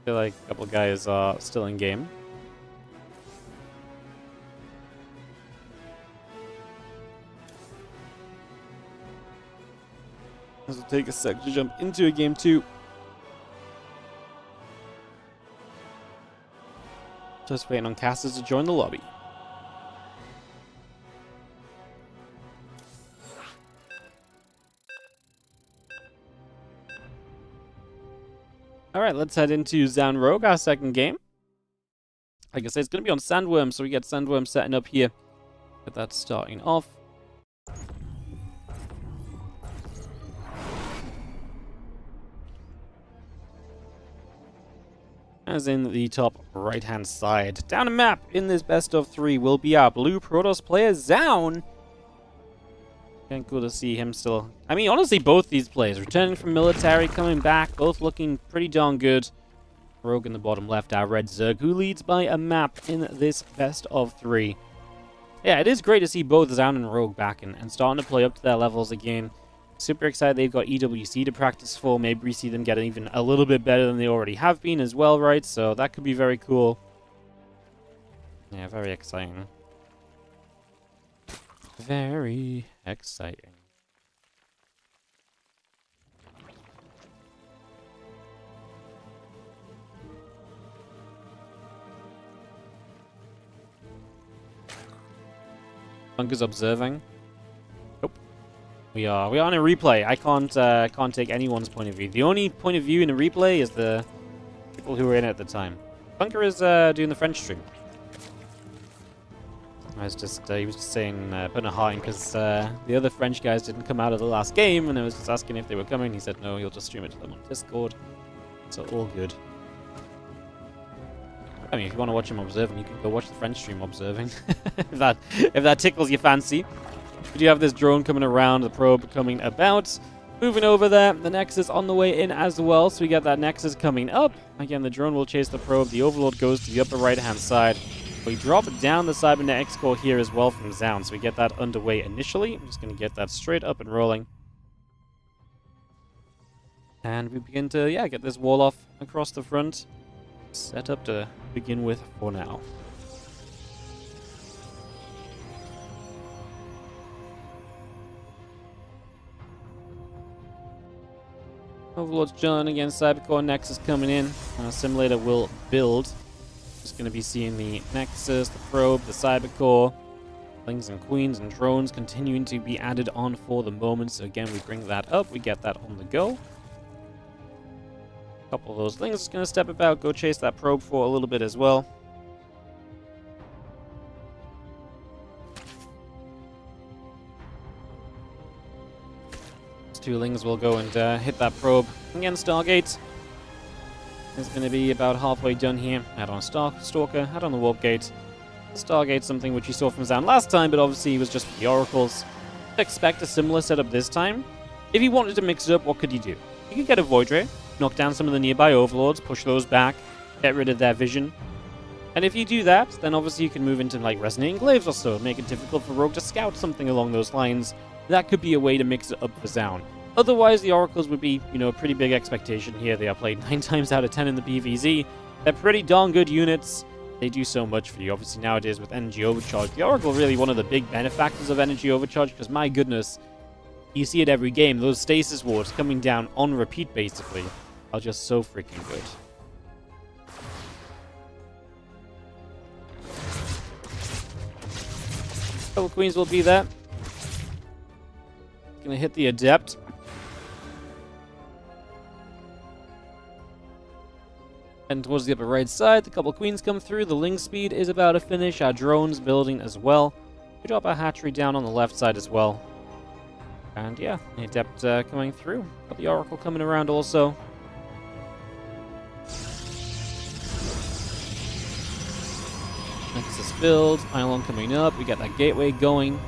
feel like a couple guys are still in game. This will take a sec to jump into a game 2. Just waiting on casters to join the lobby. Alright, let's head into ZOUN Rogue, our second game. Like I said, it's going to be on Sandworm, so we get Sandworm setting up here. Get that starting off. As in the top right-hand side. Down a map in this best of 3 will be our blue Protoss player, ZOUN. Again, cool to see him still. I mean, honestly, both these players returning from military, coming back, both looking pretty darn good. Rogue in the bottom left, our red Zerg, who leads by a map in this best of 3. Yeah, it is great to see both ZOUN and Rogue back and starting to play up to their levels again. Super excited they've got EWC to practice for. Maybe we see them get even a little bit better than they already have been as well, right? So that could be very cool. Yeah, very exciting. Very exciting. Bunker's observing. Nope. We are on a replay. I can't take anyone's point of view. The only point of view in a replay is the people who were in it at the time. Bunker is doing the French stream. I was just, he was just saying, putting a heart in because the other French guys didn't come out of the last game, and I was just asking if they were coming. He said, no, you'll just stream it to them on Discord. So all good. I mean, if you want to watch him observing, you can go watch the French stream observing. if that tickles your fancy. We do have this drone coming around, the probe coming about. Moving over there, the Nexus on the way in as well, so we get that Nexus coming up. Again, the drone will chase the probe. The Overlord goes to the upper right-hand side. We drop down the cybernetics core here as well from ZOUN, so we get that underway initially. I'm just going to get that straight up and rolling. And we begin to, get this wall off across the front. Set up to begin with for now. Overlord's John against Cybercore. Nexus coming in. Simulator will build. Just going to be seeing the Nexus, the probe, the Cybercore, Kings and Queens and drones continuing to be added on for the moment. So again, we bring that up. We get that on the go. A couple of those things. Just going to step about, go chase that probe for a little bit as well. Two Lings will go and hit that probe. Again, Stargate is going to be about halfway done here. Add on a Stalker, add on the Warp Gate. Stargate, something which you saw from ZOUN last time, but obviously it was just for the Oracles. Expect a similar setup this time. If you wanted to mix it up, what could you do? You could get a Void Ray, knock down some of the nearby Overlords, push those back, get rid of their vision. And if you do that, then obviously you can move into like Resonating Glaives or so, make it difficult for Rogue to scout something along those lines. That could be a way to mix it up for ZOUN. Otherwise, the Oracles would be, a pretty big expectation here. They are played 9 times out of 10 in the PvZ. They're pretty darn good units. They do so much for you. Obviously, nowadays with Energy Overcharge, the Oracle really one of the big benefactors of Energy Overcharge, because my goodness, you see it every game. Those stasis wards coming down on repeat, basically, are just so freaking good. Couple Queens will be there. Gonna hit the Adept. And towards the upper right side, the couple Queens come through. The Ling speed is about to finish. Our drones building as well. We drop our hatchery down on the left side as well. And the Adept coming through. Got the Oracle coming around also. Nexus build. Pylon coming up. We got that gateway going.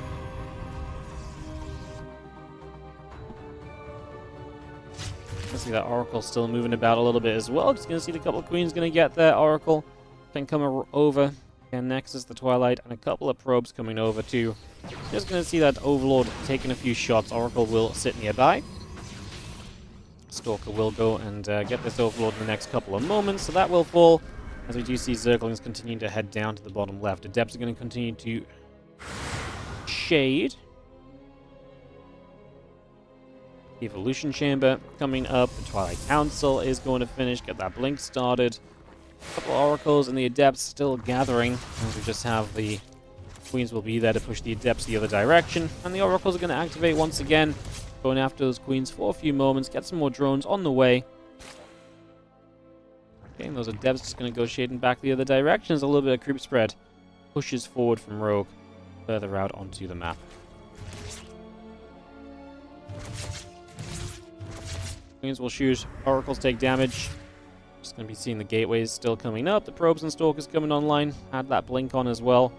See that Oracle still moving about a little bit as well. Just going to see the couple of Queens going to get there. Oracle can come over. And Nexus, the Twilight, and a couple of probes coming over too. Just going to see that Overlord taking a few shots. Oracle will sit nearby. Stalker will go and get this Overlord in the next couple of moments. So that will fall. As we do see Zerglings continuing to head down to the bottom left. Adepts are going to continue to shade. The Evolution Chamber coming up. The Twilight Council is going to finish. Get that blink started. A couple Oracles and the Adepts still gathering. And we just have the Queens will be there to push the Adepts the other direction. And the Oracles are going to activate once again. Going after those Queens for a few moments. Get some more drones on the way. Okay, and those Adepts just going to go shading back the other direction. There's a little bit of creep spread. Pushes forward from Rogue. Further out onto the map. Queens will shoot. Oracles take damage. Just going to be seeing the gateways still coming up. The probes and stalkers coming online. Add that blink on as well.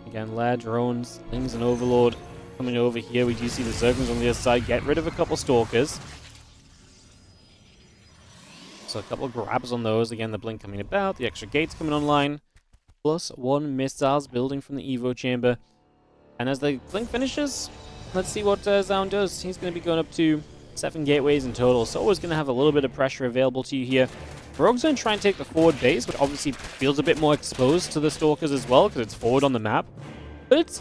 Again, lair drones, Lings and Overlord coming over here. We do see the Zerglings on the other side. Get rid of a couple stalkers. So a couple of grabs on those. Again, the blink coming about. The extra gates coming online. +1 missiles building from the Evo chamber. And as the blink finishes, let's see what ZOUN does. He's going to be going up to 7 gateways in total, so always going to have a little bit of pressure available to you here. Rogue's going to try and take the forward base, which obviously feels a bit more exposed to the Stalkers as well, because it's forward on the map. But it's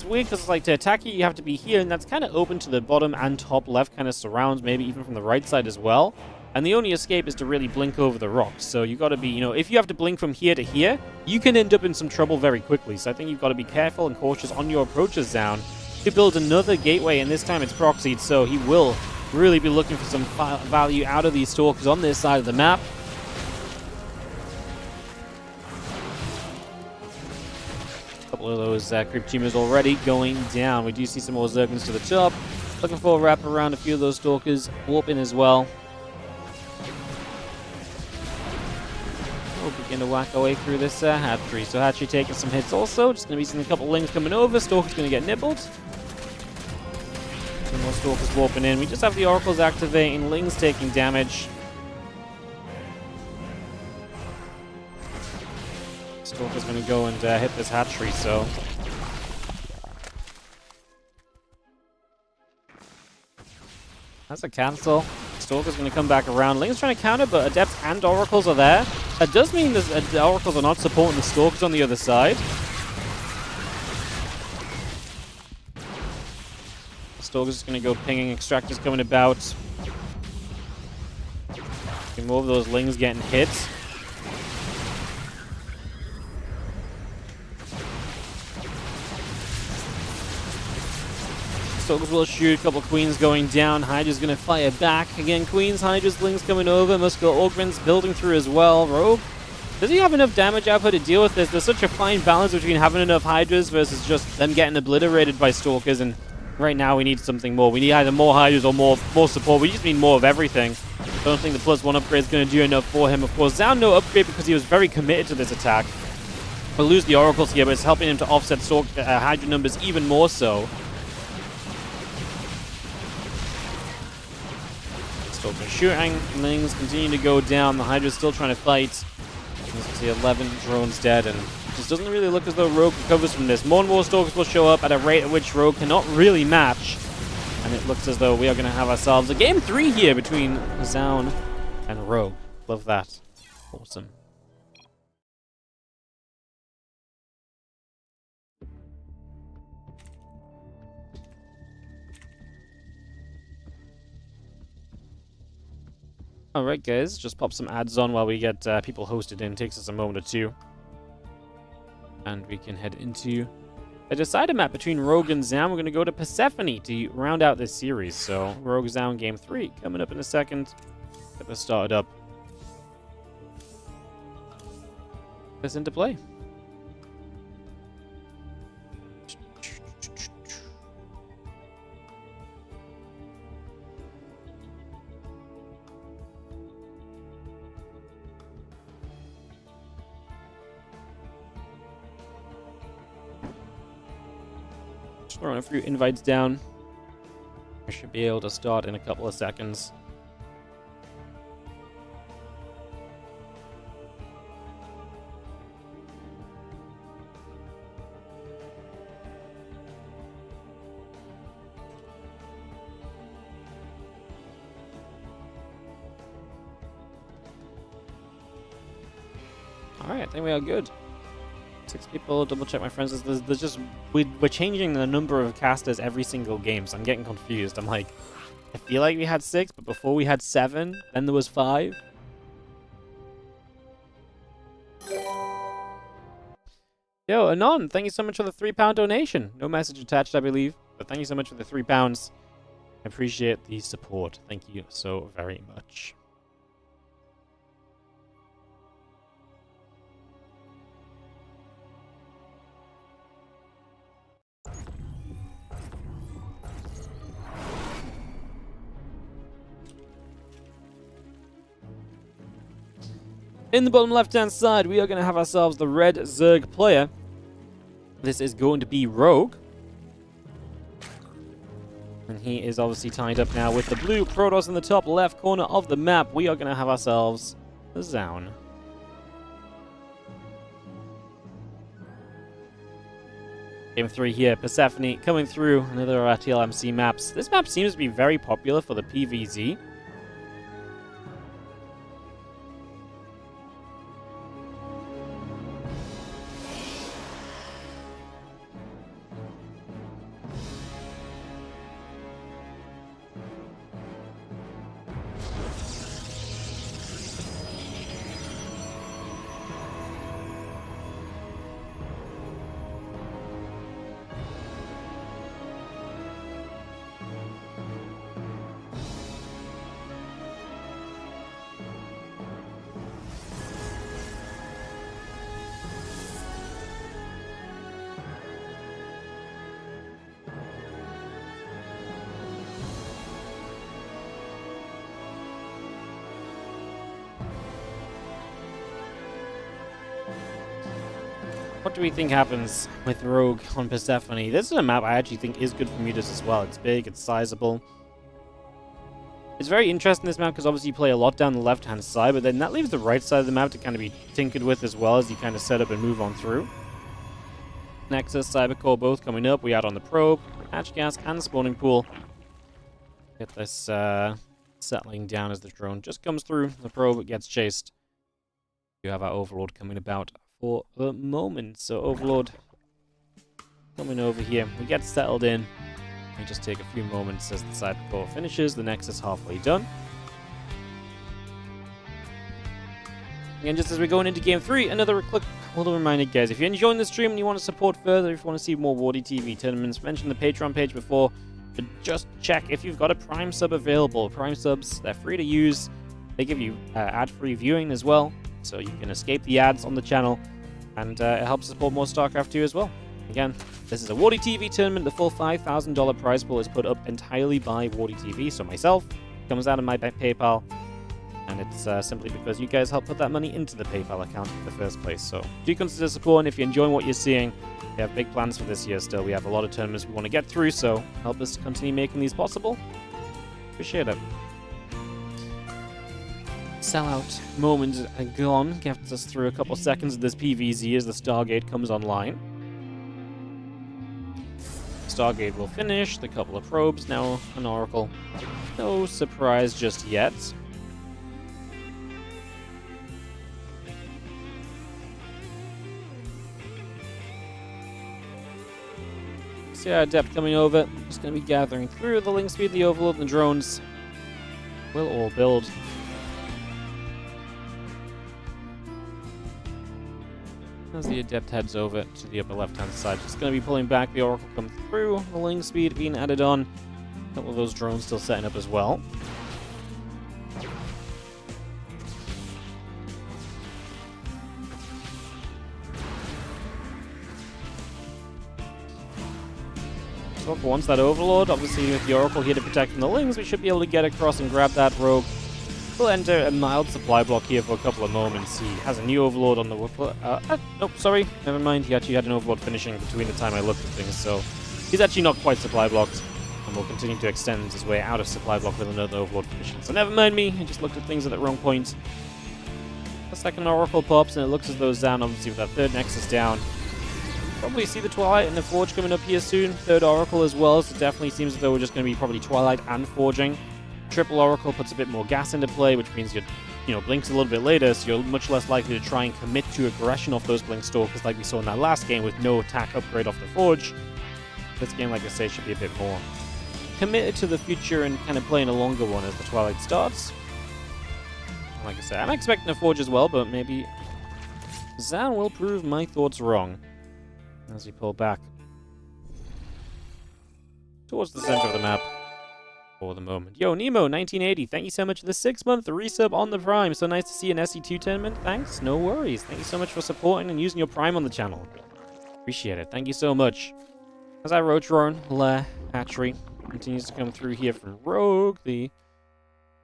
weird, because like to attack you have to be here, and that's kind of open to the bottom and top left kind of surrounds, maybe even from the right side as well. And the only escape is to really blink over the rocks. So you've got to be, if you have to blink from here to here, you can end up in some trouble very quickly. So I think you've got to be careful and cautious on your approaches, ZOUN. He builds another gateway, and this time it's proxied, so he will really be looking for some value out of these Stalkers on this side of the map. A couple of those creep tumors already going down. We do see some more Zerglings to the top. Looking for a wrap around a few of those Stalkers. Warp in as well. we'll begin to whack our way through this hatchery. So hatchery taking some hits also. Just going to be seeing a couple lings coming over. Stalker's going to get nibbled. Some more Stalkers warping in. We just have the Oracles activating. Lings taking damage. Stalker's going to go and hit this hatchery, so... That's a cancel. Stalker's going to come back around. Ling's trying to counter, but Adepts and Oracles are there. That does mean the Oracles are not supporting the Stalkers on the other side. Stalker's going to go pinging. Extractor's coming about. More of those Lings getting hit. Stalkers will shoot, a couple of Queens going down. Hydra's going to fire back. Again, Queens, Hydra's, Lings coming over. Muscular Augments building through as well. Rogue, does he have enough damage output to deal with this? There's such a fine balance between having enough Hydras versus just them getting obliterated by Stalkers, and right now we need something more. We need either more Hydras or more support. We just need more of everything. Don't think the +1 upgrade is going to do enough for him. Of course, ZOUN no upgrade because he was very committed to this attack. We'll lose the Oracles here, but it's helping him to offset Hydra numbers even more so. Stalker shooting. Lings continue to go down. The Hydra's still trying to fight. As you can see, 11 drones dead, and it just doesn't really look as though Rogue recovers from this. More and more Stalkers will show up at a rate at which Rogue cannot really match. And it looks as though we are going to have ourselves a game 3 here between ZOUN and Rogue. Love that. Awesome. Alright guys, just pop some ads on while we get people hosted in. Takes us a moment or two. And we can head into a decider map between Rogue and ZOUN. We're going to go to Persephone to round out this series. So, Rogue ZOUN Game 3 coming up in a second. Get this started up. This into play. Throwing a few invites down. I should be able to start in a couple of seconds. Alright, I think we are good. 6 people, double check my friends. There's just, we're changing the number of casters every single game, so I'm getting confused. I'm like, I feel like we had 6, but before we had 7, then there was 5. Yo, Anon, thank you so much for the £3 donation. No message attached, I believe, but thank you so much for the £3. I appreciate the support. Thank you so very much. In the bottom left-hand side, we are going to have ourselves the red Zerg player. This is going to be Rogue. And he is obviously tied up now with the blue Protoss in the top left corner of the map. We are going to have ourselves the ZOUN. Game 3 here, Persephone coming through. Another TLMC maps. This map seems to be very popular for the PvZ. What do we think happens with Rogue on Persephone? This is a map I actually think is good for mutas as well. It's big, it's sizable. It's very interesting, this map, because obviously you play a lot down the left-hand side, but then that leaves the right side of the map to kind of be tinkered with as well as you kind of set up and move on through. Nexus, Cybercore both coming up. We add on the probe, hatch gas, and spawning pool. Get this settling down as the drone just comes through. The probe gets chased. You have our Overlord coming about for the moment. So Overlord coming over here. We get settled in. We just take a few moments as the Cybercore finishes. The Nexus halfway done. Again, just as we're going into Game 3, another quick little reminder, guys. If you're enjoying the stream and you want to support further, if you want to see more WardiTV tournaments, mention the Patreon page before, but just check if you've got a Prime sub available. Prime subs, they're free to use. They give you ad-free viewing as well, so you can escape the ads on the channel, and it helps support more StarCraft 2 as well. Again, this is a WardiTV tournament. The full $5,000 prize pool is put up entirely by WardiTV, so myself, comes out of my PayPal, and it's simply because you guys help put that money into the PayPal account in the first place. So do consider supporting if you're enjoying what you're seeing. We have big plans for this year still. We have a lot of tournaments we want to get through, so help us continue making these possible. Appreciate it. Sellout moment gone. Gets us through a couple seconds of this PVZ as the Stargate comes online. Stargate will finish. The couple of probes, now an Oracle. No surprise just yet. See our Adept coming over. Just going to be gathering through. The link speed, the Overlord, and the drones will all build. As the Adept heads over to the upper left-hand side, just going to be pulling back. The Oracle come through. The link speed being added on. A couple of those drones still setting up as well. So for once, that Overlord, obviously with the Oracle here to protect from the Lings, we should be able to get across and grab that Rogue. We'll enter a mild supply block here for a couple of moments. He has a new Overlord on the... nope, sorry. Never mind. He actually had an Overlord finishing between the time I looked at things, so he's actually not quite supply blocked. And will continue to extend his way out of supply block with another Overlord finishing. So never mind me. I just looked at things at the wrong point. The second Oracle pops, and it looks as though ZOUN, obviously with that third Nexus down, probably see the Twilight and the Forge coming up here soon. Third Oracle as well, so it definitely seems as though we're just going to be probably Twilight and Forging. Triple Oracle puts a bit more gas into play, which means your blinks a little bit later, so you're much less likely to try and commit to aggression off those blink stalkers like we saw in that last game with no attack upgrade off the Forge. This game, like I say, should be a bit more committed to the future and kind of playing a longer one as the Twilight starts. Like I say, I'm expecting a Forge as well, but maybe ZOUN will prove my thoughts wrong as we pull back towards the center of the map. For the moment. Yo, Nemo, 1980, thank you so much for the 6-month resub on the Prime. So nice to see an SE2 tournament. Thanks, no worries. Thank you so much for supporting and using your Prime on the channel. Appreciate it. Thank you so much. As our Roach Roaring hatchery continues to come through here from Rogue, the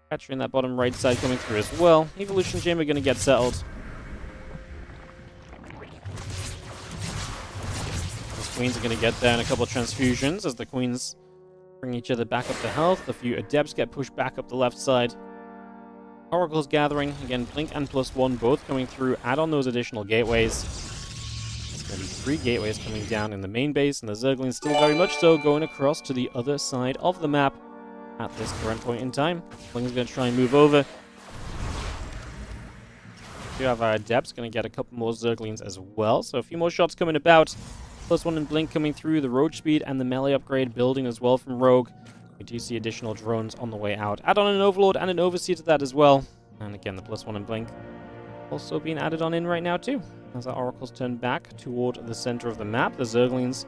hatchery in that bottom right side coming through as well. Evolution Chamber going to get settled. Those Queens are going to get there in a couple of transfusions as the Queens bring each other back up to health. A few Adepts get pushed back up the left side. Oracle's gathering. Again, Blink and +1 both coming through. Add on those additional gateways. There's going to be 3 gateways coming down in the main base, and the Zerglings still very much so going across to the other side of the map at this current point in time. Bling's going to try and move over. We have our Adepts going to get a couple more Zerglings as well, so a few more shots coming about. +1 and Blink coming through, the Roach speed and the melee upgrade building as well from Rogue. We do see additional drones on the way out. Add on an Overlord and an Overseer to that as well. And again, the +1 and Blink also being added on in right now too. As our Oracles turn back toward the center of the map, the Zerglings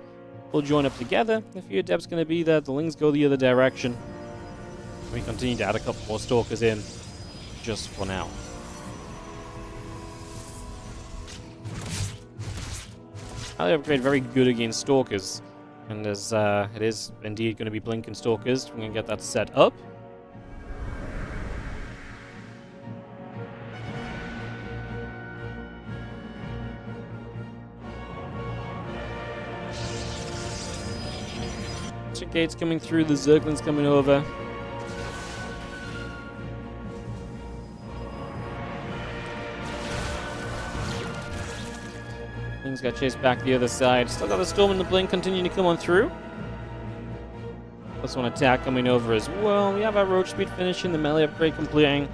will join up together. A few Adepts going to be there, the Lings go the other direction. We continue to add a couple more Stalkers in just for now. Melee upgrade very good against Stalkers, and as it is indeed going to be Blink and Stalkers, we're going to get that set up. Extra gates coming through, the Zerglings coming over. Things got chased back the other side. Still got the Storm and the Blink continuing to come on through. Plus one attack coming over as well. We have our Roach Speed finishing, the melee upgrade completing.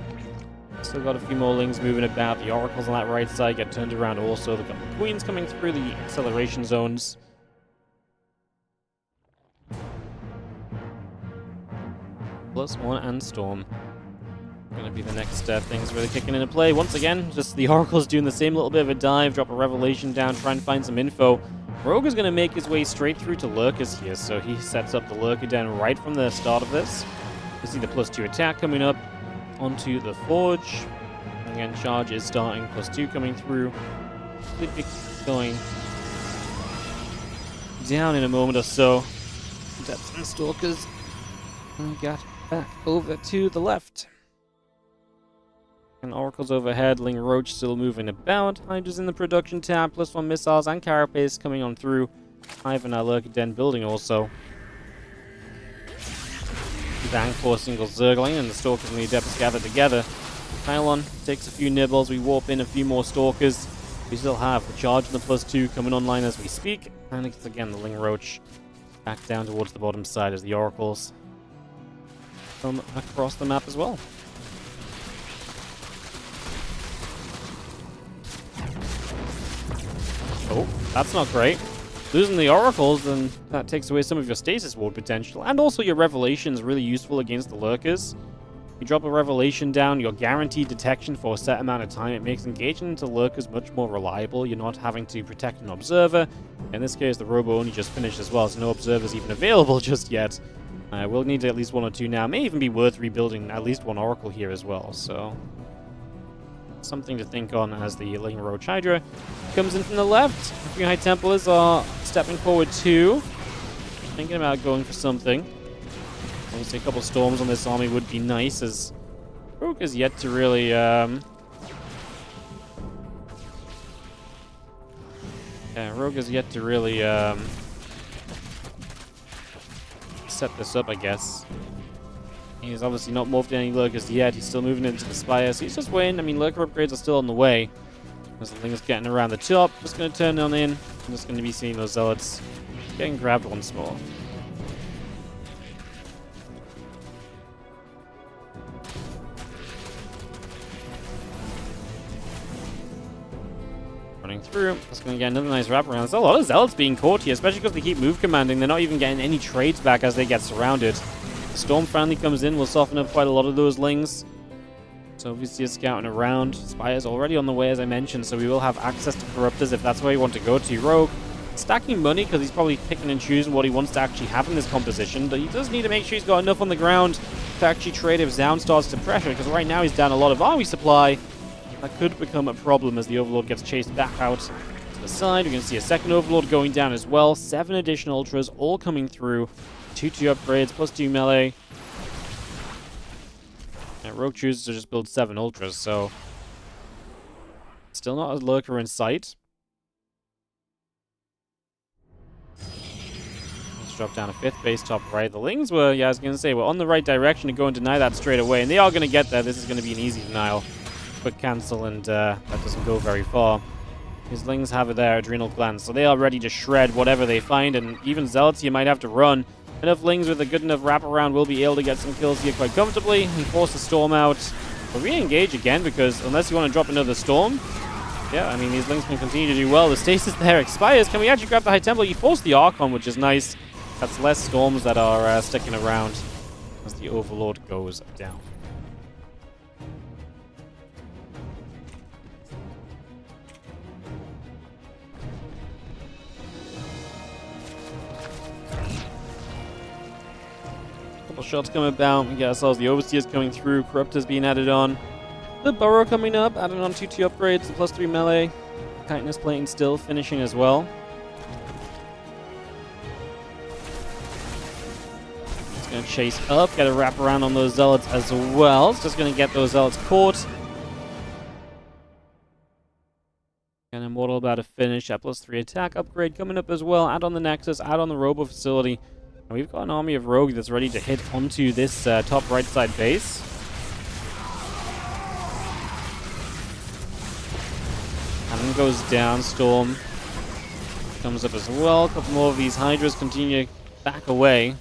Still got a few more Lings moving about. The Oracles on that right side get turned around also. The couple of Queens coming through the acceleration zones. Plus one and Storm. Gonna be the next things really kicking into play. Once again, just the Oracle's doing the same little bit of a dive, drop a Revelation down, try and find some info. Rogue is gonna make his way straight through to Lurkers here, so he sets up the Lurker down right from the start of this. You see the +2 attack coming up onto the Forge. Again, charge is starting, +2 coming through. Completely going down in a moment or so. Depths and Stalkers got back over to the left. And Oracle's overhead, Ling Roach still moving about. Hydra's in the production tab, +1 missiles and Carapace coming on through. Hive and our Lurker Den building also. Bang for a single Zergling, and the Stalkers and the Adepts gather together. Pylon takes a few nibbles, we warp in a few more Stalkers. We still have the charge and the +2 coming online as we speak. And it's again the Ling Roach back down towards the bottom side as the Oracles come across the map as well. Oh, that's not great. Losing the Oracles, then that takes away some of your Stasis Ward potential. And also your Revelation is really useful against the Lurkers. You drop a Revelation down, you're guaranteed detection for a set amount of time. It makes engaging into Lurkers much more reliable. You're not having to protect an Observer. In this case, the Robo only just finished as well, so no Observers even available just yet. We'll need at least 1 or 2 now. May even be worth rebuilding at least 1 Oracle here as well, so something to think on as the Ling Roach Hydra comes in from the left. A few High Templars are stepping forward too. Thinking about going for something. Obviously a couple Storms on this army would be nice, as Rogue is yet to really set this up, I guess. He's obviously not morphed any Lurkers yet. He's still moving into the Spire, so he's just waiting. I mean, Lurker upgrades are still on the way. As the Ling's getting around the top, just going to turn on in. I'm just going to be seeing those Zealots getting grabbed once more. Running through. Just going to get another nice wraparound. There's a lot of Zealots being caught here, especially because they keep move commanding. They're not even getting any trades back as they get surrounded. Storm finally comes in, will soften up quite a lot of those Lings. So obviously it's scouting around. Spire's already on the way, as I mentioned, so we will have access to Corruptors if that's where you want to go to. Rogue stacking money because he's probably picking and choosing what he wants to actually have in this composition, but he does need to make sure he's got enough on the ground to actually trade if ZOUN starts to pressure, because right now he's down a lot of army supply. That could become a problem as the Overlord gets chased back out to the side. We're going to see a second Overlord going down as well. 7 additional Ultras all coming through. 2-2 upgrades, +2 melee. And Rogue chooses to just build 7 Ultras, so still not a Lurker in sight. Let's drop down a 5th base top right. The Lings were, yeah, I was going to say, we're on the right direction to go and deny that straight away, and they are going to get there. This is going to be an easy denial. Quick cancel, and that doesn't go very far. His Lings have their adrenal glands, so they are ready to shred whatever they find, and even Zealots here might have to run. Enough Lings with a good enough wraparound will be able to get some kills here quite comfortably and force the Storm out. But re-engage again, because unless you want to drop another Storm, yeah, I mean, these Lings can continue to do well. The Stasis there expires. Can we actually grab the High Templar? You force the Archon, which is nice. That's less Storms that are sticking around as the Overlord goes down. Shots coming about. We get ourselves the Overseers coming through. Corruptors being added on. The Burrow coming up, adding on 2-2 upgrades, the +3 melee. Chitinous Plating still finishing as well. It's going to chase up, get a wrap around on those Zealots as well. It's just going to get those Zealots caught. And Immortal about to finish. That +3 attack upgrade coming up as well. Add on the Nexus, add on the Robo Facility. And we've got an army of rogue that's ready to hit onto this top right side base. Cannon goes down, Storm comes up as well. A couple more of these Hydras continue to back away.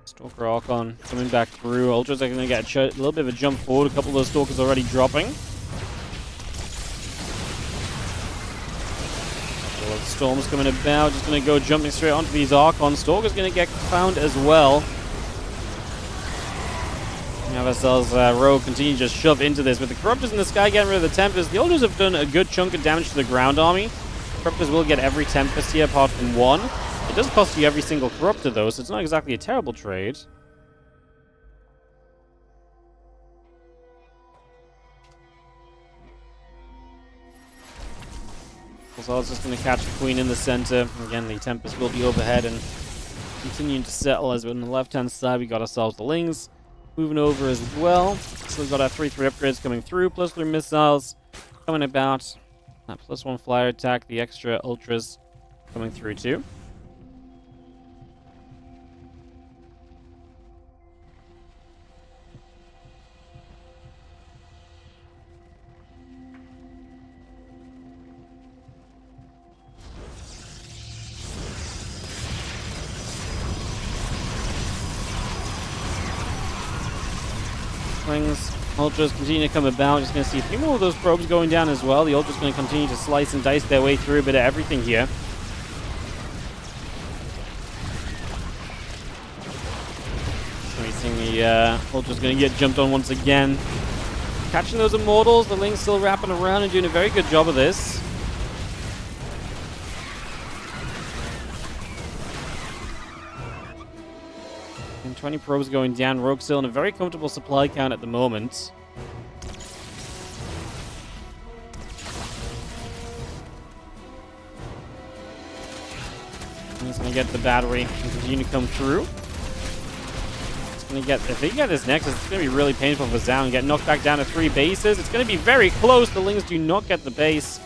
Stalker Archon coming back through. Ultras are going to get a little bit of a jump forward. A couple of those Stalkers already dropping. Storm's coming about, just going to go jumping straight onto these Archons. Stalker's going to get found as well. We have ourselves Rogue continue to just shove into this. With the Corruptors in the sky getting rid of the Tempest, the Ultras have done a good chunk of damage to the ground army. Corruptors will get every Tempest here apart from one. It does cost you every single Corruptor though, so it's not exactly a terrible trade. So I was just going to catch the Queen in the center. Again, the Tempest will be overhead and continuing to settle as we're on the left-hand side. We got ourselves the Lings moving over as well. So we've got our 3/3 upgrades coming through, +3 missiles coming about. That +1 flyer attack, the extra Ultras coming through too. Wings, Ultras continue to come about. Just going to see a few more of those probes going down as well. The Ultras going to continue to slice and dice their way through a bit of everything here. We're seeing the Ultras going to get jumped on once again. Catching those Immortals. The Lings still wrapping around and doing a very good job of this. And 20 probes going down. Rogue still in a very comfortable supply count at the moment. And he's going to get the battery and continue to come through. It's going to get, if they get this Nexus, it's going to be really painful for ZOUN. Get knocked back down to 3 bases. It's going to be very close. The Lings do not get the base.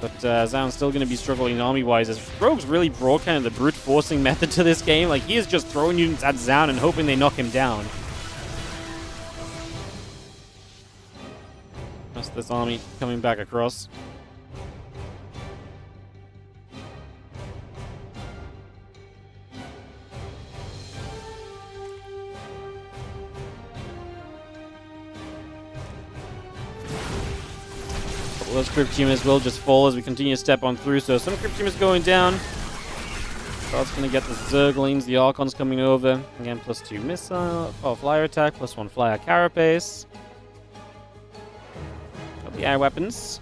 But ZOUN's still going to be struggling army-wise as Rogue's really brought kind of the brute forcing method to this game. Like, he is just throwing units at ZOUN and hoping they knock him down. That's this army coming back across. Those Crypt Teamers will just fall as we continue to step on through. So some Crypt Teamers going down. Geralt's going to get the Zerglings, the Archons coming over. Again, +2 missile, flyer attack, +1 flyer carapace. Got the air weapons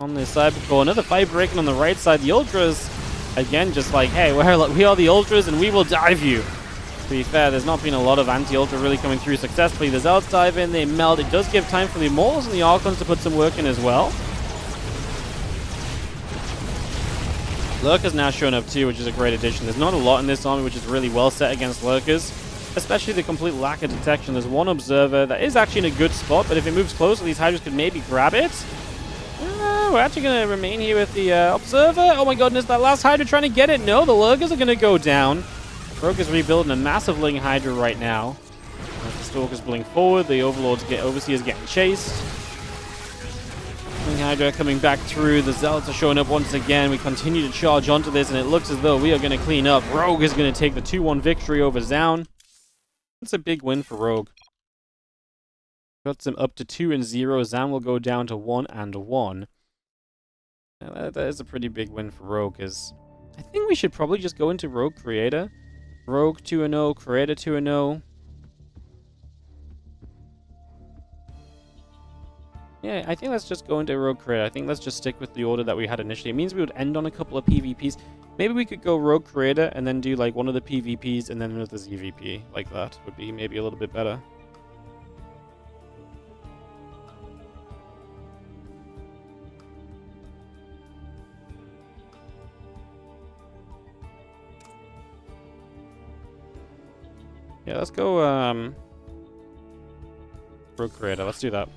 on this side before another fight breaking on the right side. The Ultras, again, just like, hey, we are the Ultras and we will dive you. To be fair, there's not been a lot of anti-Ultra really coming through successfully. The Zealots dive in, they melt. It does give time for the Immortals and the Archons to put some work in as well. Lurkers now showing up too, which is a great addition. There's not a lot in this army which is really well set against Lurkers, especially the complete lack of detection. There's one Observer that is actually in a good spot, but if it moves closer, these Hydras could maybe grab it. We're actually going to remain here with the Observer. Oh my goodness, that last Hydra trying to get it. No, the Lurkers are going to go down. Rogue is rebuilding a massive Ling Hydra right now. As the Stalkers blink forward, the Overseers getting chased. Ling Hydra coming back through. The Zealots are showing up once again. We continue to charge onto this, and it looks as though we are going to clean up. Rogue is going to take the 2-1 victory over ZOUN. That's a big win for Rogue. Got them up to 2-0. ZOUN will go down to 1-1. Now, that is a pretty big win for Rogue, because I think we should probably just go into Rogue Creator. Rogue 2-0, Creator 2-0. Yeah, I think let's just go into Rogue Creator. I think let's just stick with the order that we had initially. It means we would end on a couple of PvPs. Maybe we could go Rogue Creator and then do like one of the PvPs and then another ZVP. Like that would be maybe a little bit better. Yeah, let's go, Rogue Creator, let's do that.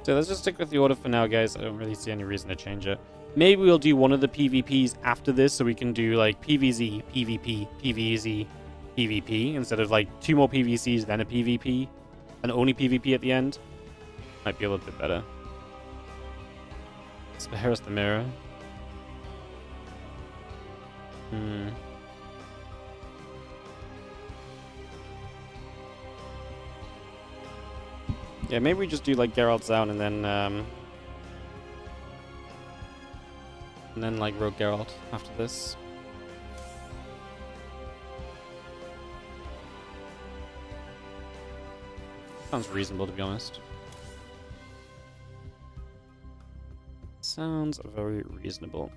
So let's just stick with the order for now, guys. I don't really see any reason to change it. Maybe we'll do one of the PvPs after this, so we can do like PvZ, PvP, PvZ, PvP, instead of like 2 more PvCs, then a PvP, and only PvP at the end. Might be a little bit better. Spare us the mirror. Yeah, maybe we just do like Geralt ZOUN and then like Rogue Geralt after this. Sounds reasonable, to be honest. Sounds very reasonable.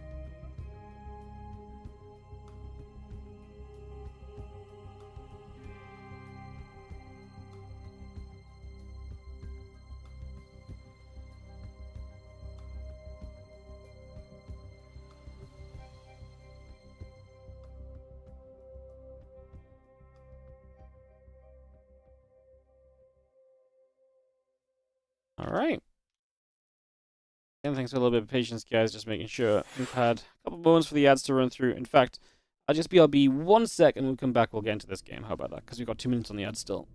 All right. And thanks for a little bit of patience, guys. Just making sure we've had a couple moments for the ads to run through. In fact, I'll just BRB 1 sec and we'll come back. We'll get into this game. How about that? Because we've got 2 minutes on the ad still.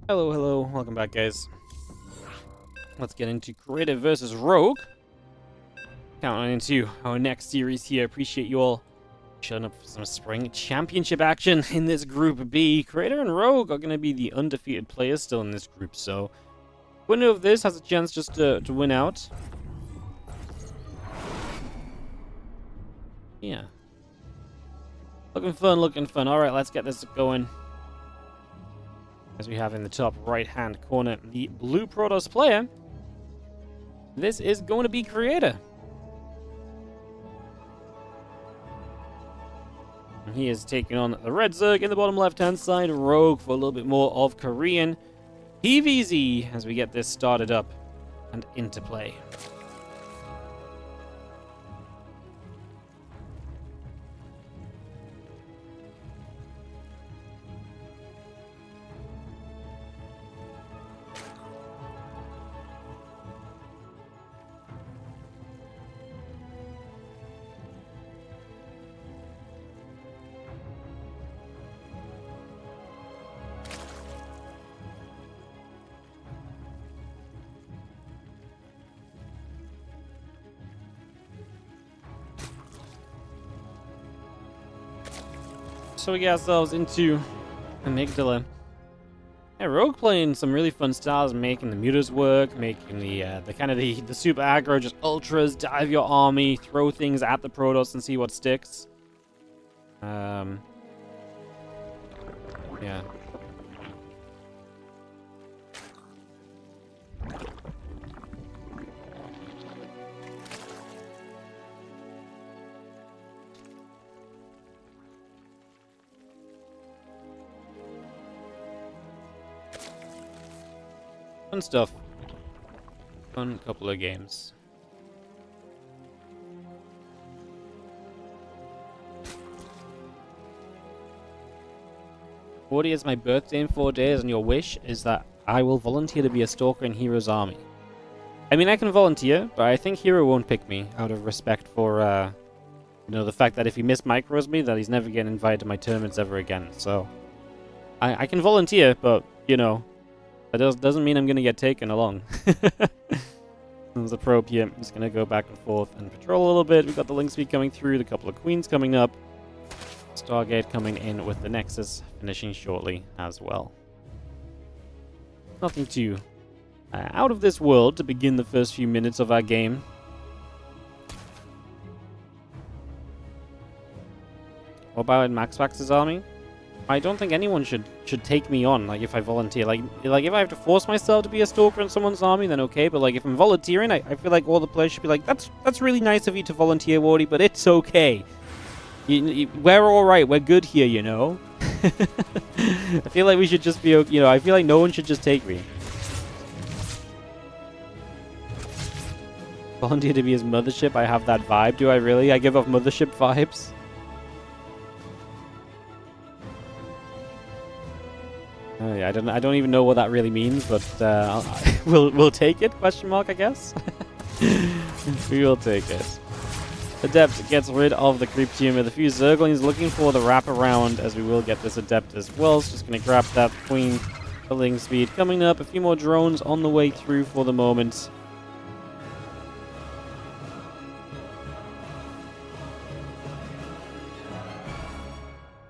Hello, hello. Welcome back, guys. Let's get into Creative versus Rogue. Counting into our next series here. Appreciate you all showing up for some spring championship action in this Group B. Creator and Rogue are going to be the undefeated players still in this group, so winner of this has a chance just to win out. Yeah. Looking fun, looking fun. Alright, let's get this going. As we have in the top right-hand corner, the blue Protoss player. This is going to be Creator. And he is taking on the red Zerg in the bottom left-hand side, Rogue for a little bit more of Korean PvZ as we get this started up and into play. So we get ourselves into Amygdala. Yeah, Rogue playing some really fun styles, making the mutas work, making the kind of the super aggro, just ultras, dive your army, throw things at the Protoss and see what sticks. Yeah. Fun stuff. Fun couple of games. Wardy, it's my birthday in 4 days, and your wish is that I will volunteer to be a stalker in Hero's army. I mean, I can volunteer, but I think Hero won't pick me out of respect for, you know, the fact that if he mismicros me, that he's never getting invited to my tournaments ever again. So, I can volunteer, but, you know, that doesn't mean I'm going to get taken along. There's a probe here. I'm just going to go back and forth and patrol a little bit. We've got the link speed coming through, the couple of queens coming up. Stargate coming in with the Nexus, finishing shortly as well. Nothing too out of this world to begin the first few minutes of our game. What about in Maxvax's army? I don't think anyone should take me on, like, if I volunteer. Like if I have to force myself to be a stalker in someone's army, then okay. But, like, if I'm volunteering, I feel like all the players should be like, that's really nice of you to volunteer, Wardy, but it's okay. We're alright, we're good here, you know? I feel like we should just be, you know, I feel like no one should just take me. Volunteer to be his mothership, I have that vibe, do I really? I give off mothership vibes? Oh yeah, I don't even know what that really means, but we'll take it, question mark, I guess? We will take it. Adept gets rid of the creep team with a few Zerglings looking for the wraparound, as we will get this Adept as well. So just going to grab that Queen. Building speed coming up. A few more drones on the way through for the moment.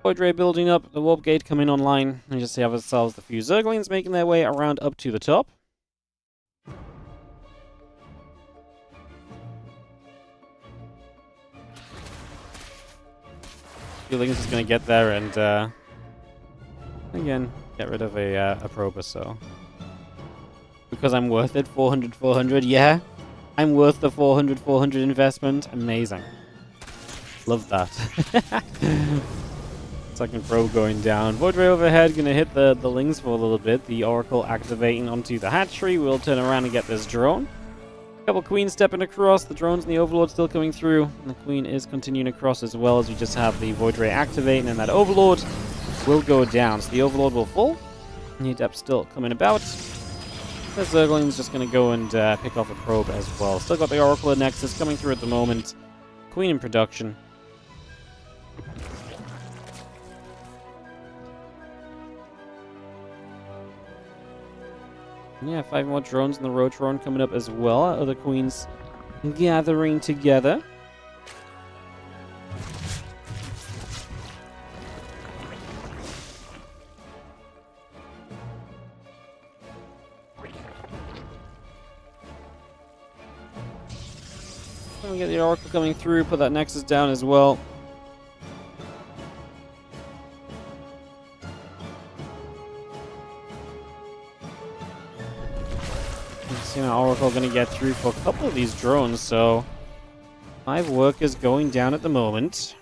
Void Ray building up. The Warp Gate coming online. And just have ourselves the few Zerglings making their way around up to the top. Feeling is going to get there and, again, get rid of a probe or so. Because I'm worth it, 400, yeah. I'm worth the 400 investment. Amazing. Love that. Second probe going down. Void Ray overhead, going to hit the lings for a little bit. The Oracle activating onto the hatchery. We'll turn around and get this drone. Couple queens stepping across, the drones and the overlord still coming through, and the queen is continuing across as well, as we just have the void ray activating, and that overlord will go down. So the overlord will fall, and the adept still coming about. The Zergling's just going to go and pick off a probe as well. Still got the Oracle and Nexus coming through at the moment. Queen in production. Yeah, 5 more drones in the Rotron coming up as well. Other queens gathering together. And we get the Oracle coming through, put that Nexus down as well. Oracle going to get through for a couple of these drones, so 5 workers going down at the moment.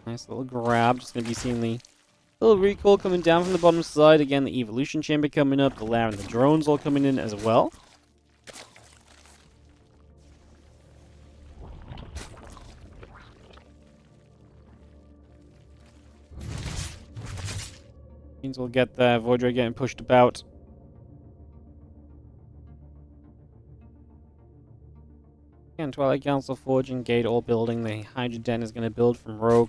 Nice little grab. Just going to be seeing the little recall coming down from the bottom side. Again, the evolution chamber coming up, the lair and the drones all coming in as well. Means we'll get there. Void Ray getting pushed about. And Twilight Council, Forging, Gate, all building. The Hydra Den is going to build from Rogue.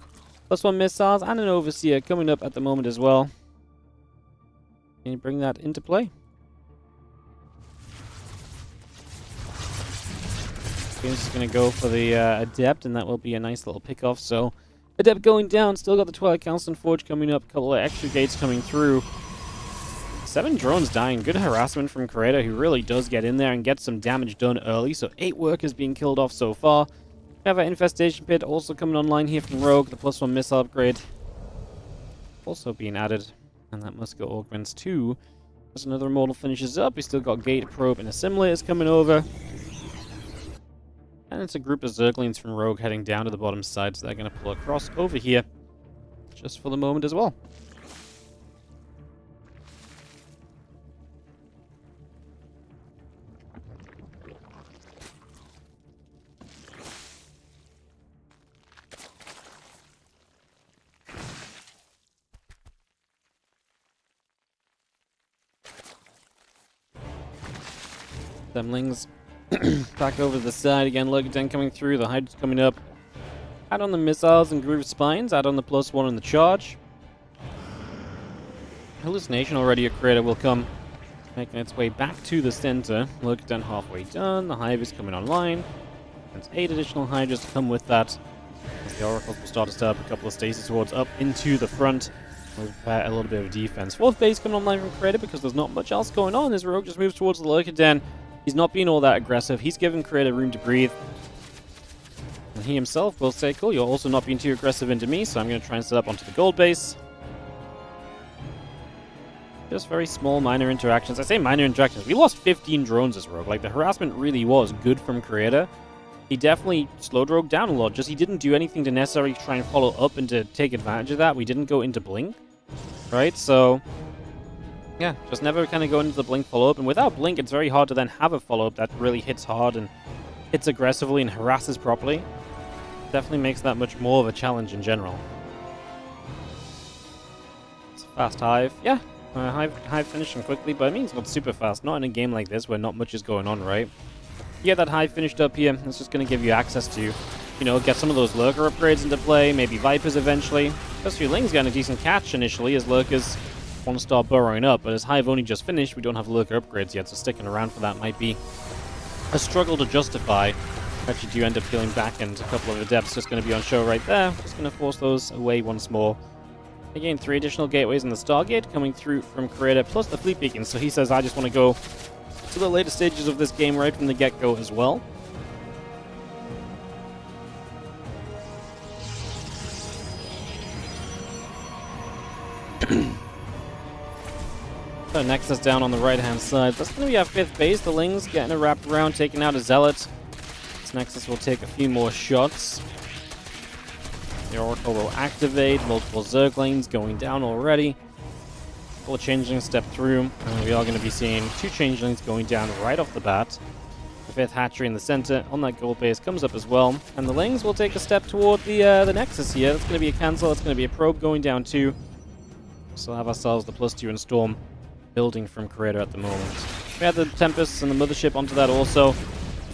+1 missiles and an Overseer coming up at the moment as well. Can you bring that into play? Game's just going to go for the Adept, and that will be a nice little pickoff. So, Adept going down. Still got the Twilight Council and Forge coming up. A couple of extra gates coming through. 7 drones dying. Good harassment from Creator, who really does get in there and get some damage done early. So 8 workers being killed off so far. We have an Infestation Pit also coming online here from Rogue. The +1 missile upgrade also being added. And that must go augments too. As another Immortal finishes up. We still got Gate, Probe, and Assimilators coming over. And it's a group of Zerglings from Rogue heading down to the bottom side. So they're going to pull across over here. Just for the moment as well. Demlings back over to the side again. Lurker Den coming through. The Hydra's coming up. Add on the missiles and groove spines. Add on the +1 on the charge. Hallucination already a creator will come, making its way back to the center. Lurker Den halfway done. The Hive is coming online. And 8 additional Hydras to come with that. As the Oracles will start to set up a couple of stasis wards up into the front. We'll prepare a little bit of defense. 4th base coming online from Creator because there's not much else going on. As Rogue just moves towards the Lurker Den. He's not being all that aggressive. He's giving Creator room to breathe. And he himself will say, cool, you're also not being too aggressive into me, so I'm going to try and set up onto the gold base. Just very small, minor interactions. I say minor interactions. We lost 15 drones as Rogue. Like, the harassment really was good from Creator. He definitely slowed Rogue down a lot. Just he didn't do anything to necessarily try and follow up and to take advantage of that. We didn't go into Blink, right? So, yeah, just never kind of go into the Blink follow-up. And without Blink, it's very hard to then have a follow-up that really hits hard and hits aggressively and harasses properly. Definitely makes that much more of a challenge in general. It's a fast Hive. Yeah, Hive finishing quickly, but I mean it's not super fast. Not in a game like this where not much is going on, right? You get that Hive finished up here. It's just going to give you access to, you know, get some of those Lurker upgrades into play, maybe Vipers eventually. Especially Ling's getting a decent catch initially as Lurkers want to start burrowing up, but as Hive only just finished, we don't have Lurker upgrades yet, so sticking around for that might be a struggle to justify. Actually do end up peeling back, and a couple of Adepts just going to be on show right there. Just going to force those away once more. Again, 3 additional gateways in the Stargate coming through from Creator, plus the Fleet Beacon, so he says, I just want to go to the later stages of this game right from the get-go as well. So Nexus down on the right-hand side. That's going to be our 5th base. The Lings getting a wrap around, taking out a Zealot. This Nexus will take a few more shots. The Oracle will activate. Multiple Zerglings going down already. Couple of Changelings step through, and we are going to be seeing 2 Changelings going down right off the bat. The 5th hatchery in the center on that gold base comes up as well. And the Lings will take a step toward the Nexus here. That's going to be a cancel. It's going to be a probe going down too. So we'll have ourselves the +2 in Storm building from Creator at the moment. We had the Tempests and the Mothership onto that also. A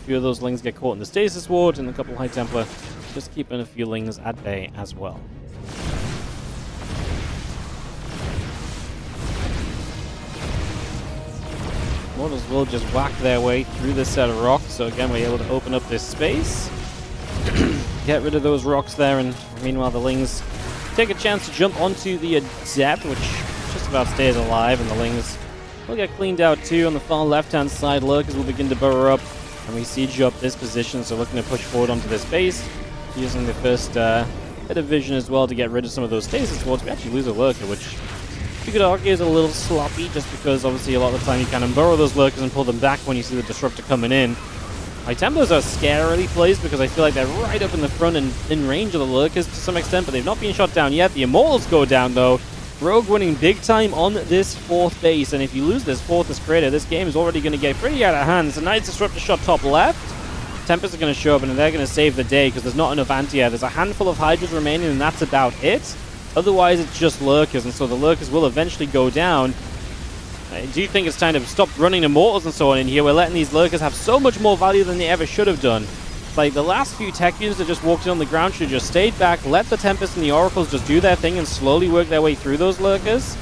few of those Lings get caught in the Stasis Ward, and a couple High Templar just keeping a few Lings at bay as well. Mortals will just whack their way through this set of rocks, so again we're able to open up this space. Get rid of those rocks there, and meanwhile the Lings take a chance to jump onto the Adept, which just about stays alive, and the Lings will get cleaned out too. On the far left-hand side, Lurkers will begin to burrow up, and we siege up this position, so looking to push forward onto this base, using the first bit of vision as well to get rid of some of those stasis wards. We actually lose a Lurker, which you could argue is a little sloppy, just because obviously a lot of the time you can burrow those Lurkers and pull them back when you see the Disruptor coming in. My Templars are scarily placed because I feel like they're right up in the front and in range of the Lurkers to some extent, but they've not been shot down yet. The Immortals go down though. Rogue winning big time on this 4th base, and if you lose this 4th as Creator, this game is already going to get pretty out of hand. It's a nice Disruptor shot top left. Tempests are going to show up and they're going to save the day because there's not enough anti-air. There's a handful of Hydras remaining and that's about it. Otherwise it's just Lurkers, and so the Lurkers will eventually go down. I do think it's time to stop running Immortals and so on in here. We're letting these Lurkers have so much more value than they ever should have done. Like, the last few tech units that just walked in on the ground should have just stayed back, let the Tempests and the Oracles just do their thing and slowly work their way through those Lurkers.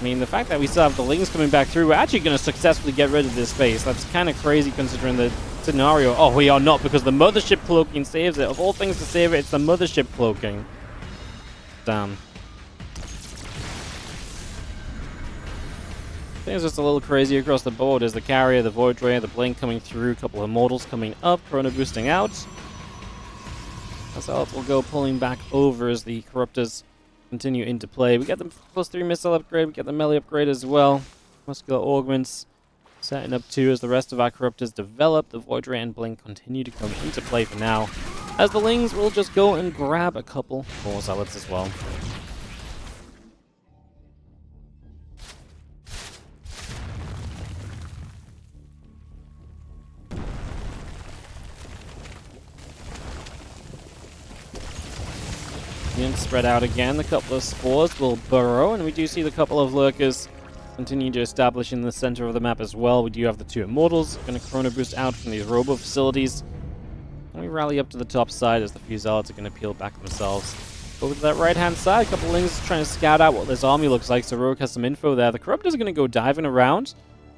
I mean, the fact that we still have the Lings coming back through, we're actually going to successfully get rid of this space. That's kind of crazy considering the scenario. Oh, we are not, because the Mothership cloaking saves it. Of all things to save it, it's the Mothership cloaking. Damn. Things just a little crazy across the board as the Carrier, the Void Ray, the Blink coming through, a couple of Immortals coming up, Chrono boosting out. Assault will go pulling back over as the Corruptors continue into play. We get the +3 missile upgrade, we get the melee upgrade as well. Muscular Augments setting up too as the rest of our Corruptors develop. The Void Ray and Blink continue to come into play for now, as the Lings will just go and grab a couple more Zealots as well. Units spread out again. A couple of spores will burrow, and we do see the couple of Lurkers Continue to establish in the center of the map as well. We do have the 2 Immortals. Going to Chrono Boost out from these Robo facilities. And we rally up to the top side as the few Zealots are going to peel back themselves. Over to that right-hand side, a couple of Lings trying to scout out what this army looks like, so Rogue has some info there. The Corruptors are going to go diving around.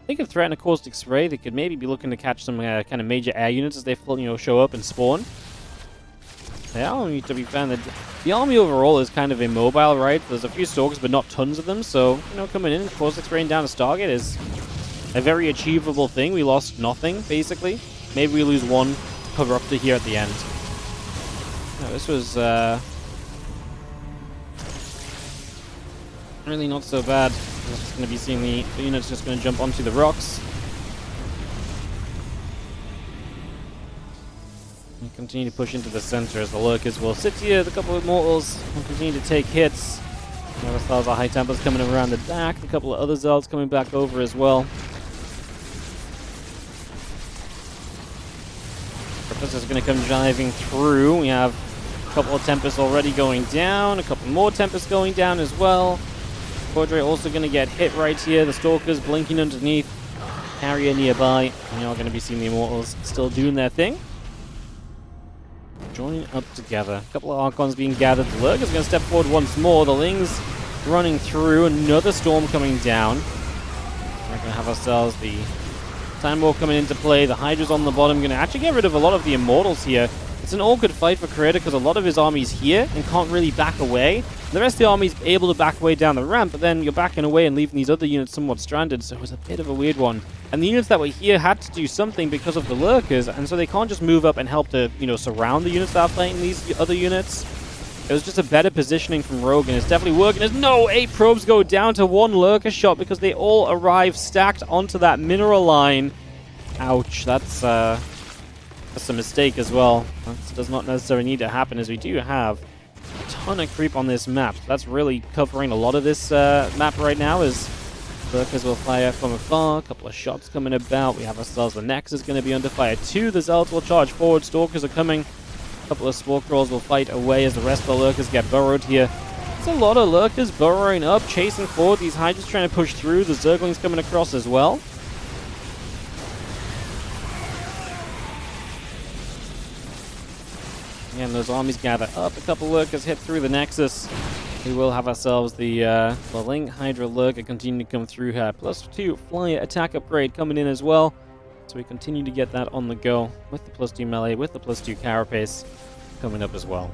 They could threaten a caustic spray. They could maybe be looking to catch some kind of major air units as they show up and spawn. Yeah, to be fair, the army overall is kind of immobile, right? There's a few Stalkers, but not tons of them, so, coming in and caustic spraying down a Stargate is a very achievable thing. We lost nothing, basically. Maybe we lose 1 Corruptor here at the end. No, this was, really not so bad. We're just going to be seeing the units just going to jump onto the rocks. We continue to push into the center as the Lurkers will sit here. The couple of Mortals will continue to take hits. As far as our High Templars coming around the back. A couple of other Zealots coming back over as well. This is going to come driving through. We have a couple of Tempests already going down. A couple more Tempests going down as well. Cordray also going to get hit right here. The Stalkers blinking underneath. Carrier nearby. And you're going to be seeing the Immortals still doing their thing. Joining up together. A couple of Archons being gathered. The Lurker's going to step forward once more. The Lings running through. Another Storm coming down. We're going to have ourselves the Time War coming into play. The Hydra's on the bottom. Going to actually get rid of a lot of the Immortals here. It's an awkward fight for Creator because a lot of his army's here and can't really back away. The rest of the army's able to back away down the ramp, but then you're backing away and leaving these other units somewhat stranded, so it was a bit of a weird one. And the units that were here had to do something because of the Lurkers, and so they can't just move up and help to, surround the units that are playing these other units. It was just a better positioning from Rogue, and it's definitely working. As 8 probes go down to 1 Lurker shot because they all arrive stacked onto that mineral line. Ouch, that's a mistake as well. That does not necessarily need to happen, as we do have a ton of creep on this map. That's really covering a lot of this map right now, as Lurkers will fire from afar. A couple of shots coming about. We have ourselves the Nexus going to be under fire too. The Zealots will charge forward. Stalkers are coming. A couple of Spore Crawls will fight away as the rest of the Lurkers get burrowed here. There's a lot of Lurkers burrowing up, chasing forward. These Hydras trying to push through. The Zerglings coming across as well. Again, those armies gather up. A couple Lurkers hit through the Nexus. We will have ourselves the Ling Hydra Lurker continue to come through here. +2 Flyer attack upgrade coming in as well. So we continue to get that on the go with the +2 melee, with the +2 carapace coming up as well.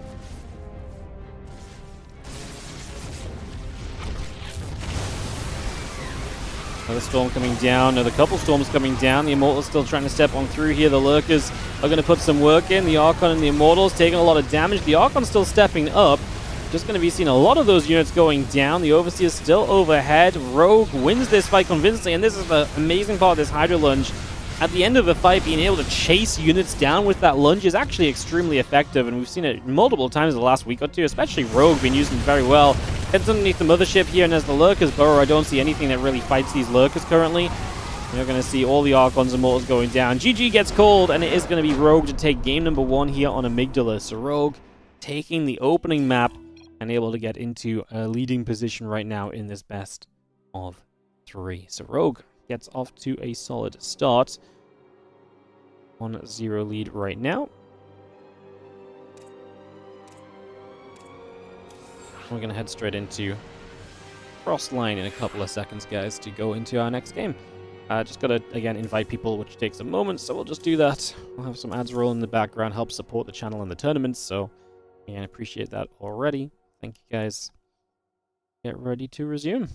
Another Storm coming down, another couple Storms coming down. The Immortals still trying to step on through here. The Lurkers are going to put some work in. The Archon and the Immortals taking a lot of damage. The Archon still stepping up. Just going to be seeing a lot of those units going down. The Overseer still overhead. Rogue wins this fight convincingly, and this is the amazing part of this Hydra lunge. At the end of the fight, being able to chase units down with that lunge is actually extremely effective, and we've seen it multiple times in the last week or two, especially Rogue being using it very well. Heads underneath the Mothership here, and as the Lurkers burrow, I don't see anything that really fights these Lurkers currently. You're going to see all the Archons and Mortals going down. GG gets called, and it is going to be Rogue to take game number 1 here on Amygdala. So Rogue taking the opening map and able to get into a leading position right now in this best of 3. So Rogue gets off to a solid start. 1-0 lead right now. We're going to head straight into Frostline in a couple of seconds, guys, to go into our next game. Just got to, again, invite people, which takes a moment, so we'll just do that. We'll have some ads roll in the background, help support the channel and the tournaments, so again, appreciate that already. Thank you, guys. Get ready to resume.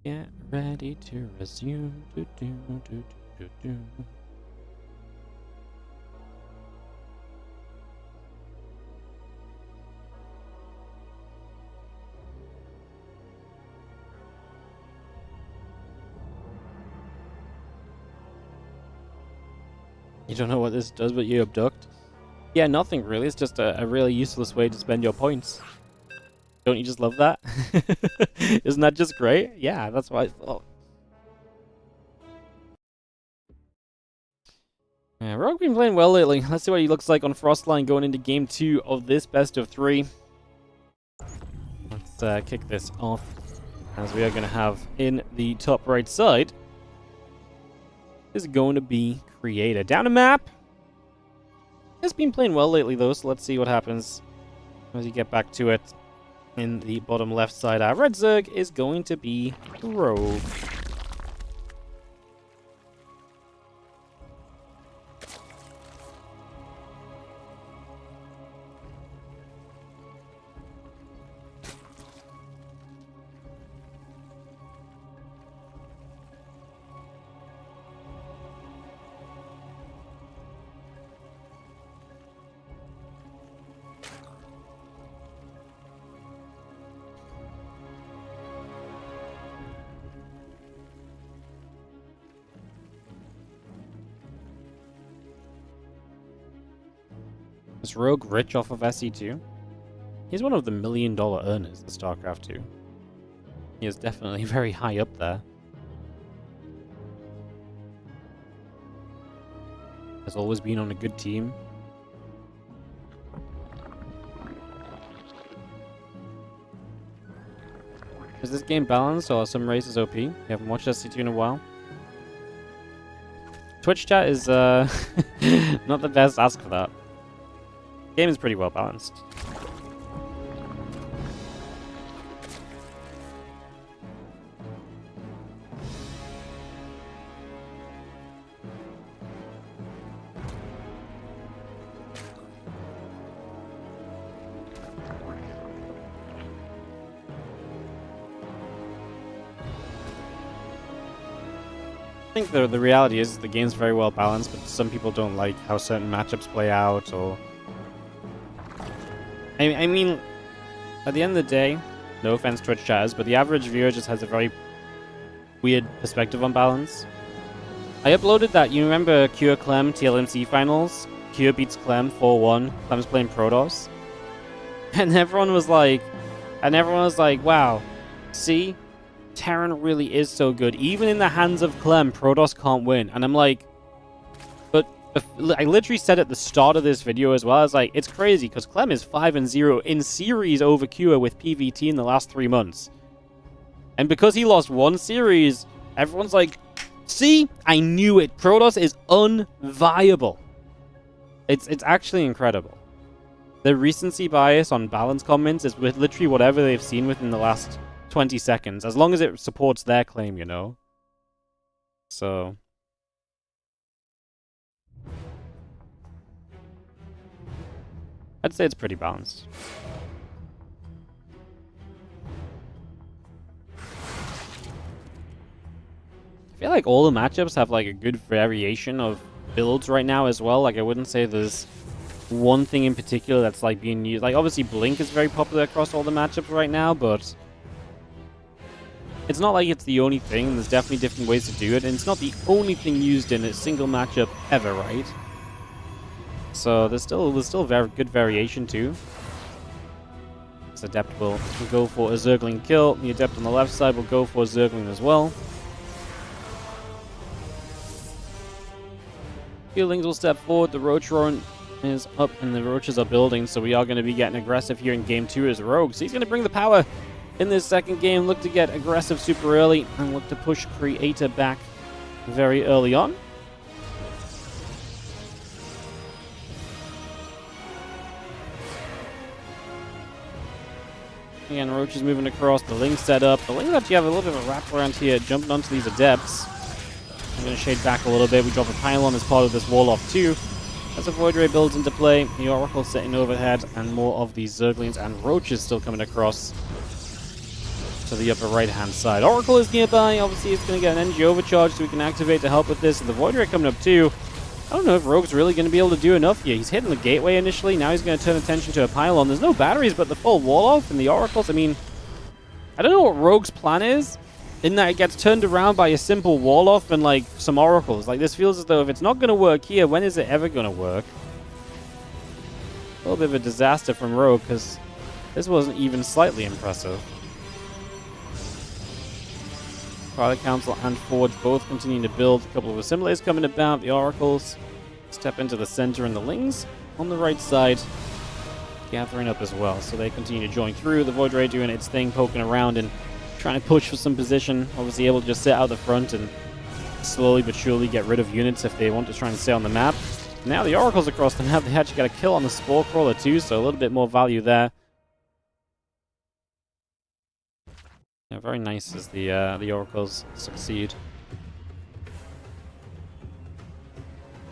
Get ready to resume. You don't know what this does, but you abduct? Yeah, nothing really. It's just a really useless way to spend your points. Don't you just love that? Isn't that just great? Yeah, that's what I thought. Yeah, Rogue been playing well lately. Let's see what he looks like on Frostline going into game 2 of this best of 3. Let's kick this off. as we are going to have in the top right side, is going to be Creator. Down a map. It's been playing well lately, though, so let's see what happens as you get back to it. In the bottom left side, our red Zerg is going to be Rogue. Is Rogue rich off of SE2? He's one of the $1 million earners in StarCraft 2. He is definitely very high up there. Has always been on a good team. Is this game balanced or are some races OP? You haven't watched SC2 in a while. Twitch chat is not the best ask for that. Game is pretty well balanced. I think the reality is the game's very well balanced, but some people don't like how certain matchups play out, or... I mean, at the end of the day, no offense Twitch chatters, but the average viewer just has a very weird perspective on balance. I uploaded that, you remember Cure Clem TLMC finals? Cure beats Clem 4-1, Clem's playing Protoss. And everyone was like, wow, see? Terran really is so good. Even in the hands of Clem, Protoss can't win. And I'm like, but I literally said at the start of this video as well, I was like, it's crazy because Clem is 5-0 in series over Cure with PVT in the last 3 months. And because he lost one series, everyone's like, see, I knew it. Protoss is unviable. It's actually incredible. The recency bias on balance comments is with literally whatever they've seen within the last 20 seconds, as long as it supports their claim, you know? So... I'd say it's pretty balanced. I feel like all the matchups have like a good variation of builds right now as well. Like I wouldn't say there's one thing in particular that's like being used. Like obviously Blink is very popular across all the matchups right now, but it's not like it's the only thing. There's definitely different ways to do it, and it's not the only thing used in a single matchup ever, right? So there's still very good variation too. This Adept will go for a Zergling kill. The Adept on the left side will go for a Zergling as well. Fieldlings will step forward. The Roach Roaring is up, and the Roaches are building, so we are going to be getting aggressive here in Game 2 as Rogue. So he's going to bring the power in this second game. Look to get aggressive super early and look to push Creator back very early on. Again, Roach is moving across. The Lings set up. The Lings actually have a little bit of a wraparound here, jumping onto these Adepts. I'm going to shade back a little bit. We drop a pylon as part of this wall off too. As the Void Ray builds into play, the Oracle sitting overhead, and more of these Zerglings and Roaches still coming across to the upper right-hand side. Oracle is nearby. Obviously, it's going to get an energy overcharge, so we can activate to help with this. And the Void Ray coming up too. I don't know if Rogue's really going to be able to do enough here. He's hitting the gateway initially. Now he's going to turn attention to a pylon. There's no batteries, but the full wall off and the Oracles. I mean, I don't know what Rogue's plan is, in that it gets turned around by a simple wall off and like some Oracles. Like this feels as though if it's not going to work here, when is it ever going to work? A little bit of a disaster from Rogue, because this wasn't even slightly impressive. Pilot Council and Forge both continuing to build. A couple of assimilators coming about. The Oracles step into the center, and the Lings on the right side gathering up as well. So they continue to join through. The Void Ray doing its thing, poking around and trying to push for some position. Obviously able to just sit out the front and slowly but surely get rid of units if they want to try and stay on the map. Now the Oracle's across the map. They actually got a kill on the Spore Crawler too, so a little bit more value there. Yeah, very nice as the Oracles succeed.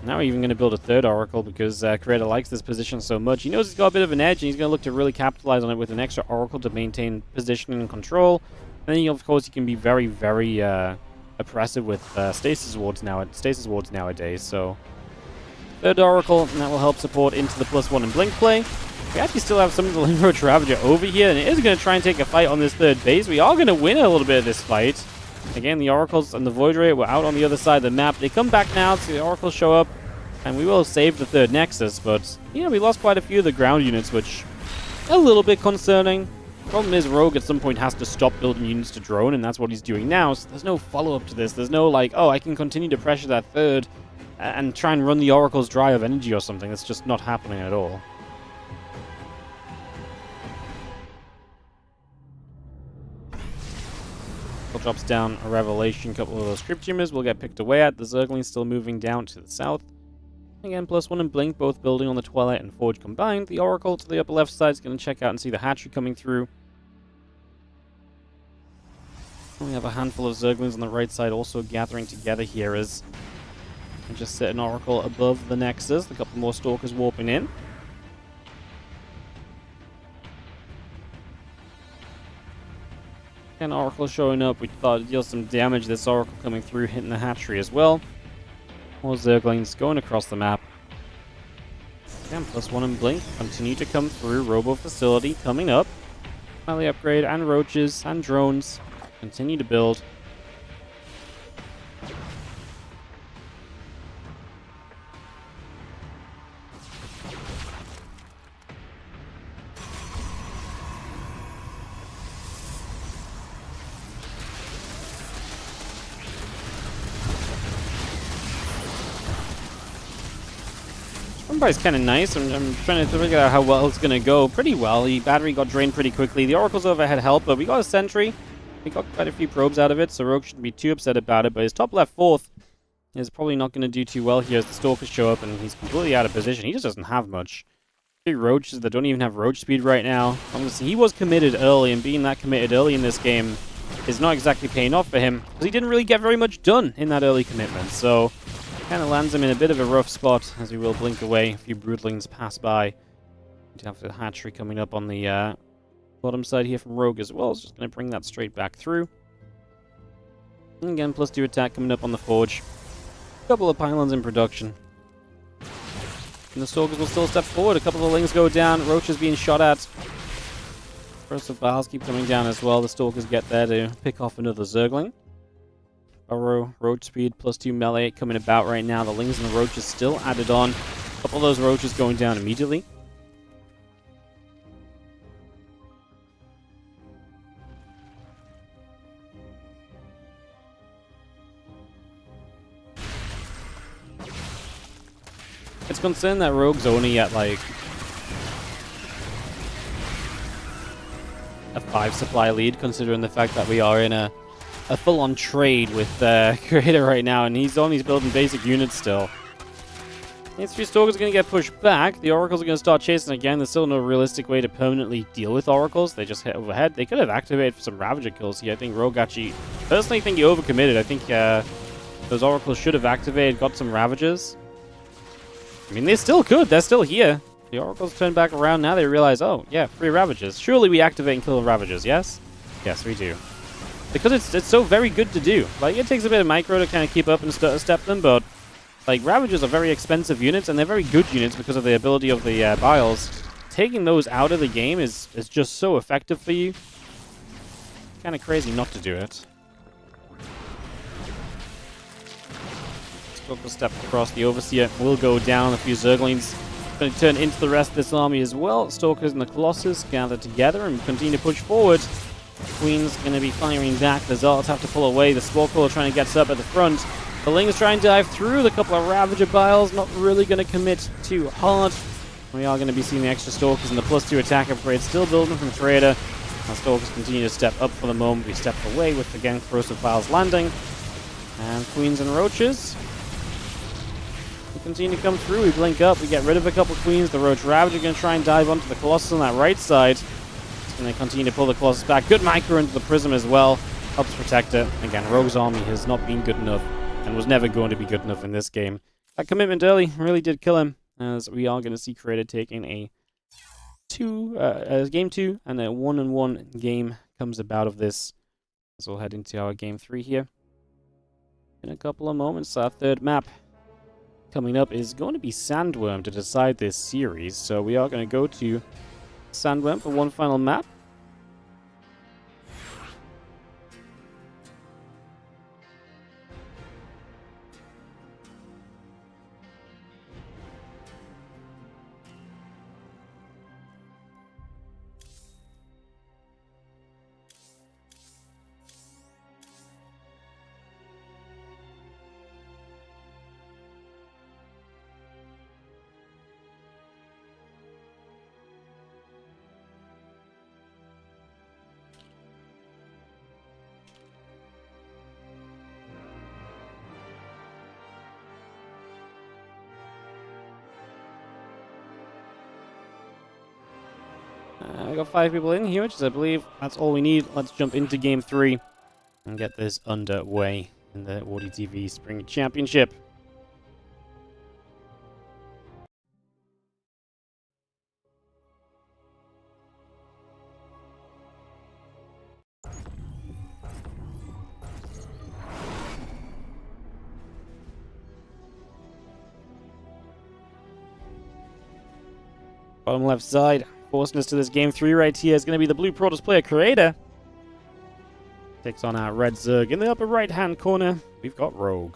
Now we're even going to build a third Oracle because Creator likes this position so much. He knows he's got a bit of an edge, and he's going to look to really capitalize on it with an extra Oracle to maintain position and control. And then, of course, he can be very, very oppressive with stasis wards nowadays. So, third Oracle, and that will help support into the +1 and blink play. We actually still have some of the Limroach Ravager over here, and it is going to try and take a fight on this third base. We are going to win a little bit of this fight. Again, the Oracles and the Void Ray were out on the other side of the map. They come back now, so the Oracles show up, and we will save the third Nexus, but, you know, we lost quite a few of the ground units, which a little bit concerning. Problem is, Rogue at some point has to stop building units to drone, and that's what he's doing now, so there's no follow-up to this. There's no, like, oh, I can continue to pressure that third and try and run the Oracles dry of energy or something. That's just not happening at all. Drops down a Revelation, couple of those Crypt Tumors will get picked away at. The Zergling's still moving down to the south. Again, +1 and Blink, both building on the Twilight and Forge combined. The Oracle to the upper left side is going to check out and see the hatchery coming through. We have a handful of Zerglings on the right side also gathering together here as I just set an Oracle above the Nexus. A couple more Stalkers warping in. And Oracle showing up. We thought it'd deal some damage. This Oracle coming through, hitting the hatchery as well. More Zerglings going across the map. Again, +1 and Blink continue to come through. Robo Facility coming up. Highly upgrade and roaches and drones continue to build. Is kind of nice. I'm trying to figure out how well it's going to go. Pretty well. The battery got drained pretty quickly. The Oracle's overhead helped, but we got a sentry. We got quite a few probes out of it, so Rogue shouldn't be too upset about it. But his top left fourth is probably not going to do too well here as the Stalkers show up, and he's completely out of position. He just doesn't have much. 3 roaches that don't even have roach speed right now. Honestly, he was committed early, and being that committed early in this game is not exactly paying off for him, because he didn't really get very much done in that early commitment. So kind of lands him in a bit of a rough spot as we will blink away. A few Broodlings pass by. We do have the hatchery coming up on the bottom side here from Rogue as well. It's just going to bring that straight back through. And again, +2 attack coming up on the Forge. A couple of pylons in production. And the Stalkers will still step forward. A couple of Lings go down. Roaches being shot at. Bursts of Biles keep coming down as well. The Stalkers get there to pick off another Zergling. Burrow, roach speed, +2 melee coming about right now. The Lings and the Roaches still added on. A couple of those Roaches going down immediately. It's concerned that Rogue's only at like a 5 supply lead, considering the fact that we are in a full-on trade with Creator right now, and he's only building basic units still. These 3 Stalkers are going to get pushed back. The Oracles are going to start chasing again. There's still no realistic way to permanently deal with Oracles. They just hit overhead. They could have activated for some Ravager kills here. I think Rogue actually... Personally, I think he overcommitted. I think those Oracles should have activated, got some Ravagers. I mean, they still could. They're still here. The Oracles turn back around. Now they realize, oh, yeah, 3 Ravagers. Surely we activate and kill the Ravagers, yes? Yes, we do. Because it's so very good to do. Like, it takes a bit of micro to kind of keep up and step them, but like, Ravagers are very expensive units, and they're very good units because of the ability of the Biles. Taking those out of the game is just so effective for you. Kind of crazy not to do it. Stalker step across. The Overseer will go down. A few Zerglings going to turn into the rest of this army as well. Stalkers and the Colossus gather together and continue to push forward. Queen's going to be firing back. The Zealots have to pull away. The Spore Crawler trying to get up at the front. The Lings trying to dive through. The couple of Ravager Biles not really going to commit too hard. We are going to be seeing the extra Stalkers and the +2 attack upgrade still building from Trader. Our Stalkers continue to step up for the moment. We step away with, again, Corrosive Files landing. And Queens and Roaches. We continue to come through. We blink up. We get rid of a couple Queens. The Roach Ravager are going to try and dive onto the Colossus on that right side. It's going to continue to pull the Colossus back. Good micro into the Prism as well. Helps protect it. Again, Rogue's army has not been good enough and was never going to be good enough in this game. That commitment early really did kill him, as we are going to see Creator taking a game 2, and a 1-1 game comes about of this. So we'll head into our game 3 here in a couple of moments. Our third map coming up is going to be Sandworm to decide this series. So we are going to go to Sandworm for one final map. We got 5 people in here, which is, I believe, that's all we need. Let's jump into game 3 and get this underway in the WardiTV Spring Championship. Bottom left side. Forcing us to this game 3 right here is going to be the blue Protoss player Creator. Takes on our red Zerg. In the upper right hand corner, we've got Rogue.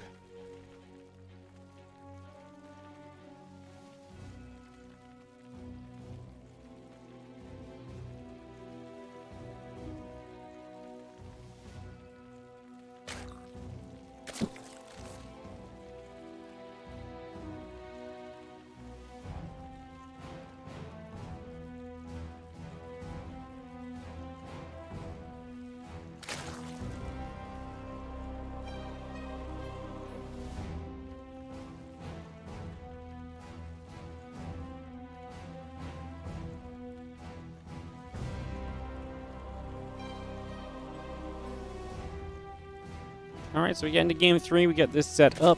Alright, so we get into game 3, we get this set up.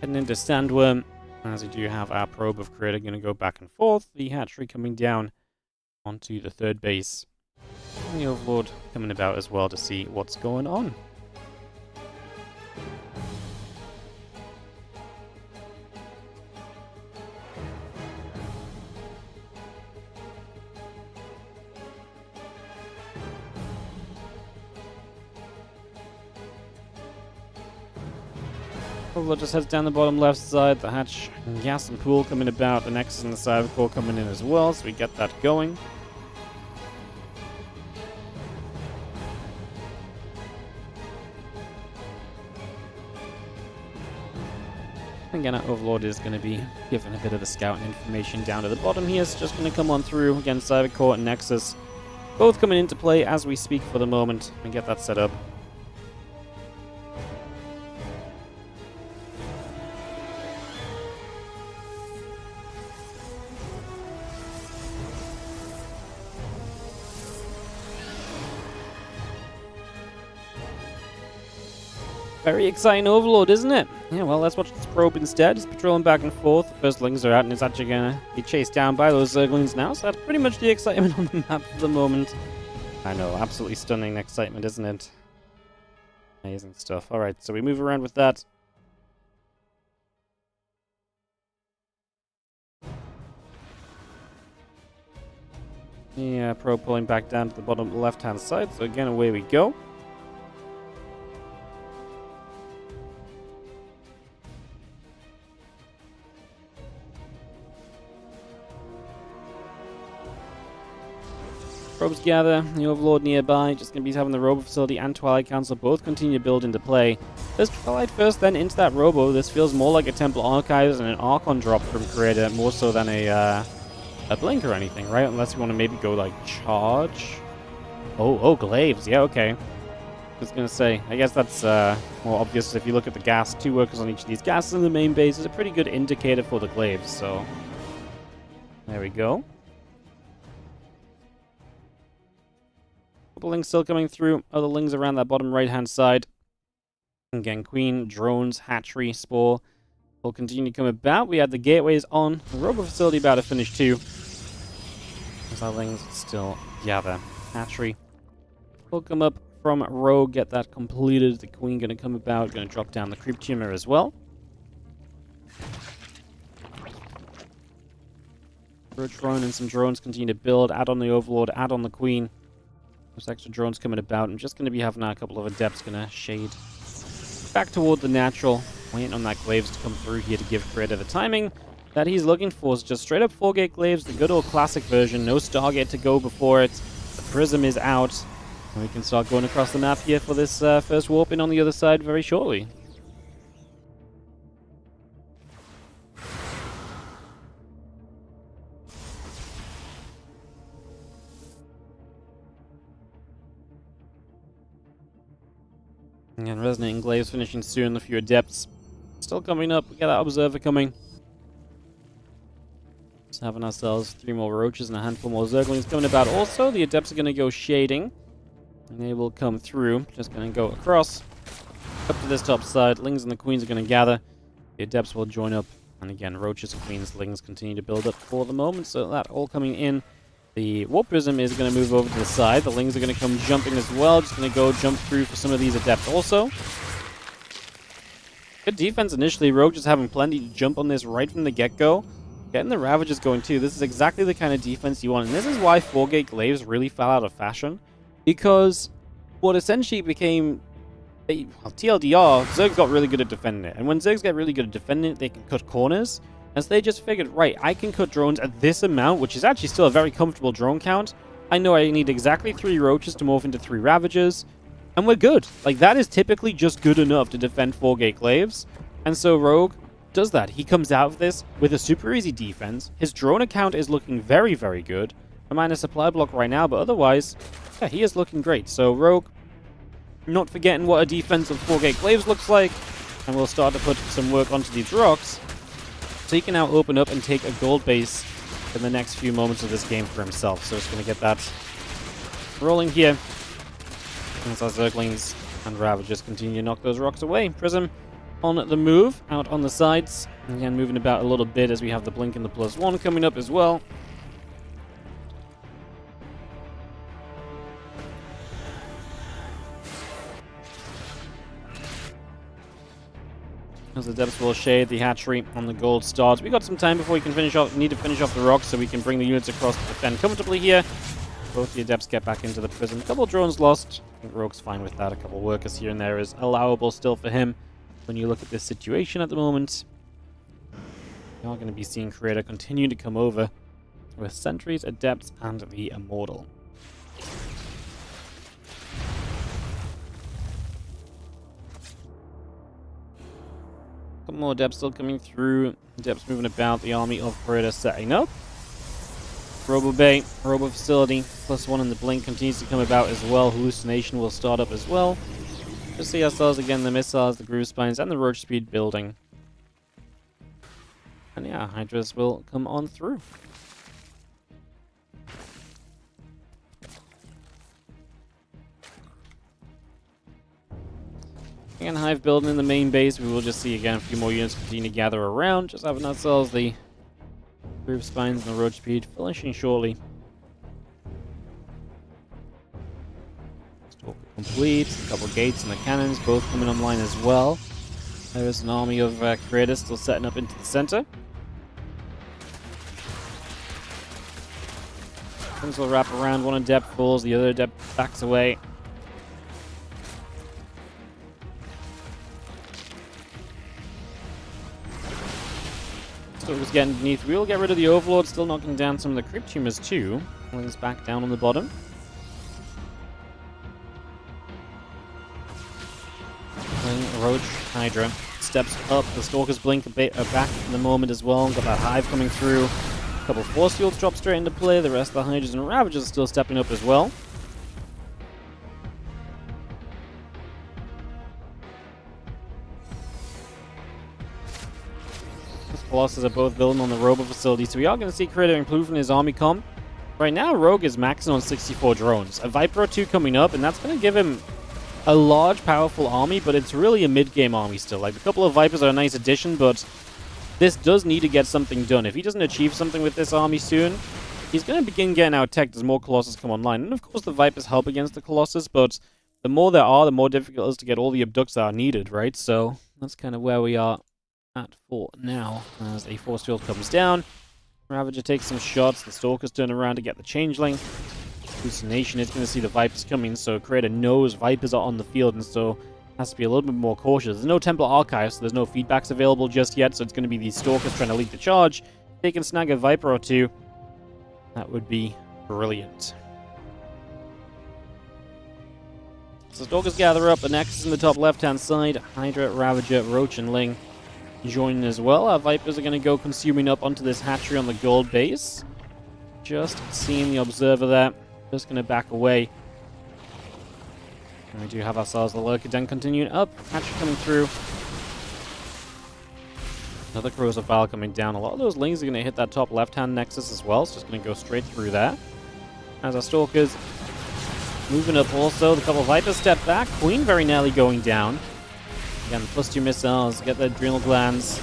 Heading into Sandworm, as we do have our probe of Creator going to go back and forth. The hatchery coming down onto the third base. And the Overlord coming about as well to see what's going on. Overlord just heads down the bottom left side. The hatch and gas and pool coming about. The Nexus and the Cyber Core coming in as well, so we get that going. Again, our Overlord is going to be giving a bit of the scouting information down to the bottom here. It's just going to come on through. Again, Cyber Core and Nexus both coming into play as we speak for the moment and get that set up. Very exciting Overlord, isn't it? Yeah, well, let's watch this probe instead. He's patrolling back and forth. The firstlings are out, and it's actually going to be chased down by those Zerglings now, so that's pretty much the excitement on the map for the moment. I know, absolutely stunning excitement, isn't it? Amazing stuff. Alright, so we move around with that. Yeah, probe pulling back down to the bottom left-hand side, so again, away we go. Probes gather, the Overlord nearby, just going to be having the Robo Facility and Twilight Council both continue to build into play. There's Twilight first, then into that Robo. This feels more like a Temple Archives and an Archon drop from Creator, more so than a a blink or anything, right? Unless we want to maybe go, like, charge. Oh, glaives. Yeah, okay. I was going to say, I guess that's more obvious if you look at the gas. 2 workers on each of these gases in the main base is a pretty good indicator for the glaives, so... There we go. Couple lings still coming through. Other lings around that bottom right-hand side. Again, Queen, drones, hatchery, spore will continue to come about. We had the gateways on. The robot facility about to finish too. As our lings still gather. Hatchery will come up from Rogue, get that completed. The Queen going to come about, going to drop down the creep tumor as well. Drone and some drones continue to build. Add on the Overlord, add on the Queen. There's extra drones coming about. I'm just going to be having a couple of adepts going to shade back toward the natural. Waiting on that glaives to come through here to give Creator the timing that he's looking for. Is just straight up 4-gate glaives, the good old classic version. No Stargate to go before it. The Prism is out. And we can start going across the map here for this first warp in on the other side very shortly. And Resonating Glaives finishing soon. A few Adepts still coming up. We got that Observer coming. Just having ourselves 3 more Roaches and a handful more Zerglings coming about. Also, the Adepts are going to go shading. And they will come through. Just going to go across. Up to this top side. Lings and the Queens are going to gather. The Adepts will join up. And again, Roaches, Queens, Lings continue to build up for the moment. So that all coming in. The Warp Prism is going to move over to the side. The Lings are going to come jumping as well. Just going to go jump through for some of these Adepts also. Good defense initially. Rogue just having plenty to jump on this right from the get-go. Getting the Ravagers going too. This is exactly the kind of defense you want. And this is why 4-gate glaives really fell out of fashion. Because what essentially became... TLDR, Zergs got really good at defending it. And when Zergs get really good at defending it, they can cut corners. As they just figured, right, I can cut drones at this amount, which is actually still a very comfortable drone count. I know I need exactly 3 Roaches to morph into 3 Ravagers, and we're good. Like, that is typically just good enough to defend 4-gate glaives. And so Rogue does that. He comes out of this with a super easy defense. His drone account is looking very, very good. I'm on a supply block right now, but otherwise, yeah, he is looking great. So Rogue, not forgetting what a defense of 4-gate glaives looks like, and we'll start to put some work onto these rocks. So he can now open up and take a gold base in the next few moments of this game for himself. So it's going to get that rolling here. As our Zerglings and Ravagers continue to knock those rocks away. Prism on the move, out on the sides. Again, moving about a little bit as we have the blink and the +1 coming up as well. As the Depths will shade the hatchery on the gold stars. We got some time before we can finish off. Need to finish off the rocks so we can bring the units across to defend comfortably here. Both the Adepts get back into the prison. A couple drones lost. I think Rogue's fine with that. A couple workers here and there is allowable still for him. When you look at this situation at the moment, you're going to be seeing Creator continue to come over with Sentries, Adepts, and the Immortal. Couple more Adepts still coming through. Adepts moving about. The army of Creator setting up. Robo Bay, Robo Facility, +1 in the blink continues to come about as well. Hallucination will start up as well. Just see ourselves again, the missiles, the groove spines, and the roach speed building. And yeah, Hydras will come on through. Again, Hive building in the main base. We will just see again a few more units continue to gather around. Just having ourselves the groove spines and the roach speed finishing shortly. Complete. A couple gates and the cannons both coming online as well. There is an army of Creators still setting up into the center. Things will wrap around. One Adept falls, the other Adept backs away. Still was getting beneath. We will get rid of the Overlord, still knocking down some of the Creep Tumors too. Wings back down on the bottom. Roach, Hydra steps up. The Stalkers blink a bit back in the moment as well. Got that Hive coming through. couple Force Fields drop straight into play. The rest of the Hydras and Ravagers are still stepping up as well. These Colossus are both building on the Robo facility, so we are going to see Creator improving his army comp. Right now, Rogue is maxing on 64 drones. A Viper or 2 coming up, and that's going to give him a large, powerful army, but it's really a mid-game army still. Like, a couple of Vipers are a nice addition, but this does need to get something done. If he doesn't achieve something with this army soon, he's going to begin getting out-teched as more Colossus come online. And of course, the Vipers help against the Colossus, but the more there are, the more difficult it is to get all the abducts that are needed, right? So that's kind of where we are at for now. As a Force Field comes down, Ravager takes some shots, the Stalkers turn around to get the Changeling. Hallucination is going to see the Vipers coming, so Creator knows Vipers are on the field, and so has to be a little bit more cautious. There's no Templar Archive, so there's no feedbacks available just yet, so it's going to be these Stalkers trying to lead the charge. If they can snag a Viper or 2, that would be brilliant. So Stalkers gather up, the Nexus in the top left-hand side, Hydra, Ravager, Roach, and Ling joining as well. Our Vipers are going to go consuming up onto this hatchery on the gold base. Just seeing the Observer there. Just going to back away. And we do have ourselves the Lurker Den continuing up. Hatchery coming through. Another Corrosive Bile coming down. A lot of those Lings are going to hit that top left-hand Nexus as well. It's just going to go straight through there. As our Stalkers moving up also. The couple of Vipers step back. Queen very nearly going down. Again, +2 missiles, get the adrenal glands.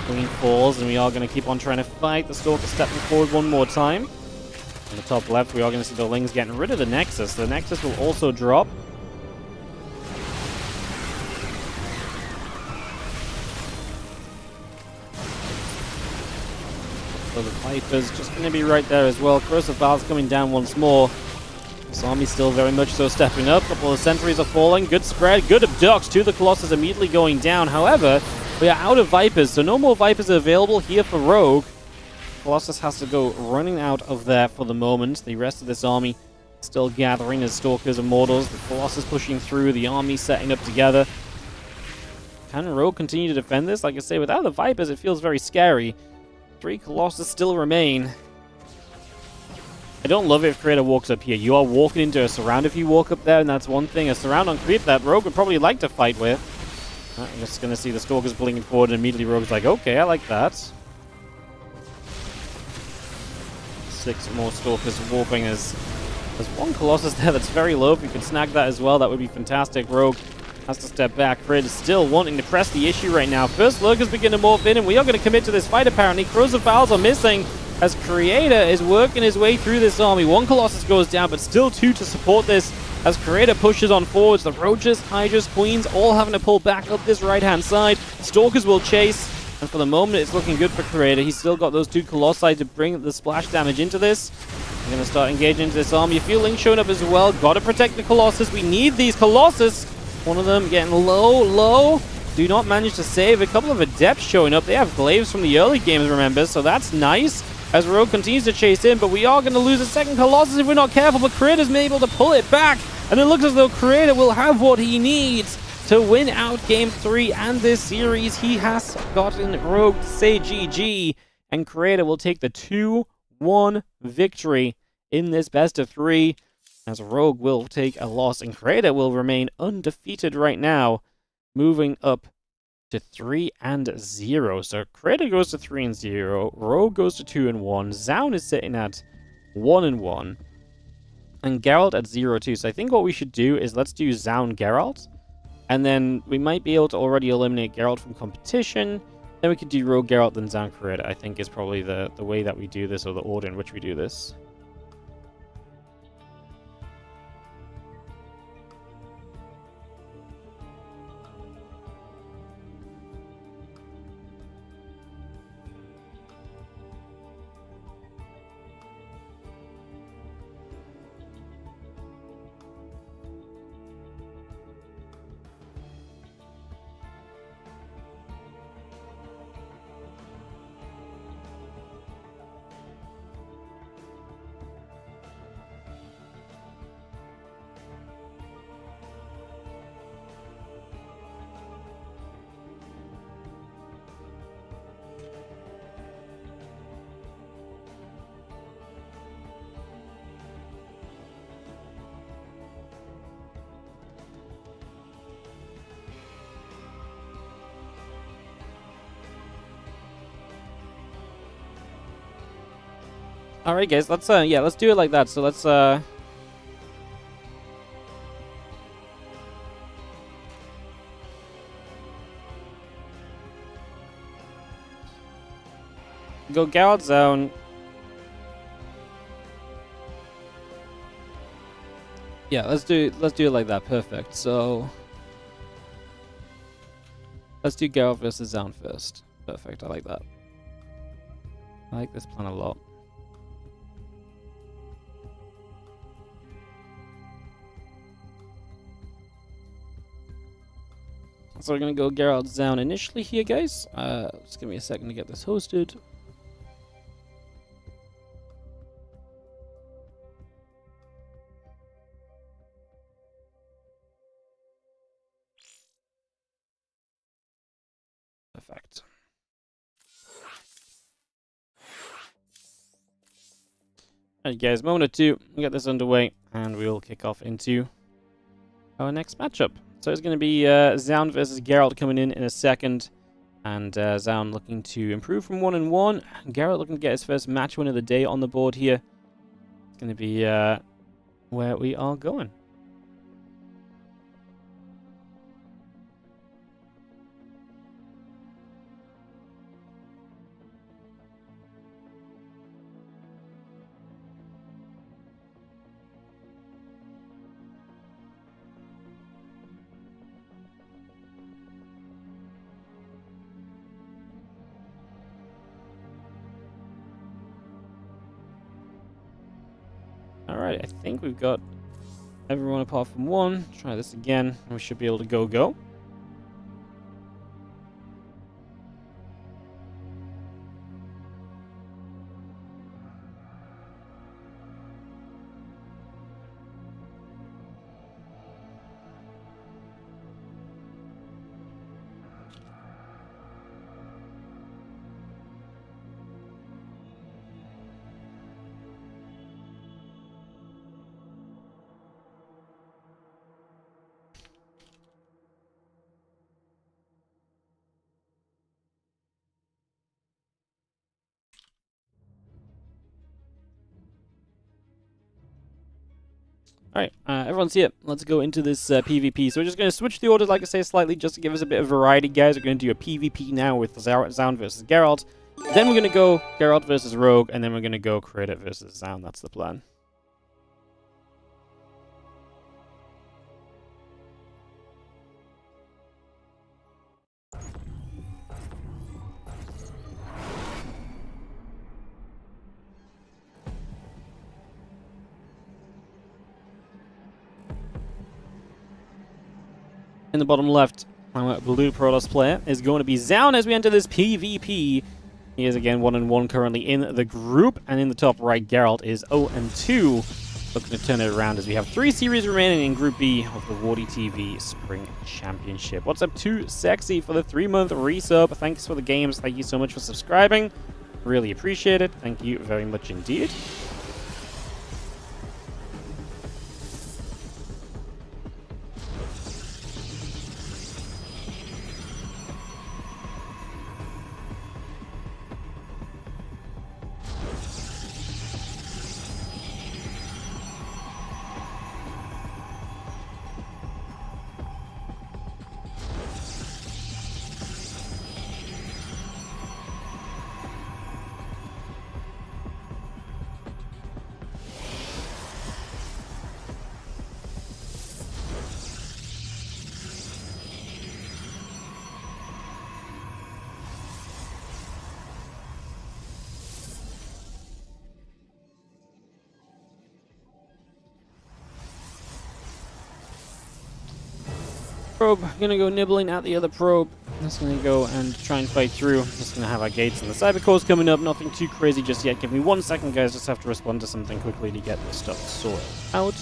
Queen falls, and we are going to keep on trying to fight. The Stalker stepping forward one more time. On the top left, we are going to see the Lings getting rid of the Nexus. The Nexus will also drop. So the Viper's just going to be right there as well. Corrosive Bile's coming down once more. This army's still very much so stepping up. A couple of sentries are falling. Good spread, good abducts. 2 of the Colossus immediately going down. However, we are out of Vipers, so no more Vipers are available here for Rogue. Colossus has to go running out of there for the moment. The rest of this army still gathering as Stalkers and Mortals. The Colossus pushing through, the army setting up together. Can Rogue continue to defend this? Like I say, without the Vipers, it feels very scary. 3 Colossus still remain. I don't love it if Creator walks up here. You are walking into a surround if you walk up there, and that's one thing. A surround on creep that Rogue would probably like to fight with. I'm just going to see the Stalkers blinking forward, and immediately Rogue's like, okay, I like that. 6 more Stalkers warping. There's one Colossus there that's very low. If you can snag that as well, that would be fantastic. Rogue has to step back. Creator still wanting to press the issue right now. First Lurkers begin to morph in, and we are going to commit to this fight apparently. Corrosive Biles are missing, as Creator is working his way through this army. 1 Colossus goes down, but still 2 to support this as Creator pushes on forwards. The Roaches, Hydras, Queens all having to pull back up this right-hand side. Stalkers will chase, and for the moment it's looking good for Creator. He's still got those 2 Colossi to bring the splash damage into this. We're going to start engaging into this army. A few Lings showing up as well. Got to protect the Colossus. We need these Colossus. One of them getting low. Do not manage to save. A couple of Adepts showing up. They have glaives from the early games, remember, so that's nice. As Rogue continues to chase in, but we are going to lose a second Colossus if we're not careful, but Creator's been able to pull it back, and it looks as though Creator will have what he needs to win out Game 3 and this series. He has gotten Rogue to say GG, and Creator will take the 2-1 victory in this best of 3, as Rogue will take a loss, and Creator will remain undefeated right now, moving up to 3-0. So Creator goes to 3-0, Rogue goes to 2-1, ZOUN is sitting at 1-1, and Geralt at 0-2. So I think what we should do is let's do ZOUN Geralt, and then we might be able to already eliminate Geralt from competition. Then we could do Rogue Geralt, then ZOUN Creator, I think is probably the way that we do this, or the order in which we do this. Alright guys, let's yeah, let's do it like that. So let's go Geralt ZOUN. Yeah, let's do it like that. Perfect. So let's do Geralt versus ZOUN first. Perfect. I like that. I like this plan a lot. So we're gonna go Geralt ZOUN initially here, guys. Just give me a second to get this hosted. Perfect. Alright guys, moment or two, we'll get this underway, and we'll kick off into our next matchup. So it's going to be ZOUN versus Geralt coming in a second, and ZOUN looking to improve from 1-1. Geralt looking to get his first match win of the day on the board here. It's going to be where we are going. Alright, I think we've got everyone apart from one. Try this again, and we should be able to go. Alright, everyone's here. Let's go into this PvP. So we're just going to switch the order, like I say, slightly, just to give us a bit of variety, guys. We're going to do a PvP now with ZOUN versus Geralt. Then we're going to go Geralt versus Rogue, and then we're going to go Credit versus ZOUN. That's the plan. In the bottom left, our blue Protoss player is going to be ZOUN as we enter this PvP. He is again 1-1 currently in the group, and in the top right, Geralt is 0-2, looking to turn it around as we have 3 series remaining in Group B of the WardiTV Spring Championship. What's up, Too Sexy, for the 3-month resub? Thanks for the games. Thank you so much for subscribing. Really appreciate it. Thank you very much indeed. Probe, gonna go nibbling at the other probe. Just gonna go and try and fight through. Just gonna have our gates and the cyber cores coming up. Nothing too crazy just yet. Give me 1 second, guys. Just have to respond to something quickly to get this stuff sorted out.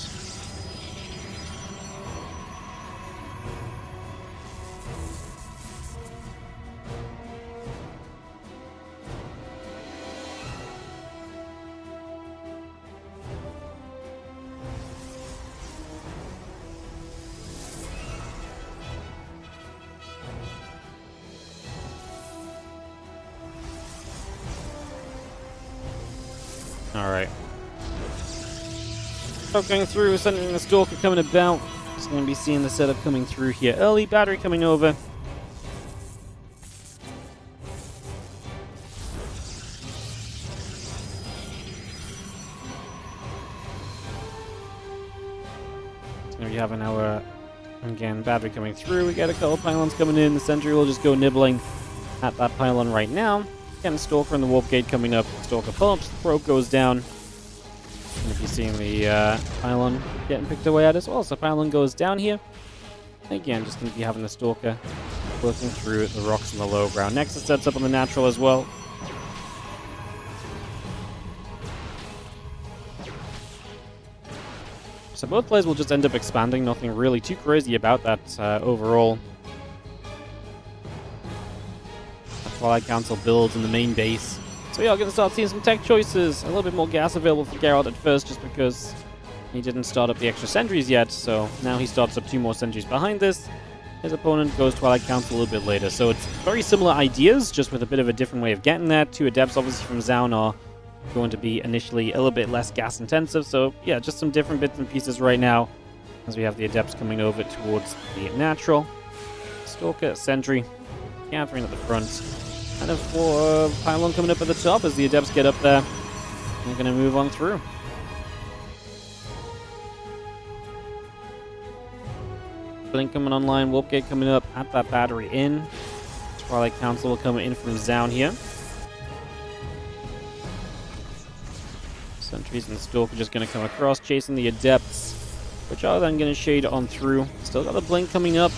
Alright. So going through, sending the Stalker coming about. Just going to be seeing the setup coming through here early. Battery coming over. So we have an hour. Again, battery coming through. We got a couple pylons coming in. The sentry will just go nibbling at that pylon right now. Again, Stalker and the warp gate coming up. Stalker pumps. The probe goes down. And if you're seeing the pylon getting picked away at as well. So pylon goes down here. Again, just going to be having the Stalker working through the rocks in the low ground. Nexus sets up on the natural as well. So both players will just end up expanding. Nothing really too crazy about that overall. That's why Council builds in the main base. So yeah, we're going to start seeing some tech choices. A little bit more gas available for Geralt at first, just because he didn't start up the extra sentries yet. So now he starts up 2 more sentries behind this. His opponent goes Twilight Council a little bit later. So it's very similar ideas, just with a bit of a different way of getting there. 2 adepts, obviously, from ZOUN are going to be initially a little bit less gas intensive. So yeah, just some different bits and pieces right now as we have the adepts coming over towards the natural. Stalker, sentry, gathering at the front. And a pylon coming up at the top as the adepts get up there. They're going to move on through. Blink coming online, warp gate coming up at that battery in. Twilight Council will come in from ZOUN here. Sentries and the Stalker just going to come across, chasing the adepts, which are then going to shade on through. Still got the blink coming up.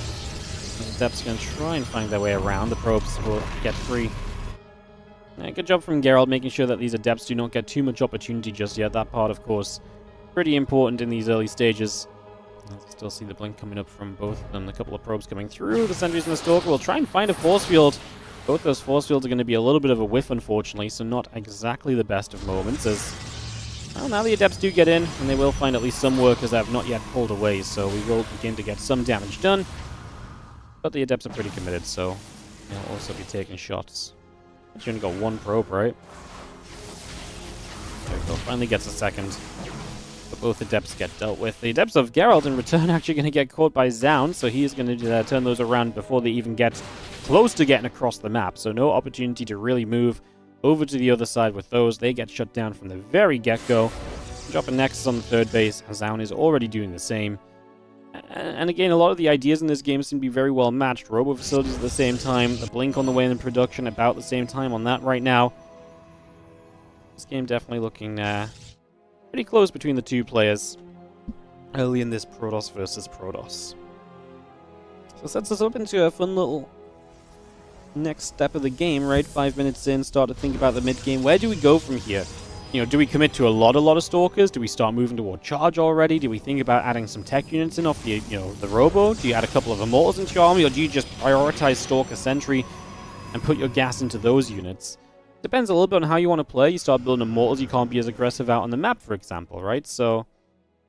The adepts going to try and find their way around. The probes will get free. Yeah, good job from Geralt, making sure that these adepts do not get too much opportunity just yet. That part, of course, pretty important in these early stages. I still see the blink coming up from both of them. A couple of probes coming through. The sentries and the Stalker will try and find a force field. Both those force fields are going to be a little bit of a whiff, unfortunately, so not exactly the best of moments as... Well, now the adepts do get in, and they will find at least some workers that have not yet pulled away, so we will begin to get some damage done. But the adepts are pretty committed, so they'll also be taking shots. Actually only got 1 probe, right? There we go, finally gets a second. But both adepts get dealt with. The adepts of Geralt in return are actually going to get caught by ZOUN, so he is going to turn those around before they even get close to getting across the map, so no opportunity to really move over to the other side with those. They get shut down from the very get-go. Drop a Nexus on the 3rd base. ZOUN is already doing the same. And again, a lot of the ideas in this game seem to be very well matched. Robo facilities at the same time. The blink on the way in production about the same time on that right now. This game definitely looking pretty close between the 2 players early in this Protoss versus Protoss. So sets us up into a fun little next step of the game, right? 5 minutes in, start to think about the mid-game. Where do we go from here? You know, do we commit to a lot of Stalkers? Do we start moving toward charge already? Do we think about adding some tech units in off the, the Robo? Do you add a couple of Immortals into your army, or do you just prioritize Stalker Sentry and put your gas into those units? Depends a little bit on how you want to play. You start building Immortals, you can't be as aggressive out on the map, for example, right? So,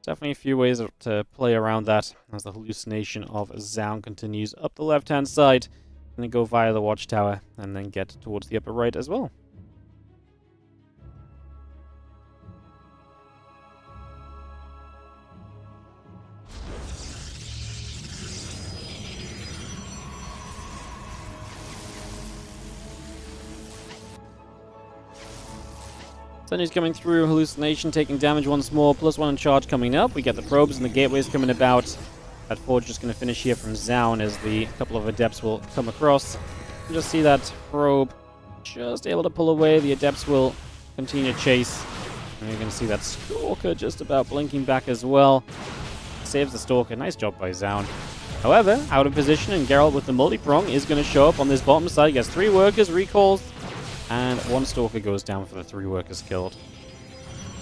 definitely a few ways to play around that as the hallucination of ZOUN continues up the left-hand side. And then go via the watchtower, and then get towards the upper right as well. Sentry's coming through, hallucination taking damage once more, +1 in charge coming up. We get the probes and the gateways coming about. That forge just going to finish here from ZOUN as the couple of adepts will come across. You just see that probe just able to pull away. The adepts will continue to chase. And you're going to see that Stalker just about blinking back as well. Saves the Stalker. Nice job by ZOUN. However, out of position, and Geralt with the multi-prong is going to show up on this bottom side. He gets 3 workers, recalls, and 1 Stalker goes down for the 3 workers killed.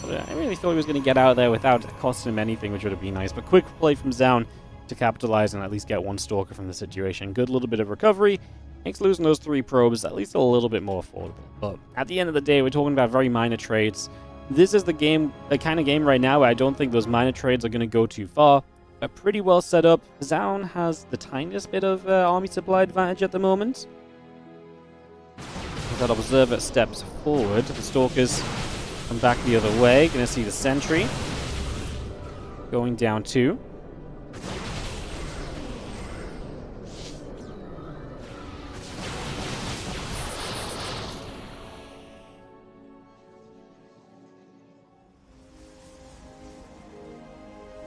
But I really thought he was going to get out there without costing him anything, which would have been nice. But quick play from ZOUN to capitalize and at least get 1 Stalker from the situation. Good little bit of recovery. Makes losing those 3 probes at least a little bit more affordable. But at the end of the day, we're talking about very minor trades. This is the kind of game right now where I don't think those minor trades are going to go too far. But pretty well set up. ZOUN has the tiniest bit of army supply advantage at the moment. That Observer steps forward. The Stalkers Come back the other way. Gonna see the sentry. Going down 2.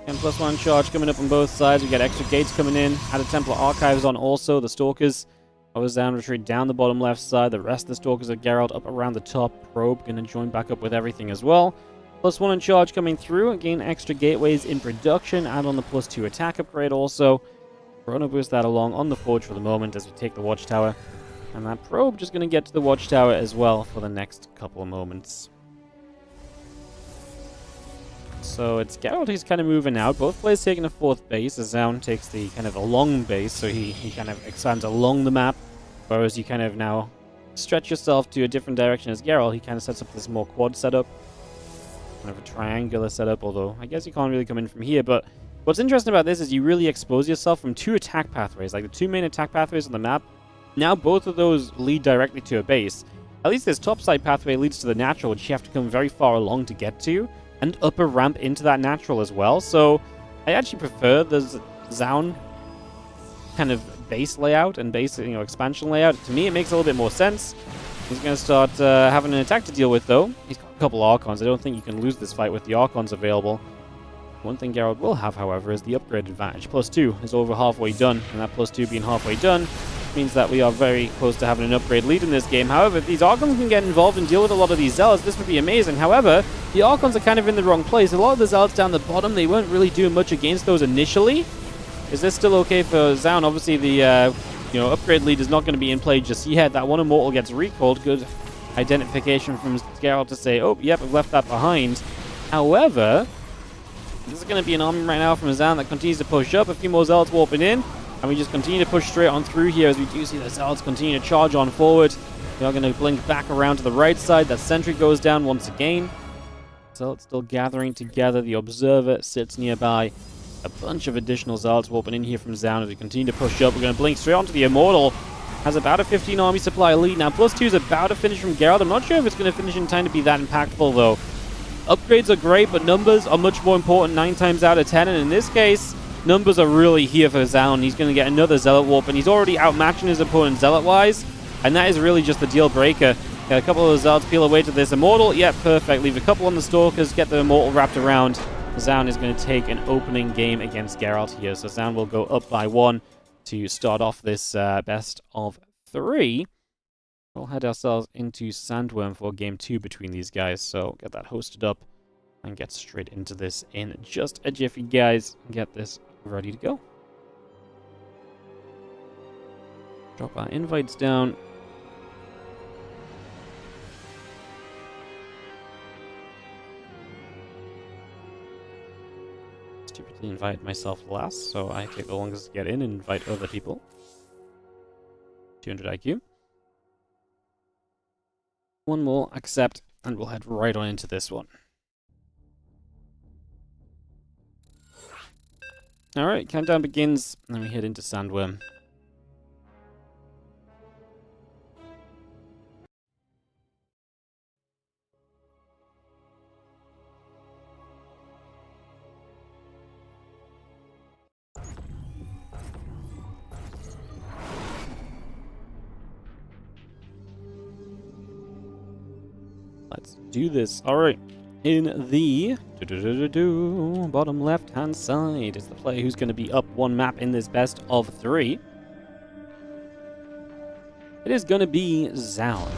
And +1 charge coming up on both sides. We got extra gates coming in. Had a Templar Archives on also. The Stalkers. Overs down, retreat down the bottom left side. The rest of the Stalkers of Geralt up around the top. Probe gonna join back up with everything as well. +1 in charge coming through. Again, extra gateways in production. Add on the +2 attack upgrade also. We're gonna boost that along on the Forge for the moment as we take the Watchtower. And that Probe just gonna get to the Watchtower as well for the next couple of moments. So it's Geralt who's kind of moving out. Both players taking a 4th base. As ZOUN takes the kind of a long base, so he kind of expands along the map. Whereas you kind of now stretch yourself to a different direction as Geralt. He kind of sets up this more quad setup. Kind of a triangular setup, although I guess you can't really come in from here. But what's interesting about this is you really expose yourself from 2 attack pathways. Like the 2 main attack pathways on the map. Now both of those lead directly to a base. At least this topside pathway leads to the natural, which you have to come very far along to get to. And up a ramp into that natural as well. So I actually prefer the ZOUN kind of base layout and base, expansion layout. To me, it makes a little bit more sense. He's going to start having an attack to deal with, though. He's got a couple Archons. I don't think you can lose this fight with the Archons available. One thing Geralt will have, however, is the upgrade advantage. +2 is over halfway done, and that +2 being halfway done means that we are very close to having an upgrade lead in this game. However, if these Archons can get involved and deal with a lot of these Zealots, this would be amazing. However, the Archons are kind of in the wrong place. A lot of the Zealots down the bottom, they weren't really doing much against those initially. Is this still okay for ZOUN? Obviously, the upgrade lead is not going to be in play just yet. That one Immortal gets recalled. Good identification from Geralt to say, oh, yep, I've left that behind. However, this is going to be an army right now from ZOUN that continues to push up. A few more Zealots warping in. And we just continue to push straight on through here as we do see the Zealots continue to charge on forward. We are going to blink back around to the right side. That sentry goes down once again. Zealots still gathering together. The Observer sits nearby. A bunch of additional Zealots warping in here from ZOUN as we continue to push up. We're going to blink straight onto the Immortal. Has about a 15 army supply lead. Now +2 is about to finish from Geralt. I'm not sure if it's going to finish in time to be that impactful though. Upgrades are great, but numbers are much more important 9 times out of 10. And in this case, numbers are really here for ZOUN. He's going to get another Zealot warp, and he's already outmatching his opponent Zealot-wise, and that is really just the deal breaker. Got a couple of the Zealots peel away to this Immortal. Yep, perfect. Leave a couple on the Stalkers, get the Immortal wrapped around. ZOUN is going to take an opening game against Geralt here, so ZOUN will go up by 1 to start off this best of 3. We'll head ourselves into Sandworm for game 2 between these guys, so get that hosted up and get straight into this in just a jiffy, guys. Get this ready to go. Drop our invites down. Stupidly invite myself last, so I take the longest to get in and invite other people. 200 IQ. One more, accept, and we'll head right on into this one. Alright, countdown begins, and we head into Sandworm. Let's do this. Alright. In the bottom left-hand side is the player who's going to be up 1 map in this best of 3. It is going to be ZOUN.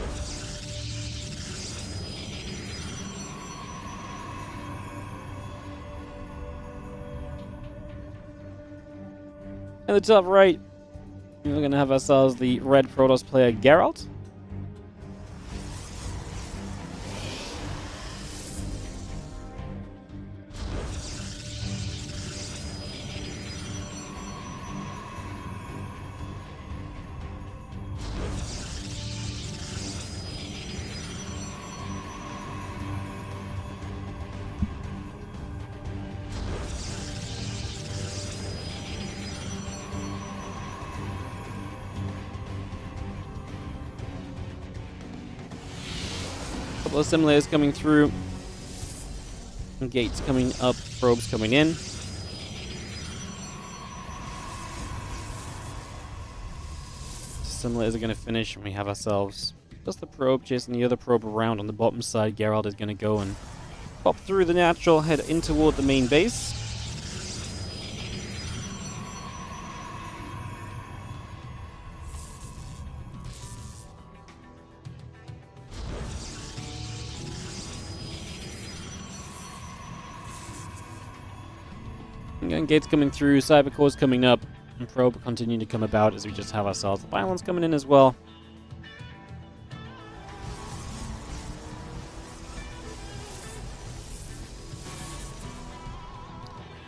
In the top right, we're going to have ourselves the red Protoss player Geralt. Couple of simulators coming through. Gates coming up, probes coming in. Simulators are going to finish, and we have ourselves just the probe chasing the other probe around on the bottom side. Geralt is going to go and pop through the natural, head in toward the main base. Again, gates coming through, cybercores coming up, and probe continuing to come about as we just have ourselves the violence coming in as well.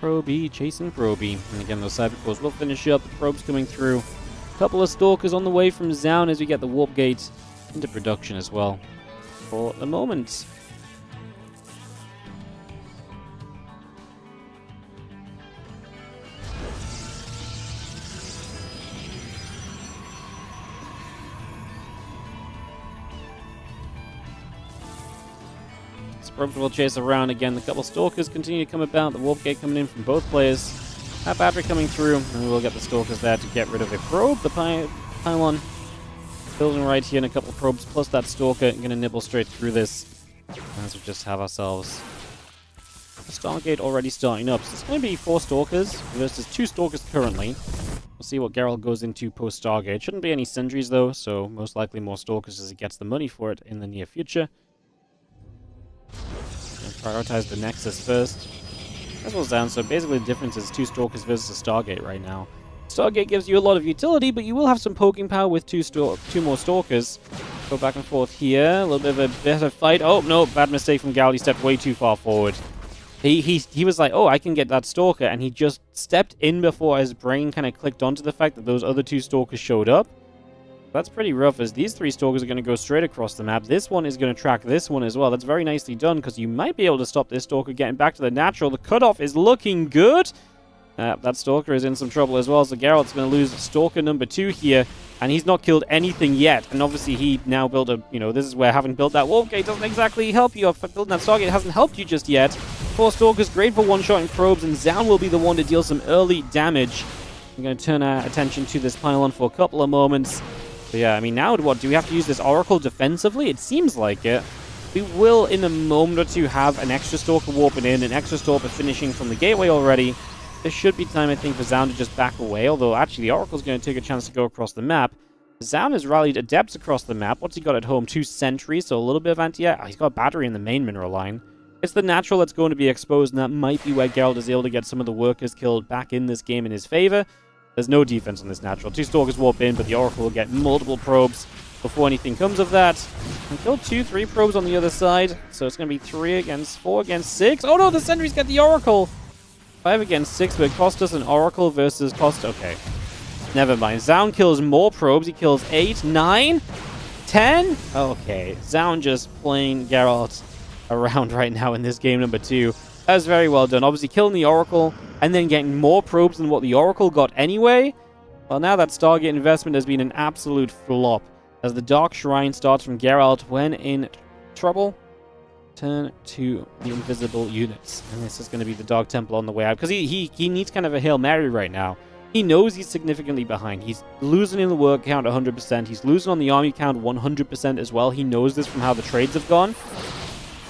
Probey chasing Probey. And again, those cybercores will finish up. The probes coming through. A couple of stalkers on the way from ZOUN as we get the warp gate into production as well. For the moment. Probes will chase around again. The couple stalkers continue to come about. The warp gate coming in from both players. That battery coming through, and we'll get the stalkers there to get rid of a probe. The pylon building right here, and a couple of probes plus that stalker going to nibble straight through this. As we just have ourselves a Stargate already starting up. So it's going to be 4 stalkers versus 2 stalkers currently. We'll see what Geralt goes into post Stargate. Shouldn't be any sentries though, so most likely more stalkers as he gets the money for it in the near future. Prioritize the Nexus first. As well as ZOUN, so basically the difference is 2 Stalkers versus a Stargate right now. Stargate gives you a lot of utility, but you will have some poking power with 2 more Stalkers. Go back and forth here, a little bit of a better fight. Oh, no, bad mistake from Geralt, he stepped way too far forward. He was like, oh, I can get that Stalker, and he just stepped in before his brain kind of clicked onto the fact that those other 2 Stalkers showed up. That's pretty rough, as these 3 stalkers are going to go straight across the map. This one is going to track this one as well. That's very nicely done, because you might be able to stop this stalker getting back to the natural. The cutoff is looking good. That stalker is in some trouble as well, so Geralt's going to lose stalker number 2 here, and he's not killed anything yet. And obviously he now built a, this is where having built that warp gate doesn't exactly help you. Building that Stargate hasn't helped you just yet. 4 stalkers, great for one-shotting probes, and ZOUN will be the one to deal some early damage. I'm going to turn our attention to this pylon for a couple of moments. So yeah, I mean, now what? Do we have to use this Oracle defensively? It seems like it. We will, in a moment or two, have an extra Stalker warping in, an extra Stalker finishing from the gateway already. There should be time, I think, for ZOUN to just back away, although actually the Oracle's going to take a chance to go across the map. ZOUN has rallied Adepts across the map. What's he got at home? 2 sentries, so a little bit of anti-air. Oh, he's got a battery in the main mineral line. It's the natural that's going to be exposed, and that might be where Geralt is able to get some of the workers killed back in this game in his favor. There's no defense on this natural. 2 stalkers warp in, but the Oracle will get multiple probes before anything comes of that. And kill 3 probes on the other side. So it's going to be 3 against 4 against 6. Oh no, the sentries get the Oracle! 5 against 6, but it cost us an Oracle versus cost... Okay. Never mind. ZOUN kills more probes. He kills 8, 9, 10? Okay. ZOUN just playing Geralt around right now in this game number 2. That was very well done. Obviously killing the Oracle and then getting more probes than what the Oracle got anyway. Well, now that Stargate investment has been an absolute flop. As the Dark Shrine starts from Geralt, when in trouble, turn to the invisible units. And this is going to be the Dark Temple on the way out. Because he needs kind of a Hail Mary right now. He knows he's significantly behind. He's losing in the work count 100%. He's losing on the army count 100% as well. He knows this from how the trades have gone.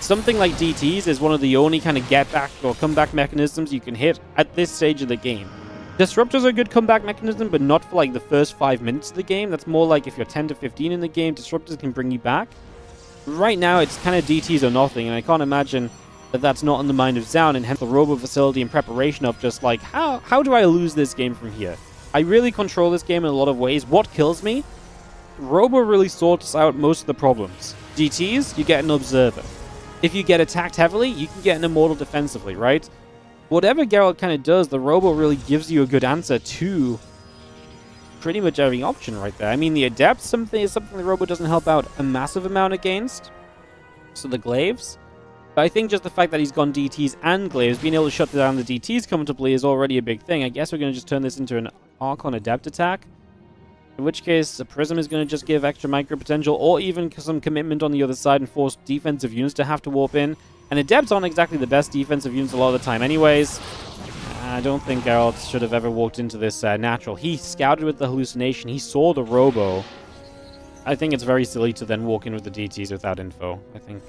Something like DTs is one of the only kind of get-back or comeback mechanisms you can hit at this stage of the game. Disruptors are a good comeback mechanism, but not for like the first 5 minutes of the game. That's more like if you're 10 to 15 in the game, Disruptors can bring you back. Right now, it's kind of DTs or nothing, and I can't imagine that that's not on the mind of ZOUN, and hence the Robo facility and preparation of just like, how do I lose this game from here? I really control this game in a lot of ways. What kills me? Robo really sorts out most of the problems. DTs, you get an Observer. If you get attacked heavily, you can get an Immortal defensively, right? Whatever Geralt kind of does, the Robo really gives you a good answer to pretty much every option right there. I mean, the Adept is something the Robo doesn't help out a massive amount against. So the Glaives. But I think just the fact that he's gone DTs and Glaives, being able to shut down the DTs comfortably is already a big thing. I guess we're going to just turn this into an Archon Adept attack. In which case, the Prism is going to just give extra micro potential, or even some commitment on the other side and force defensive units to have to warp in. And Adepts aren't exactly the best defensive units a lot of the time anyways. I don't think Geralt should have ever walked into this natural. He scouted with the hallucination. He saw the Robo. I think it's very silly to then walk in with the DTs without info. I think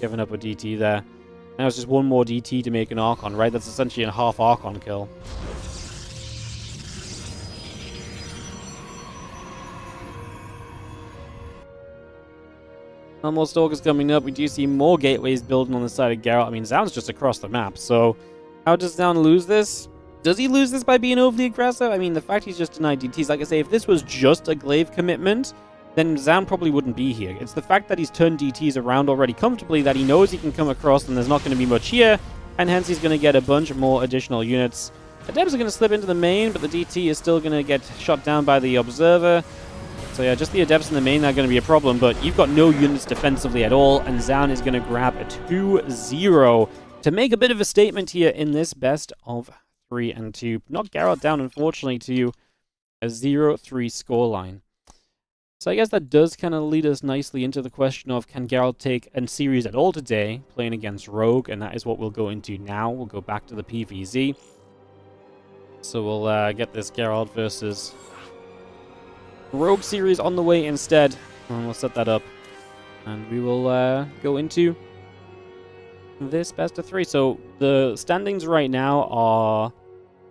giving up a DT there. Now it's just one more DT to make an Archon, right? That's essentially a half Archon kill. No more Stalkers coming up. We do see more gateways building on the side of Geralt. I mean, ZOUN's just across the map, so how does ZOUN lose this? Does he lose this by being overly aggressive? I mean, the fact he's just denied DTs, like I say, if this was just a glaive commitment, then ZOUN probably wouldn't be here. It's the fact that he's turned DTs around already comfortably, that he knows he can come across and there's not going to be much here, and hence he's going to get a bunch more additional units. Adepts are going to slip into the main, but the DT is still going to get shot down by the Observer. So yeah, just the Adepts in the main are going to be a problem, but you've got no units defensively at all, and ZOUN is going to grab a 2-0 to make a bit of a statement here in this best of 3 and 2. Knock Geralt down, unfortunately, to a 0-3 scoreline. So I guess that does kind of lead us nicely into the question of, can Geralt take a series at all today, playing against Rogue, and that is what we'll go into now. We'll go back to the PvZ. So we'll get this Geralt versus Rogue series on the way instead, and we'll set that up, and we will go into this best of 3. So the standings right now are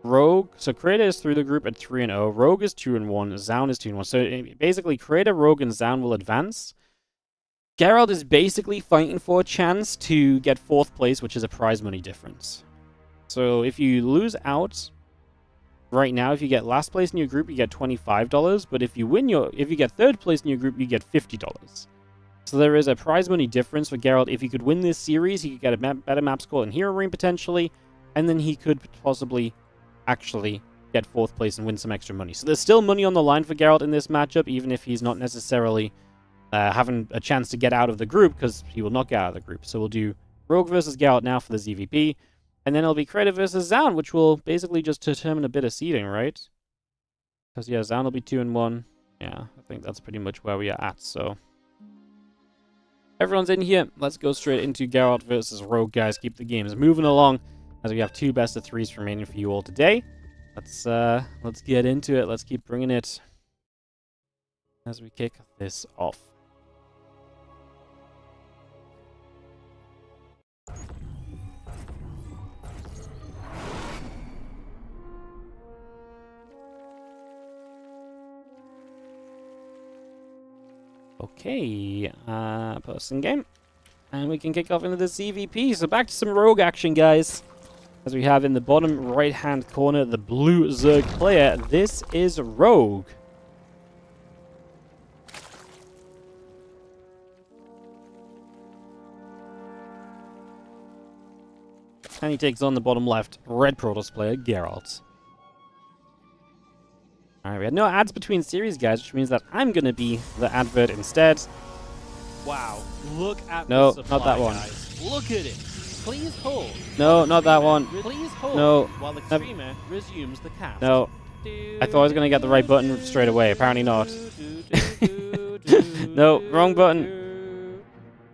Rogue, so Creator is through the group at 3-0, Rogue is 2-1, ZOUN is 2-1. So basically Creator, Rogue, and ZOUN will advance. Geralt is basically fighting for a chance to get 4th place, which is a prize money difference. So if you lose out right now, if you get last place in your group, you get $25, but if you get 3rd place in your group, you get $50. So there is a prize money difference for Geralt. If he could win this series, he could get a better map score in HeroMarine potentially, and then he could possibly actually get 4th place and win some extra money. So there's still money on the line for Geralt in this matchup, even if he's not necessarily having a chance to get out of the group, because he will not get out of the group. So we'll do Rogue versus Geralt now for the ZVP. And then it'll be Creator versus ZOUN, which will basically just determine a bit of seeding, right? Because, yeah, ZOUN will be 2-1. Yeah, I think that's pretty much where we are at, so everyone's in here. Let's go straight into Geralt versus Rogue, guys. Keep the games moving along, as we have 2 best of 3s remaining for you all today. Let's get into it. Let's keep bringing it as we kick this off. Okay, person game. And we can kick off into the CVP. So back to some Rogue action, guys. As we have in the bottom right-hand corner, the blue Zerg player. This is Rogue. And he takes on the bottom left, red Protoss player, Geralt. Alright, we had no ads between series, guys, which means that I'm going to be the advert instead. Wow, look at no, the supply, not that one. Guys. Look at it. Please hold. No, not that one. Please hold. No. While the streamer resumes the cast. No. I thought I was going to get the right button straight away. Apparently not. No, wrong button.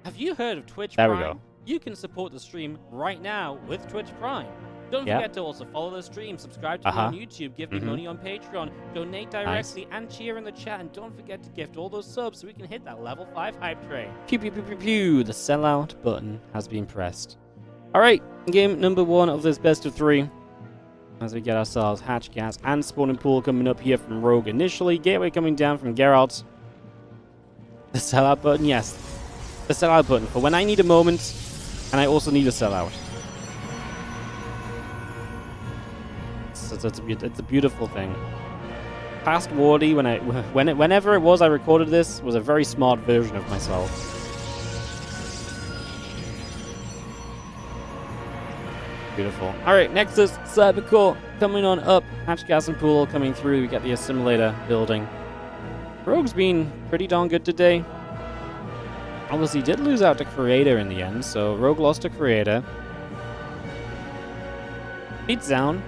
Have you heard of Twitch there Prime? We go. You can support the stream right now with Twitch Prime. Don't forget to also follow the stream, subscribe to me on YouTube, give me money on Patreon, donate directly, and cheer in the chat. And don't forget to gift all those subs so we can hit that level 5 hype train. Pew, pew, pew, pew, pew. The sellout button has been pressed. Alright, game number 1 of this best of 3. As we get ourselves hatch, gas, and spawning pool coming up here from Rogue initially. Gateway coming down from Geralt. The sellout button, yes. The sellout button for when I need a moment, and I also need a sellout. It's a beautiful thing. Past Wardy, whenever it was I recorded this, was a very smart version of myself. Beautiful. Alright, Nexus, Cybercore, coming on up. Hatch, gas, and pool coming through. We get the assimilator building. Rogue's been pretty darn good today. Obviously, did lose out to Creator in the end, so Rogue lost to Creator. Beat ZOUN.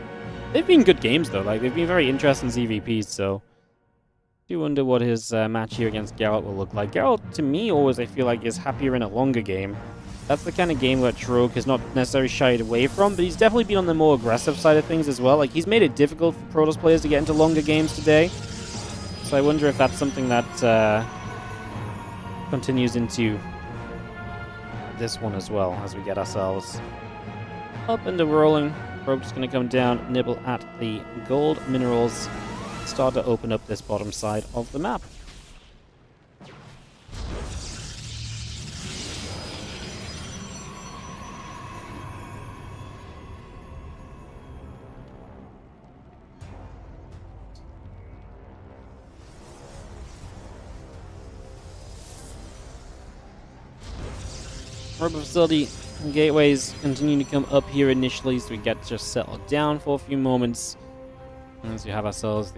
They've been good games, though. Like, they've been very interesting ZVPs, so I do wonder what his match here against Geralt will look like. Geralt, to me, always, I feel like, is happier in a longer game. That's the kind of game that Rogue has not necessarily shied away from, but he's definitely been on the more aggressive side of things as well. Like, he's made it difficult for Protoss players to get into longer games today. So I wonder if that's something that continues into this one as well, as we get ourselves up and rolling. Rogue's going to come down, nibble at the gold minerals, start to open up this bottom side of the map. Orbital facility gateways continue to come up here initially, so we get just settled down for a few moments. As we have ourselves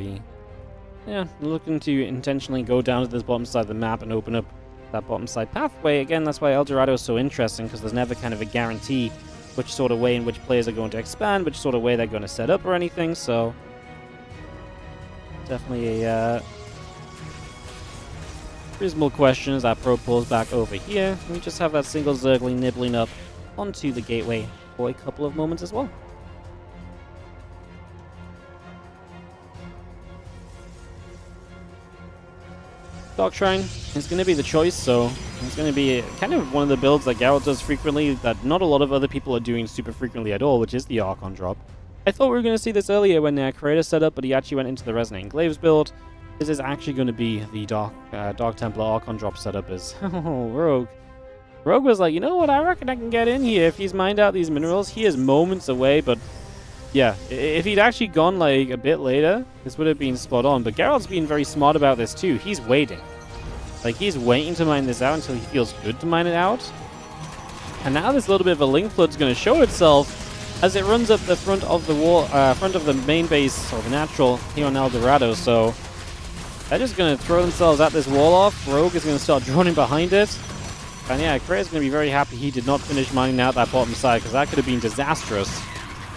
looking to intentionally go down to this bottom side of the map and open up that bottom side pathway. Again, that's why El Dorado is so interesting, because there's never kind of a guarantee which sort of way in which players are going to expand, which sort of way they're going to set up or anything, so definitely a reasonable question as our probe pulls back over here. We just have that single Zergling nibbling up onto the gateway for a couple of moments as well. Dark Shrine is going to be the choice, so it's going to be kind of one of the builds that Geralt does frequently that not a lot of other people are doing super frequently at all, which is the Archon drop. I thought we were going to see this earlier when Creator set up, but he actually went into the Resonating Glaives build. This is actually going to be the Dark Templar Archon drop setup is Rogue. Rogue was like, you know what, I reckon I can get in here if he's mined out these minerals. He is moments away, but yeah, if he'd actually gone like a bit later, this would have been spot on. But Geralt's been very smart about this too. He's waiting. Like, he's waiting to mine this out until he feels good to mine it out. And now this little bit of a link flood's going to show itself as it runs up the front of the wall, front of the main base, or the natural, here on El Dorado. So they're just going to throw themselves at this wall off. Rogue is going to start droning behind it. And yeah, Creator's going to be very happy he did not finish mining out that bottom side, because that could have been disastrous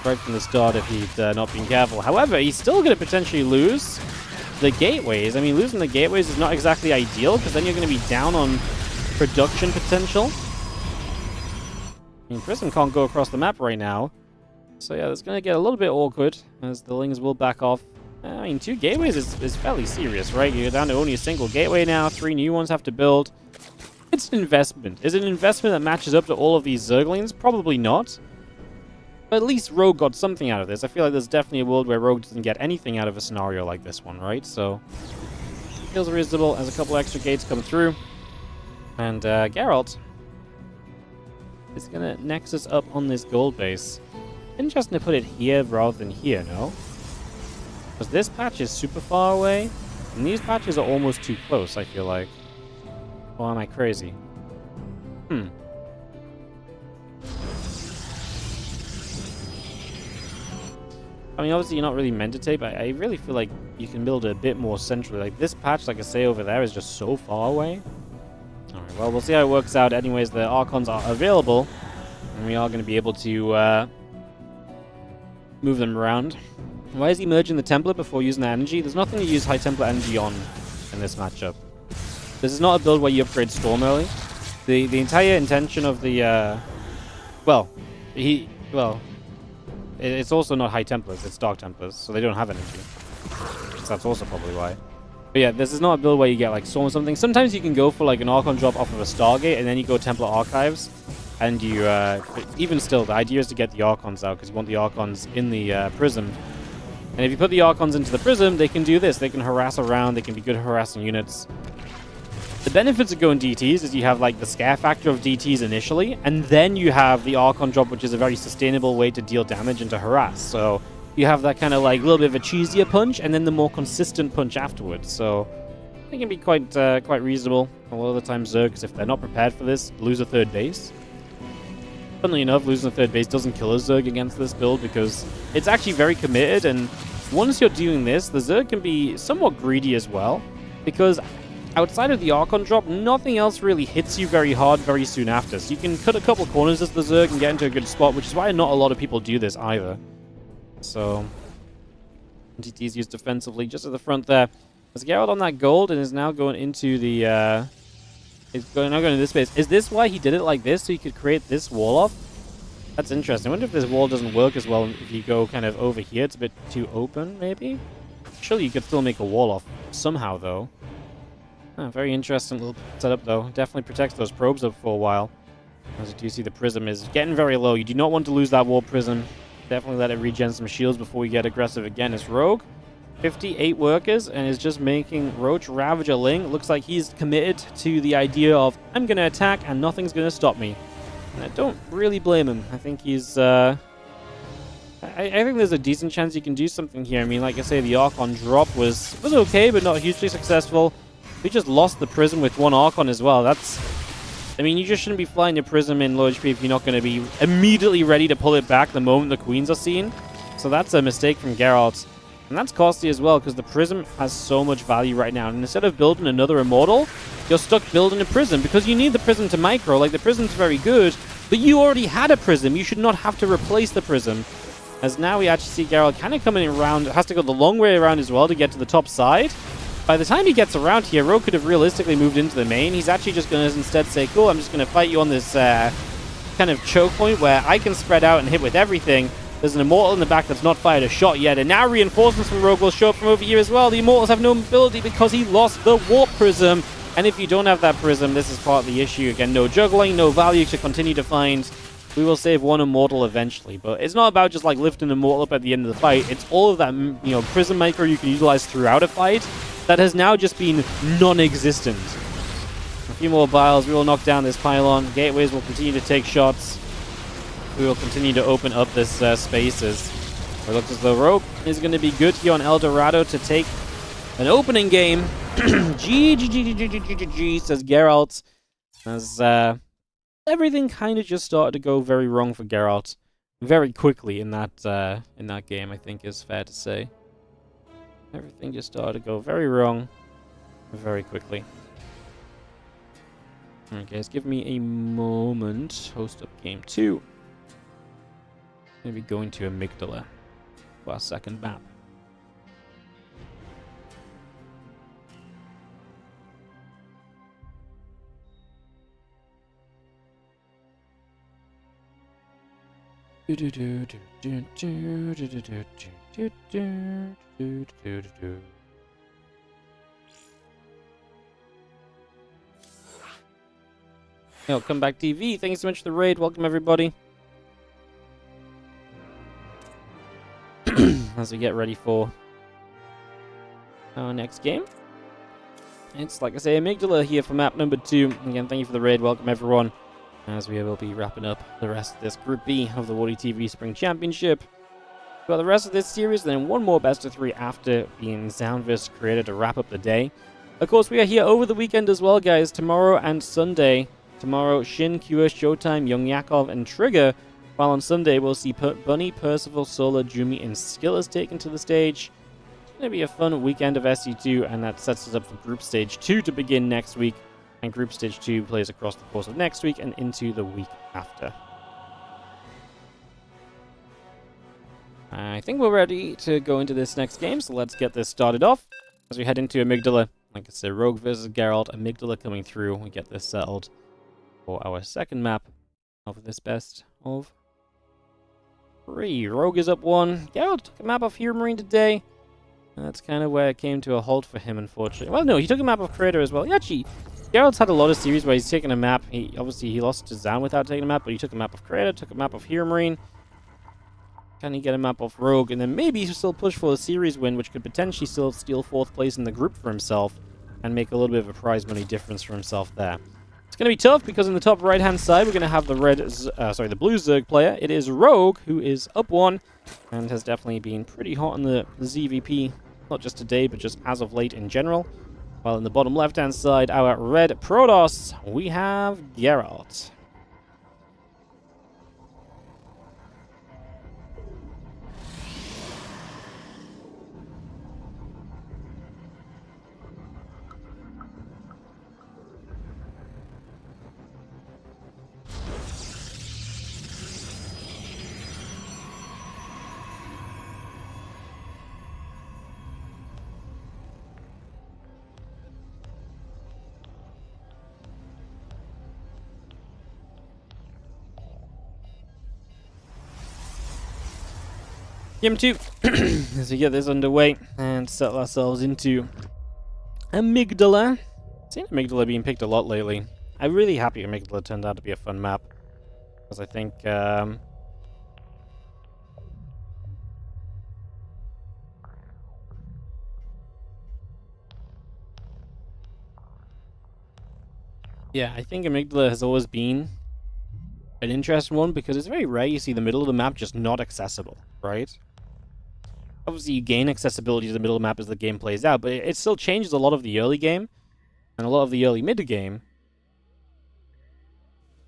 right from the start if he'd not been careful. However, he's still going to potentially lose the gateways. I mean, losing the gateways is not exactly ideal, because then you're going to be down on production potential. I mean, Prism can't go across the map right now. So yeah, it's going to get a little bit awkward, as the Lings will back off. I mean, 2 gateways is fairly serious, right? You're down to only a single gateway now. 3 new ones have to build. It's an investment. Is it an investment that matches up to all of these Zerglings? Probably not. But at least Rogue got something out of this. I feel like there's definitely a world where Rogue doesn't get anything out of a scenario like this one, right? So, feels reasonable as a couple extra gates come through. And Geralt is going to nexus up on this gold base. Interesting to put it here rather than here, no? Because this patch is super far away, and these patches are almost too close, I feel like. Or am I crazy? I mean, obviously you're not really meant to take, but I really feel like you can build it a bit more centrally. Like, this patch, like I say, over there is just so far away. Alright, well, we'll see how it works out. Anyways, the Archons are available, and we are going to be able to move them around. Why is he merging the Templar before using that energy? There's nothing to use high Templar energy on in this matchup. This is not a build where you upgrade Storm early. The entire intention of the, it's also not High Templars, it's Dark Templars, so they don't have energy. So that's also probably why. But yeah, this is not a build where you get like Storm or something. Sometimes you can go for like an Archon drop off of a Stargate, and then you go Templar Archives, and you, even still, the idea is to get the Archons out, because you want the Archons in the Prism. And if you put the Archons into the Prism, they can do this. They can harass around, they can be good harassing units. The benefits of going DTs is you have like the scare factor of DTs initially, and then you have the Archon drop, which is a very sustainable way to deal damage and to harass. So you have that kind of like little bit of a cheesier punch, and then the more consistent punch afterwards. So it can be quite reasonable. A lot of the time Zergs, if they're not prepared for this, lose a third base. Funnily enough, losing a third base doesn't kill a Zerg against this build, because it's actually very committed, and once you're doing this, the Zerg can be somewhat greedy as well, because outside of the Archon drop, nothing else really hits you very hard very soon after. So you can cut a couple corners as the Zerg and get into a good spot, which is why not a lot of people do this either. So, NTT is used defensively just at the front there. There's Geralt on that gold and is now going into the He's now going to this space. Is this why he did it like this? So he could create this wall off? That's interesting. I wonder if this wall doesn't work as well if you go kind of over here. It's a bit too open, maybe? Surely you could still make a wall off somehow, though. Oh, very interesting little setup, though. Definitely protects those probes up for a while. As you do see, the prism is getting very low. You do not want to lose that wall prism. Definitely let it regen some shields before we get aggressive again. It's Rogue. 58 workers and is just making Roach Ravager Ling. Looks like he's committed to the idea of, I'm going to attack and nothing's going to stop me. And I don't really blame him. I think he's... I think there's a decent chance you can do something here. I mean, like I say, the Archon drop was okay, but not hugely successful. We just lost the Prism with one Archon as well. That's... I mean, you just shouldn't be flying your Prism in low HP if you're not going to be immediately ready to pull it back the moment the Queens are seen. So that's a mistake from Geralt. And that's costly as well, because the Prism has so much value right now. And instead of building another Immortal, you're stuck building a Prism, because you need the Prism to micro. Like, the Prism's very good, but you already had a Prism. You should not have to replace the Prism. As now we actually see Geralt kind of coming around. Has to go the long way around as well to get to the top side. By the time he gets around here, Rogue could have realistically moved into the main. He's actually just going to instead say, cool, I'm just going to fight you on this kind of choke point where I can spread out and hit with everything. There's an Immortal in the back that's not fired a shot yet, and now reinforcements from Rogue will show up from over here as well. The Immortals have no mobility because he lost the Warp Prism, and if you don't have that Prism, this is part of the issue. Again, no juggling, no value to continue to find. We will save one Immortal eventually, but it's not about just like lifting an Immortal up at the end of the fight. It's all of that, you know, Prism micro you can utilize throughout a fight that has now just been non-existent. A few more biles, we will knock down this pylon. Gateways will continue to take shots. We will continue to open up this spaces. It looks as though Rogue is going to be good here on El Dorado to take an opening game. G, says Geralt. As everything kind of just started to go very wrong for Geralt very quickly in that game, I think is fair to say. Everything just started to go very wrong very quickly. Okay, guys, give me a moment. Host up game 2. Going to be going to Amygdala for our second map. Welcome back, TV. Thanks so much for the raid. Welcome, everybody. As we get ready for our next game. It's, like I say, Amygdala here for map number 2. Again, thank you for the raid. Welcome, everyone. As we will be wrapping up the rest of this Group B of the WardiTV Spring Championship. We've got the rest of this series, and then one more best of 3 after being ZOUN vs Creator to wrap up the day. Of course, we are here over the weekend as well, guys. Tomorrow and Sunday. Tomorrow, Shin, QS, Showtime, Young Yakov, and Trigger. While on Sunday, we'll see Bunny, Percival, Sola, Jumi, and Skillers taken to the stage. It's going to be a fun weekend of SC2, and that sets us up for Group Stage 2 to begin next week. And Group Stage 2 plays across the course of next week and into the week after. I think we're ready to go into this next game, so let's get this started off. As we head into Amygdala, like I said, Rogue versus Geralt, Amygdala coming through. We get this settled for our second map of this best of 3. Rogue is up 1. Geralt took a map of HeroMarine today. And that's kind of where it came to a halt for him, unfortunately. Well, no, he took a map of Creator as well. He actually... Geralt's had a lot of series where he's taken a map. Obviously, he lost to ZOUN without taking a map, but he took a map of Creator, took a map of HeroMarine. Can he get a map of Rogue? And then maybe he'll still push for a series win, which could potentially still steal 4th place in the group for himself and make a little bit of a prize money difference for himself there. It's going to be tough because in the top right-hand side, we're going to have the the blue Zerg player. It is Rogue, who is up 1 and has definitely been pretty hot on the ZVP, not just today, but just as of late in general. While in the bottom left-hand side, our red Protoss, we have Geralt. Game 2. As we get this underway and settle ourselves into Amygdala. I've seen Amygdala being picked a lot lately. I'm really happy Amygdala turned out to be a fun map. Because I think, yeah, I think Amygdala has always been an interesting one because it's very rare you see the middle of the map just not accessible, right? Obviously, you gain accessibility to the middle of the map as the game plays out, but it still changes a lot of the early game and a lot of the early mid-game.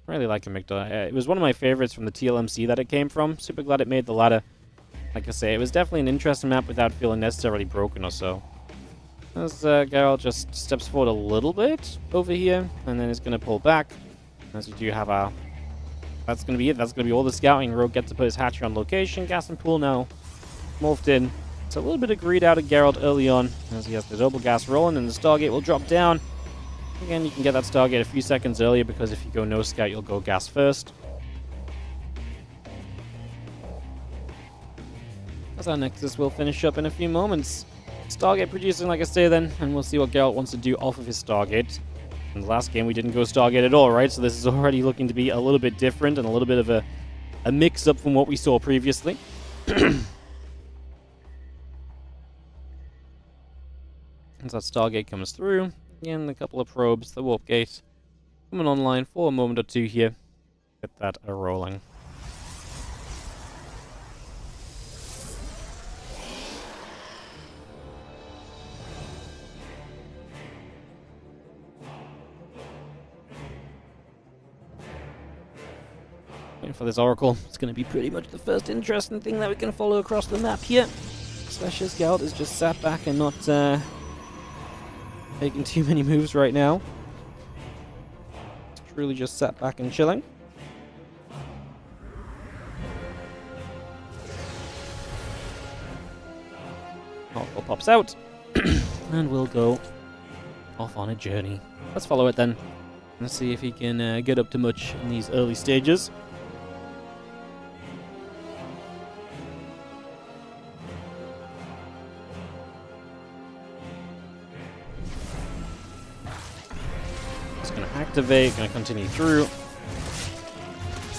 I really like Amygdala. It was one of my favorites from the TLMC that it came from. Super glad it made the ladder. Like I say, it was definitely an interesting map without feeling necessarily broken or so. As Geralt just steps forward a little bit over here, and then is going to pull back. As we do have our... That's going to be it. That's going to be all the scouting. Rogue gets to put his hatchery on location. Gas and pool now morphed in. It's a little bit of greed out of Geralt early on, as he has the double gas rolling, and the Stargate will drop down. Again, you can get that Stargate a few seconds earlier, because if you go no scout, you'll go gas first. As our Nexus will finish up in a few moments. Stargate producing, like I say then, and we'll see what Geralt wants to do off of his Stargate. In the last game, we didn't go Stargate at all, right? So this is already looking to be a little bit different and a little bit of a mix-up from what we saw previously. As that Stargate comes through, again, a couple of probes, the warp gate coming online for a moment or two here. Get that rolling. Waiting for this Oracle. It's going to be pretty much the first interesting thing that we can follow across the map here. Especially as Geralt is just sat back and not making too many moves right now. It's truly just sat back and chilling. Oracle pops out. And we'll go off on a journey. Let's follow it then. Let's see if he can get up to much in these early stages. Going to activate, going to continue through.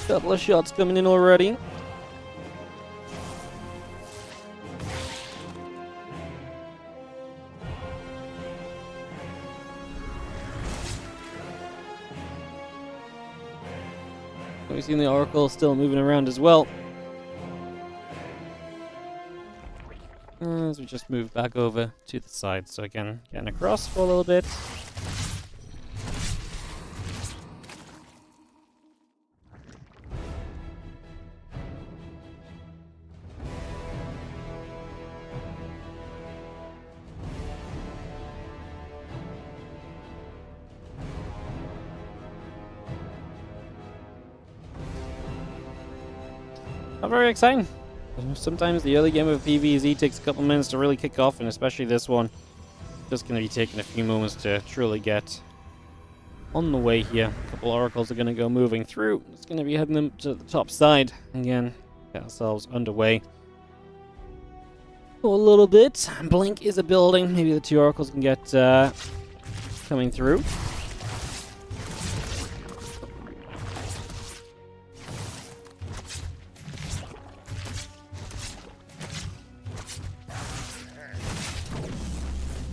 Couple of shots coming in already. We've seen the Oracle still moving around as well. As we just move back over to the side. So again, getting across for a little bit. Not very exciting. Sometimes the early game of PvZ takes a couple minutes to really kick off, and especially this one. Just going to be taking a few moments to truly get on the way here. A couple oracles are going to go moving through. It's going to be heading them to the top side. Again, get ourselves underway for a little bit. Blink is a building. Maybe the two oracles can get coming through.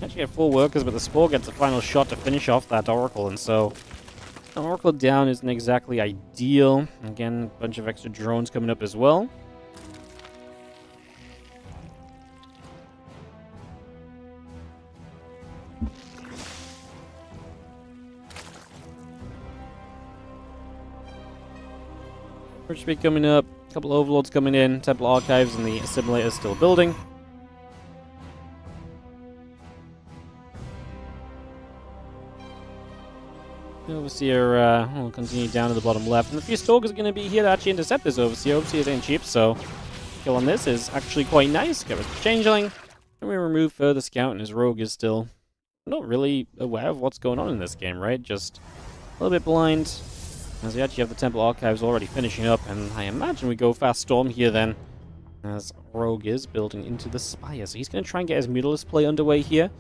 Actually get full workers, but the Spore gets the final shot to finish off that Oracle, and so an Oracle down isn't exactly ideal. Again, a bunch of extra drones coming up as well. First speed coming up, a couple of Overlords coming in, Temple Archives and the Assimilator still building. The Overseer will continue down to the bottom left. And a few Stalkers are going to be here to actually intercept this Overseer. Overseers ain't cheap, so kill on this is actually quite nice. Get rid of the Changeling. And we remove further Scout, and his Rogue is still not really aware of what's going on in this game, right? Just a little bit blind. As we actually have the Temple Archives already finishing up, and I imagine we go Fast Storm here then. As Rogue is building into the Spire. So he's going to try and get his Mutalist play underway here.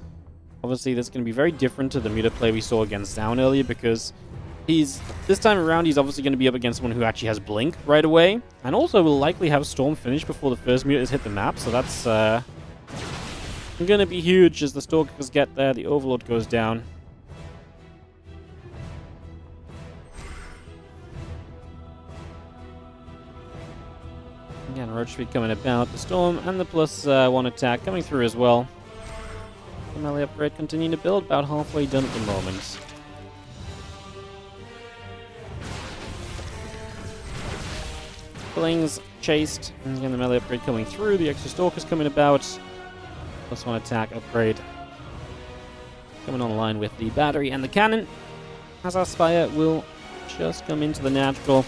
Obviously, that's going to be very different to the Muta play we saw against ZOUN earlier, because this time around, he's obviously going to be up against someone who actually has Blink right away, and also will likely have Storm finish before the first Mutas hit the map, so that's going to be huge as the Stalkers get there. The Overlord goes down. Again, Roach Speed coming about. The Storm and the +1 attack coming through as well. The melee upgrade continuing to build, about halfway done at the moment. Blings chased, and again the melee upgrade coming through. The extra Stalkers coming about. +1 attack upgrade coming online with the battery and the cannon. As our Spire will just come into the natural.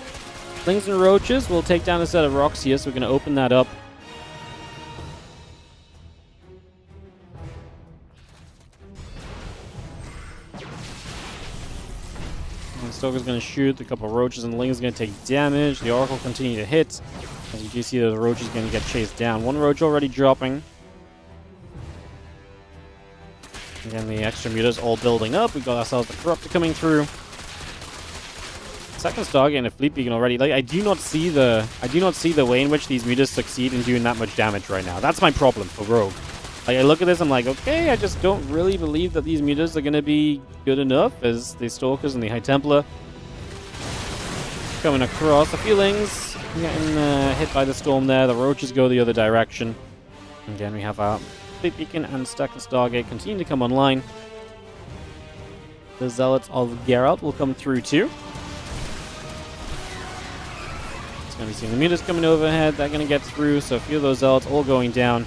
Slings and Roaches will take down a set of rocks here, so we're going to open that up. And the Stalker's going to shoot. A couple of Roaches and Lings are going to take damage. The Oracle continue to hit. As you do see, the Roach is going to get chased down. One Roach already dropping. Again, the extra mutas all building up. We've got ourselves the Corruptor coming through. Second Stargate and a Fleet Beacon already. Like, I do not see the way in which these mutas succeed in doing that much damage right now. That's my problem for Rogue. Like, I look at this, I'm like, okay, I just don't really believe that these mutas are going to be good enough as the Stalkers and the High Templar coming across. The Feelings getting hit by the Storm there. The Roaches go the other direction. Again, we have our Fleet Beacon and Second Stargate continue to come online. The Zealots of Geralt will come through too. Going to be seeing the mutas coming overhead. They're going to get through, so a few of those Zealots all going down.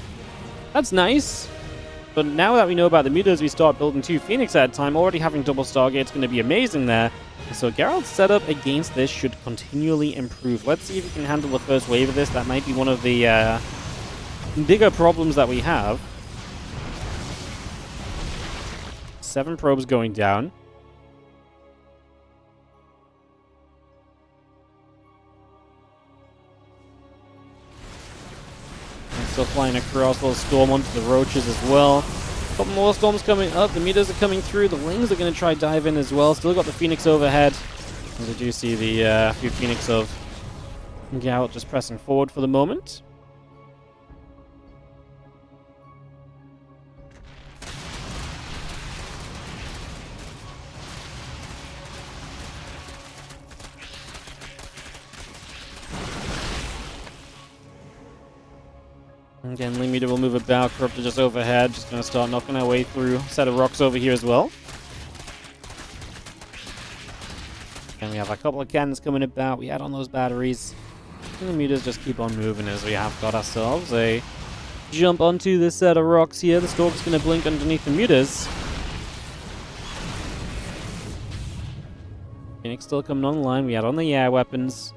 That's nice. But now that we know about the mutas, we start building 2 Phoenix at a time. Already having double Stargate's going to be amazing there. And so Geralt's setup against this should continually improve. Let's see if he can handle the first wave of this. That might be one of the bigger problems that we have. 7 probes going down. Still flying across, a little Storm onto the Roaches as well. A couple more Storms coming up. The mutas are coming through. The Lings are going to try dive in as well. Still got the Phoenix overhead. As I do see the few Phoenix of Geralt just pressing forward for the moment. Again, Limiter will move about. Corruptor just overhead. Just going to start knocking our way through. Set of rocks over here as well. And we have a couple of cannons coming about. We add on those batteries. And the meters just keep on moving as we have got ourselves a jump onto this set of rocks here. The Storm's going to blink underneath the meters. Phoenix still coming online. We add on the air weapons.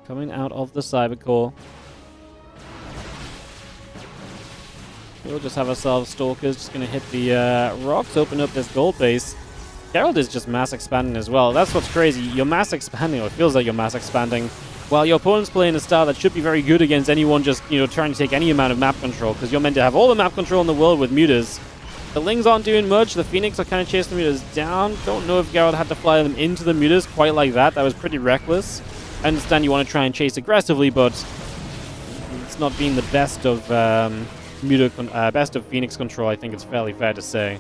Coming out of the Cyber Core. We'll just have ourselves Stalkers, just going to hit the rocks, open up this gold base. Geralt is just mass expanding as well. That's what's crazy. You're mass expanding, or it feels like you're mass expanding, while your opponent's playing a style that should be very good against anyone just, trying to take any amount of map control, because you're meant to have all the map control in the world with mutas. The Lings aren't doing much. The Phoenix are kind of chasing the mutas down. Don't know if Geralt had to fly them into the mutas quite like that. That was pretty reckless. I understand you want to try and chase aggressively, but it's not been the best of... best of Phoenix control, I think it's fairly fair to say.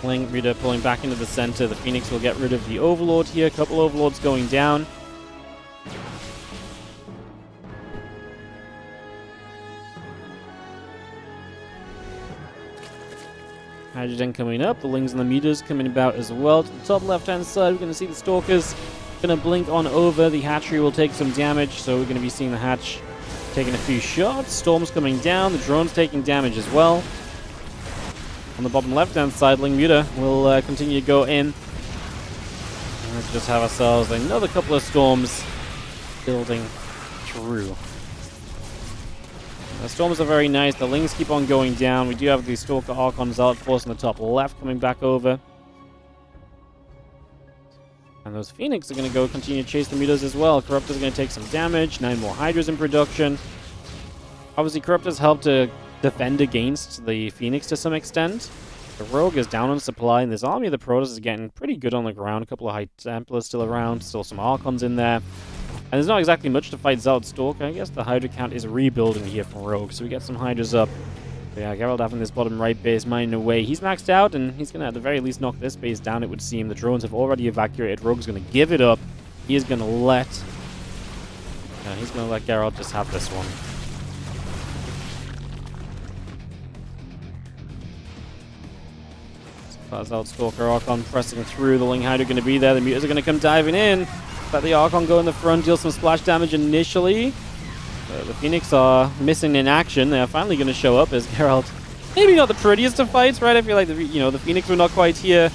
Muta pulling back into the center. The Phoenix will get rid of the Overlord here. A couple Overlords going down. Hydrogen coming up. The Lings and the Mutas coming about as well. To the top left-hand side, we're going to see the Stalkers going to blink on over. The Hatchery will take some damage, so we're going to be seeing the Hatch taking a few shots. Storm's coming down. The drone's taking damage as well. On the bottom left-hand side, Ling Muta will continue to go in. Let's just have ourselves another couple of Storms building through. The Storms are very nice. The Lings keep on going down. We do have the Stalker Archon Zealot Force on the top left coming back over. And those Phoenix are going to go continue to chase the mutas as well. Corruptor's going to take some damage. 9 more Hydras in production. Obviously, Corrupt has helped to defend against the Phoenix to some extent. The Rogue is down on supply, and this army of the Protoss is getting pretty good on the ground. A couple of High Templars still around, still some Archons in there. And there's not exactly much to fight Zealot Stalker. I guess the Hydra count is rebuilding here from Rogue, so we get some Hydras up. But yeah, Geralt having this bottom right base mining away. He's maxed out, and he's going to at the very least knock this base down, it would seem. The drones have already evacuated. Rogue's going to give it up. He is going to let... he's going to let Geralt just have this one. Zealot Stalker Archon pressing through. The Ling Hydra going to be there. The Mutas are going to come diving in. Let the Archon go in the front, deal some splash damage initially. The Phoenix are missing in action. They are finally going to show up as Geralt. Maybe not the prettiest of fights, right? I feel like the Phoenix were not quite here.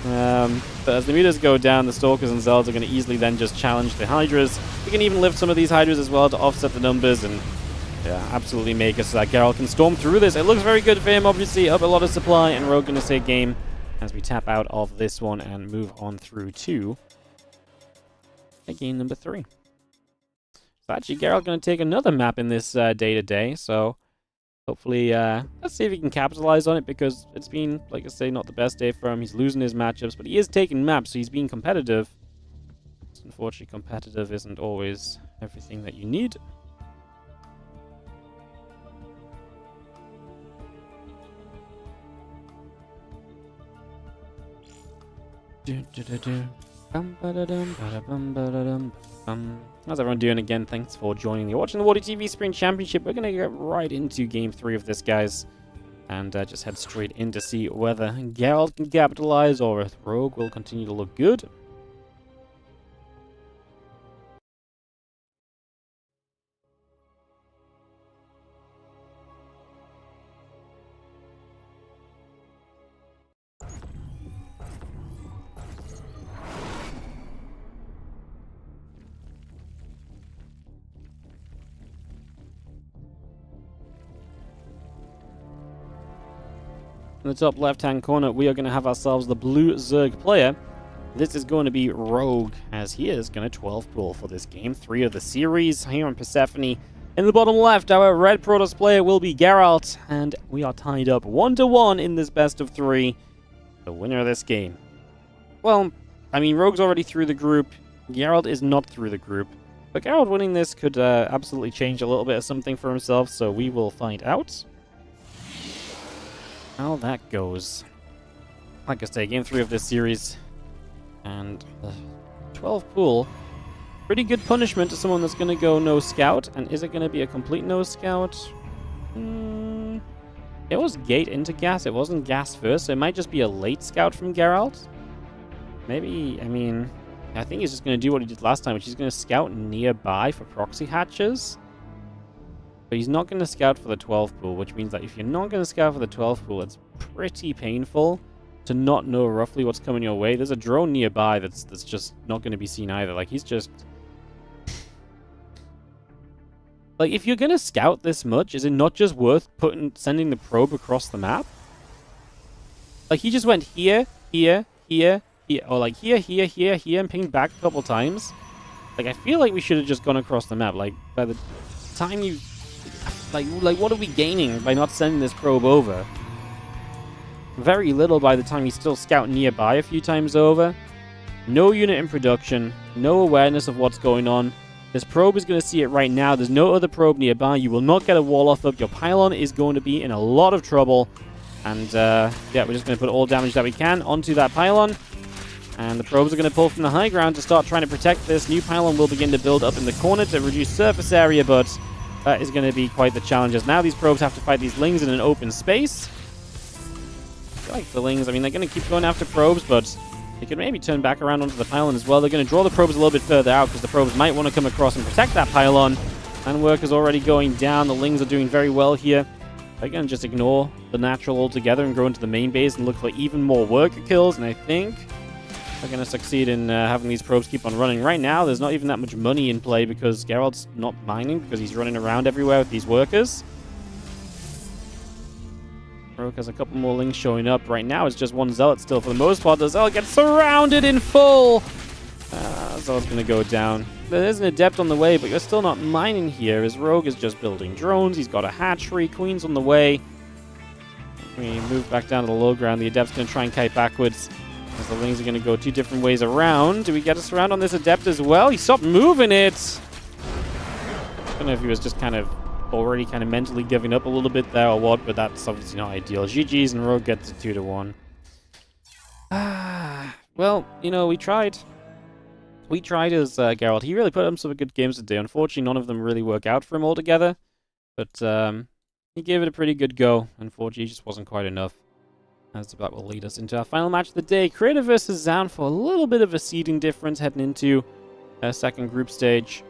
But as the Mutas go down, the Stalkers and Zealots are going to easily then just challenge the Hydras. We can even lift some of these Hydras as well to offset the numbers and absolutely make it so that Geralt can storm through this. It looks very good for him, obviously, up a lot of supply, and Rogue going to say game as we tap out of this one and move on through to game number 3. So actually, Geralt going to take another map in this day-to-day, so hopefully, let's see if he can capitalize on it, because it's been, like I say, not the best day for him. He's losing his matchups, but he is taking maps, so he's being competitive. Unfortunately, competitive isn't always everything that you need. How's everyone doing again? Thanks for joining me. Watching the WardiTV Spring Championship. We're going to get right into Game 3 of this, guys. And just head straight in to see whether Geralt can capitalize or if Rogue will continue to look good. In the top left-hand corner, we are going to have ourselves the blue Zerg player. This is going to be Rogue, as he is going to 12 pull for this game 3 of the series here on Persephone. In the bottom left, our red Protoss player will be Geralt, and we are tied up 1-1 in this best of 3. The winner of this game. Well, I mean, Rogue's already through the group. Geralt is not through the group. But Geralt winning this could absolutely change a little bit of something for himself, so we will find out how that goes. Like I say, game 3 of this series. And 12 pool. Pretty good punishment to someone that's going to go no scout. And is it going to be a complete no scout? It was gate into gas. It wasn't gas first. So it might just be a late scout from Geralt. Maybe, I mean, I think he's just going to do what he did last time, which is going to scout nearby for proxy hatches. But he's not going to scout for the 12 pool, which means that if you're not going to scout for the 12 pool, it's pretty painful to not know roughly what's coming your way. There's a drone nearby that's just not going to be seen either. Like, he's just... Like, if you're going to scout this much, is it not just worth sending the probe across the map? Like, he just went here, here, here, here, or like here, here, here, here, and pinged back a couple times. Like, I feel like we should have just gone across the map. Like, by the time you... Like, what are we gaining by not sending this probe over? Very little by the time you still scout nearby a few times over. No unit in production. No awareness of what's going on. This probe is going to see it right now. There's no other probe nearby. You will not get a wall off up. Your pylon is going to be in a lot of trouble. And, yeah, we're just going to put all damage that we can onto that pylon. And the probes are going to pull from the high ground to start trying to protect this. New pylon will begin to build up in the corner to reduce surface area, but that is going to be quite the challenge, as now these probes have to fight these Lings in an open space. I feel like the Lings, I mean, they're going to keep going after probes, but they could maybe turn back around onto the pylon as well. They're going to draw the probes a little bit further out, because the probes might want to come across and protect that pylon. And work is already going down. The Lings are doing very well here. They're going to just ignore the natural altogether and go into the main base and look for even more worker kills, and I think they're going to succeed in having these probes keep on running. Right now, there's not even that much money in play because Geralt's not mining because he's running around everywhere with these workers. Rogue has a couple more Lings showing up. Right now, it's just one Zealot still for the most part. The Zealot gets surrounded in full. So it's going to go down. There's an Adept on the way, but you're still not mining here, as Rogue is just building drones. He's got a hatchery. Queen's on the way. We move back down to the low ground. The Adept's going to try and kite backwards, as the Lings are going to go 2 different ways around. Do we get a surround on this Adept as well? He stopped moving it! I don't know if he was just kind of already kind of mentally giving up a little bit there or what, but that's obviously not ideal. GG's, and Rogue gets a 2-1. Well, you know, we tried. We tried as Geralt. He really put up some good games today. Unfortunately, none of them really work out for him altogether. But he gave it a pretty good go. Unfortunately, it just wasn't quite enough. As that will lead us into our final match of the day. Creator versus ZOUN for a little bit of a seeding difference heading into second group stage.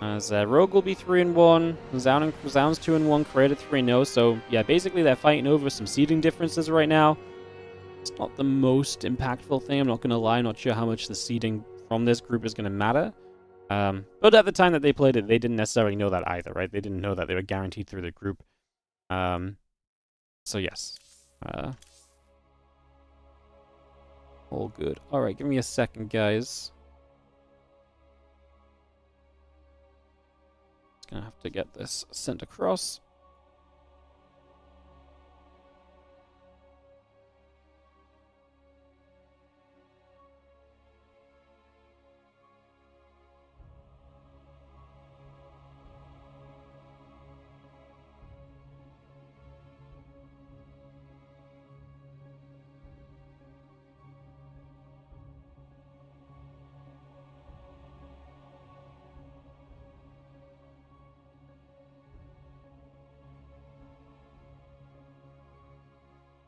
As Rogue will be 3-1. ZOUN's 2-1. Creator 3-0. So, yeah, basically they're fighting over some seeding differences right now. It's not the most impactful thing, I'm not going to lie. I'm not sure how much the seeding from this group is going to matter. But at the time that they played it, they didn't necessarily know that either, right? They didn't know that they were guaranteed through the group. So yes. All good. Alright, give me a second, guys. Just going to have to get this sent across.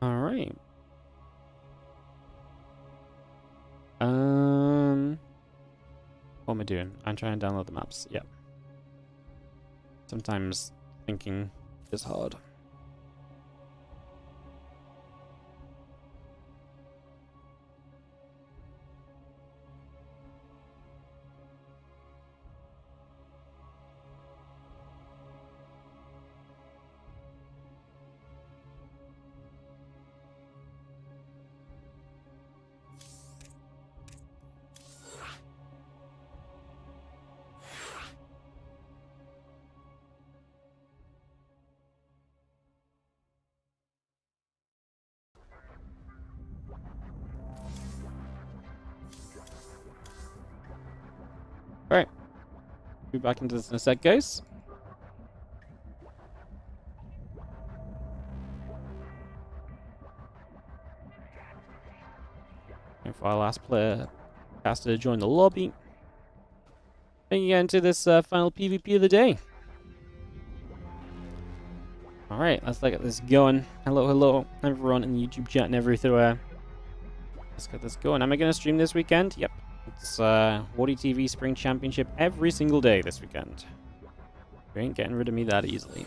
Alright. What am I doing? I'm trying to download the maps. Yep. Sometimes thinking is hard. Alright. Be back into this in a sec, guys. And for our last player, caster to join the lobby. And you get into this final PvP of the day. Alright, let's get this going. Hello, everyone in the YouTube chat and everywhere. Let's get this going. Am I going to stream this weekend? Yep. It's WardiTV Spring Championship every single day this weekend. You ain't getting rid of me that easily.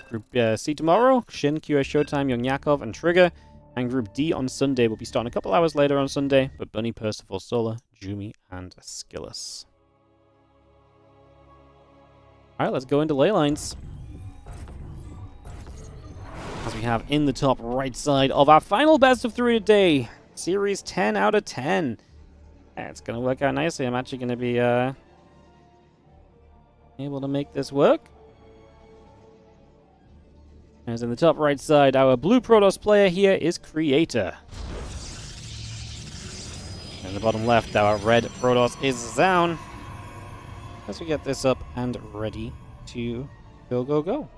Group C tomorrow, Shin, QS Showtime, Young Yakov, and Trigger. And Group D on Sunday will be starting a couple hours later on Sunday, but Bunny, Percival, Solar, Jumi, and Skillus. Alright, let's go into ley lines. As we have in the top right side of our final best of 3 today. Series 10 out of 10. Yeah, it's going to work out nicely. I'm actually going to be able to make this work. As in the top right side, our blue Protoss player here is Creator. In the bottom left, our red Protoss is ZOUN. As we get this up and ready to go.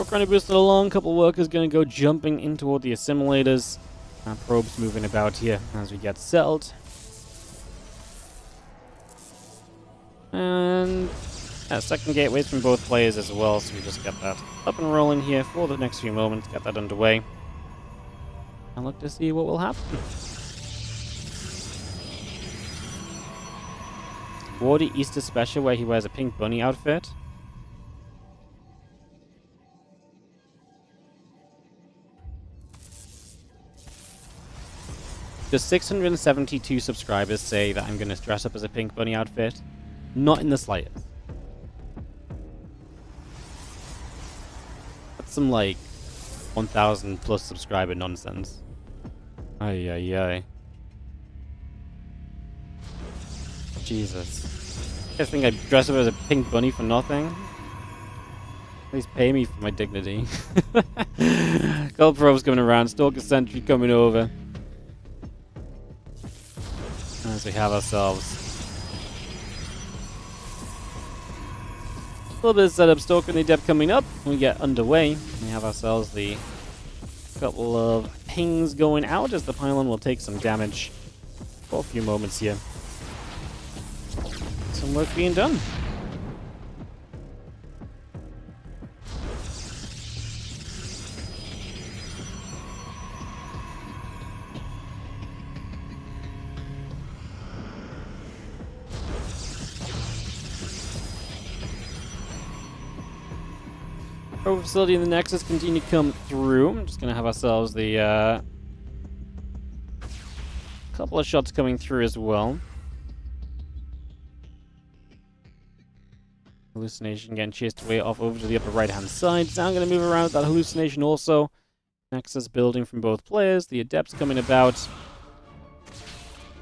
Kind of boosted along. Couple workers going to go jumping in toward the assimilators. Probes moving about here as we get settled. And second gateways from both players as well, so we just get that up and rolling here for the next few moments, get that underway. And look to see what will happen. Wardy Easter Special where he wears a pink bunny outfit. Just 672 subscribers say that I'm going to dress up as a pink bunny outfit. Not in the slightest. That's some like 1,000 plus subscriber nonsense. Ay, ay, ay. Jesus. You guys think I dress up as a pink bunny for nothing? Please pay me for my dignity. Gold probes coming around, Stalker Sentry coming over. As we have ourselves a little bit of setup, Stalker and the Adept coming up. We get underway. We have ourselves the couple of pings going out as the pylon will take some damage for a few moments here. Some work being done. Probe facility in the Nexus continue to come through. I'm just going to have ourselves the couple of shots coming through as well. Hallucination getting chased away off over to the upper right hand side. Now I'm going to move around with that hallucination also. Nexus building from both players. The Adepts coming about.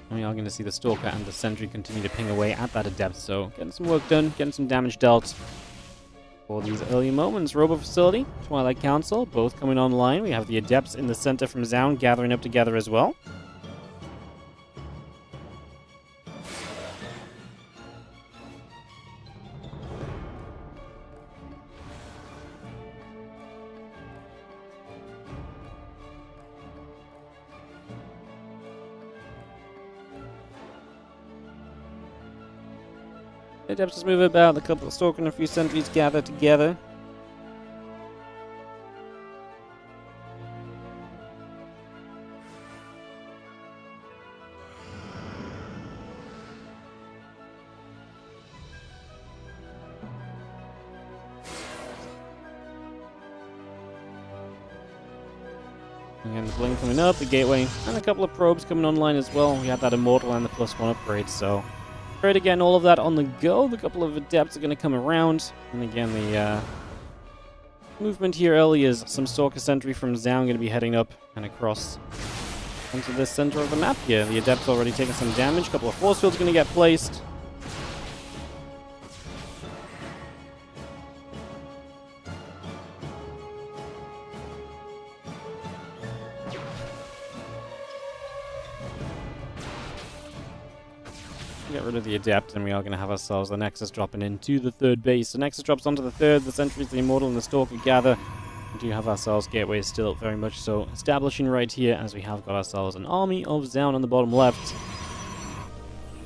And we are going to see the Stalker and the Sentry continue to ping away at that Adept. So getting some work done, getting some damage dealt. For these early moments, Robo Facility, Twilight Council, both coming online. We have the Adepts in the center from ZOUN gathering up together as well. The Adepts just move about, the couple of Stalker and a few Sentries gather together. Again, the Blink coming up, the Gateway, and a couple of probes coming online as well. We have that Immortal and the +1 upgrade, so great again, all of that on the go. The couple of Adepts are going to come around. And again, the movement here early is some Stalker Sentry from ZOUN going to be heading up and across into the center of the map here. The Adepts already taking some damage. A couple of Force Fields going to get placed. Get rid of the Adept, and we are going to have ourselves the Nexus dropping into the third base. The Nexus drops onto the third, the Sentries, the Immortal, and the Stalker gather. We do have ourselves gateways still very much so establishing right here, as we have got ourselves an army of ZOUN on the bottom left.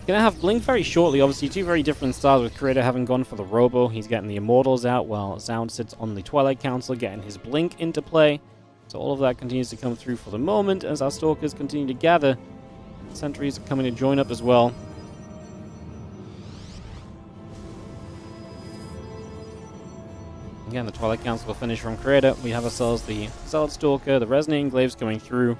Going to have Blink very shortly, obviously two very different styles, with Creator having gone for the Robo. He's getting the Immortals out, while ZOUN sits on the Twilight Council, getting his Blink into play. So all of that continues to come through for the moment, as our Stalkers continue to gather. Sentries are coming to join up as well. Again, the Twilight Council will finish from Creator. We have ourselves the Solid Stalker, the Resonating Glaives coming through.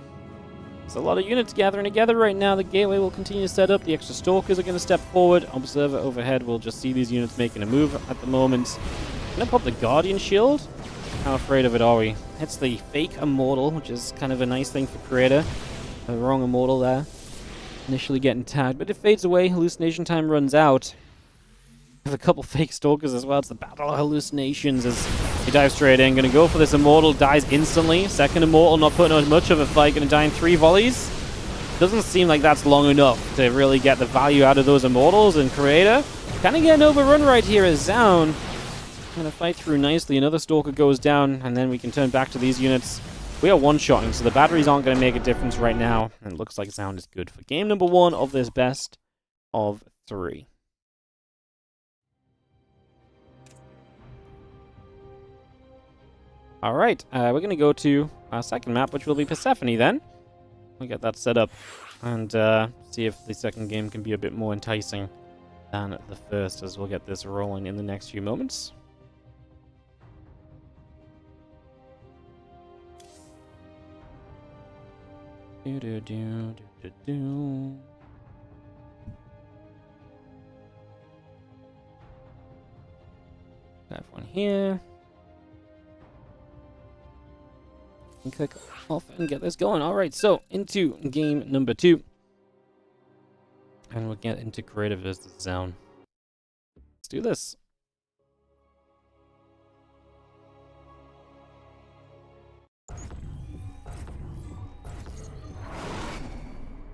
There's a lot of units gathering together right now. The Gateway will continue to set up. The extra Stalkers are going to step forward. Observer overhead will just see these units making a move at the moment. Going to pop the Guardian Shield. How afraid of it are we? Hits the fake Immortal, which is kind of a nice thing for Creator. The wrong Immortal there. Initially getting tagged, but it fades away. Hallucination time runs out. Have a couple fake Stalkers as well. It's the Battle of Hallucinations as he dives straight in. Going to go for this Immortal. Dies instantly. Second Immortal not putting on much of a fight. Going to die in 3 volleys. Doesn't seem like that's long enough to really get the value out of those Immortals. And Creator kind of getting overrun right here as ZOUN. Going to fight through nicely. Another Stalker goes down. And then we can turn back to these units. We are one-shotting, so the batteries aren't going to make a difference right now. And it looks like ZOUN is good for game number 1 of this best of 3. Alright, we're going to go to our second map, which will be Persephone then. We'll get that set up and see if the second game can be a bit more enticing than the first, as we'll get this rolling in the next few moments. Have one here. And click off and get this going. Alright, so into game number 2. And we'll get into creative as the ZOUN. Let's do this.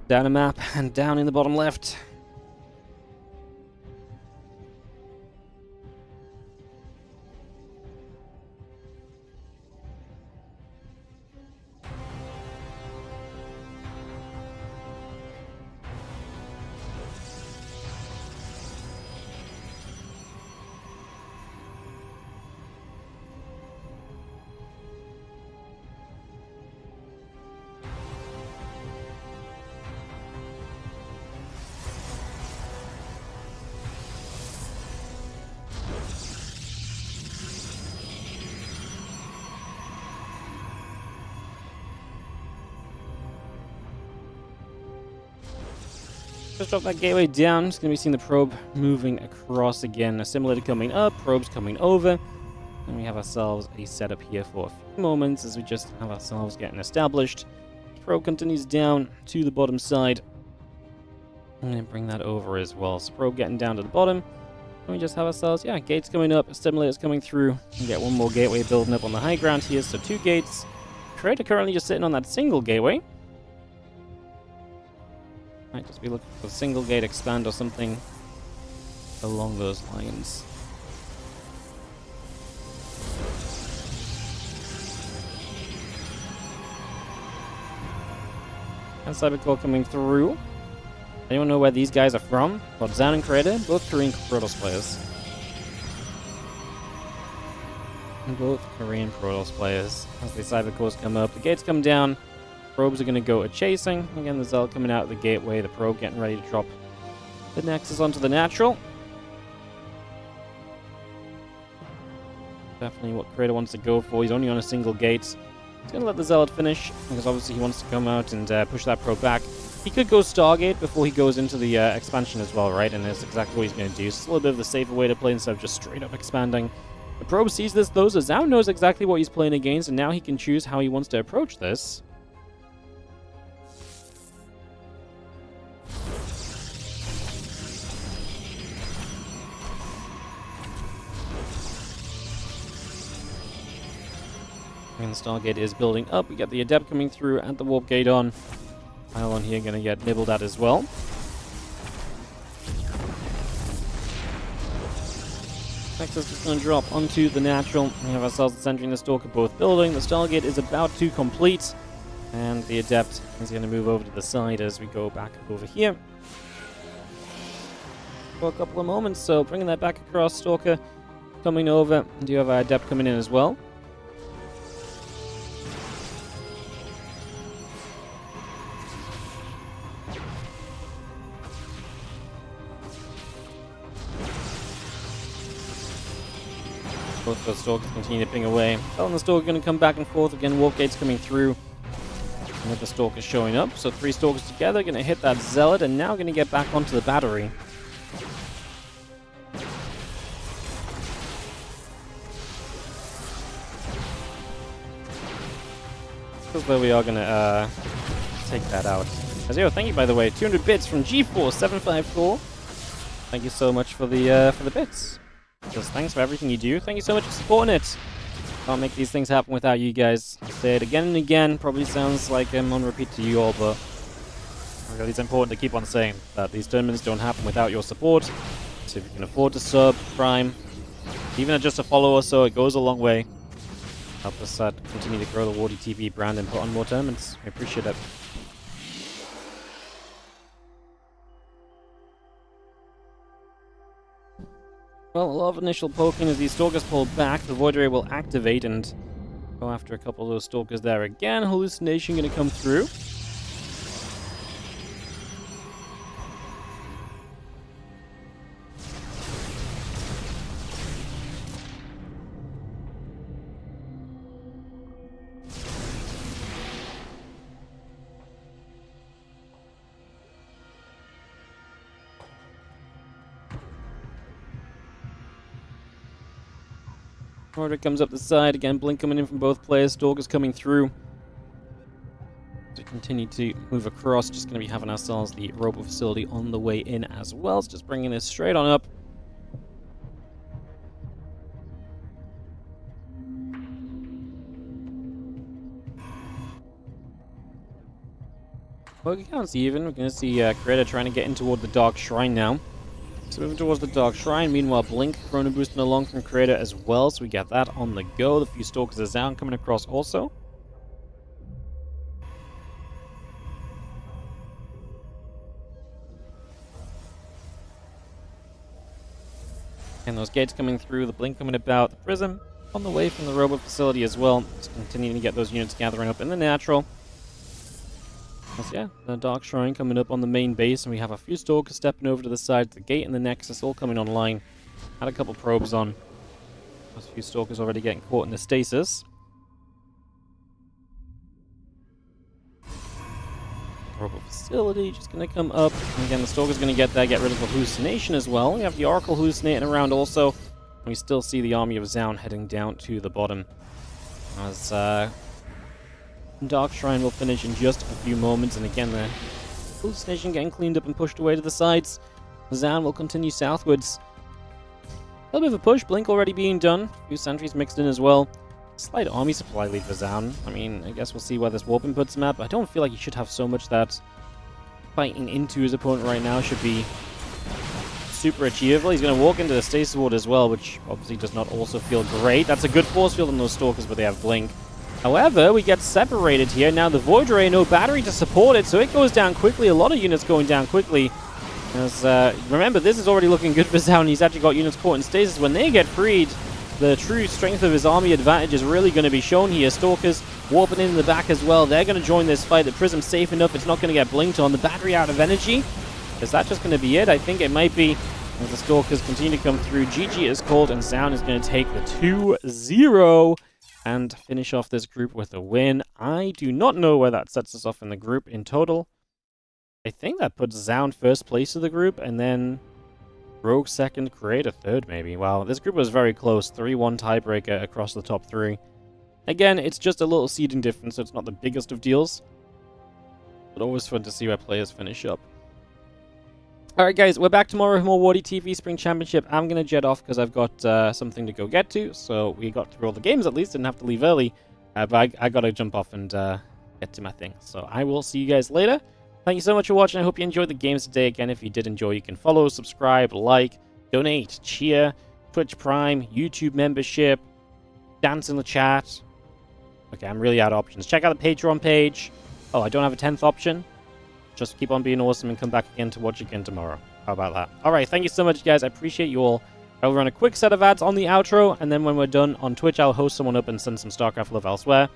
Down a map and down in the bottom left. Just drop that gateway down. Just going to be seeing the probe moving across again. Assimilator coming up, probes coming over. And we have ourselves a setup here for a few moments as we just have ourselves getting established. Probe continues down to the bottom side. I'm going to bring that over as well. So probe getting down to the bottom. And we just have ourselves, yeah, gates coming up, assimilators coming through. We get one more gateway building up on the high ground here. So 2 gates. Creator currently just sitting on that single gateway. Might just be looking for a single gate expand or something along those lines. And Cybercore coming through. Anyone know where these guys are from? Well, ZOUN and Creator, both Korean Protoss players. Both Korean Protoss players. As the Cybercores come up, the gates come down. Probes are going to go a-chasing. Again, the ZEL coming out of the gateway. The probe getting ready to drop the Nexus onto the natural. Definitely what Creator wants to go for. He's only on a single gate. He's going to let the Zealot finish, because obviously he wants to come out and push that probe back. He could go Stargate before he goes into the expansion as well, right? And that's exactly what he's going to do. So it's a little bit of the safer way to play instead of just straight up expanding. The probe sees this, though, so ZOUN knows exactly what he's playing against, and now he can choose how he wants to approach this. And the Stargate is building up. We get the Adept coming through and the Warp Gate on. Pylon here going to get nibbled at as well. Nexus just going to drop onto the natural. We have ourselves the Sentry and the Stalker both building. The Stargate is about to complete. And the Adept is going to move over to the side as we go back over here. For a couple of moments, so bringing that back across. Stalker coming over. And you have our Adept coming in as well. Both those Stalkers continue to ping away. Oh, and the Stalker going to come back and forth again. Warp Gate's coming through. And with the Stalkers showing up. So 3 Stalkers together. Going to hit that Zealot. And now going to get back onto the battery. Because though we are going to take that out. Azio, thank you, by the way. 200 bits from G4754. Thank you so much for the bits. Just thanks for everything you do. Thank you so much for supporting it. Can't make these things happen without you guys. I say it again and again. Probably sounds like I'm on repeat to you all, but really it's important to keep on saying that these tournaments don't happen without your support. So if you can afford to sub, prime, even at just a follow or so, it goes a long way. Help us continue to grow the WardiTV brand and put on more tournaments. I appreciate it. Well, a lot of initial poking as these Stalkers pull back. The Void Ray will activate, and Go after a couple of those stalkers there again. Hallucination going to come through. Order comes up the side. Again, blink coming in from both players. Stalkers coming through. To continue to move across, just going to be having ourselves the robo facility on the way in as well. So just bringing this straight on up. Well, we can't see even. We're going to see Creator trying to get in toward the Dark Shrine now. So moving towards the Dark Shrine. Meanwhile, Blink Chrono boosting along from Creator as well. So we get that on the go. The few Stalkers of ZOUN coming across also. And those gates coming through. The Blink coming about. The Prism on the way from the Robo facility as well. Just continuing to get those units gathering up in the natural. Yeah, the Dark Shrine coming up on the main base, and we have a few Stalkers stepping over to the side. The gate and the Nexus all coming online. Had a couple probes on. Those few Stalkers already getting caught in the stasis. Robo facility just going to come up. And again, the Stalker's going to get there, get rid of the hallucination as well. We have the Oracle hallucinating around also. And we still see the army of ZOUN heading down to the bottom. As Dark Shrine will finish in just a few moments, and again the hallucination getting cleaned up and pushed away to the sides. ZOUN will continue southwards. A little bit of a push, Blink already being done. A few sentries mixed in as well. Slight army supply lead for ZOUN. I mean, I guess we'll see where this warping puts him at, but I don't feel like he should have so much that fighting into his opponent right now should be super achievable. He's going to walk into the stasis ward as well, which obviously does not also feel great. That's a good force field on those Stalkers, but they have Blink. However, we get separated here. Now the Void Ray, no battery to support it, so it goes down quickly. A lot of units going down quickly. As remember, this is already looking good for ZOUN. He's actually got units caught in stasis. When they get freed, the true strength of his army advantage is really going to be shown here. Stalkers warping in the back as well. They're going to join this fight. The Prism's safe enough. It's not going to get blinked on. The battery out of energy. Is that just going to be it? I think it might be. As the Stalkers continue to come through, GG is called, and ZOUN is going to take the 2-0. And finish off this group with a win. I do not know where that sets us off in the group in total. I think that puts ZOUN first place of the group, and then Rogue second, Creator third maybe. Wow, this group was very close. 3-1 tiebreaker across the top three. Again, it's just a little seeding difference, so it's not the biggest of deals. But always fun to see where players finish up. Alright guys, we're back tomorrow with more WardiTV Spring Championship. I'm going to jet off because I've got something to go get to. So we got through all the games at least, didn't have to leave early. But I got to jump off and get to my thing. So I will see you guys later. Thank you so much for watching. I hope you enjoyed the games today. Again, if you did enjoy, you can follow, subscribe, like, donate, cheer, Twitch Prime, YouTube membership, dance in the chat. Okay, I'm really out of options. Check out the Patreon page. Oh, I don't have a 10th option. Just keep on being awesome and come back again to watch again tomorrow. How about that? Alright, thank you so much, guys. I appreciate you all. I'll run a quick set of ads on the outro, and then when we're done on Twitch, I'll host someone up and send some StarCraft love elsewhere.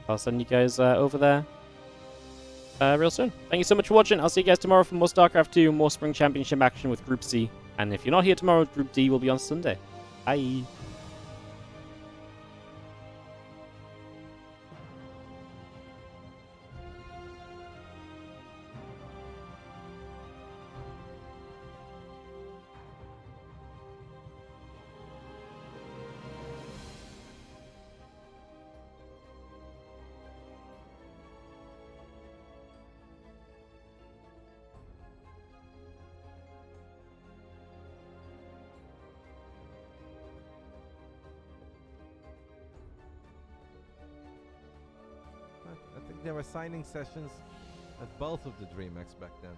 I'll send you guys over there real soon. Thank you so much for watching. I'll see you guys tomorrow for more StarCraft 2, more Spring Championship action with Group C. And if you're not here tomorrow, Group D will be on Sunday. Bye. I think there were signing sessions at both of the DreamHacks back then.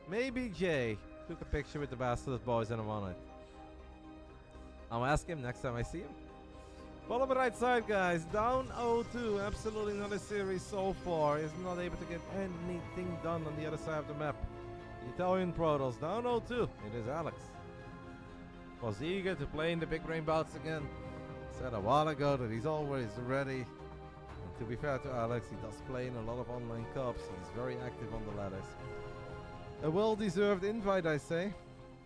Maybe Jay took a picture with the Bastard Boys and won it. I'll ask him next time I see him. Follow the right side, guys. Down 0-2. Absolutely not a series so far. Is not able to get anything done on the other side of the map. The Italian Protoss down 0-2. It is Alex. Was eager to play in the big brain bouts again. Said a while ago that he's always ready. And to be fair to Alex, he does play in a lot of online cups. He's very active on the ladders. A well-deserved invite, I say.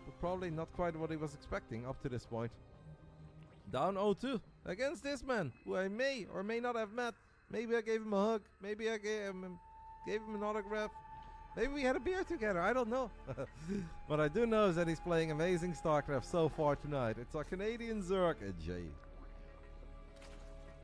But probably not quite what he was expecting up to this point. Down 0-2 against this man, who I may or may not have met. Maybe I gave him a hug. Maybe I gave him an autograph. Maybe we had a beer together. I don't know. What I do know is that he's playing amazing StarCraft so far tonight. It's our Canadian Zerg, Jay.